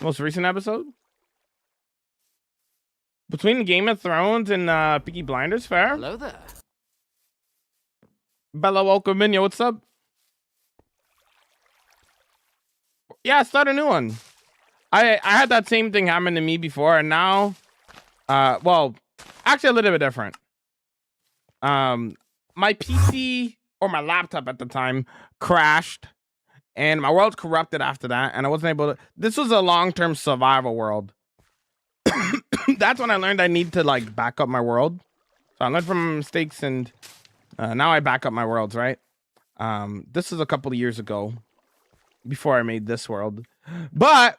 Most recent episode? Between Game of Thrones and Peaky Blinders, fair? Hello there. Bella, welcome in. Yo, what's up? Yeah, start a new one. I had that same thing happen to me before, and now, well, actually a little bit different. My PC or my laptop at the time crashed, and my world corrupted after that, and I wasn't able to. This was a long-term survival world. That's when I learned I need to like back up my world. So I learned from my mistakes, and now I back up my worlds, right? This is a couple of years ago before I made this world. But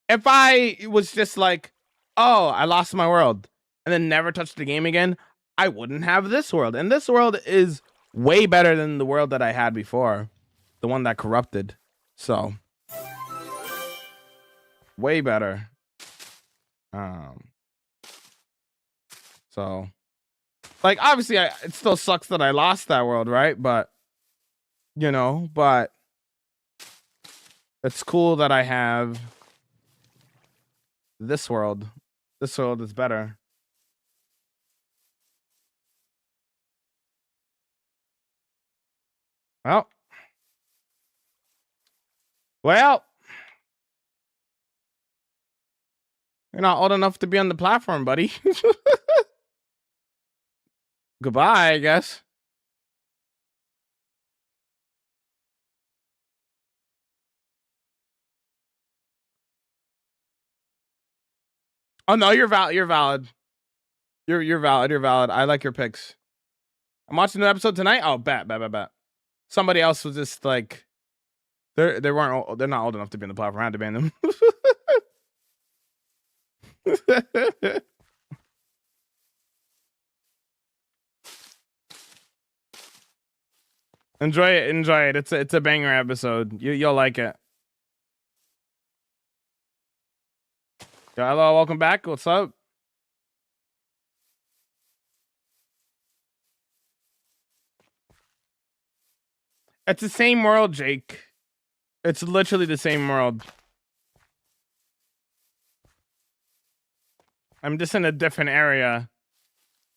if I was just like, oh, I lost my world and then never touched the game again, I wouldn't have this world. And this world is way better than the world that I had before, the one that corrupted. So way better. So like obviously it still sucks that I lost that world, right? But you know, but it's cool that I have this world. This world is better. Well, you're not old enough to be on the platform, buddy. Goodbye, I guess. Oh no, you're valid. You're valid. You're valid. You're valid. I like your picks. I'm watching an episode tonight. Oh, bet. Somebody else was just like, they're not old enough to be on the platform. I had to ban them. Enjoy it. It's a banger episode. You'll like it. Yo, hello, welcome back. What's up? It's the same world, Jake. It's literally the same world. I'm just in a different area.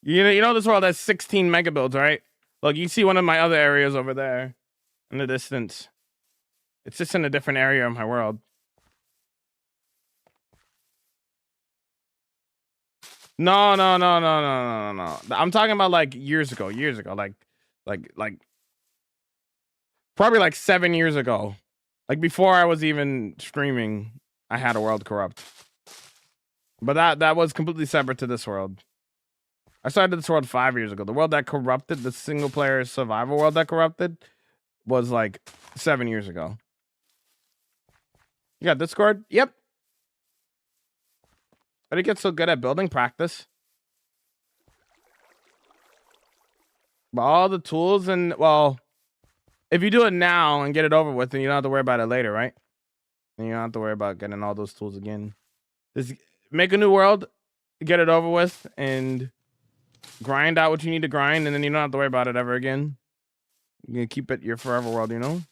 You know this world has 16 megabuilds, right? Look, you see one of my other areas over there in the distance. It's just in a different area of my world. No. I'm talking about like years ago, like probably like 7 years ago. Like before I was even streaming, I had a world corrupt. But that was completely separate to this world. I started this world 5 years ago. The world that corrupted, the single player survival world that corrupted, was like 7 years ago. You got Discord? Yep. But it gets so good at building practice. But all the tools and, well, if you do it now and get it over with, then you don't have to worry about it later, right? And you don't have to worry about getting all those tools again. Just make a new world, get it over with, and grind out what you need to grind, and then you don't have to worry about it ever again. You can keep it your forever world, you know?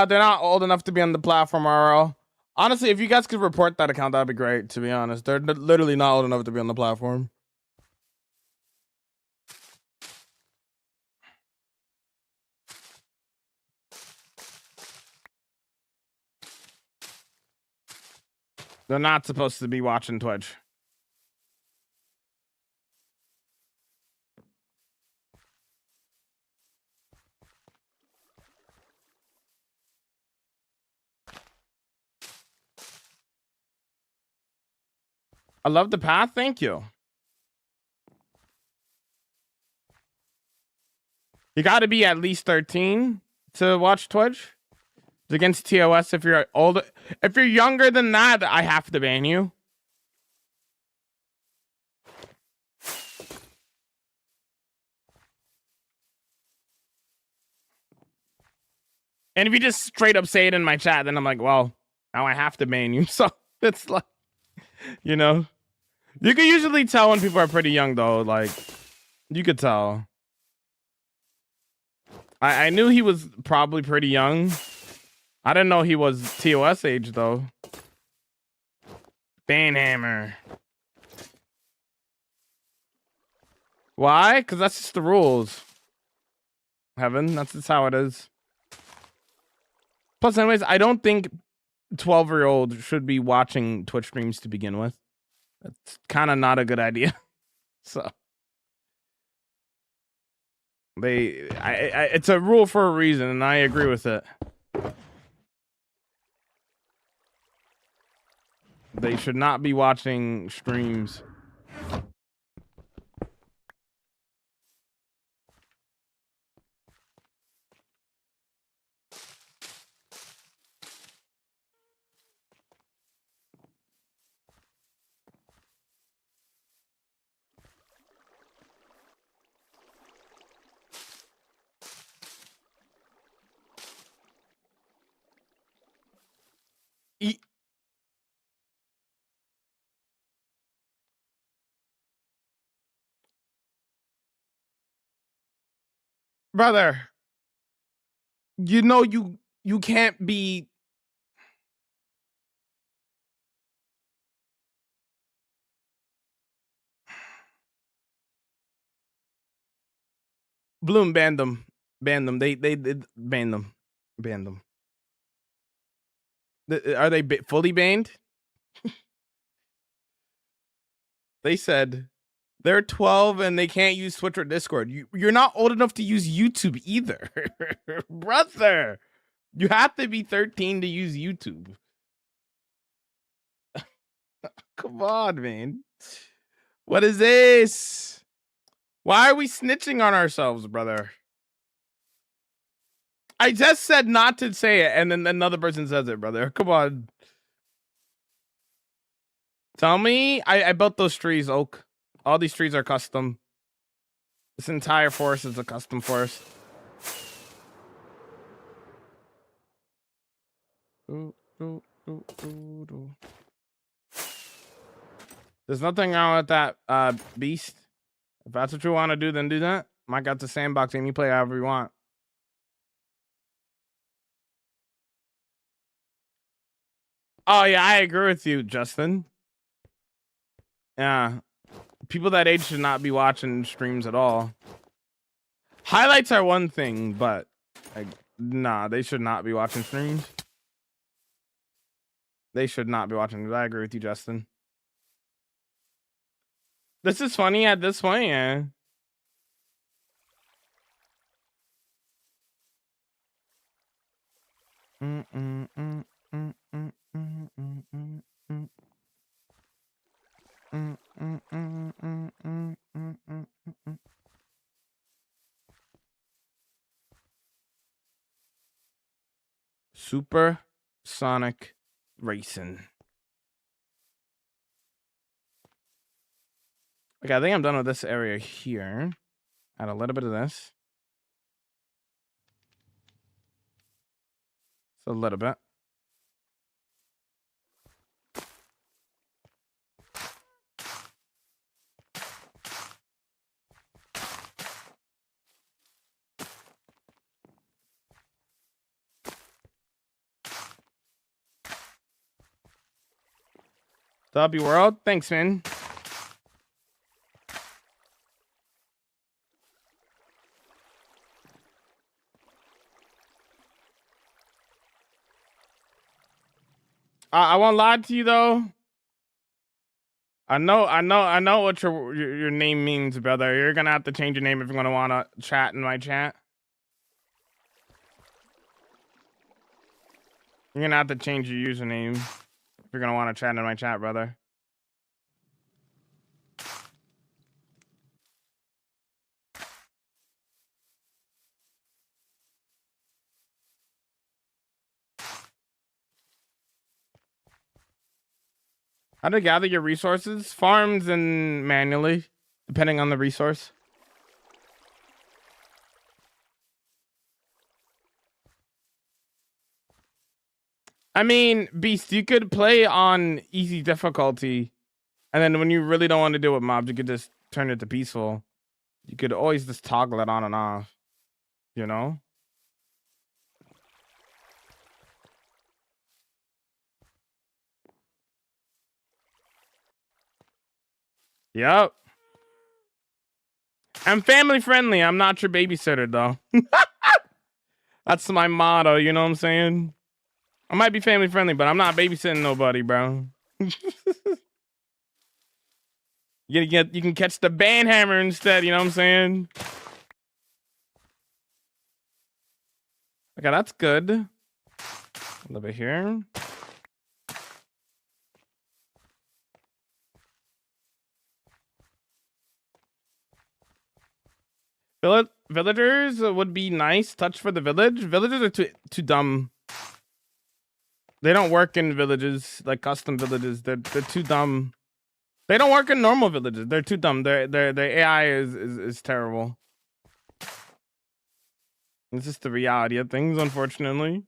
They're not old enough to be on the platform, RL. Honestly, if you guys could report that account, that'd be great, to be honest. They're literally not old enough to be on the platform. They're not supposed to be watching Twitch. I love the path. Thank you. You got to be at least 13 to watch Twitch. It's against TOS. If you're older, if you're younger than that, I have to ban you. And if you just straight up say it in my chat, then I'm like, well, now I have to ban you. So it's like, you know, you can usually tell when people are pretty young, though. Like, you could tell. I knew he was probably pretty young. I didn't know he was TOS age, though. Banhammer. Why? Because that's just the rules. Heaven, that's just how it is. Plus, anyways, I don't think 12-year-olds should be watching Twitch streams to begin with. That's kind of not a good idea. So it's a rule for a reason, and I agree with it. They should not be watching streams. Brother, you know you can't be. Bloom banned them. Banned them. They banned them. Banned them. Are they fully banned? They said they're 12 and they can't use Twitch or Discord. You're not old enough to use YouTube either. Brother, you have to be 13 to use YouTube. Come on, man. What is this? Why are we snitching on ourselves, brother? I just said not to say it, and then another person says it, brother. Come on. Tell me I built those trees, Oak. All these trees are custom. This entire forest is a custom forest. There's nothing wrong with that, beast. If that's what you want to do, then do that. Mike got the sandbox and you play however you want. Oh yeah, I agree with you, Justin. Yeah. People that age should not be watching streams at all. Highlights are one thing, but like, nah, they should not be watching streams. They should not be watching. I agree with you, Justin. This is funny at this point, yeah. Super Sonic Racing. Okay, I think I'm done with this area here. Add a little bit of this. Just a little bit. W World, thanks, man. I won't lie to you though. I know what your name means, brother. You're gonna have to change your name if you're gonna wanna chat in my chat. You're gonna have to change your username if you're gonna wanna chat in my chat, brother. How to gather your resources? Farms and manually, depending on the resource. I mean, Beast, you could play on easy difficulty, and then when you really don't want to deal with mobs, you could just turn it to peaceful. You could always just toggle it on and off, you know? Yep. I'm family friendly. I'm not your babysitter, though. That's my motto, you know what I'm saying? I might be family friendly, but I'm not babysitting nobody, bro. You can catch the band hammer instead. You know what I'm saying? Okay, that's good. A little bit here. Villagers would be nice touch for the village. Villagers are too dumb. They don't work in villages like custom villages. They're too dumb. They don't work in normal villages. They're too dumb. Their AI is terrible. It's just the reality of things, unfortunately.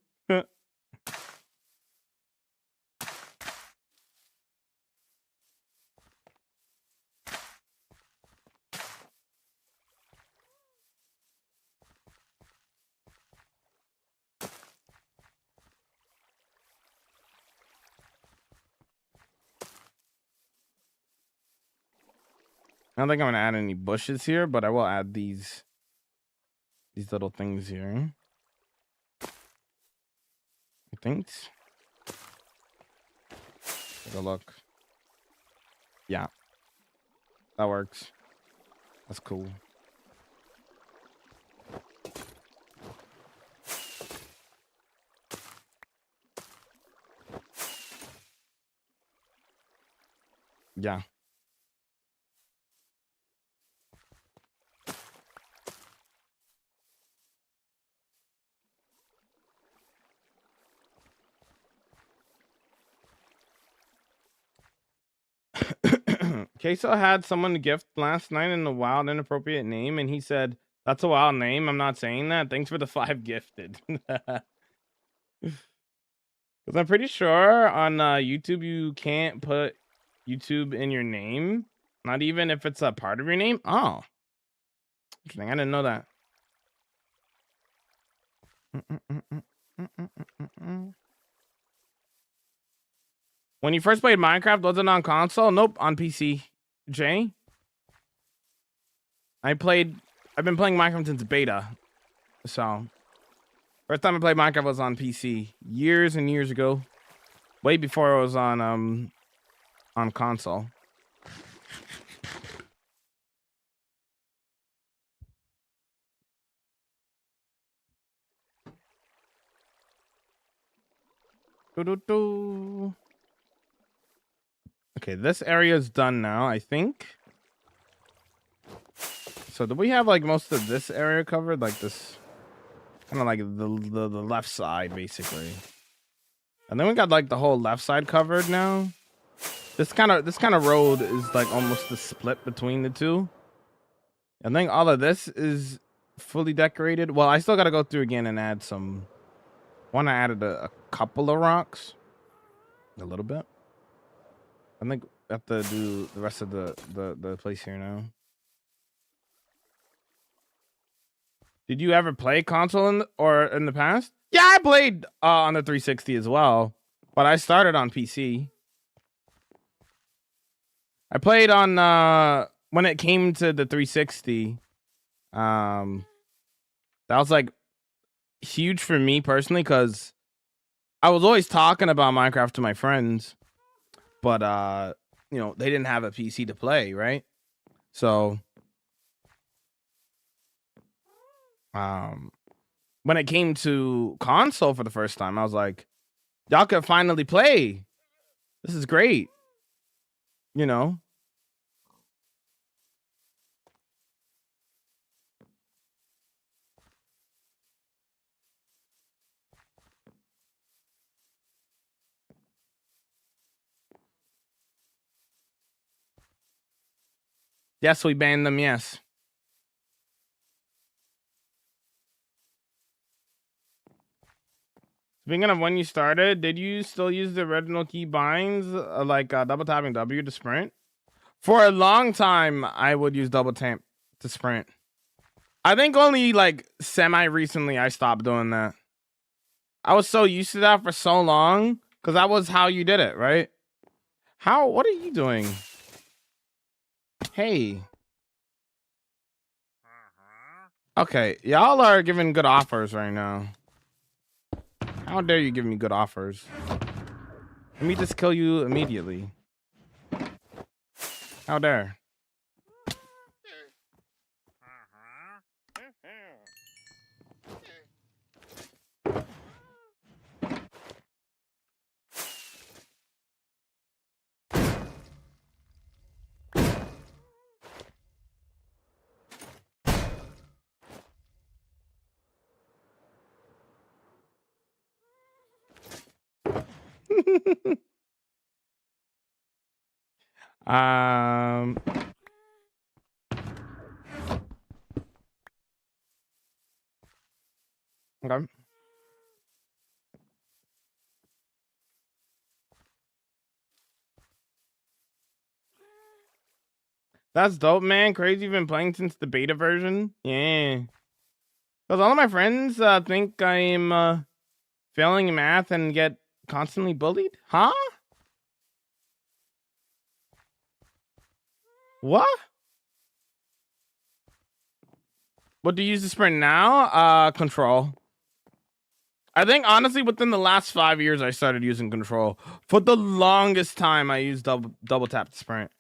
I don't think I'm gonna add any bushes here, but I will add these little things here. I think. Take a look. Yeah, that works. That's cool. Yeah. Queso had someone gift last night in a wild, inappropriate name, and he said, "That's a wild name. I'm not saying that. Thanks for the 5 gifted." Because I'm pretty sure on YouTube you can't put YouTube in your name, not even if it's a part of your name. Oh, interesting. I didn't know that. When you first played Minecraft, was it on console? Nope, on PC. Jay? I've been playing Minecraft since beta. So, first time I played Minecraft was on PC years and years ago. Way before it was on console. Okay, this area is done now, I think. So do we have like most of this area covered? Like this, kind of like the left side, basically. And then we got like the whole left side covered now. This kind of road is like almost the split between the two. I think all of this is fully decorated. Well, I still got to go through again and add some. I added a couple of rocks, a little bit. I think I have to do the rest of the place here now. Did you ever play console in the past? Yeah, I played on the 360 as well, but I started on PC. I played on when it came to the 360. That was like huge for me personally because I was always talking about Minecraft to my friends, but you know, they didn't have a PC to play, right? So when it came to console for the first time, I was like, y'all can finally play. This is great. You know? Yes, we banned them, yes. Speaking of when you started, did you still use the original key binds like double tapping W to sprint? For a long time, I would use double tap to sprint. I think only like semi recently I stopped doing that. I was so used to that for so long because that was how you did it, right? What are you doing? Hey. Okay, y'all are giving good offers right now. How dare you give me good offers? Let me just kill you immediately. How dare? um. Okay. That's dope, man. Crazy, you've been playing since the beta version. Yeah. Because all of my friends think I'm failing math and get constantly bullied. Huh? What? What do you use to sprint now? Control. I think honestly, within the last 5 years, I started using control. For the longest time, I used double tap to sprint.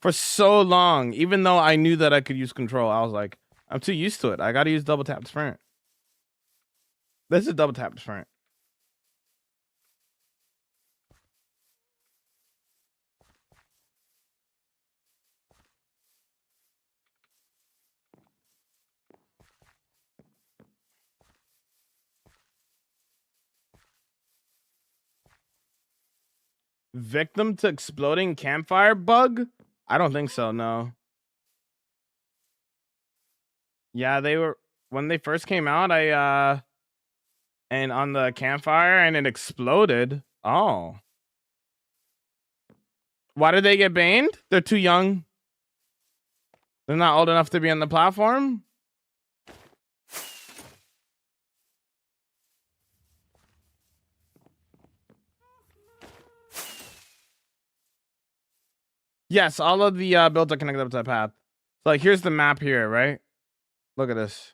For so long, even though I knew that I could use control, I was like, I'm too used to it. I gotta use double tap to sprint. This is double tap to sprint. Victim to exploding campfire bug? I don't think so, no. Yeah, they were when they first came out, and on the campfire and it exploded. Oh. Why did they get banned? They're too young. They're not old enough to be on the platform. Yes, all of the builds are connected up to the path. So like here's the map here, right? Look at this.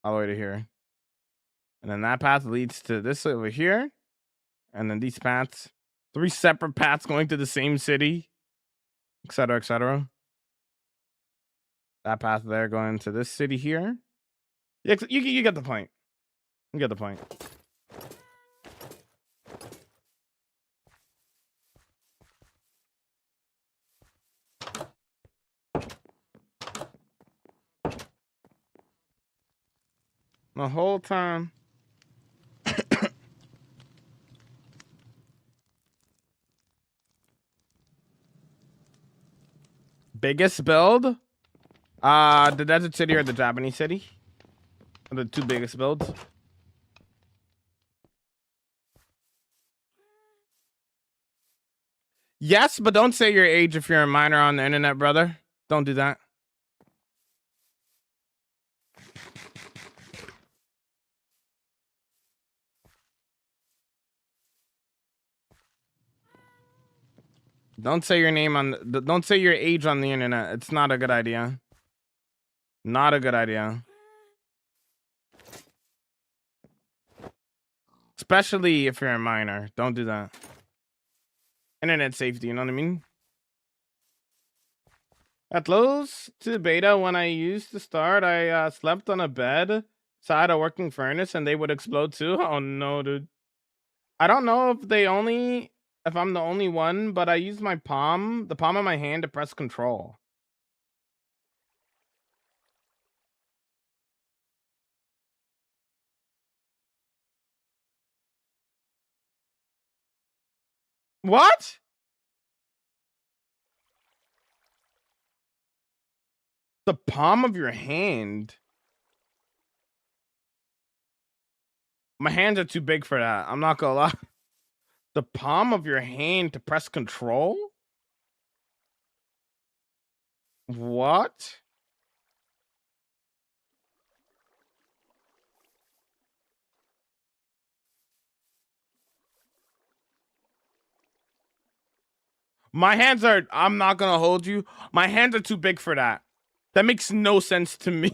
All the way to here. And then that path leads to this over here. And then these paths. 3 separate paths going to the same city. Etc. Etc. That path there going to this city here. Yeah, you get the point. You get the point. The whole time. Biggest build? The desert city or the Japanese city? The 2 biggest builds. Yes, but don't say your age if you're a minor on the internet, brother. Don't do that. Don't say your name on don't say your age on the internet. It's not a good idea. Not a good idea. Especially if you're a minor. Don't do that. Internet safety, you know what I mean? At close to beta, when I used to start, I slept on a bed side a working furnace and they would explode too. Oh no, dude. I don't know if I'm the only one, but I use the palm of my hand to press control. What? The palm of your hand? My hands are too big for that. I'm not gonna lie. The palm of your hand to press control? What? My hands are, I'm not gonna hold you. My hands are too big for that. That makes no sense to me.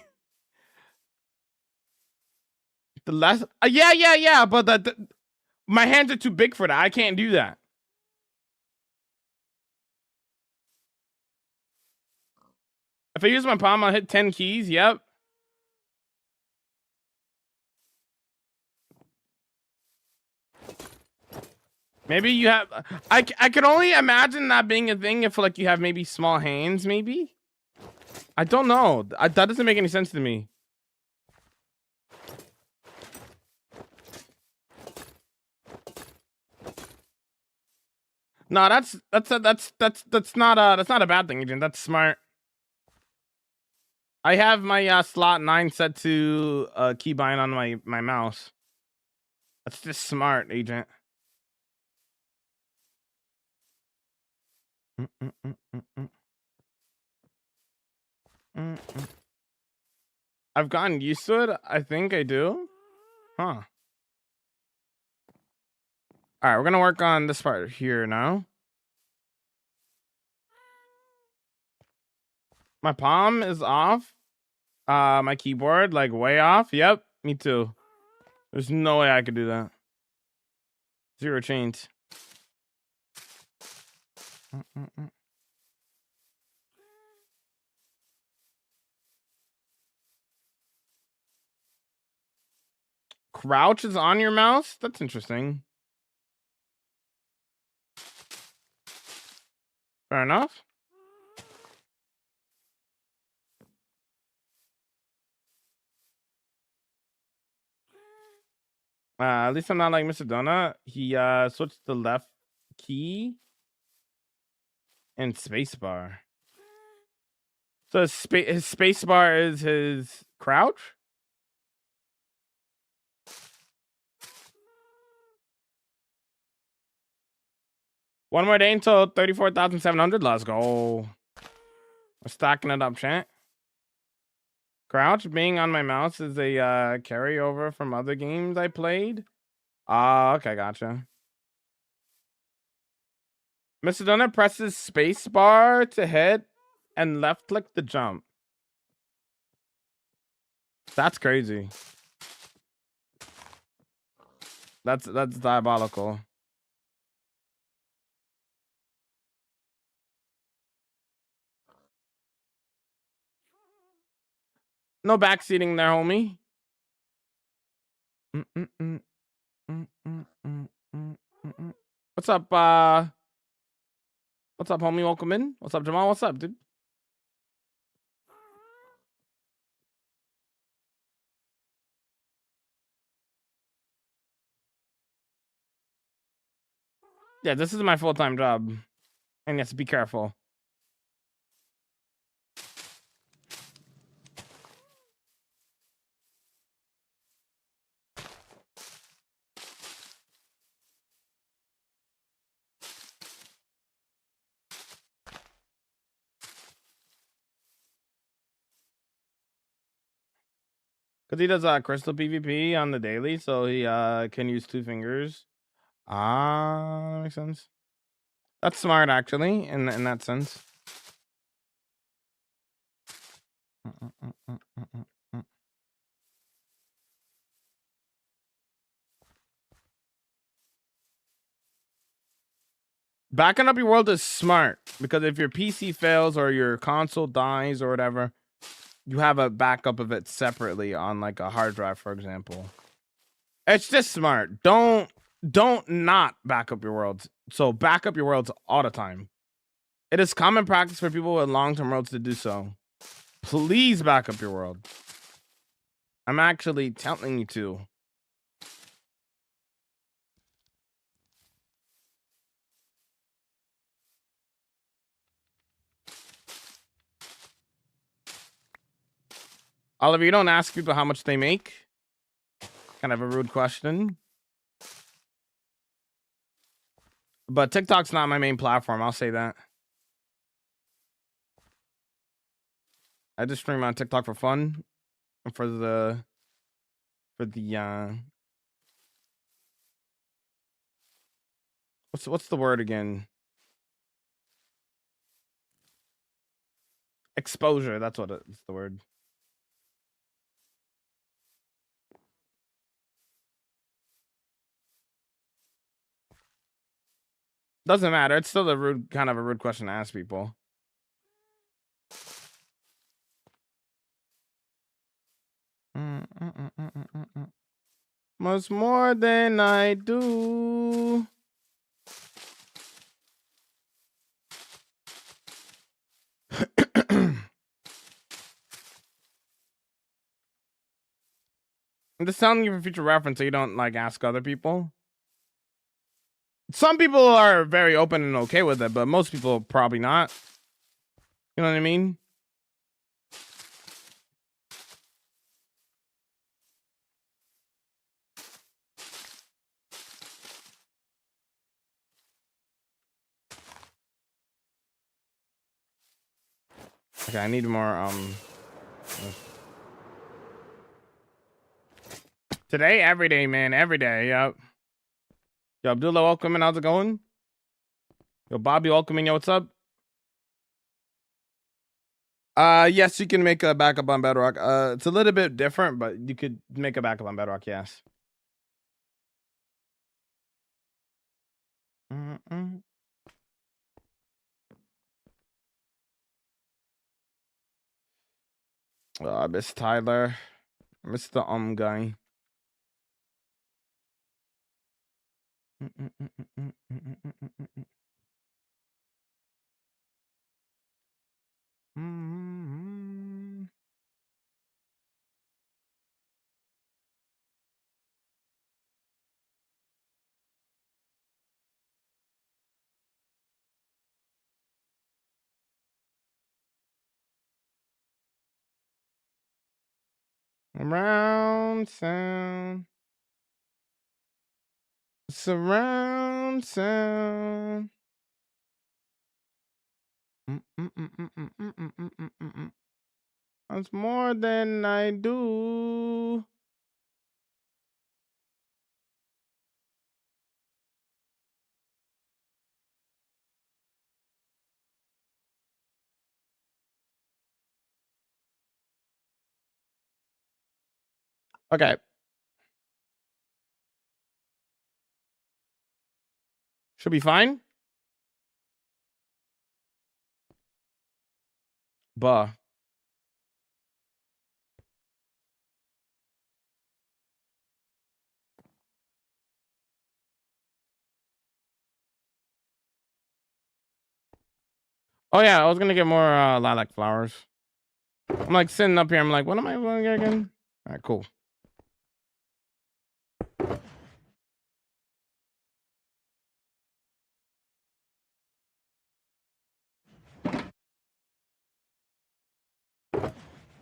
The less, yeah, but my hands are too big for that. I can't do that. If I use my palm, I'll hit 10 keys. Yep. Maybe you have. I can only imagine that being a thing if like you have maybe small hands. Maybe. I don't know. That doesn't make any sense to me. No, that's not a bad thing, Agent. That's smart. I have my slot 9 set to keybind on my mouse. That's just smart, Agent. I've gotten used to it. I think I do. Huh. All right, we're gonna work on this part here now. My palm is off. My keyboard like way off. Yep, me too. There's no way I could do that. 0 chains. Crouch is on your mouse? That's interesting. Fair enough. At least I'm not like Mr. Donut. He switched the left key and spacebar. So his spacebar is his crouch? One more day until 34,700. Let's go. We're stacking it up, chat. Crouch being on my mouse is a carryover from other games I played. Okay, gotcha. Mr. Donut presses spacebar to hit and left click to jump. That's crazy. That's diabolical. No backseating there, homie. What's up, what's up, homie? Welcome in. What's up, Jamal? What's up, dude? Yeah, this is my full-time job. And yes, be careful. Because he does crystal PvP on the daily, so he can use 2 fingers. That makes sense. That's smart, actually, in that sense. Backing up your world is smart because if your PC fails or your console dies or whatever, you have a backup of it separately on like a hard drive, for example. It's just smart. Don't not back up your worlds. So back up your worlds all the time. It is common practice for people with long-term worlds to do so. Please back up your world. I'm actually telling you to. Oliver, you don't ask people how much they make. Kind of a rude question. But TikTok's not my main platform. I'll say that. I just stream on TikTok for fun. And for the what's the word again? Exposure. That's what it's the word. Doesn't matter. It's still kind of a rude question to ask people. Much more than I do. I'm just telling you for future reference so you don't like ask other people. Some people are very open and okay with it, but most people probably not. You know what I mean? Okay, I need more today, every day, man, every day. Yep. Yo, Abdullah, welcome in. How's it going? Yo, Bobby, welcome in. Yo, what's up? Yes, you can make a backup on Bedrock. It's a little bit different, but you could make a backup on Bedrock, yes. I miss Tyler. I miss the guy. Around sound. Surround sound. That's more than I do. Okay. Should be fine. Buh. Oh yeah, I was gonna get more lilac flowers. I'm like sitting up here. I'm like, what am I going to get again? All right, cool.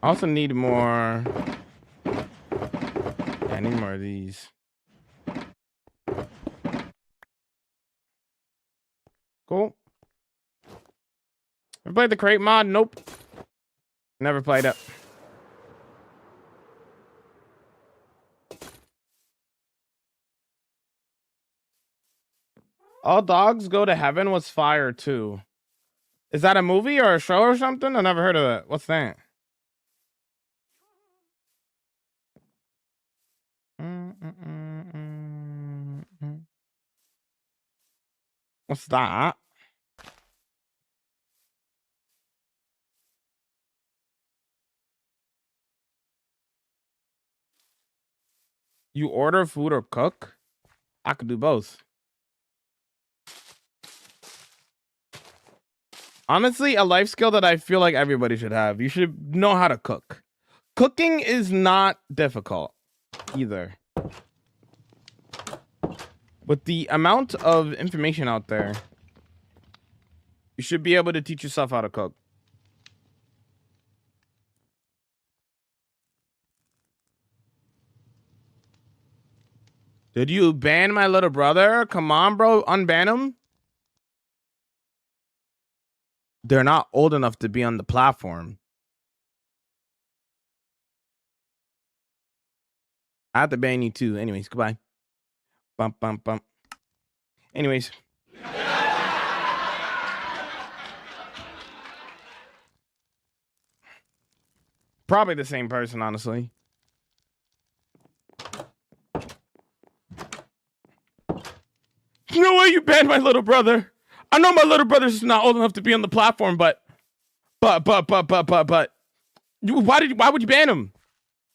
I also need more. Yeah, I need more of these. Cool. Ever played the crate mod? Nope. Never played it. All Dogs Go to Heaven was fire too. Is that a movie or a show or something? I never heard of it. What's that? What's that? You order food or cook? I could do both. Honestly, a life skill that I feel like everybody should have. You should know how to cook. Cooking is not difficult either. With the amount of information out there, you should be able to teach yourself how to cook. Did you ban my little brother? Come on, bro. Unban him. They're not old enough to be on the platform. I have to ban you too. Anyways, goodbye. Bump, bump, bump. Anyways. Probably the same person, honestly. no way you banned my little brother. I know my little brother's not old enough to be on the platform, but why would you ban him?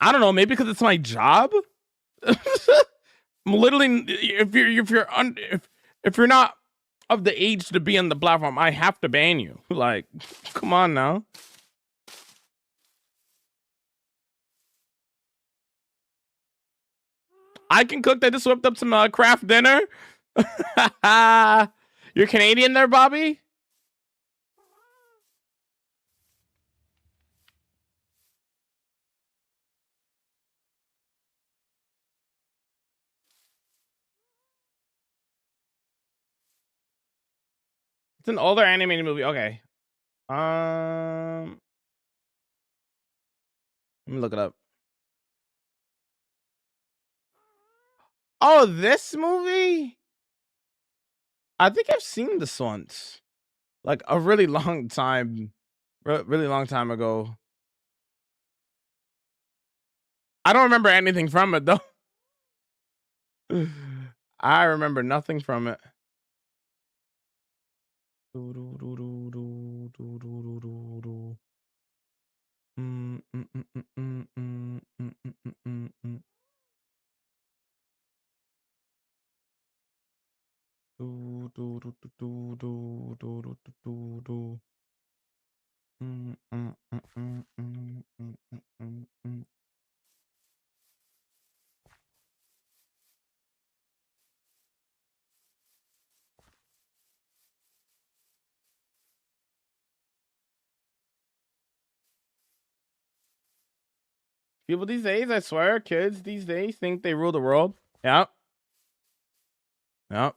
I don't know, maybe because it's my job. Literally, if you're not of the age to be on the platform, I have to ban you. Like, come on now. I can cook. They just whipped up some craft dinner. You're Canadian there, Bobby? It's an older animated movie. Okay. Let me look it up. Oh, this movie? I think I've seen this once. Like a really long time. Really long time ago. I don't remember anything from it though. I remember nothing from it. People these days, I swear, kids these days think they rule the world. Yep. Yep.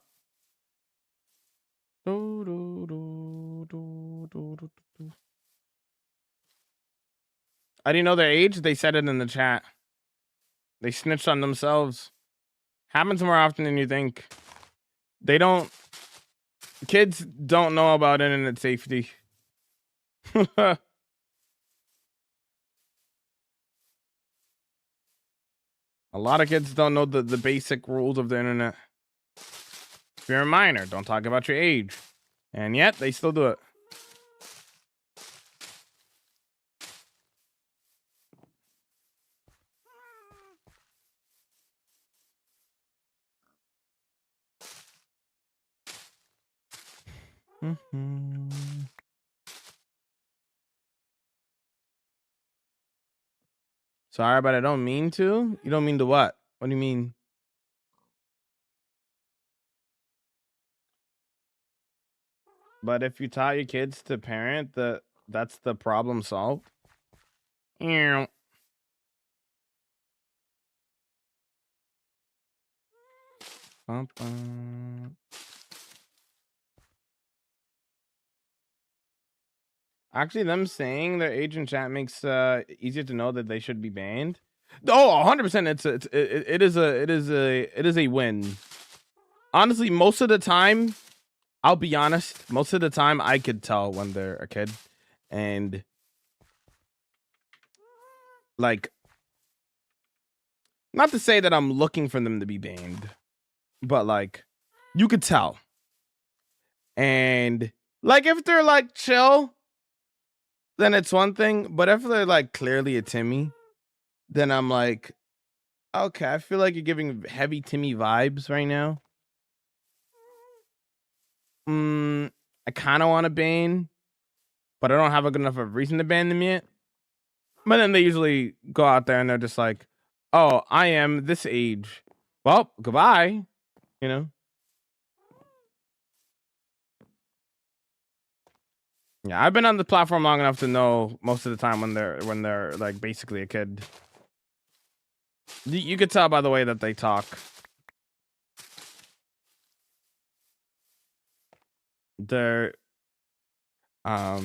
I didn't know their age. They said it in the chat. They snitched on themselves. Happens more often than you think. They don't. Kids don't know about internet safety. A lot of kids don't know the basic rules of the internet. If you're a minor, don't talk about your age. And yet, they still do it. Sorry, but I don't mean to. You don't mean to what? What do you mean? But if you taught your kids to parent, that's the problem solved. Ew. Actually, them saying their age in chat makes easier to know that they should be banned. Oh, 100%. It is a win. Honestly, most of the time, I'll be honest. Most of the time, I could tell when they're a kid, and like, not to say that I'm looking for them to be banned, but like, you could tell. And like, if they're like chill, then it's one thing. But if they're like clearly a Timmy, then I'm like, okay, I feel like you're giving heavy Timmy vibes right now. I kind of want to ban, but I don't have a good enough of a reason to ban them yet. But then they usually go out there and they're just like, oh, I am this age. Well, goodbye. You know? Yeah, I've been on the platform long enough to know most of the time when they're like basically a kid. You could tell by the way that they talk. They're the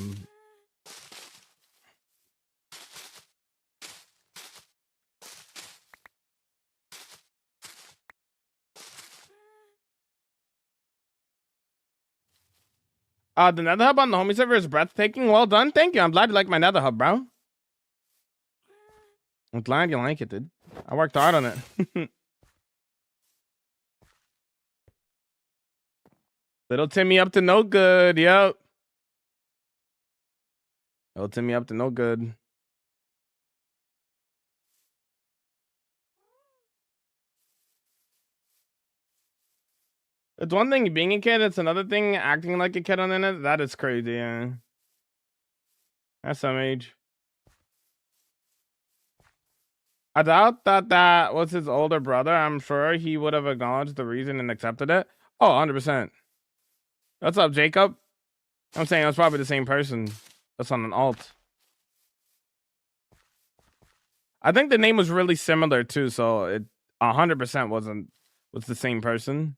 nether hub on the homie server is breathtaking. Well done. Thank you. I'm glad you like my nether hub, bro. I'm glad you like it, dude. I worked hard on it. Little Timmy up to no good. Yep. Little Timmy up to no good. It's one thing being a kid. It's another thing acting like a kid on the internet. That is crazy. Yeah. That's some age. I doubt that was his older brother. I'm sure he would have acknowledged the reason and accepted it. Oh, 100%. What's up, Jacob? I'm saying it was probably the same person. That's on an alt. I think the name was really similar too, so it 100% was the same person.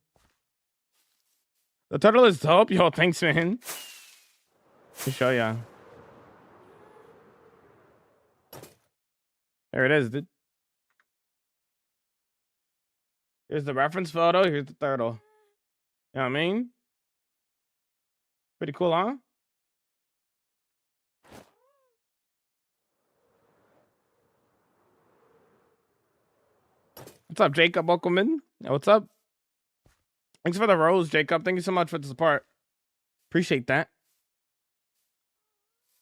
The turtle is dope. Yo, thanks, man. To show ya. There it is, dude. Here's the reference photo. Here's the turtle. You know what I mean? Pretty cool, huh? What's up, Jacob? Welcome in. Yeah, what's up? Thanks for the rose, Jacob. Thank you so much for the support. Appreciate that.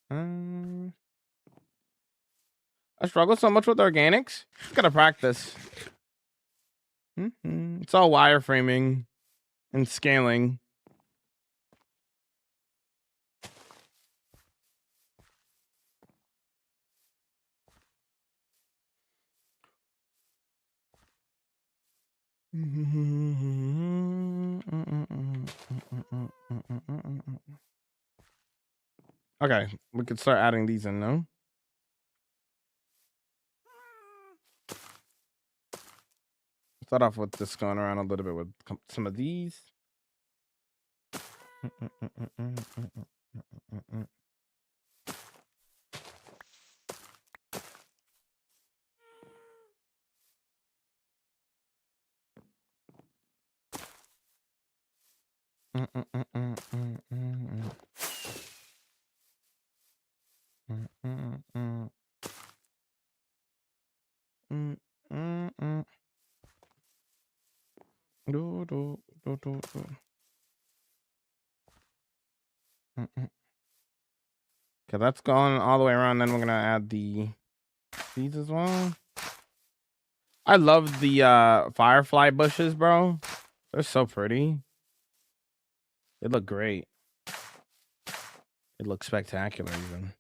I struggle so much with organics. Gotta practice. It's all wireframing and scaling. Okay, we could start adding these in now. Start off with just going around a little bit with some of these. Okay, that's going all the way around. Then we're gonna add these as well. I love the firefly bushes, bro. They're so pretty. They look great. It looks spectacular, even.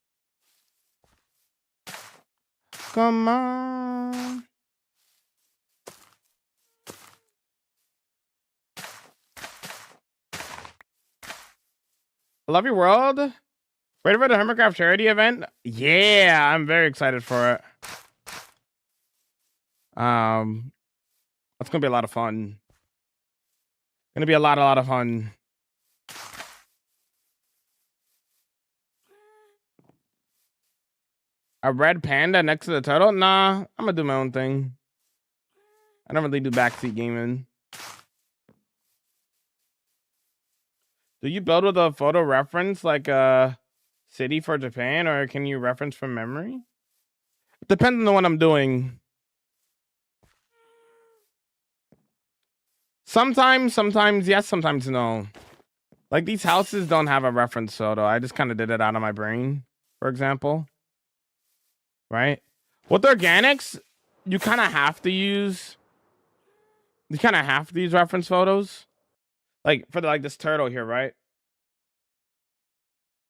Come on. I love your world. Ready for the Hermitcraft charity event? Yeah, I'm very excited for it. That's gonna be a lot of fun. Gonna be a lot of fun. A red panda next to the turtle? Nah, I'm gonna do my own thing. I don't really do backseat gaming. Do you build with a photo reference like a city for Japan, or can you reference from memory? It depends on what I'm doing. Sometimes yes, sometimes no. Like these houses don't have a reference photo. I just kind of did it out of my brain, for example. Right? With organics, you kind of have to use reference photos. Like for like this turtle here, right?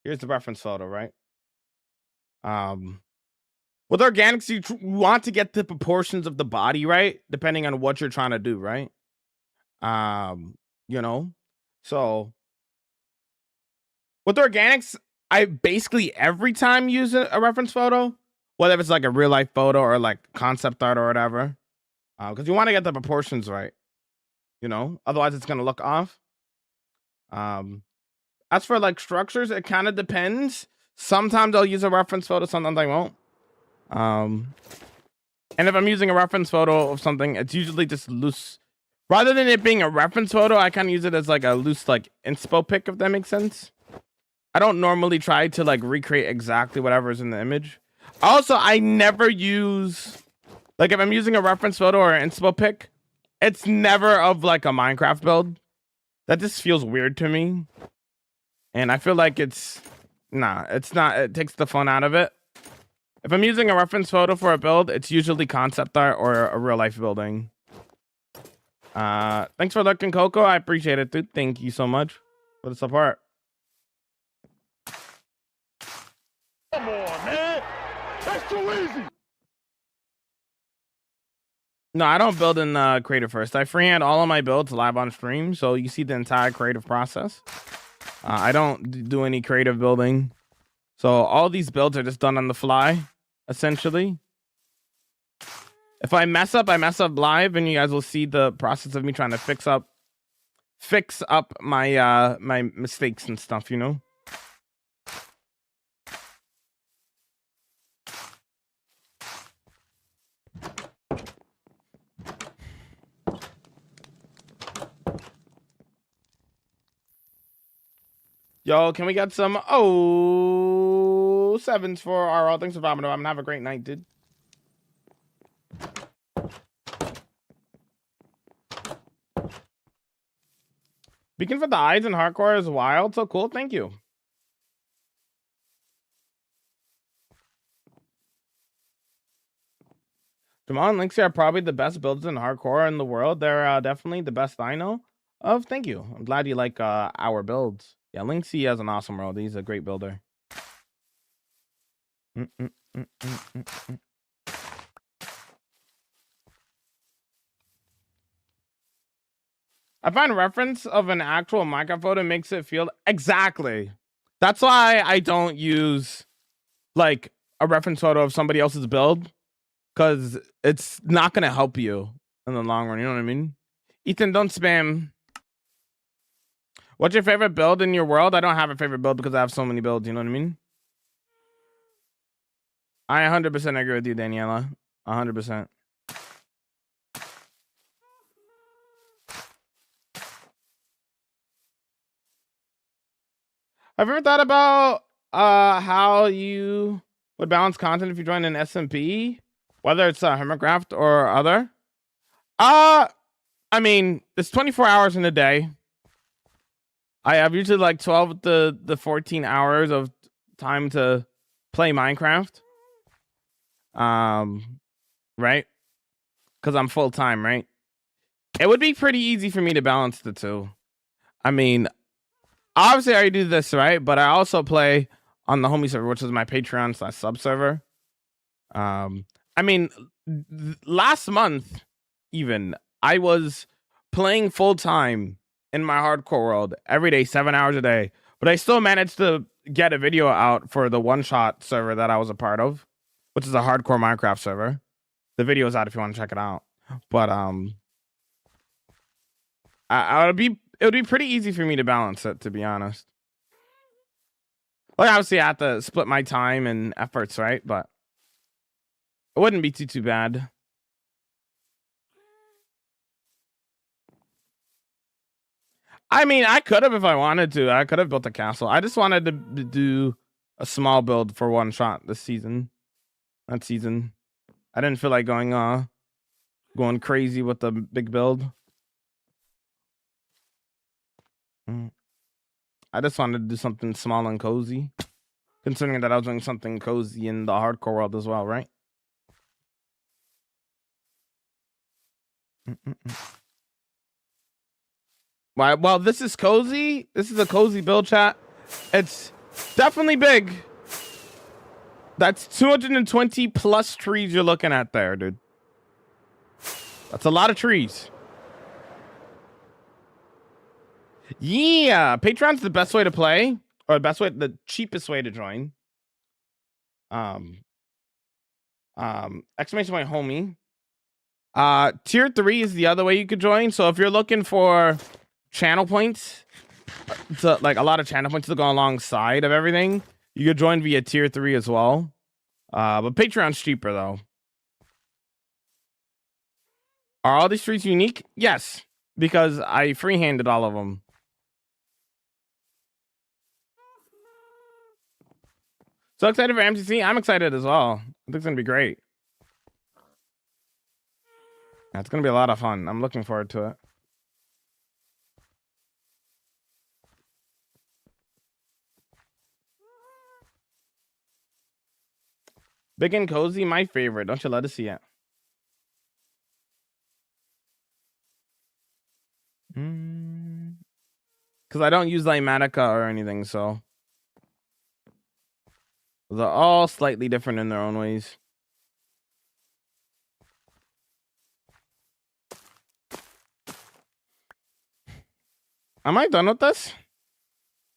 Here's the reference photo, right? With organics, you want to get the proportions of the body right, depending on what you're trying to do, right? You know, so with organics, I basically every time use a reference photo, whether it's like a real life photo or like concept art or whatever, because you want to get the proportions right, you know, otherwise it's gonna look off. As for like structures, it kind of depends. Sometimes I'll use a reference photo, sometimes I won't. And if I'm using a reference photo of something, it's usually just loose. Rather than it being a reference photo, I kind of use it as like a loose like inspo pic, if that makes sense. I don't normally try to like recreate exactly whatever is in the image. Also, I never use, like if I'm using a reference photo or an inspo pic, it's never of like a Minecraft build. That just feels weird to me. And I feel like it's not. It takes the fun out of it. If I'm using a reference photo for a build, it's usually concept art or a real life building. Thanks for looking, Coco. I appreciate it, dude. Thank you so much for the support. Come on, man. That's too easy. No, I don't build in Creative first. I freehand all of my builds live on stream, so you see the entire creative process. I don't do any creative building. So all these builds are just done on the fly, essentially. If I mess up live, and you guys will see the process of me trying to fix up my my mistakes and stuff, you know. Yo, can we get some sevens for our all? Thanks for vibing. I'm gonna have a great night, dude. Beacon for the eyes and hardcore is wild. So cool. Thank you. Jamal and Linksy are probably the best builds in hardcore in the world. They're definitely the best I know of. Thank you. I'm glad you like our builds. Yeah, Linksy has an awesome world. He's a great builder. I find reference of an actual Minecraft photo makes it feel exactly. That's why I don't use like a reference photo of somebody else's build, because it's not gonna help you in the long run. You know what I mean? Ethan, don't spam. What's your favorite build in your world? I don't have a favorite build because I have so many builds. You know what I mean? I 100% agree with you, Daniela. 100%. Have you ever thought about how you would balance content if you join an SMP, whether it's a Hermitcraft or other? I mean, it's 24 hours in a day. I have usually like 12 to the 14 hours of time to play Minecraft. Right? Because I'm full time, right? It would be pretty easy for me to balance the two. I mean, obviously I do this, right? But I also play on the homie server, which is my Patreon / sub server. I mean, last month, even I was playing full time in my hardcore world every day, 7 hours a day, but I still managed to get a video out for the one shot server that I was a part of, which is a hardcore Minecraft server. The video is out if you want to check it out. But it would be pretty easy for me to balance it, to be honest. Like, obviously I have to split my time and efforts, right? But it wouldn't be too bad. I mean, I could have if I wanted to. I could have built a castle. I just wanted to do a small build for one shot this season. That season, I didn't feel like going crazy with the big build. I just wanted to do something small and cozy, considering that I was doing something cozy in the hardcore world as well, right? Well, this is cozy. This is a cozy build, chat. It's definitely big. That's 220 plus trees you're looking at there, dude. That's a lot of trees. Yeah, Patreon's the best way to play, or the cheapest way to join. Exclamation point homie. Tier 3 is the other way you could join. So if you're looking for channel points, to like a lot of channel points to go alongside of everything, you could join via tier 3 as well. But Patreon's cheaper though. Are all these streets unique? Yes, because I freehanded all of them. So excited for MCC. I'm excited as well. I think it's gonna be great. Yeah, it's gonna be a lot of fun. I'm looking forward to it. Big and cozy, my favorite. Don't you let us see it. Because I don't use Limatica or anything, so they're all slightly different in their own ways. Am I done with this?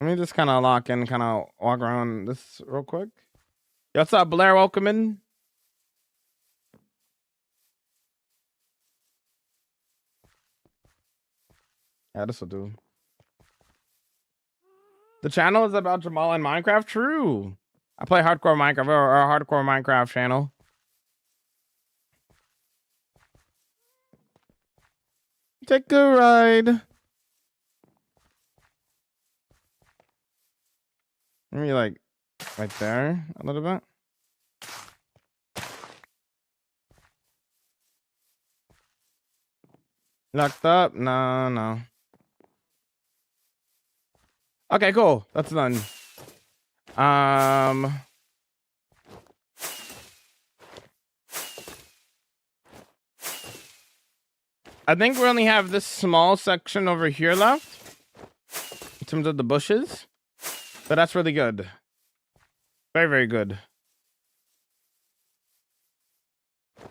Let me just kind of lock in, kind of walk around this real quick. Yo, what's up, Blair? Welcome in. Yeah, this will do. The channel is about Jamal and Minecraft. True. I play hardcore Minecraft or a hardcore Minecraft channel. Take a ride. Maybe like right there a little bit. Locked up? No. Okay, cool. That's done. I think we only have this small section over here left in terms of the bushes, but that's really good. Very, very good.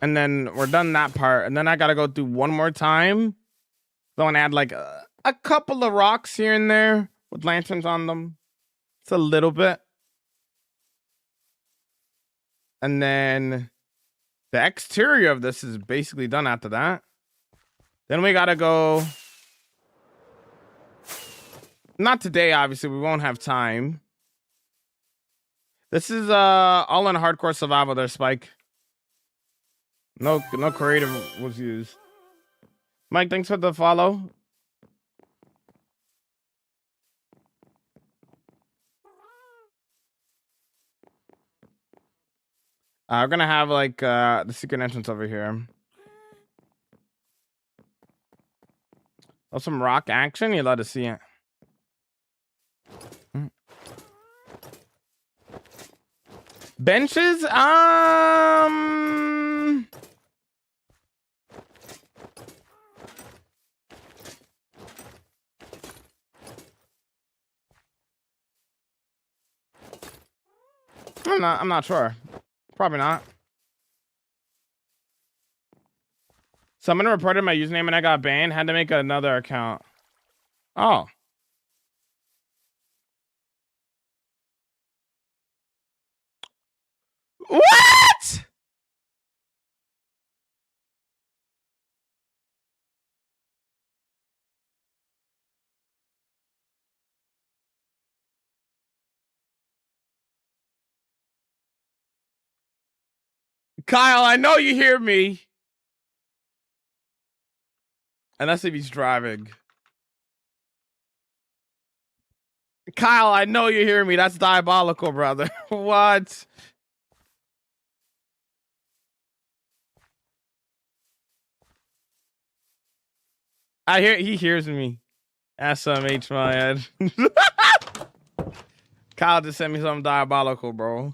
And then we're done that part, and then I gotta go through one more time. So I want to add like a couple of rocks here and there with lanterns on them. It's a little bit. And then the exterior of this is basically done after that. Then we gotta go. Not today, obviously. We won't have time. This is all in hardcore survival there, Spike. No creative was used. Mike, thanks for the follow. We're gonna have like the secret entrance over here. Oh, some rock action. You love to see it. Benches. I'm not sure. Probably not. Someone reported my username and I got banned. Had to make another account. Oh. What? Kyle, I know you hear me. Unless if he's driving. Kyle, I know you hear me. That's diabolical, brother. What? He hears me. SMH my head. Kyle just sent me something diabolical, bro.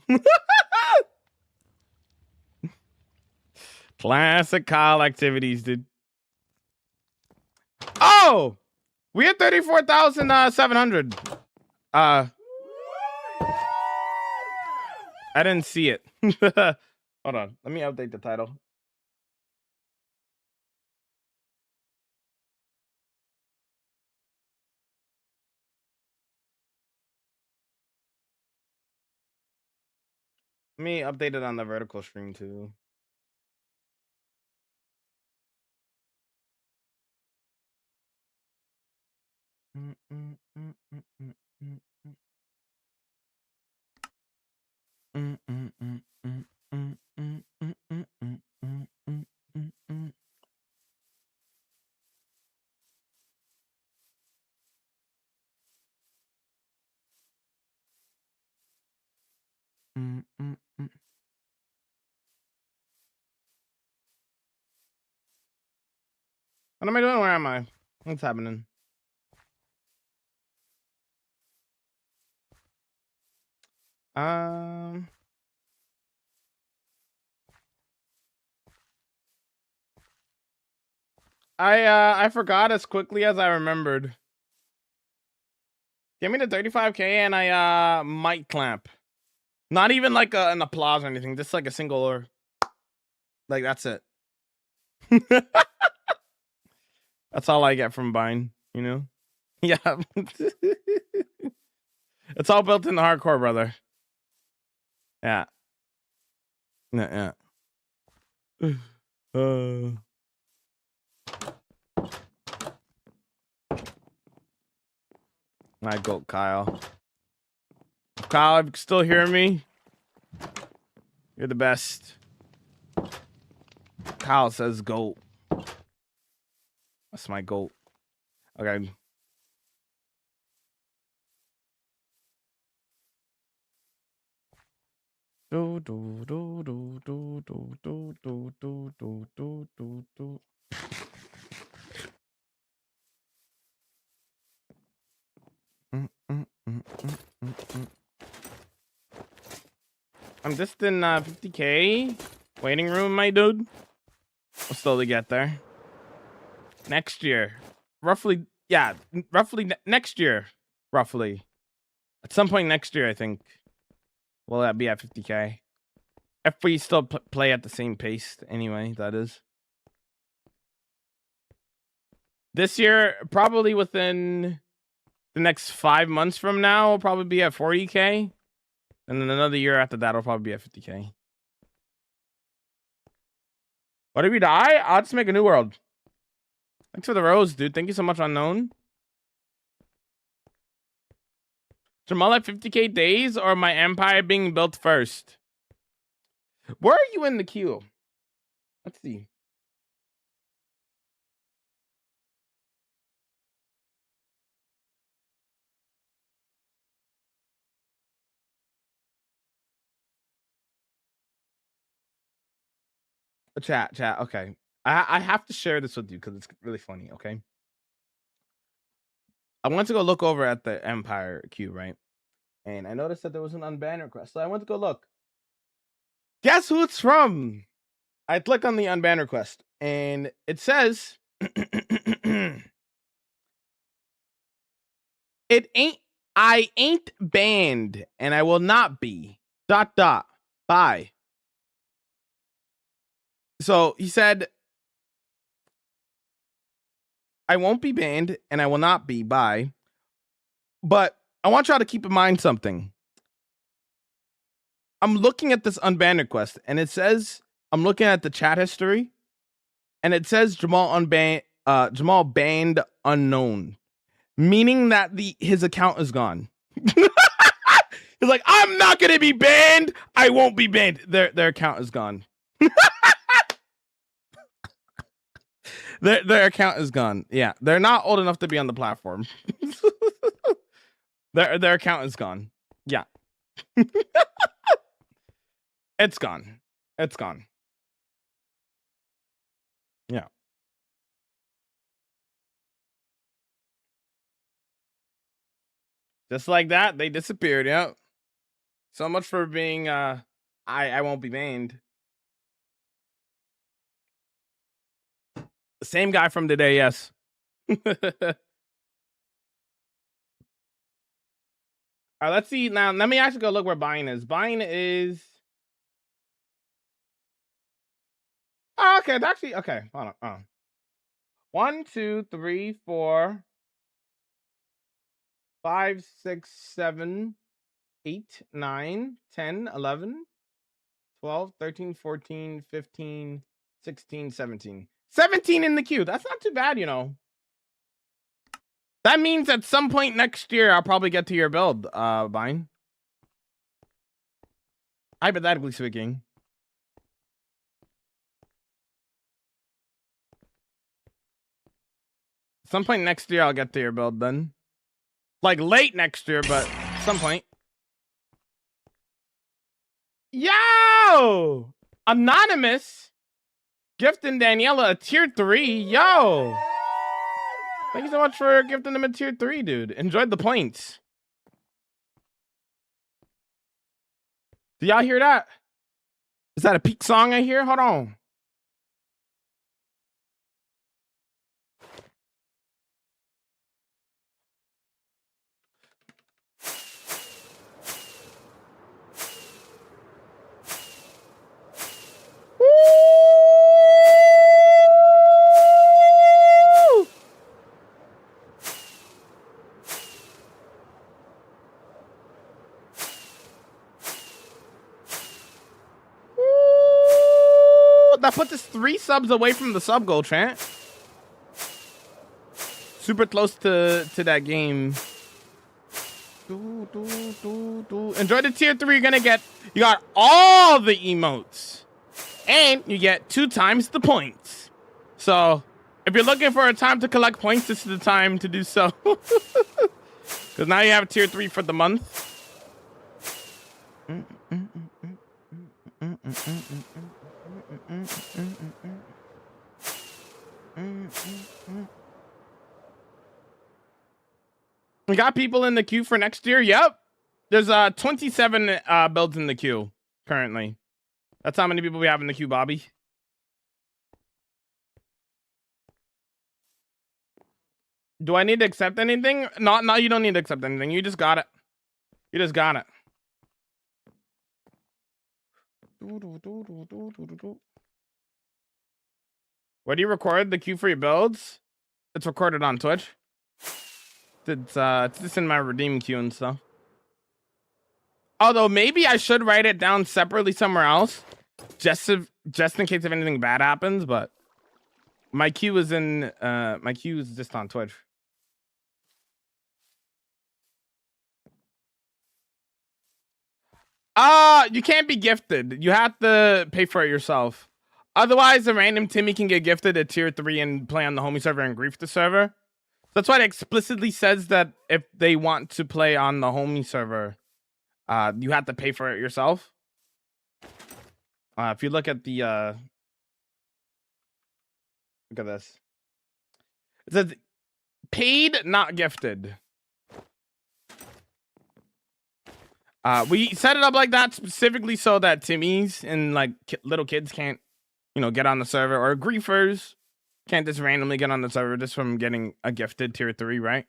Classic Kyle activities, dude. Oh! We had 34,700. I didn't see it. Hold on. Let me update the title. Let me update it on the vertical stream too. What am I doing? Where am I? What's happening? I forgot as quickly as I remembered. Give me the 35K and I might clamp. Not even like an applause or anything, just like a single or like that's it. That's all I get from buying, you know? Yeah. It's all built in the hardcore, brother. Yeah. Yeah. My goat, Kyle. Kyle, if you can still hear me, you're the best. Kyle says goat. That's my goat. Okay. Do do do do do do do do do do do do do. I'm just in 50K waiting room, my dude. We'll slowly get there. Next year. Roughly, yeah, roughly next year. Roughly. At some point next year, I think. Will that be at 50K? If we still play at the same pace, anyway, that is. This year, probably within the next 5 months from now, will probably be at 40K. And then another year after that, will probably be at 50K. What if we die? I'll just make a new world. Thanks for the rose, dude. Thank you so much, Unknown. Jamal at 50K days or my empire being built first? Where are you in the queue? Let's see. Chat. Okay. I have to share this with you because it's really funny, okay? I went to go look over at the Empire queue, right? And I noticed that there was an unban request. So I went to go look. Guess who it's from? I click on the unban request and it says I ain't banned and I will not be. ... Bye. So he said I won't be banned and I will not be. Bye. But I want y'all to keep in mind something. I'm looking at this unban request and it says I'm looking at the chat history and it says Jamal banned unknown, meaning that his account is gone. He's like, I'm not gonna be banned. I won't be banned. Their account is gone. Their account is gone. Yeah, they're not old enough to be on the platform. Their account is gone. Yeah. It's gone. It's gone. Yeah. Just like that, they disappeared. Yep. So much for being I won't be banned. The same guy from today, yes. All right, let's see now. Let me actually go look where buying is. Buying is okay, it's actually okay. Hold on. 1, 2, 3, 4, 5, 6, 7, 8, 9, 10, 11, 12, 13, 14, 15, 16, 17. 17 in the queue. That's not too bad, you know. That means at some point next year, I'll probably get to your build, Vine. Hypothetically speaking. Some point next year, I'll get to your build then. Like late next year, but some point. Yo! Anonymous gifting Daniela a tier 3. Yo! Thank you so much for gifting them a tier 3, dude. Enjoyed the points. Do y'all hear that? Is that a peak song I hear? Hold on. that puts us 3 subs away from the sub goal, Trent. Super close to that game. Enjoy the tier 3. You're gonna get, you got all the emotes, and you get 2 times the points. So if you're looking for a time to collect points, this is the time to do so. Because now you have tier 3 for the month. We got people in the queue for next year. Yep. There's 27 builds in the queue currently. That's how many people we have in the queue, Bobby. Do I need to accept anything? No, you don't need to accept anything. You just got it. You just got it. Where do you record the queue for your builds? It's recorded on Twitch. It's just in my redeem queue and stuff. Although maybe I should write it down separately somewhere else, just in case if anything bad happens. But my queue is just on Twitch. You can't be gifted. You have to pay for it yourself. Otherwise, a random Timmy can get gifted at tier 3 and play on the homie server and grief the server. That's why it explicitly says that if they want to play on the homie server, you have to pay for it yourself. If you look at the look at this, it says paid, not gifted. We set it up like that specifically so that Timmys and like little kids can't, get on the server, or griefers can't just randomly get on the server just from getting a gifted tier 3, right?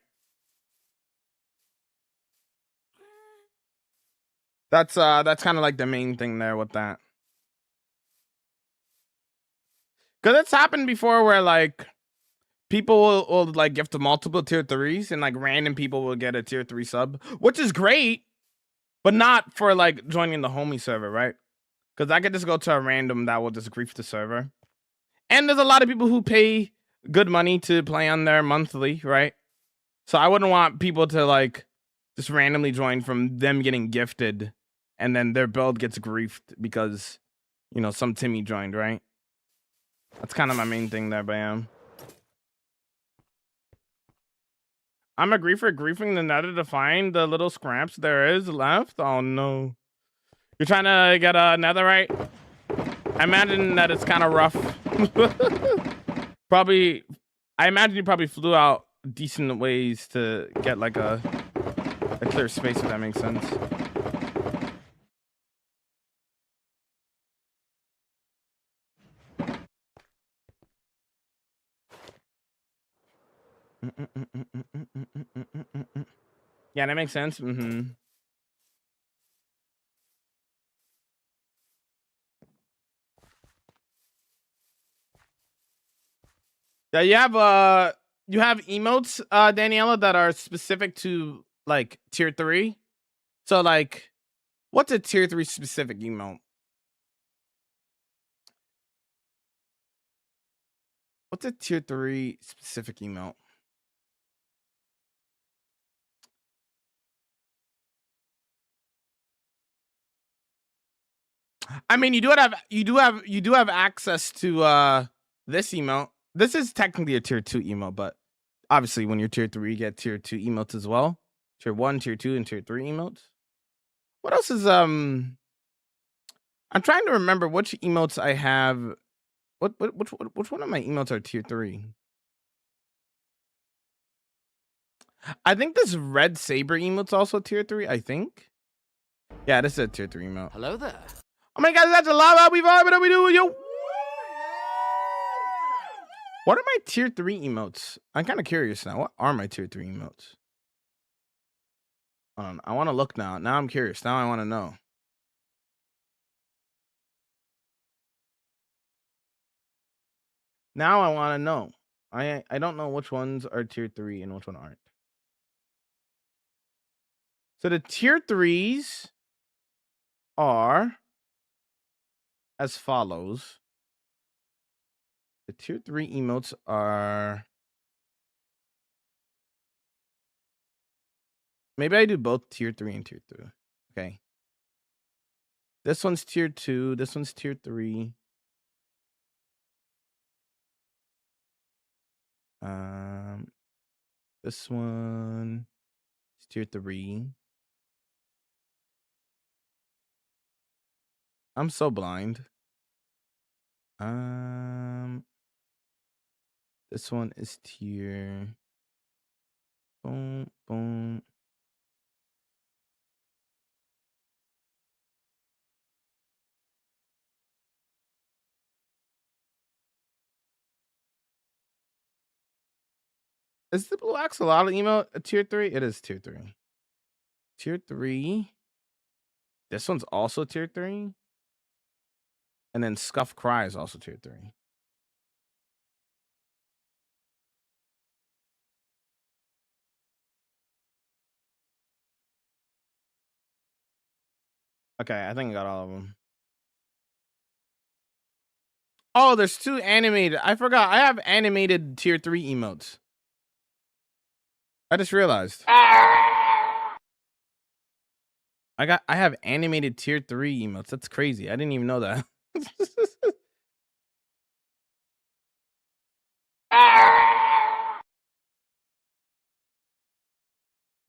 That's kind of like the main thing there with that. Cause it's happened before where like people will like gift multiple tier 3s and like random people will get a tier 3 sub, which is great, but not for like joining the homie server, right? Because I could just go to a random that will just grief the server. And there's a lot of people who pay good money to play on there monthly, right? So I wouldn't want people to like just randomly join from them getting gifted and then their build gets griefed because, some Timmy joined, right? That's kind of my main thing there, Bam. I'm a griefer griefing the nether to find the little scraps there is left. Oh no. You're trying to get a netherite? I imagine that it's kind of rough. I imagine you probably flew out decent ways to get like a clear space, if that makes sense. Yeah, that makes sense. Yeah, you have emotes, Daniela, that are specific to like tier 3. So like, what's a tier 3 specific emote? What's a tier 3 specific emote? I mean, you do have access to this emote. This is technically a tier 2 emote, but obviously when you're tier 3, you get tier 2 emotes as well. Tier 1, tier 2, and tier 3 emotes. What else is I'm trying to remember which emotes I have. Which one of my emotes are tier 3? I think this red saber emote's also tier 3, I think. Yeah, this is a tier 3 emote. Hello there. Oh my god, that's a lot. We vibing, what we do, yo. What are my tier 3 emotes? I'm kind of curious now. What are my tier 3 emotes? I want to look now. Now I'm curious. Now I want to know. Now I want to know. I don't know which ones are tier 3 and which one aren't. So the tier 3s are as follows. The tier 3 emotes are. Maybe I do both tier 3 and tier 2. Okay. This one's tier 2. This one's tier 3. This one is tier 3. I'm so blind. This one is tier. Boom, boom. Is the Blue Axolotl email a tier 3? It is tier 3. Tier 3. This one's also tier 3. And then Scuff Cry is also tier 3. Okay, I think I got all of them. Oh, there's 2 animated. I forgot. I have animated tier 3 emotes. I just realized. I have animated tier 3 emotes. That's crazy. I didn't even know that.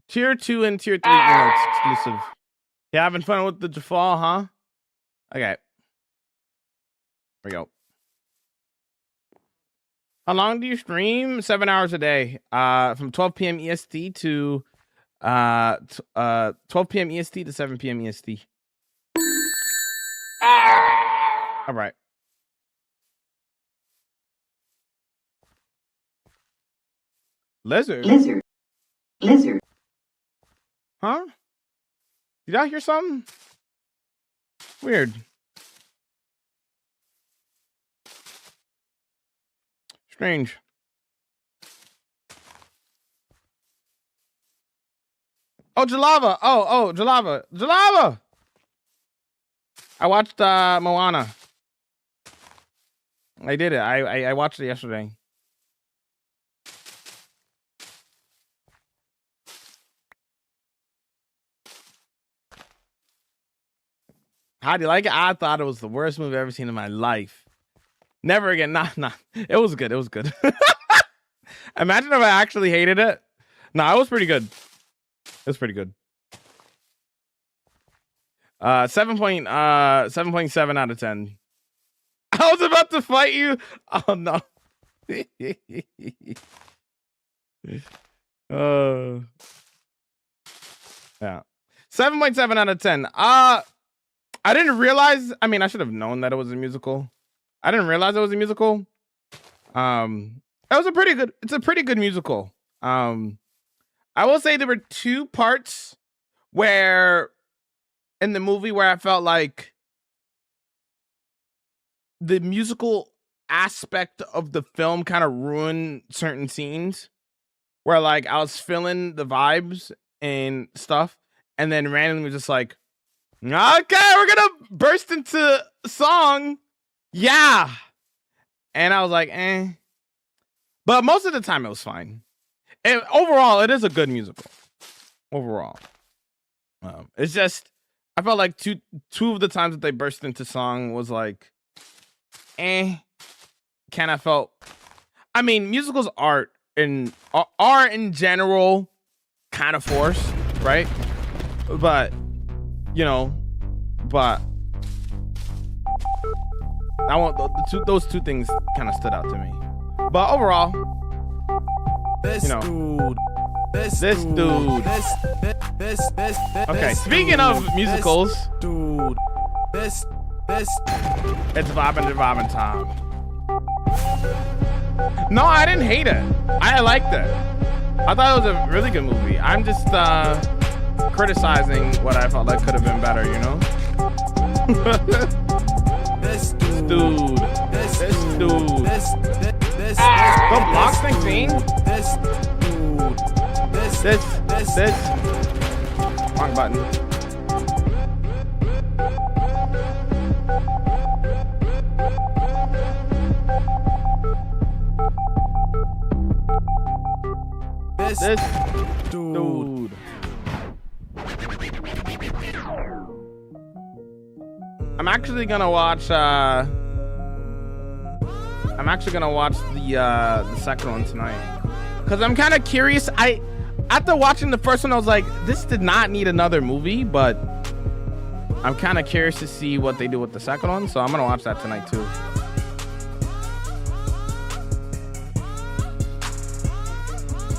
Tier 2 and tier 3 emotes exclusive. You having fun with the Jafal, huh? Okay. Here we go. How long do you stream? 7 hours a day. From 12 p.m. EST to 12 p.m. EST to 7 p.m. EST. All right. Lizard. Huh? Did I hear something? Weird. Strange. Oh, Jalava. Oh, Jalava. Jalava. I watched Moana. I did it. I watched it yesterday. How do you like it? I thought it was the worst movie I've ever seen in my life. Never again. Nah. It was good. It was good. Imagine if I actually hated it. Nah, it was pretty good. It was pretty good. 7.7 out of 10. I was about to fight you. Oh no. Yeah. 7.7 out of 10. I didn't realize. I mean, I should have known that it was a musical. I didn't realize it was a musical. It was a pretty good. It's a pretty good musical. I will say there were 2 parts where in the movie where I felt like the musical aspect of the film kind of ruined certain scenes where like I was feeling the vibes and stuff, and then randomly just like, okay, we're gonna burst into song. Yeah. And I was like, eh. But most of the time it was fine. And overall, it is a good musical. Overall. It's just, I felt like two of the times that they burst into song was like, kind of felt, I mean, musicals are in general kind of forced, right? But, you know, I want those 2 things kind of stood out to me. But overall, you know, this dude. Okay, speaking of musicals, dude, it's vibing time. No, I didn't hate it. I liked it. I thought it was a really good movie. I'm just criticizing what I felt like could have been better, you know? This dude. The blocks thing scene? This. Wrong button. This dude. I'm actually gonna watch the second one tonight. Cause I'm kind of curious. After watching the first one, I was like, this did not need another movie, but I'm kind of curious to see what they do with the second one. So I'm gonna watch that tonight too.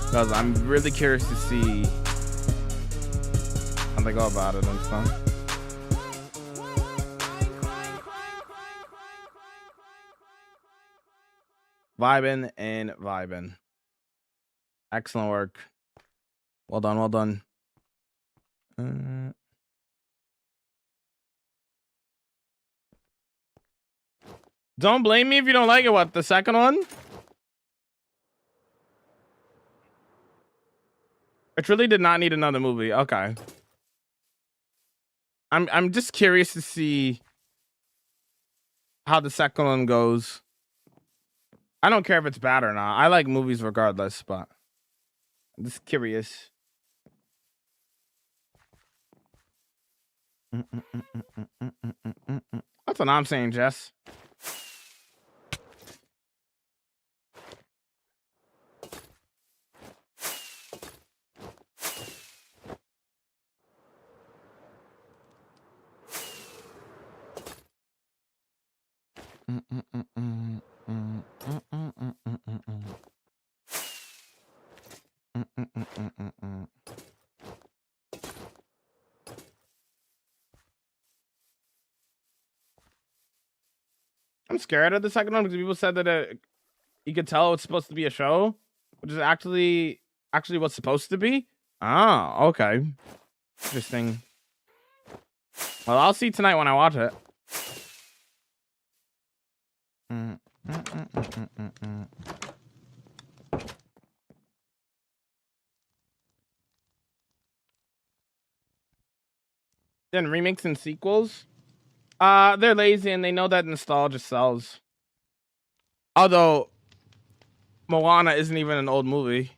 Cause I'm really curious to see how they go about it and stuff. Vibing and vibing. Excellent work. Well done, well done. Don't blame me if you don't like it. What, the second one? It really did not need another movie. Okay. I'm just curious to see how the second one goes. I don't care if it's bad or not. I like movies regardless, but I'm just curious. That's what I'm saying, Jess. I'm scared of the second one because people said that you could tell it's supposed to be a show, which is actually what's supposed to be. Oh, okay. Interesting. Well, I'll see tonight when I watch it. Then remakes and sequels. They're lazy and they know that nostalgia sells. Although Moana isn't even an old movie.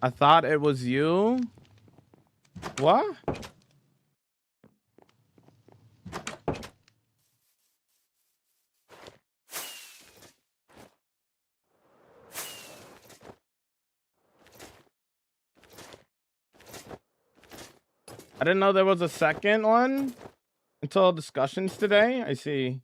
I thought it was you. What? I didn't know there was a second one until discussions today. I see.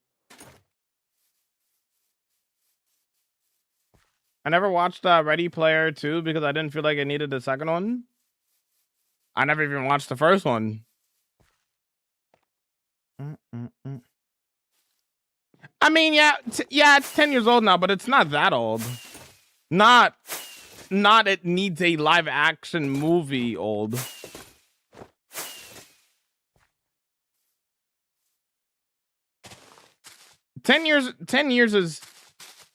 I never watched Ready Player 2 because I didn't feel like I needed the second one. I never even watched the first one. I mean, yeah, it's 10 years old now, but it's not that old. Not it needs a live action movie old. Ten years is,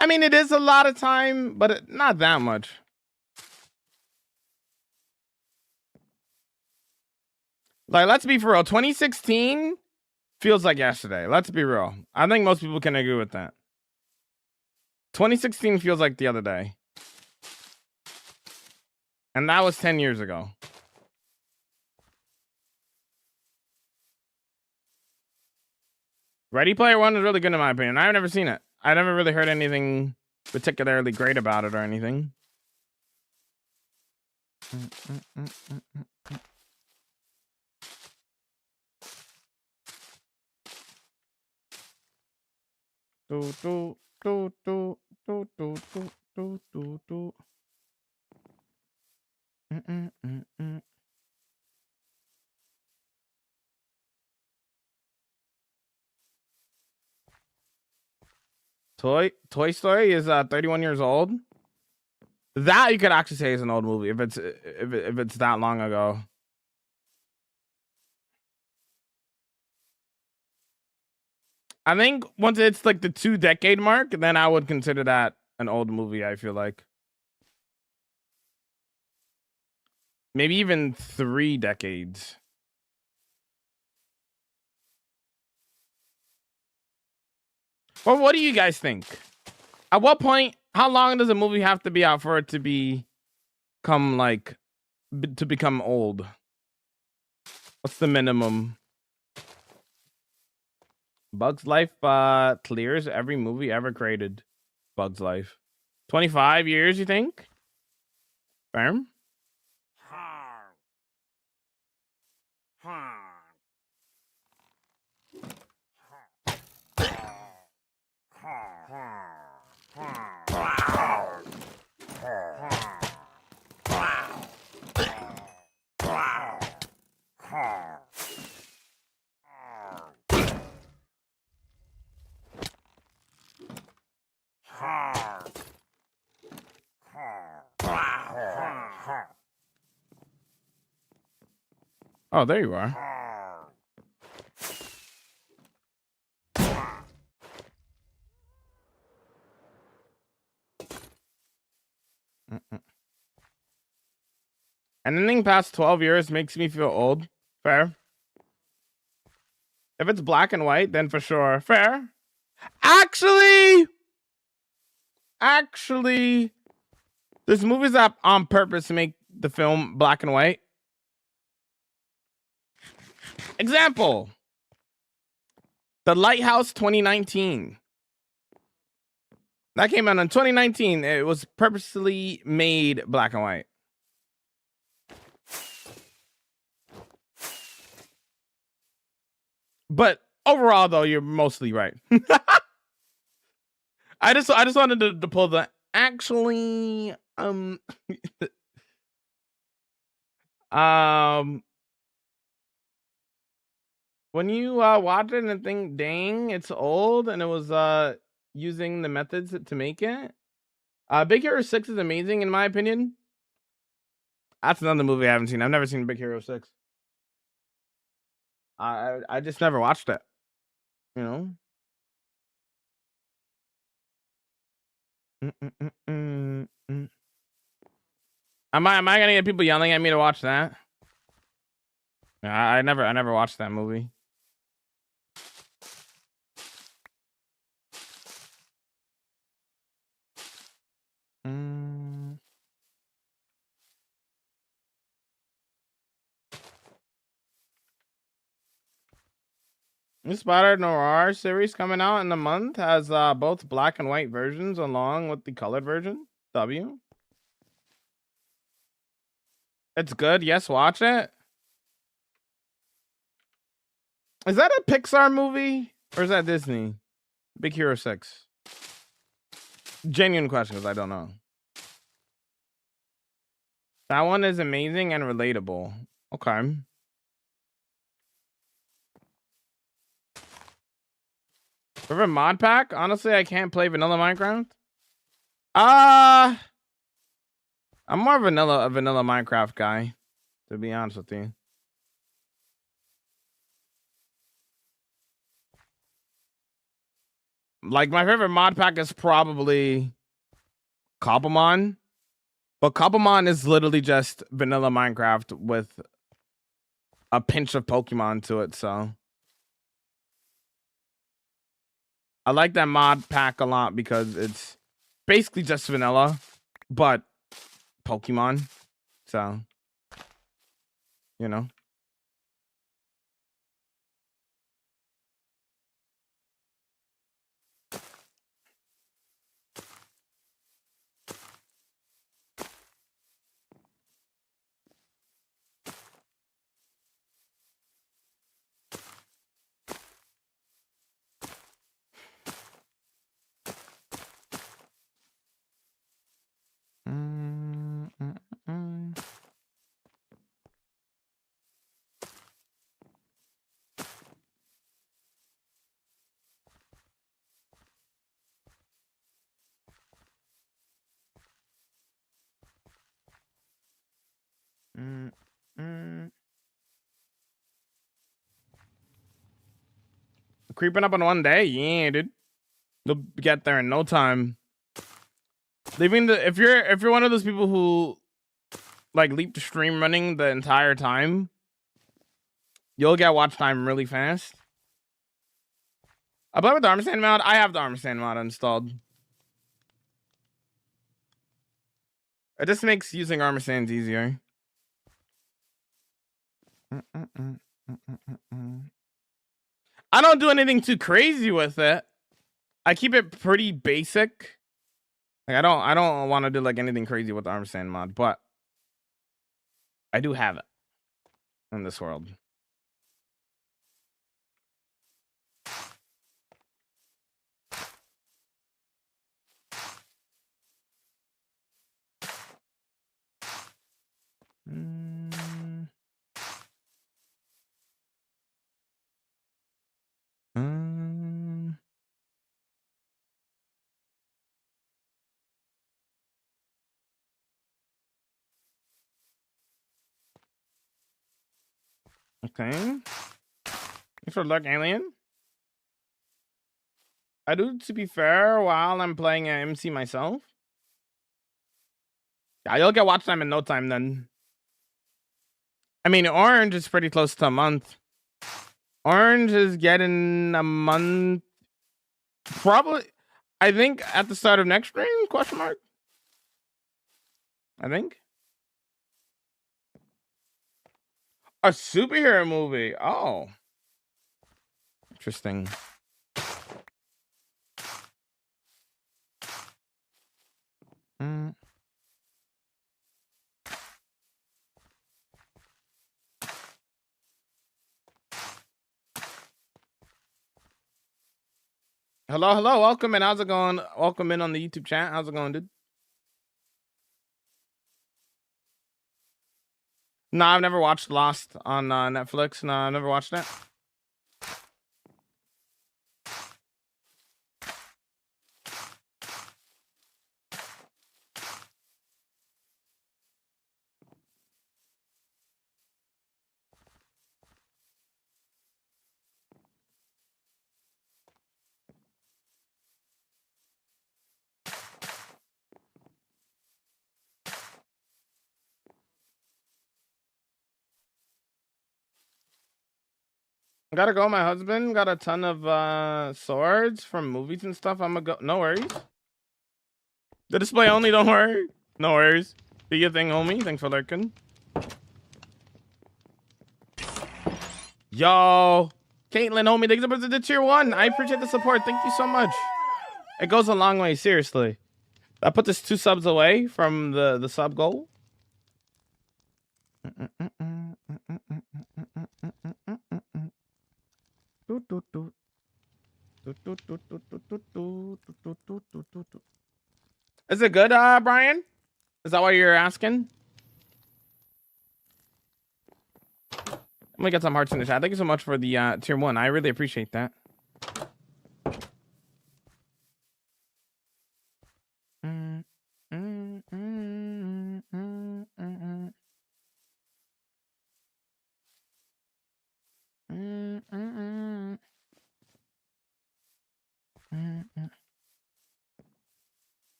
I mean, it is a lot of time, but not that much. Like, let's be for real. 2016 feels like yesterday. Let's be real. I think most people can agree with that. 2016 feels like the other day. And that was 10 years ago. Ready Player One is really good in my opinion. I've never seen it. I never really heard anything particularly great about it or anything. Toy Story is 31 years old. That you could actually say is an old movie if it's that long ago. I think once it's like the 2-decade mark, then I would consider that an old movie. I feel like maybe even 3 decades. Well, what do you guys think? At what point How long does a movie have to be out for it to become like to become old? What's the minimum? Bug's Life clears every movie ever created. Bug's Life. 25 years, you think? Firm? Oh, there you are. Anything past 12 years makes me feel old. Fair. If it's black and white, then for sure. Fair. Actually, there's movies that on purpose make the film black and white. Example. The Lighthouse 2019. That came out in 2019. It was purposely made black and white. But overall, though, you're mostly right. I just wanted to pull the actually when you watch it and think, dang, it's old, and it was using the methods to make it. Big Hero 6 is amazing in my opinion. That's another movie I haven't seen. I've never seen Big Hero 6. I just never watched it. You know? Am I gonna get people yelling at me to watch that? I never watched that movie. The Spider Noir series coming out in a month has both black and white versions along with the colored version. W. It's good. Yes, watch it. Is that a Pixar movie or is that Disney? Big Hero 6. Genuine question because I don't know. That one is amazing and relatable. Okay. Favorite mod pack? Honestly, I can't play vanilla Minecraft. I'm more a vanilla Minecraft guy, to be honest with you. Like my favorite mod pack is probably Cobblemon. But Cobblemon is literally just vanilla Minecraft with a pinch of Pokemon to it, so I like that mod pack a lot because it's basically just vanilla, but Pokemon. So, you know. Creeping up on one day? Yeah, dude. You'll get there in no time. Leaving the if you're one of those people who like leap to stream running the entire time, you'll get watch time really fast. I play with the Armstand mod. I have the Armstand mod installed. It just makes using armor sands easier. I don't do anything too crazy with it. I keep it pretty basic. Like I don't want to do like anything crazy with the armor sand mod, but I do have it in this world. Okay. Thanks for luck, alien. I do, to be fair, while I'm playing an MC myself. Yeah, you'll get watch time in no time then. I mean, Orange is pretty close to a month. Orange is getting a month. Probably, I think at the start of next stream, question mark? I think. A superhero movie. Oh. Interesting. Hello, welcome in. How's it going? Welcome in on the YouTube chat. How's it going, dude? No, I've never watched Lost on Netflix. No, I've never watched that. Gotta go. My husband got a ton of swords from movies and stuff. I'm gonna go. No worries. The display only. Don't worry. No worries. Do your thing, homie. Thanks for lurking. Yo, Caitlin, homie, thanks for the tier 1. I appreciate the support. Thank you so much. It goes a long way. Seriously. I put this 2 subs away from the sub goal. Is it good, Brian? Is that why you're asking? Let me get some hearts in the chat. Thank you so much for the tier 1. I really appreciate that.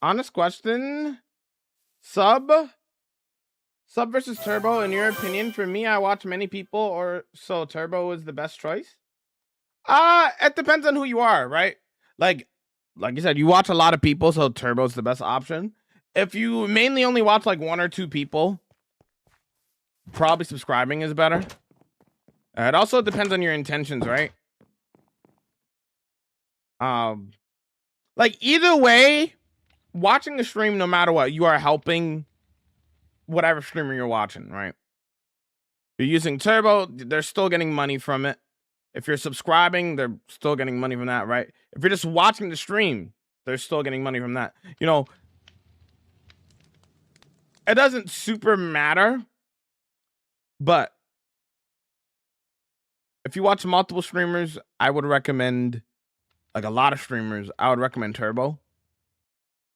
Honest question. Sub versus turbo, in your opinion? For me, I watch many people, or so turbo is the best choice. It depends on who you are, right? Like you said, you watch a lot of people, so turbo is the best option. If you mainly only watch like 1 or 2 people, probably subscribing is better. It also depends on your intentions, right? Like either way, watching the stream, no matter what, you are helping whatever streamer you're watching, right? You're using turbo, they're still getting money from it. If you're subscribing, they're still getting money from that, right? If you're just watching the stream, they're still getting money from that. You know, it doesn't super matter, but if you watch multiple streamers, I would recommend, like a lot of streamers, I would recommend turbo.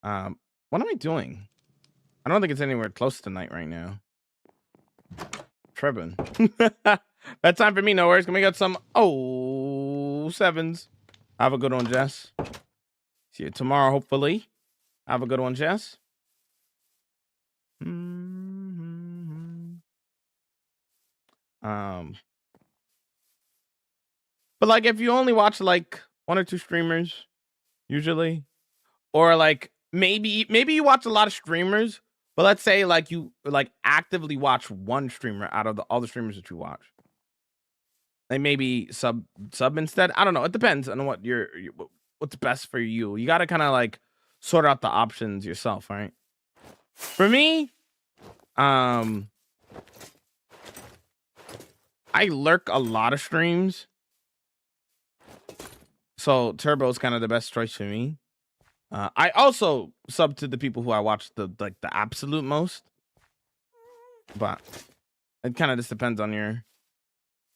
What am I doing? I don't think it's anywhere close to night right now. Tripping. That time for me, no worries. Can we get some 7s? Have a good one, Jess. See you tomorrow, hopefully. Have a good one, Jess. But like if you only watch like 1 or 2 streamers usually, or like maybe you watch a lot of streamers, but let's say like you like actively watch 1 streamer out of all the streamers that you watch. Like maybe sub instead. I don't know. It depends on what what's best for you. You got to kind of like sort out the options yourself, right? For me, I lurk a lot of streams, so Turbo is kind of the best choice for me. I also sub to the people who I watch the absolute most, but it kind of just depends on your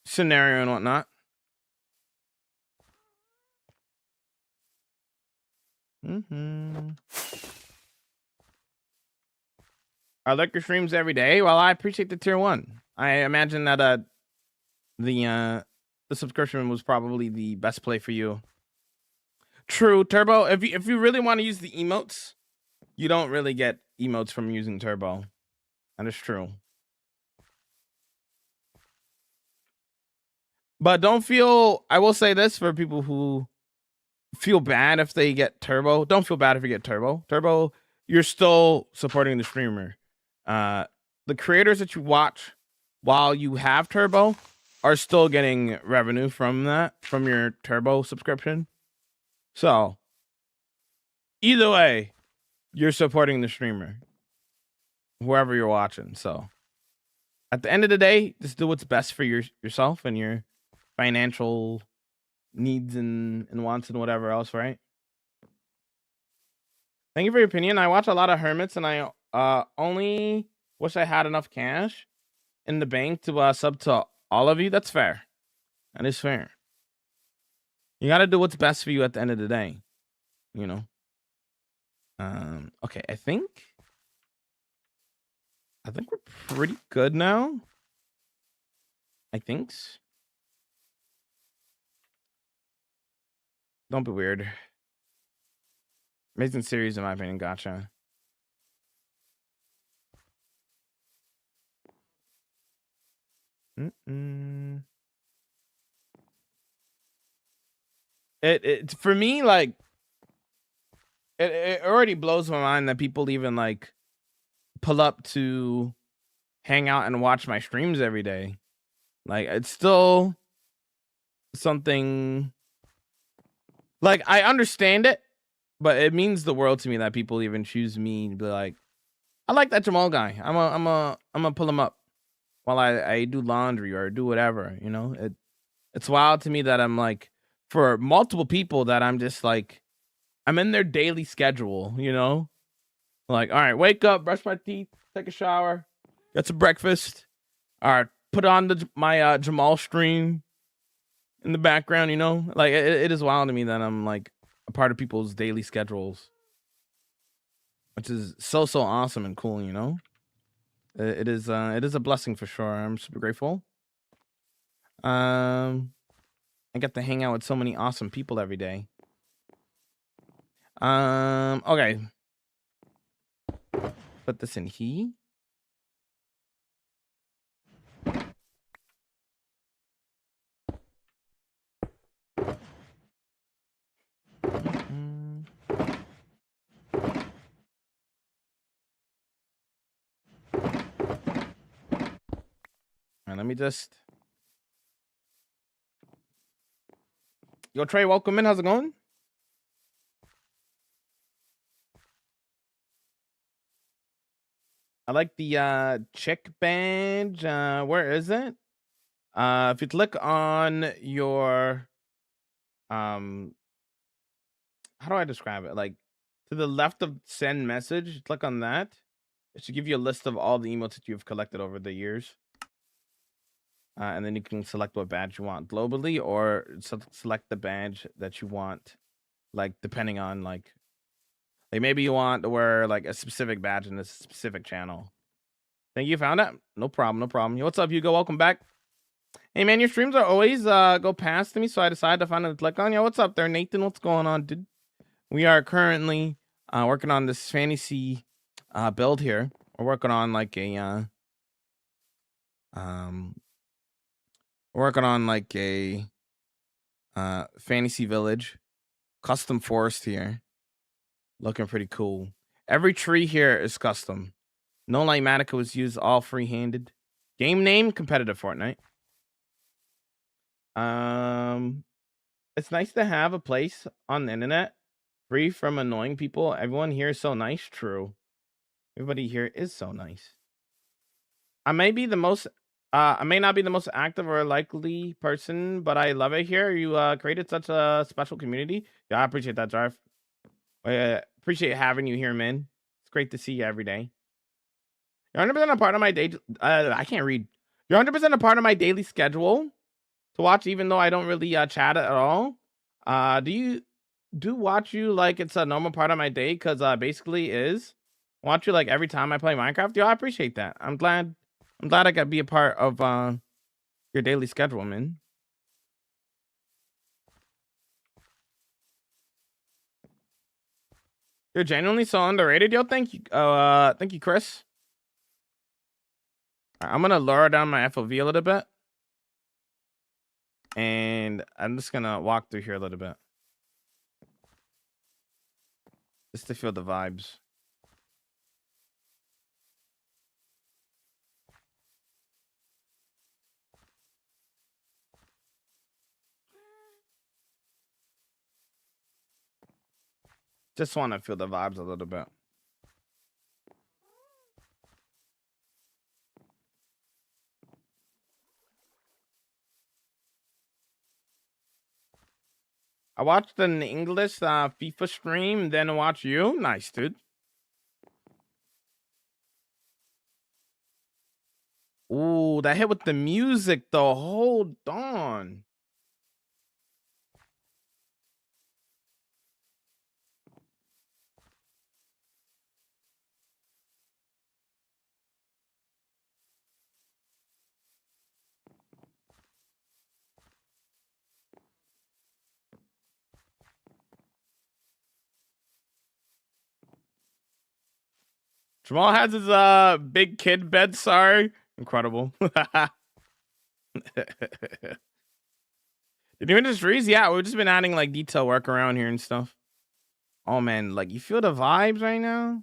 scenario and whatnot. I like your streams every day. Well, I appreciate the tier 1. I imagine that the subscription was probably the best play for you. True, Turbo. If you really want to use the emotes, you don't really get emotes from using Turbo. That is true. But don't feel, I will say this for people who feel bad if they get Turbo. Don't feel bad if you get Turbo. Turbo, you're still supporting the streamer. The creators that you watch while you have Turbo are still getting revenue from that, from your Turbo subscription. So either way, you're supporting the streamer, whoever you're watching. So at the end of the day, just do what's best for yourself and your financial needs and wants and whatever else, right? Thank you for your opinion. I watch a lot of hermits, and I only wish I had enough cash in the bank to sub to all of you. That's fair. That is fair. You got to do what's best for you at the end of the day, you know. Okay, I think we're pretty good now. I think. Don't be weird. Amazing series, in my opinion. Gotcha. It for me, like, it already blows my mind that people even like pull up to hang out and watch my streams every day. Like, it's still something, like, I understand it, but it means the world to me that people even choose me to be like, I like that Jamal guy. I'm gonna pull him up while I do laundry or do whatever, you know. It's wild to me that I'm like, for multiple people, that I'm just like, I'm in their daily schedule, you know? Like, all right, wake up, brush my teeth, take a shower, get some breakfast. All right, put on my Jamal stream in the background, you know? Like, it is wild to me that I'm like a part of people's daily schedules, which is so awesome and cool, you know? It is a blessing for sure. I'm super grateful. I get to hang out with so many awesome people every day. Okay. Put this in here. And let me just. Yo, Trey, welcome in. How's it going? I like the check badge. Where is it? If you click on your how do I describe it? Like, to the left of send message, click on that. It should give you a list of all the emotes that you've collected over the years. And then you can select what badge you want globally, or select the badge that you want, like, depending on like maybe you want to wear like a specific badge in this specific channel. Think you found it? No problem, no problem. Yo, what's up, Hugo? Welcome back. Hey man, your streams are always go past me, so I decided to find a click on. Yo, what's up there, Nathan? What's going on, dude? We are currently working on this fantasy build here. We're working on like a Working on like a fantasy village, custom forest here. Looking pretty cool. Every tree here is custom. No Lightmatica was used, all free-handed. Game name, competitive Fortnite. It's nice to have a place on the internet free from annoying people. Everyone here is so nice. True. Everybody here is so nice. I may be the most I may not be the most active or likely person, but I love it here. You created such a special community. Yeah, I appreciate that, Drive. Appreciate having you here, man. It's great to see you every day. You're 100% a part of my day. I can't read. You're 100% a part of my daily schedule to watch, even though I don't really chat at all. Do you watch you like it's a normal part of my day? Because basically is watch you like every time I play Minecraft. Yo, I appreciate that. I'm glad I could be a part of your daily schedule, man. You're genuinely so underrated, yo. Thank you. Thank you, Chris. I'm gonna lower down my FOV a little bit, and I'm just gonna walk through here a little bit, just to feel the vibes. Just want to feel the vibes a little bit. I watched an English FIFA stream, then watch you. Nice, dude. Ooh, that hit with the music though. Hold on. Jamal has his big kid bed. Sorry, incredible. The new industries, yeah, we've just been adding like detail work around here and stuff. Oh man, like you feel the vibes right now.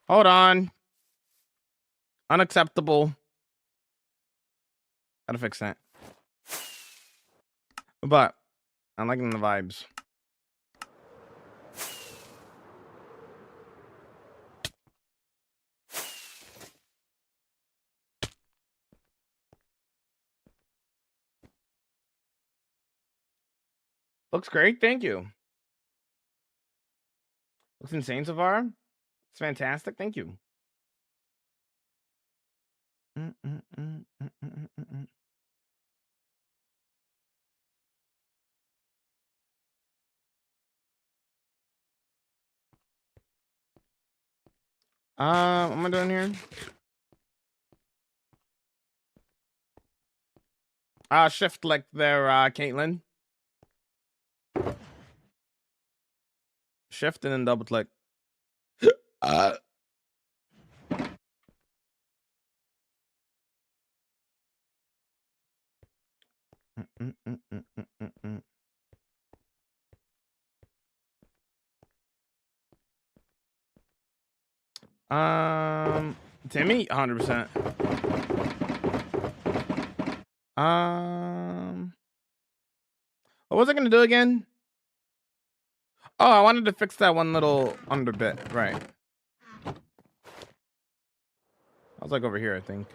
Hold on. Unacceptable. Gotta fix that. But I'm liking the vibes. Looks great. Thank you. Looks insane so far. It's fantastic. Thank you. What am I doing here? Shift click there, Caitlin. Shift and then double click. Timmy, 100%. What was I gonna do again? Oh, I wanted to fix that one little under bit, right? I was like over here, I think.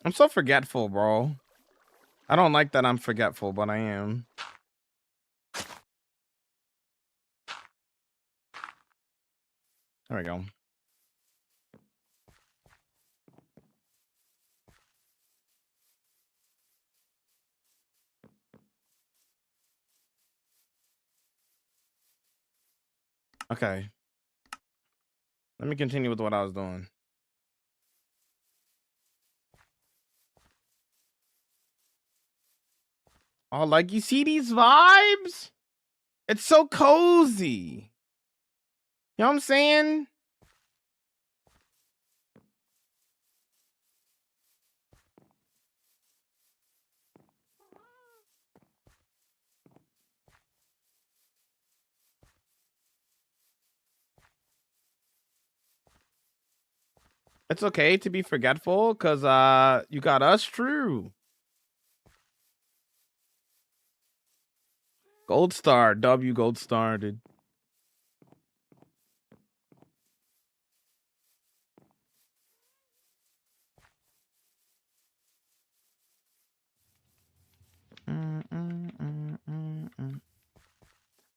I'm so forgetful, bro. I don't like that I'm forgetful, but I am. There we go. Okay. Let me continue with what I was doing. Oh, like you see these vibes? It's so cozy. You know what I'm saying? It's okay to be forgetful because you got us true. Gold star, W gold star, dude.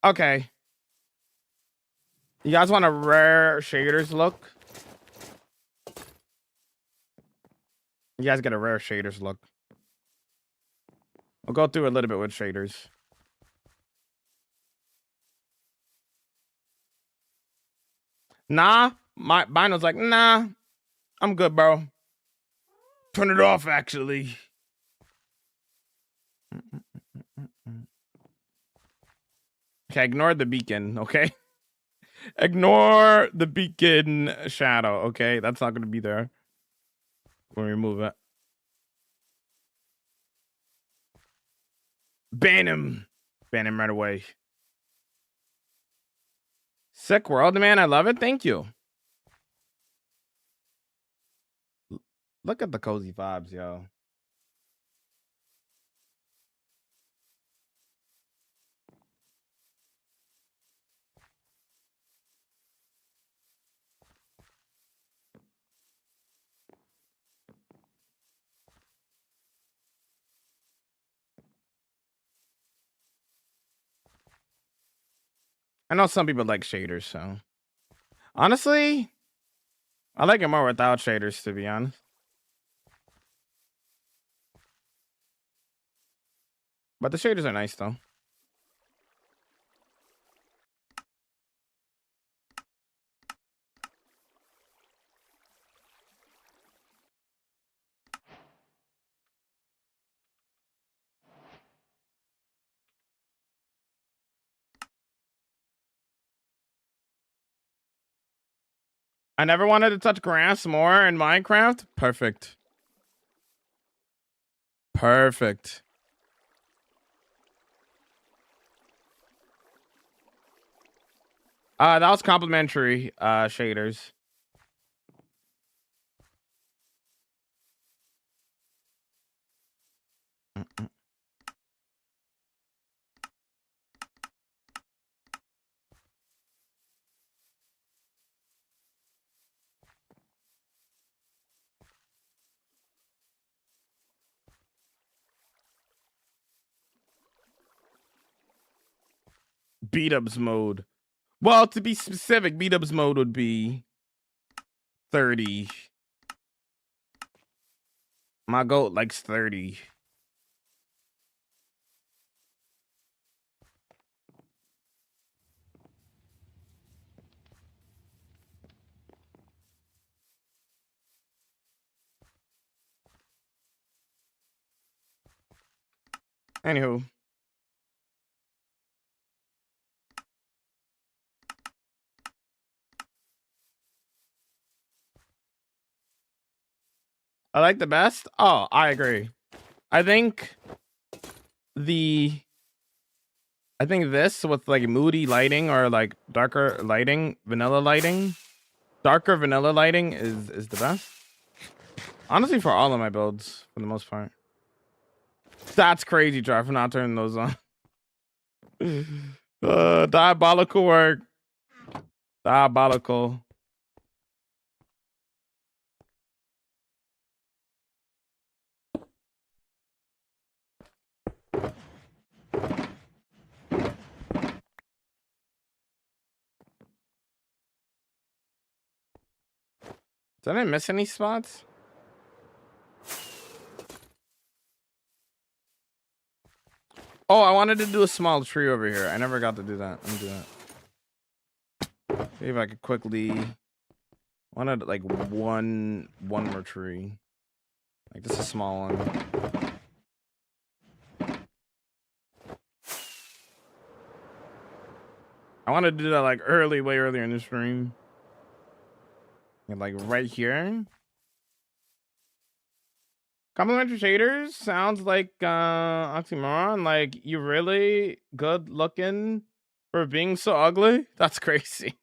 Okay. You guys want a rare shaders look? You guys get a rare shaders look. I'll go through a little bit with shaders. Nah, mine was like, nah, I'm good, bro. Turn it off, actually. Okay, ignore the beacon, okay? Ignore the beacon shadow, okay? That's not going to be there when we remove it. Ban him. Ban him right away. Sick world, man. I love it. Thank you. Look at the cozy vibes, yo. I know some people like shaders, so honestly, I like it more without shaders, to be honest. But the shaders are nice, though. I never wanted to touch grass more in Minecraft. Perfect. Perfect. That was complimentary shaders. Beat-ups mode. Well, to be specific, beat-ups mode would be 30. My goat likes 30. Anywho. I like the best. Oh, I agree. I think this with like moody lighting or like darker lighting, vanilla lighting, darker vanilla lighting is the best. Honestly, for all of my builds, for the most part. That's crazy, Jar, for not turning those on. Diabolical work. Diabolical. Did I miss any spots? Oh, I wanted to do a small tree over here. I never got to do that. Let me do that. See if I could quickly. Wanted like one more tree. Like this is a small one. I wanted to do that like way earlier in the stream. And like right here. Complimentary shaders sounds like oxymoron. Like you really good looking for being so ugly? That's crazy.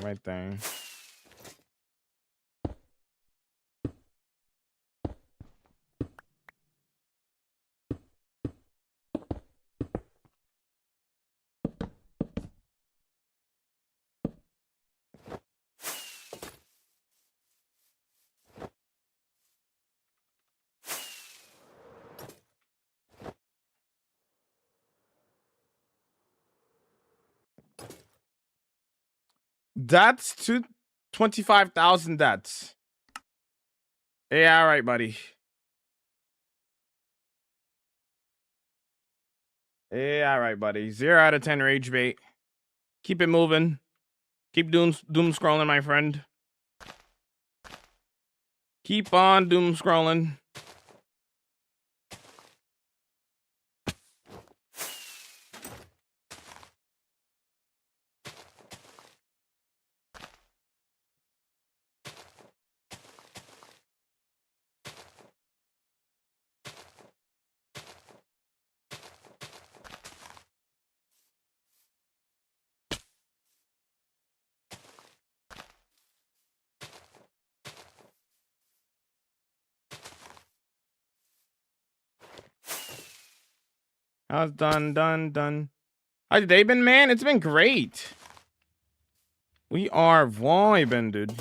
Right there. That's 25,000 deaths. Yeah, all right, buddy. Yeah, all right, buddy. 0 out of 10 rage bait. Keep it moving. Keep doom scrolling, my friend. Keep on doom scrolling. How's done. How's your day been, man? It's been great. We are vibing, dude.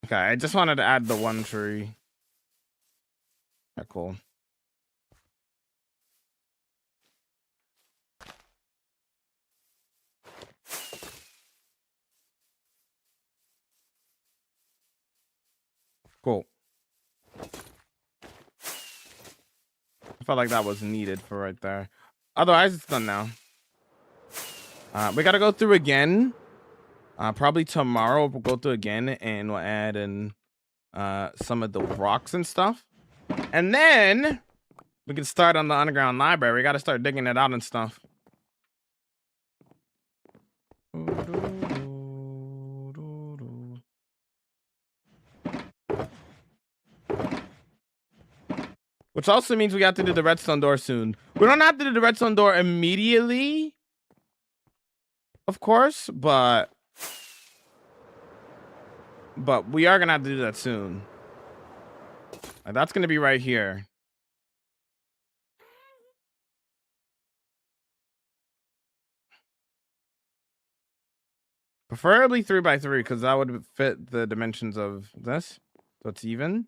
Okay, I just wanted to add the one tree. Yeah, cool. Cool. I felt like that was needed for right there. Otherwise, it's done now. We gotta go through again. Probably tomorrow we'll go through again and we'll add in some of the rocks and stuff. And then we can start on the underground library. We gotta start digging it out and stuff. Which also means we have to do the redstone door soon. We don't have to do the redstone door immediately, of course, but we are gonna have to do that soon. Like, that's gonna be right here. Preferably 3x3 because that would fit the dimensions of this, so it's even.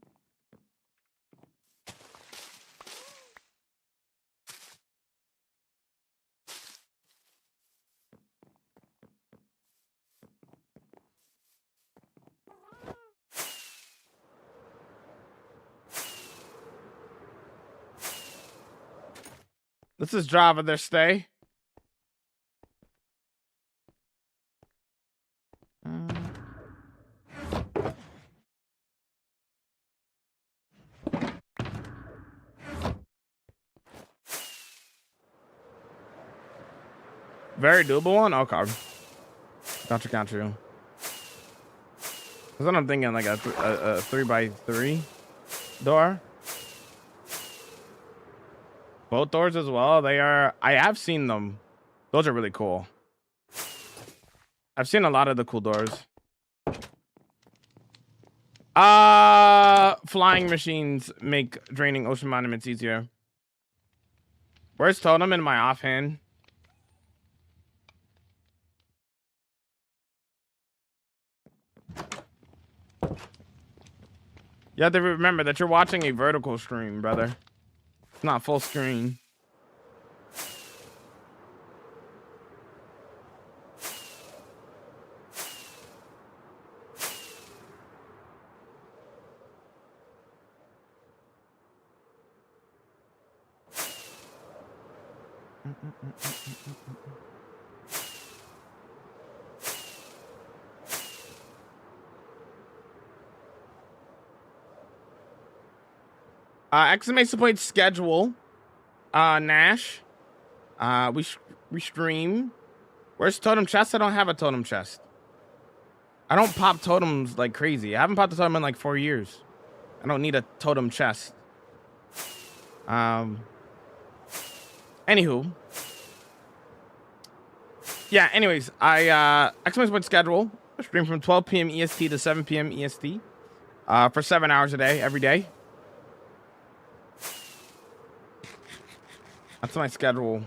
This is Java their stay. Very doable one. Okay. Gotcha. Because I'm thinking like a 3x3 door. Both doors as well. They are. I have seen them. Those are really cool. I've seen a lot of the cool doors. Flying machines make draining ocean monuments easier. Where's Totem in my offhand? You have to remember that you're watching a vertical stream, brother. It's not full screen. Exclamation point schedule. Nash. We stream. Where's totem chest? I don't have a totem chest. I don't pop totems like crazy. I haven't popped a totem in like 4 years. I don't need a totem chest. Anywho. Yeah, anyways, I exclamation point schedule. I stream from 12 p.m. EST to 7 p.m. EST. For 7 hours a day, every day. That's my schedule.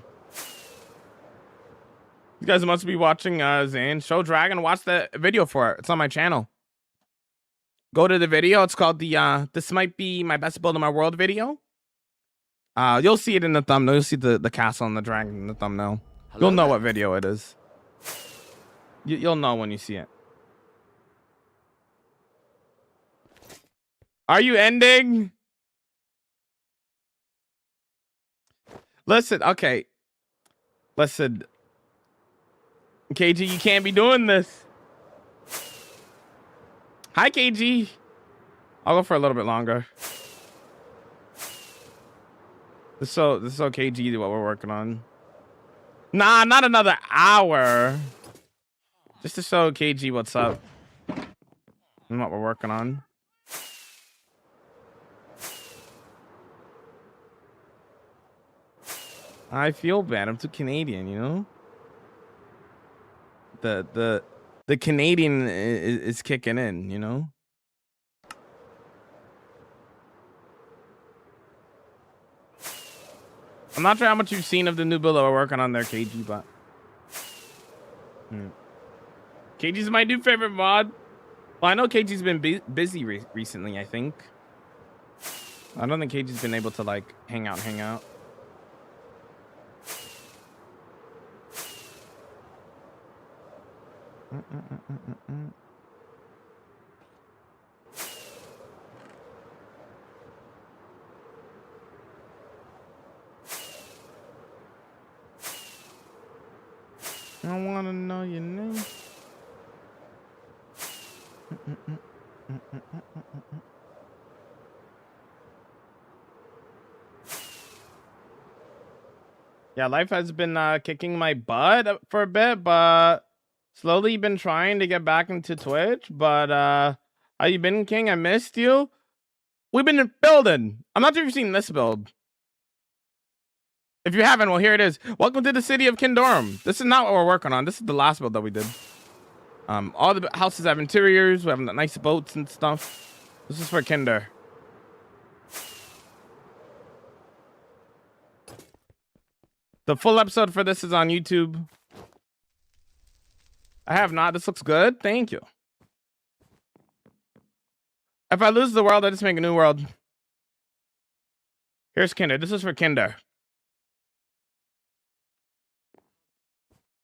You guys must be watching Zane Show Dragon. Watch the video for it. It's on my channel. Go to the video. It's called the this might be my best build in my world video. You'll see it in the thumbnail. You'll see the castle and the dragon in the thumbnail. You'll know what video it is. You'll know when you see it. Are you ending? Listen, okay. Listen. KG, you can't be doing this. Hi, KG. I'll go for a little bit longer. This is so KG what we're working on. Nah, not another hour. Just to show KG what's up and what we're working on. I feel bad. I'm too Canadian, you know. The Canadian is kicking in, you know. I'm not sure how much you've seen of the new build that we're working on there, KG, but KG's my new favorite mod. Well, I know KG's been busy recently, I think. I don't think KG's been able to like hang out. I want to know your name. Yeah, life has been kicking my butt for a bit, but slowly been trying to get back into Twitch. But how you been, King? I missed you. We've been building. I'm not sure if you've seen this build. If you haven't, well, here it is. Welcome to the city of Kindorum. This is not what we're working on. This is the last build that we did. All the houses have interiors. We have nice boats and stuff. This is for Kinder. The full episode for this is on YouTube. I have not. This looks good. Thank you. If I lose the world, I just make a new world. Here's Kinder. This is for Kinder.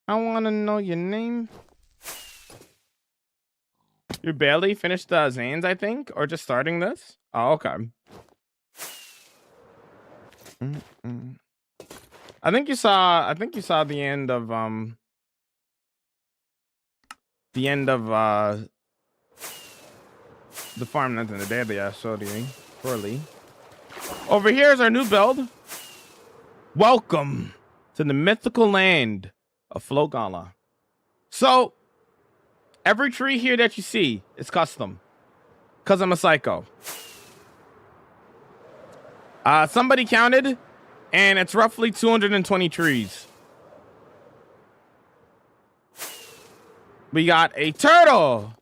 I want to know your name. You barely finished the Zans, I think, or just starting this. Oh, okay. I think you saw the end of the farm that's in the day that I showed you poorly. Over here is our new build. Welcome to the mythical land of Flogala. So every tree here that you see is custom, because I'm a psycho. Somebody counted, and it's roughly 220 trees. We got a turtle.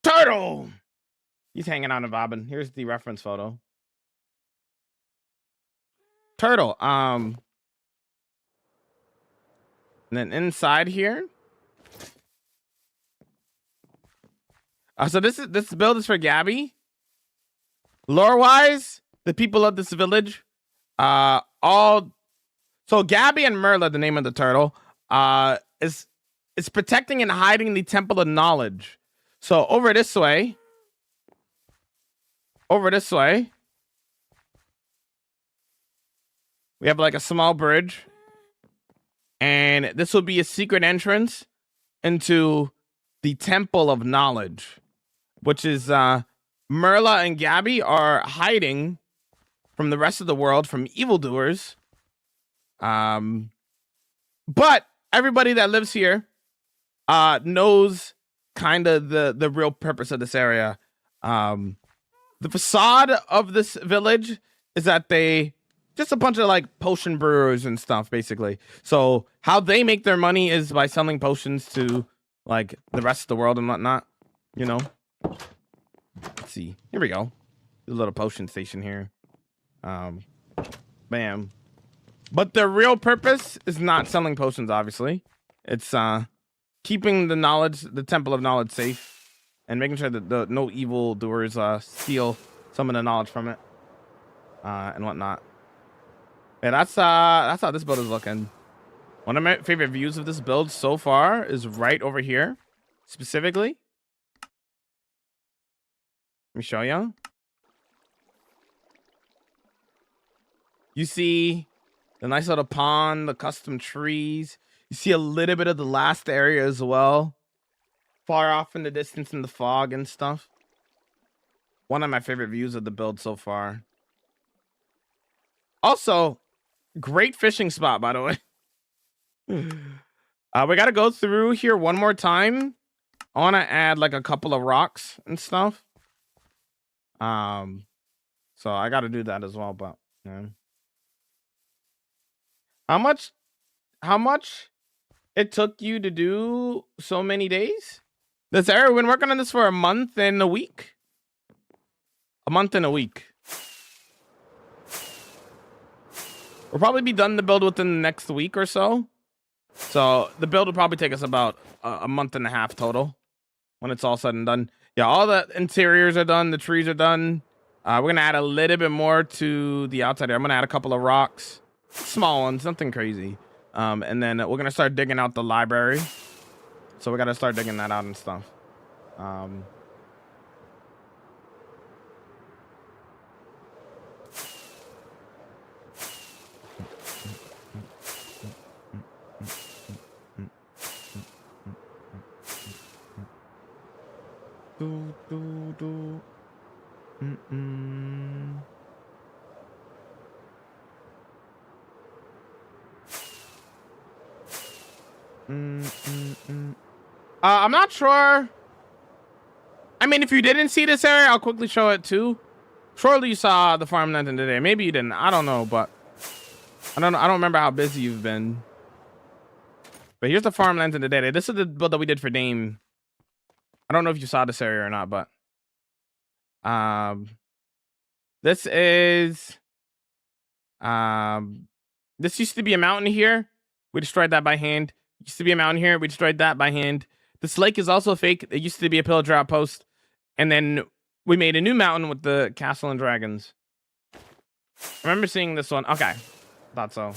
Turtle. He's hanging out in bobbin. Here's the reference photo. turtle. And then inside here. So this build is for Gabby. Lore wise, the people of this village, all so Gabby and Merla, the name of the turtle, is protecting and hiding the Temple of Knowledge. So over this way, we have like a small bridge, and this will be a secret entrance into the Temple of Knowledge, which is Merla and Gabby are hiding from the rest of the world, from evildoers. But everybody that lives here knows kind of the real purpose of this area. The facade of this village is that they just a bunch of like potion brewers and stuff, basically. So how they make their money is by selling potions to like the rest of the world and whatnot, you know. Let's see. Here we go. A little potion station here. Bam. But the real purpose is not selling potions, obviously. It's keeping the Temple of Knowledge safe and making sure that no evil doers steal some of the knowledge from it. And whatnot. Yeah, that's how this build is looking. One of my favorite views of this build so far is right over here, specifically. Let me show you. You see the nice little pond, the custom trees. You see a little bit of the last area as well. Far off in the distance in the fog and stuff. One of my favorite views of the build so far. Also, great fishing spot, by the way. We got to go through here one more time. I want to add like a couple of rocks and stuff. So I got to do that as well, but yeah. How much it took you to do so many days? This area, we've been working on this for a month and a week. A month and a week. We'll probably be done the build within the next week or so. So the build will probably take us about a month and a half total when it's all said and done. Yeah, all the interiors are done. The trees are done. We're going to add a little bit more to the outside here. I'm going to add a couple of rocks. Small ones, nothing crazy. And then we're going to start digging out the library. So we got to start digging that out and stuff. I'm not sure. I mean, if you didn't see this area, I'll quickly show it too. Surely you saw the farmland in today. Maybe you didn't. I don't know, but I don't remember how busy you've been. But here's the farmland in today. This is the build that we did for Dame. I don't know if you saw this area or not, but this is this used to be a mountain here. We destroyed that by hand. Used to be a mountain here. We destroyed that by hand. This lake is also fake. It used to be a pillager outpost. And then we made a new mountain with the castle and dragons. I remember seeing this one. Okay. Thought so.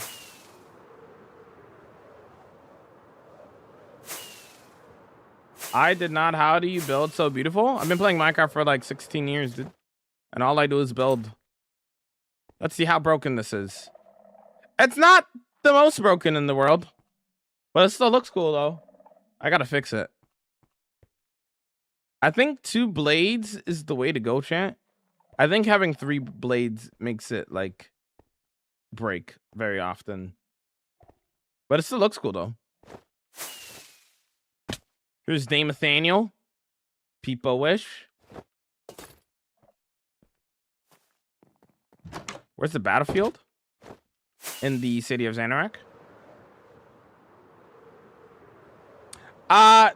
I did not. How do you build so beautiful? I've been playing Minecraft for like 16 years, dude. And all I do is build. Let's see how broken this is. It's not the most broken in the world. But it still looks cool, though. I gotta fix it. I think 2 blades is the way to go, chat. I think having 3 blades makes it, like, break very often. But it still looks cool, though. Here's Dame Nathaniel. Peepo Wish. Where's the battlefield? In the city of Xanarak.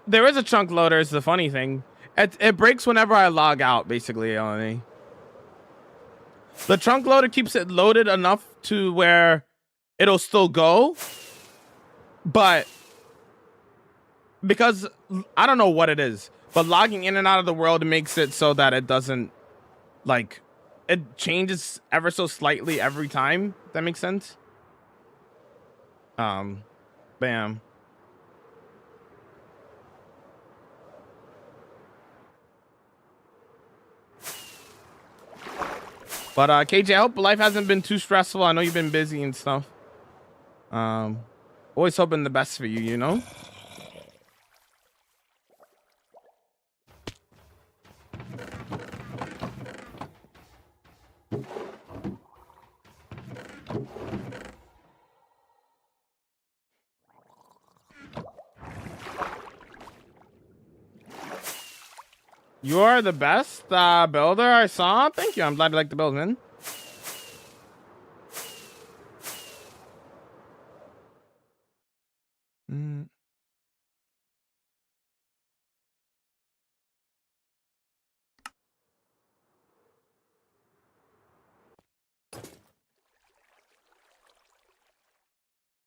There is a chunk loader. It's the funny thing. It breaks whenever I log out, basically, only. The trunk loader keeps it loaded enough to where it'll still go, but because I don't know what it is, but logging in and out of the world makes it so that it doesn't, like, it changes ever so slightly every time. If that makes sense. Bam. But KJ, I hope life hasn't been too stressful. I know you've been busy and stuff. Always hoping the best for you, you know? You are the best builder I saw. Thank you. I'm glad you like the build, man.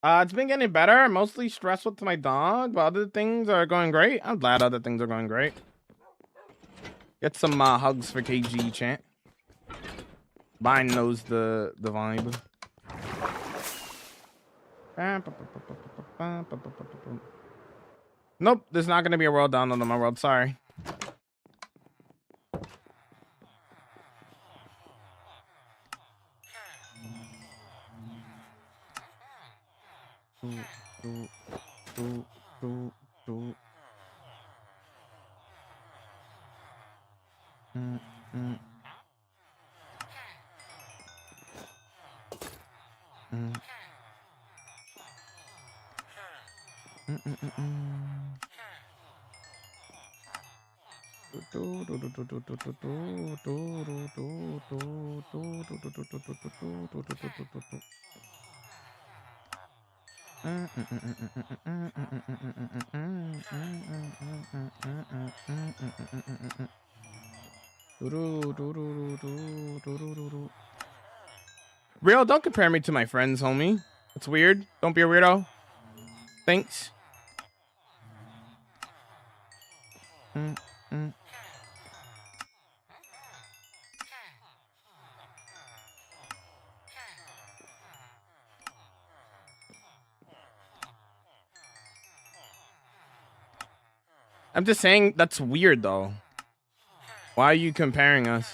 It's been getting better. Mostly stressed with my dog, but other things are going great. I'm glad other things are going great. Get some hugs for KG, chant. Vine knows the vibe. Nope, there's not gonna be a world download on my world. Sorry. Real, don't compare me to my friends, homie. It's weird. Don't be a weirdo. Thanks. I'm just saying that's weird though. Why are you comparing us?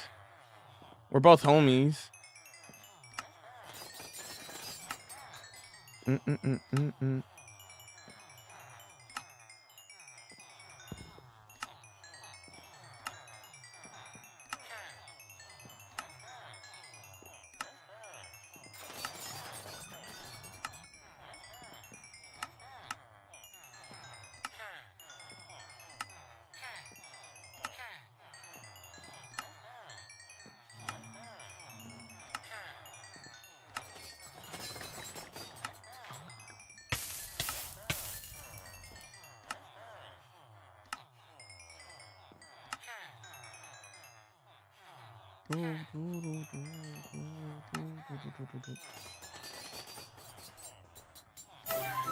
We're both homies.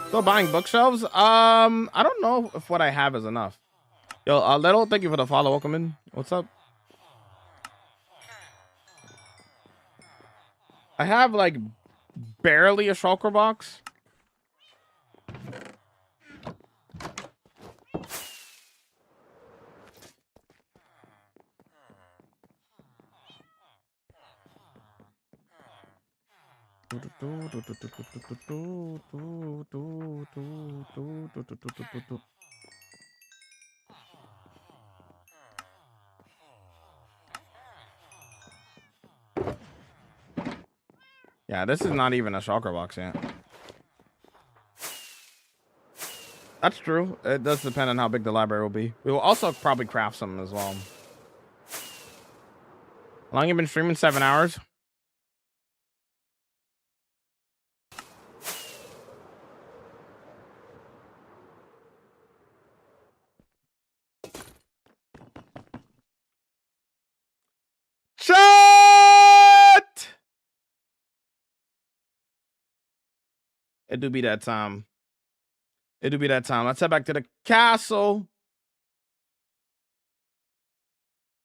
Still buying bookshelves? I don't know if what I have is enough. Yo, Little, thank you for the follow. Welcome in. What's up? I have like barely a shulker box. Yeah, this is not even a shulker box yet. That's true. It does depend on how big the library will be. We will also probably craft some as well. How long you been streaming? 7 hours. Shut! It do be that time. It do be that time. Let's head back to the castle.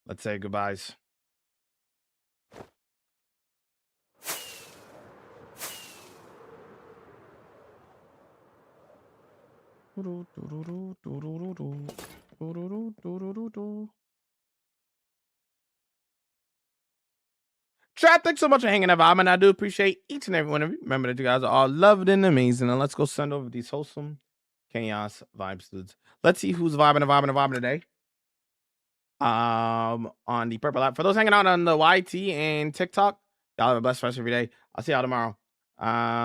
Let's say goodbyes. Chat, thanks so much for hanging out, Bob, and I do appreciate each and every one of you. Remember that you guys are all loved and amazing, and let's go send over these wholesome chaos vibes dudes. Let's see who's vibing today. On the purple app. For those hanging out on the YT and TikTok, y'all have a blessed rest of your day. I'll see y'all tomorrow.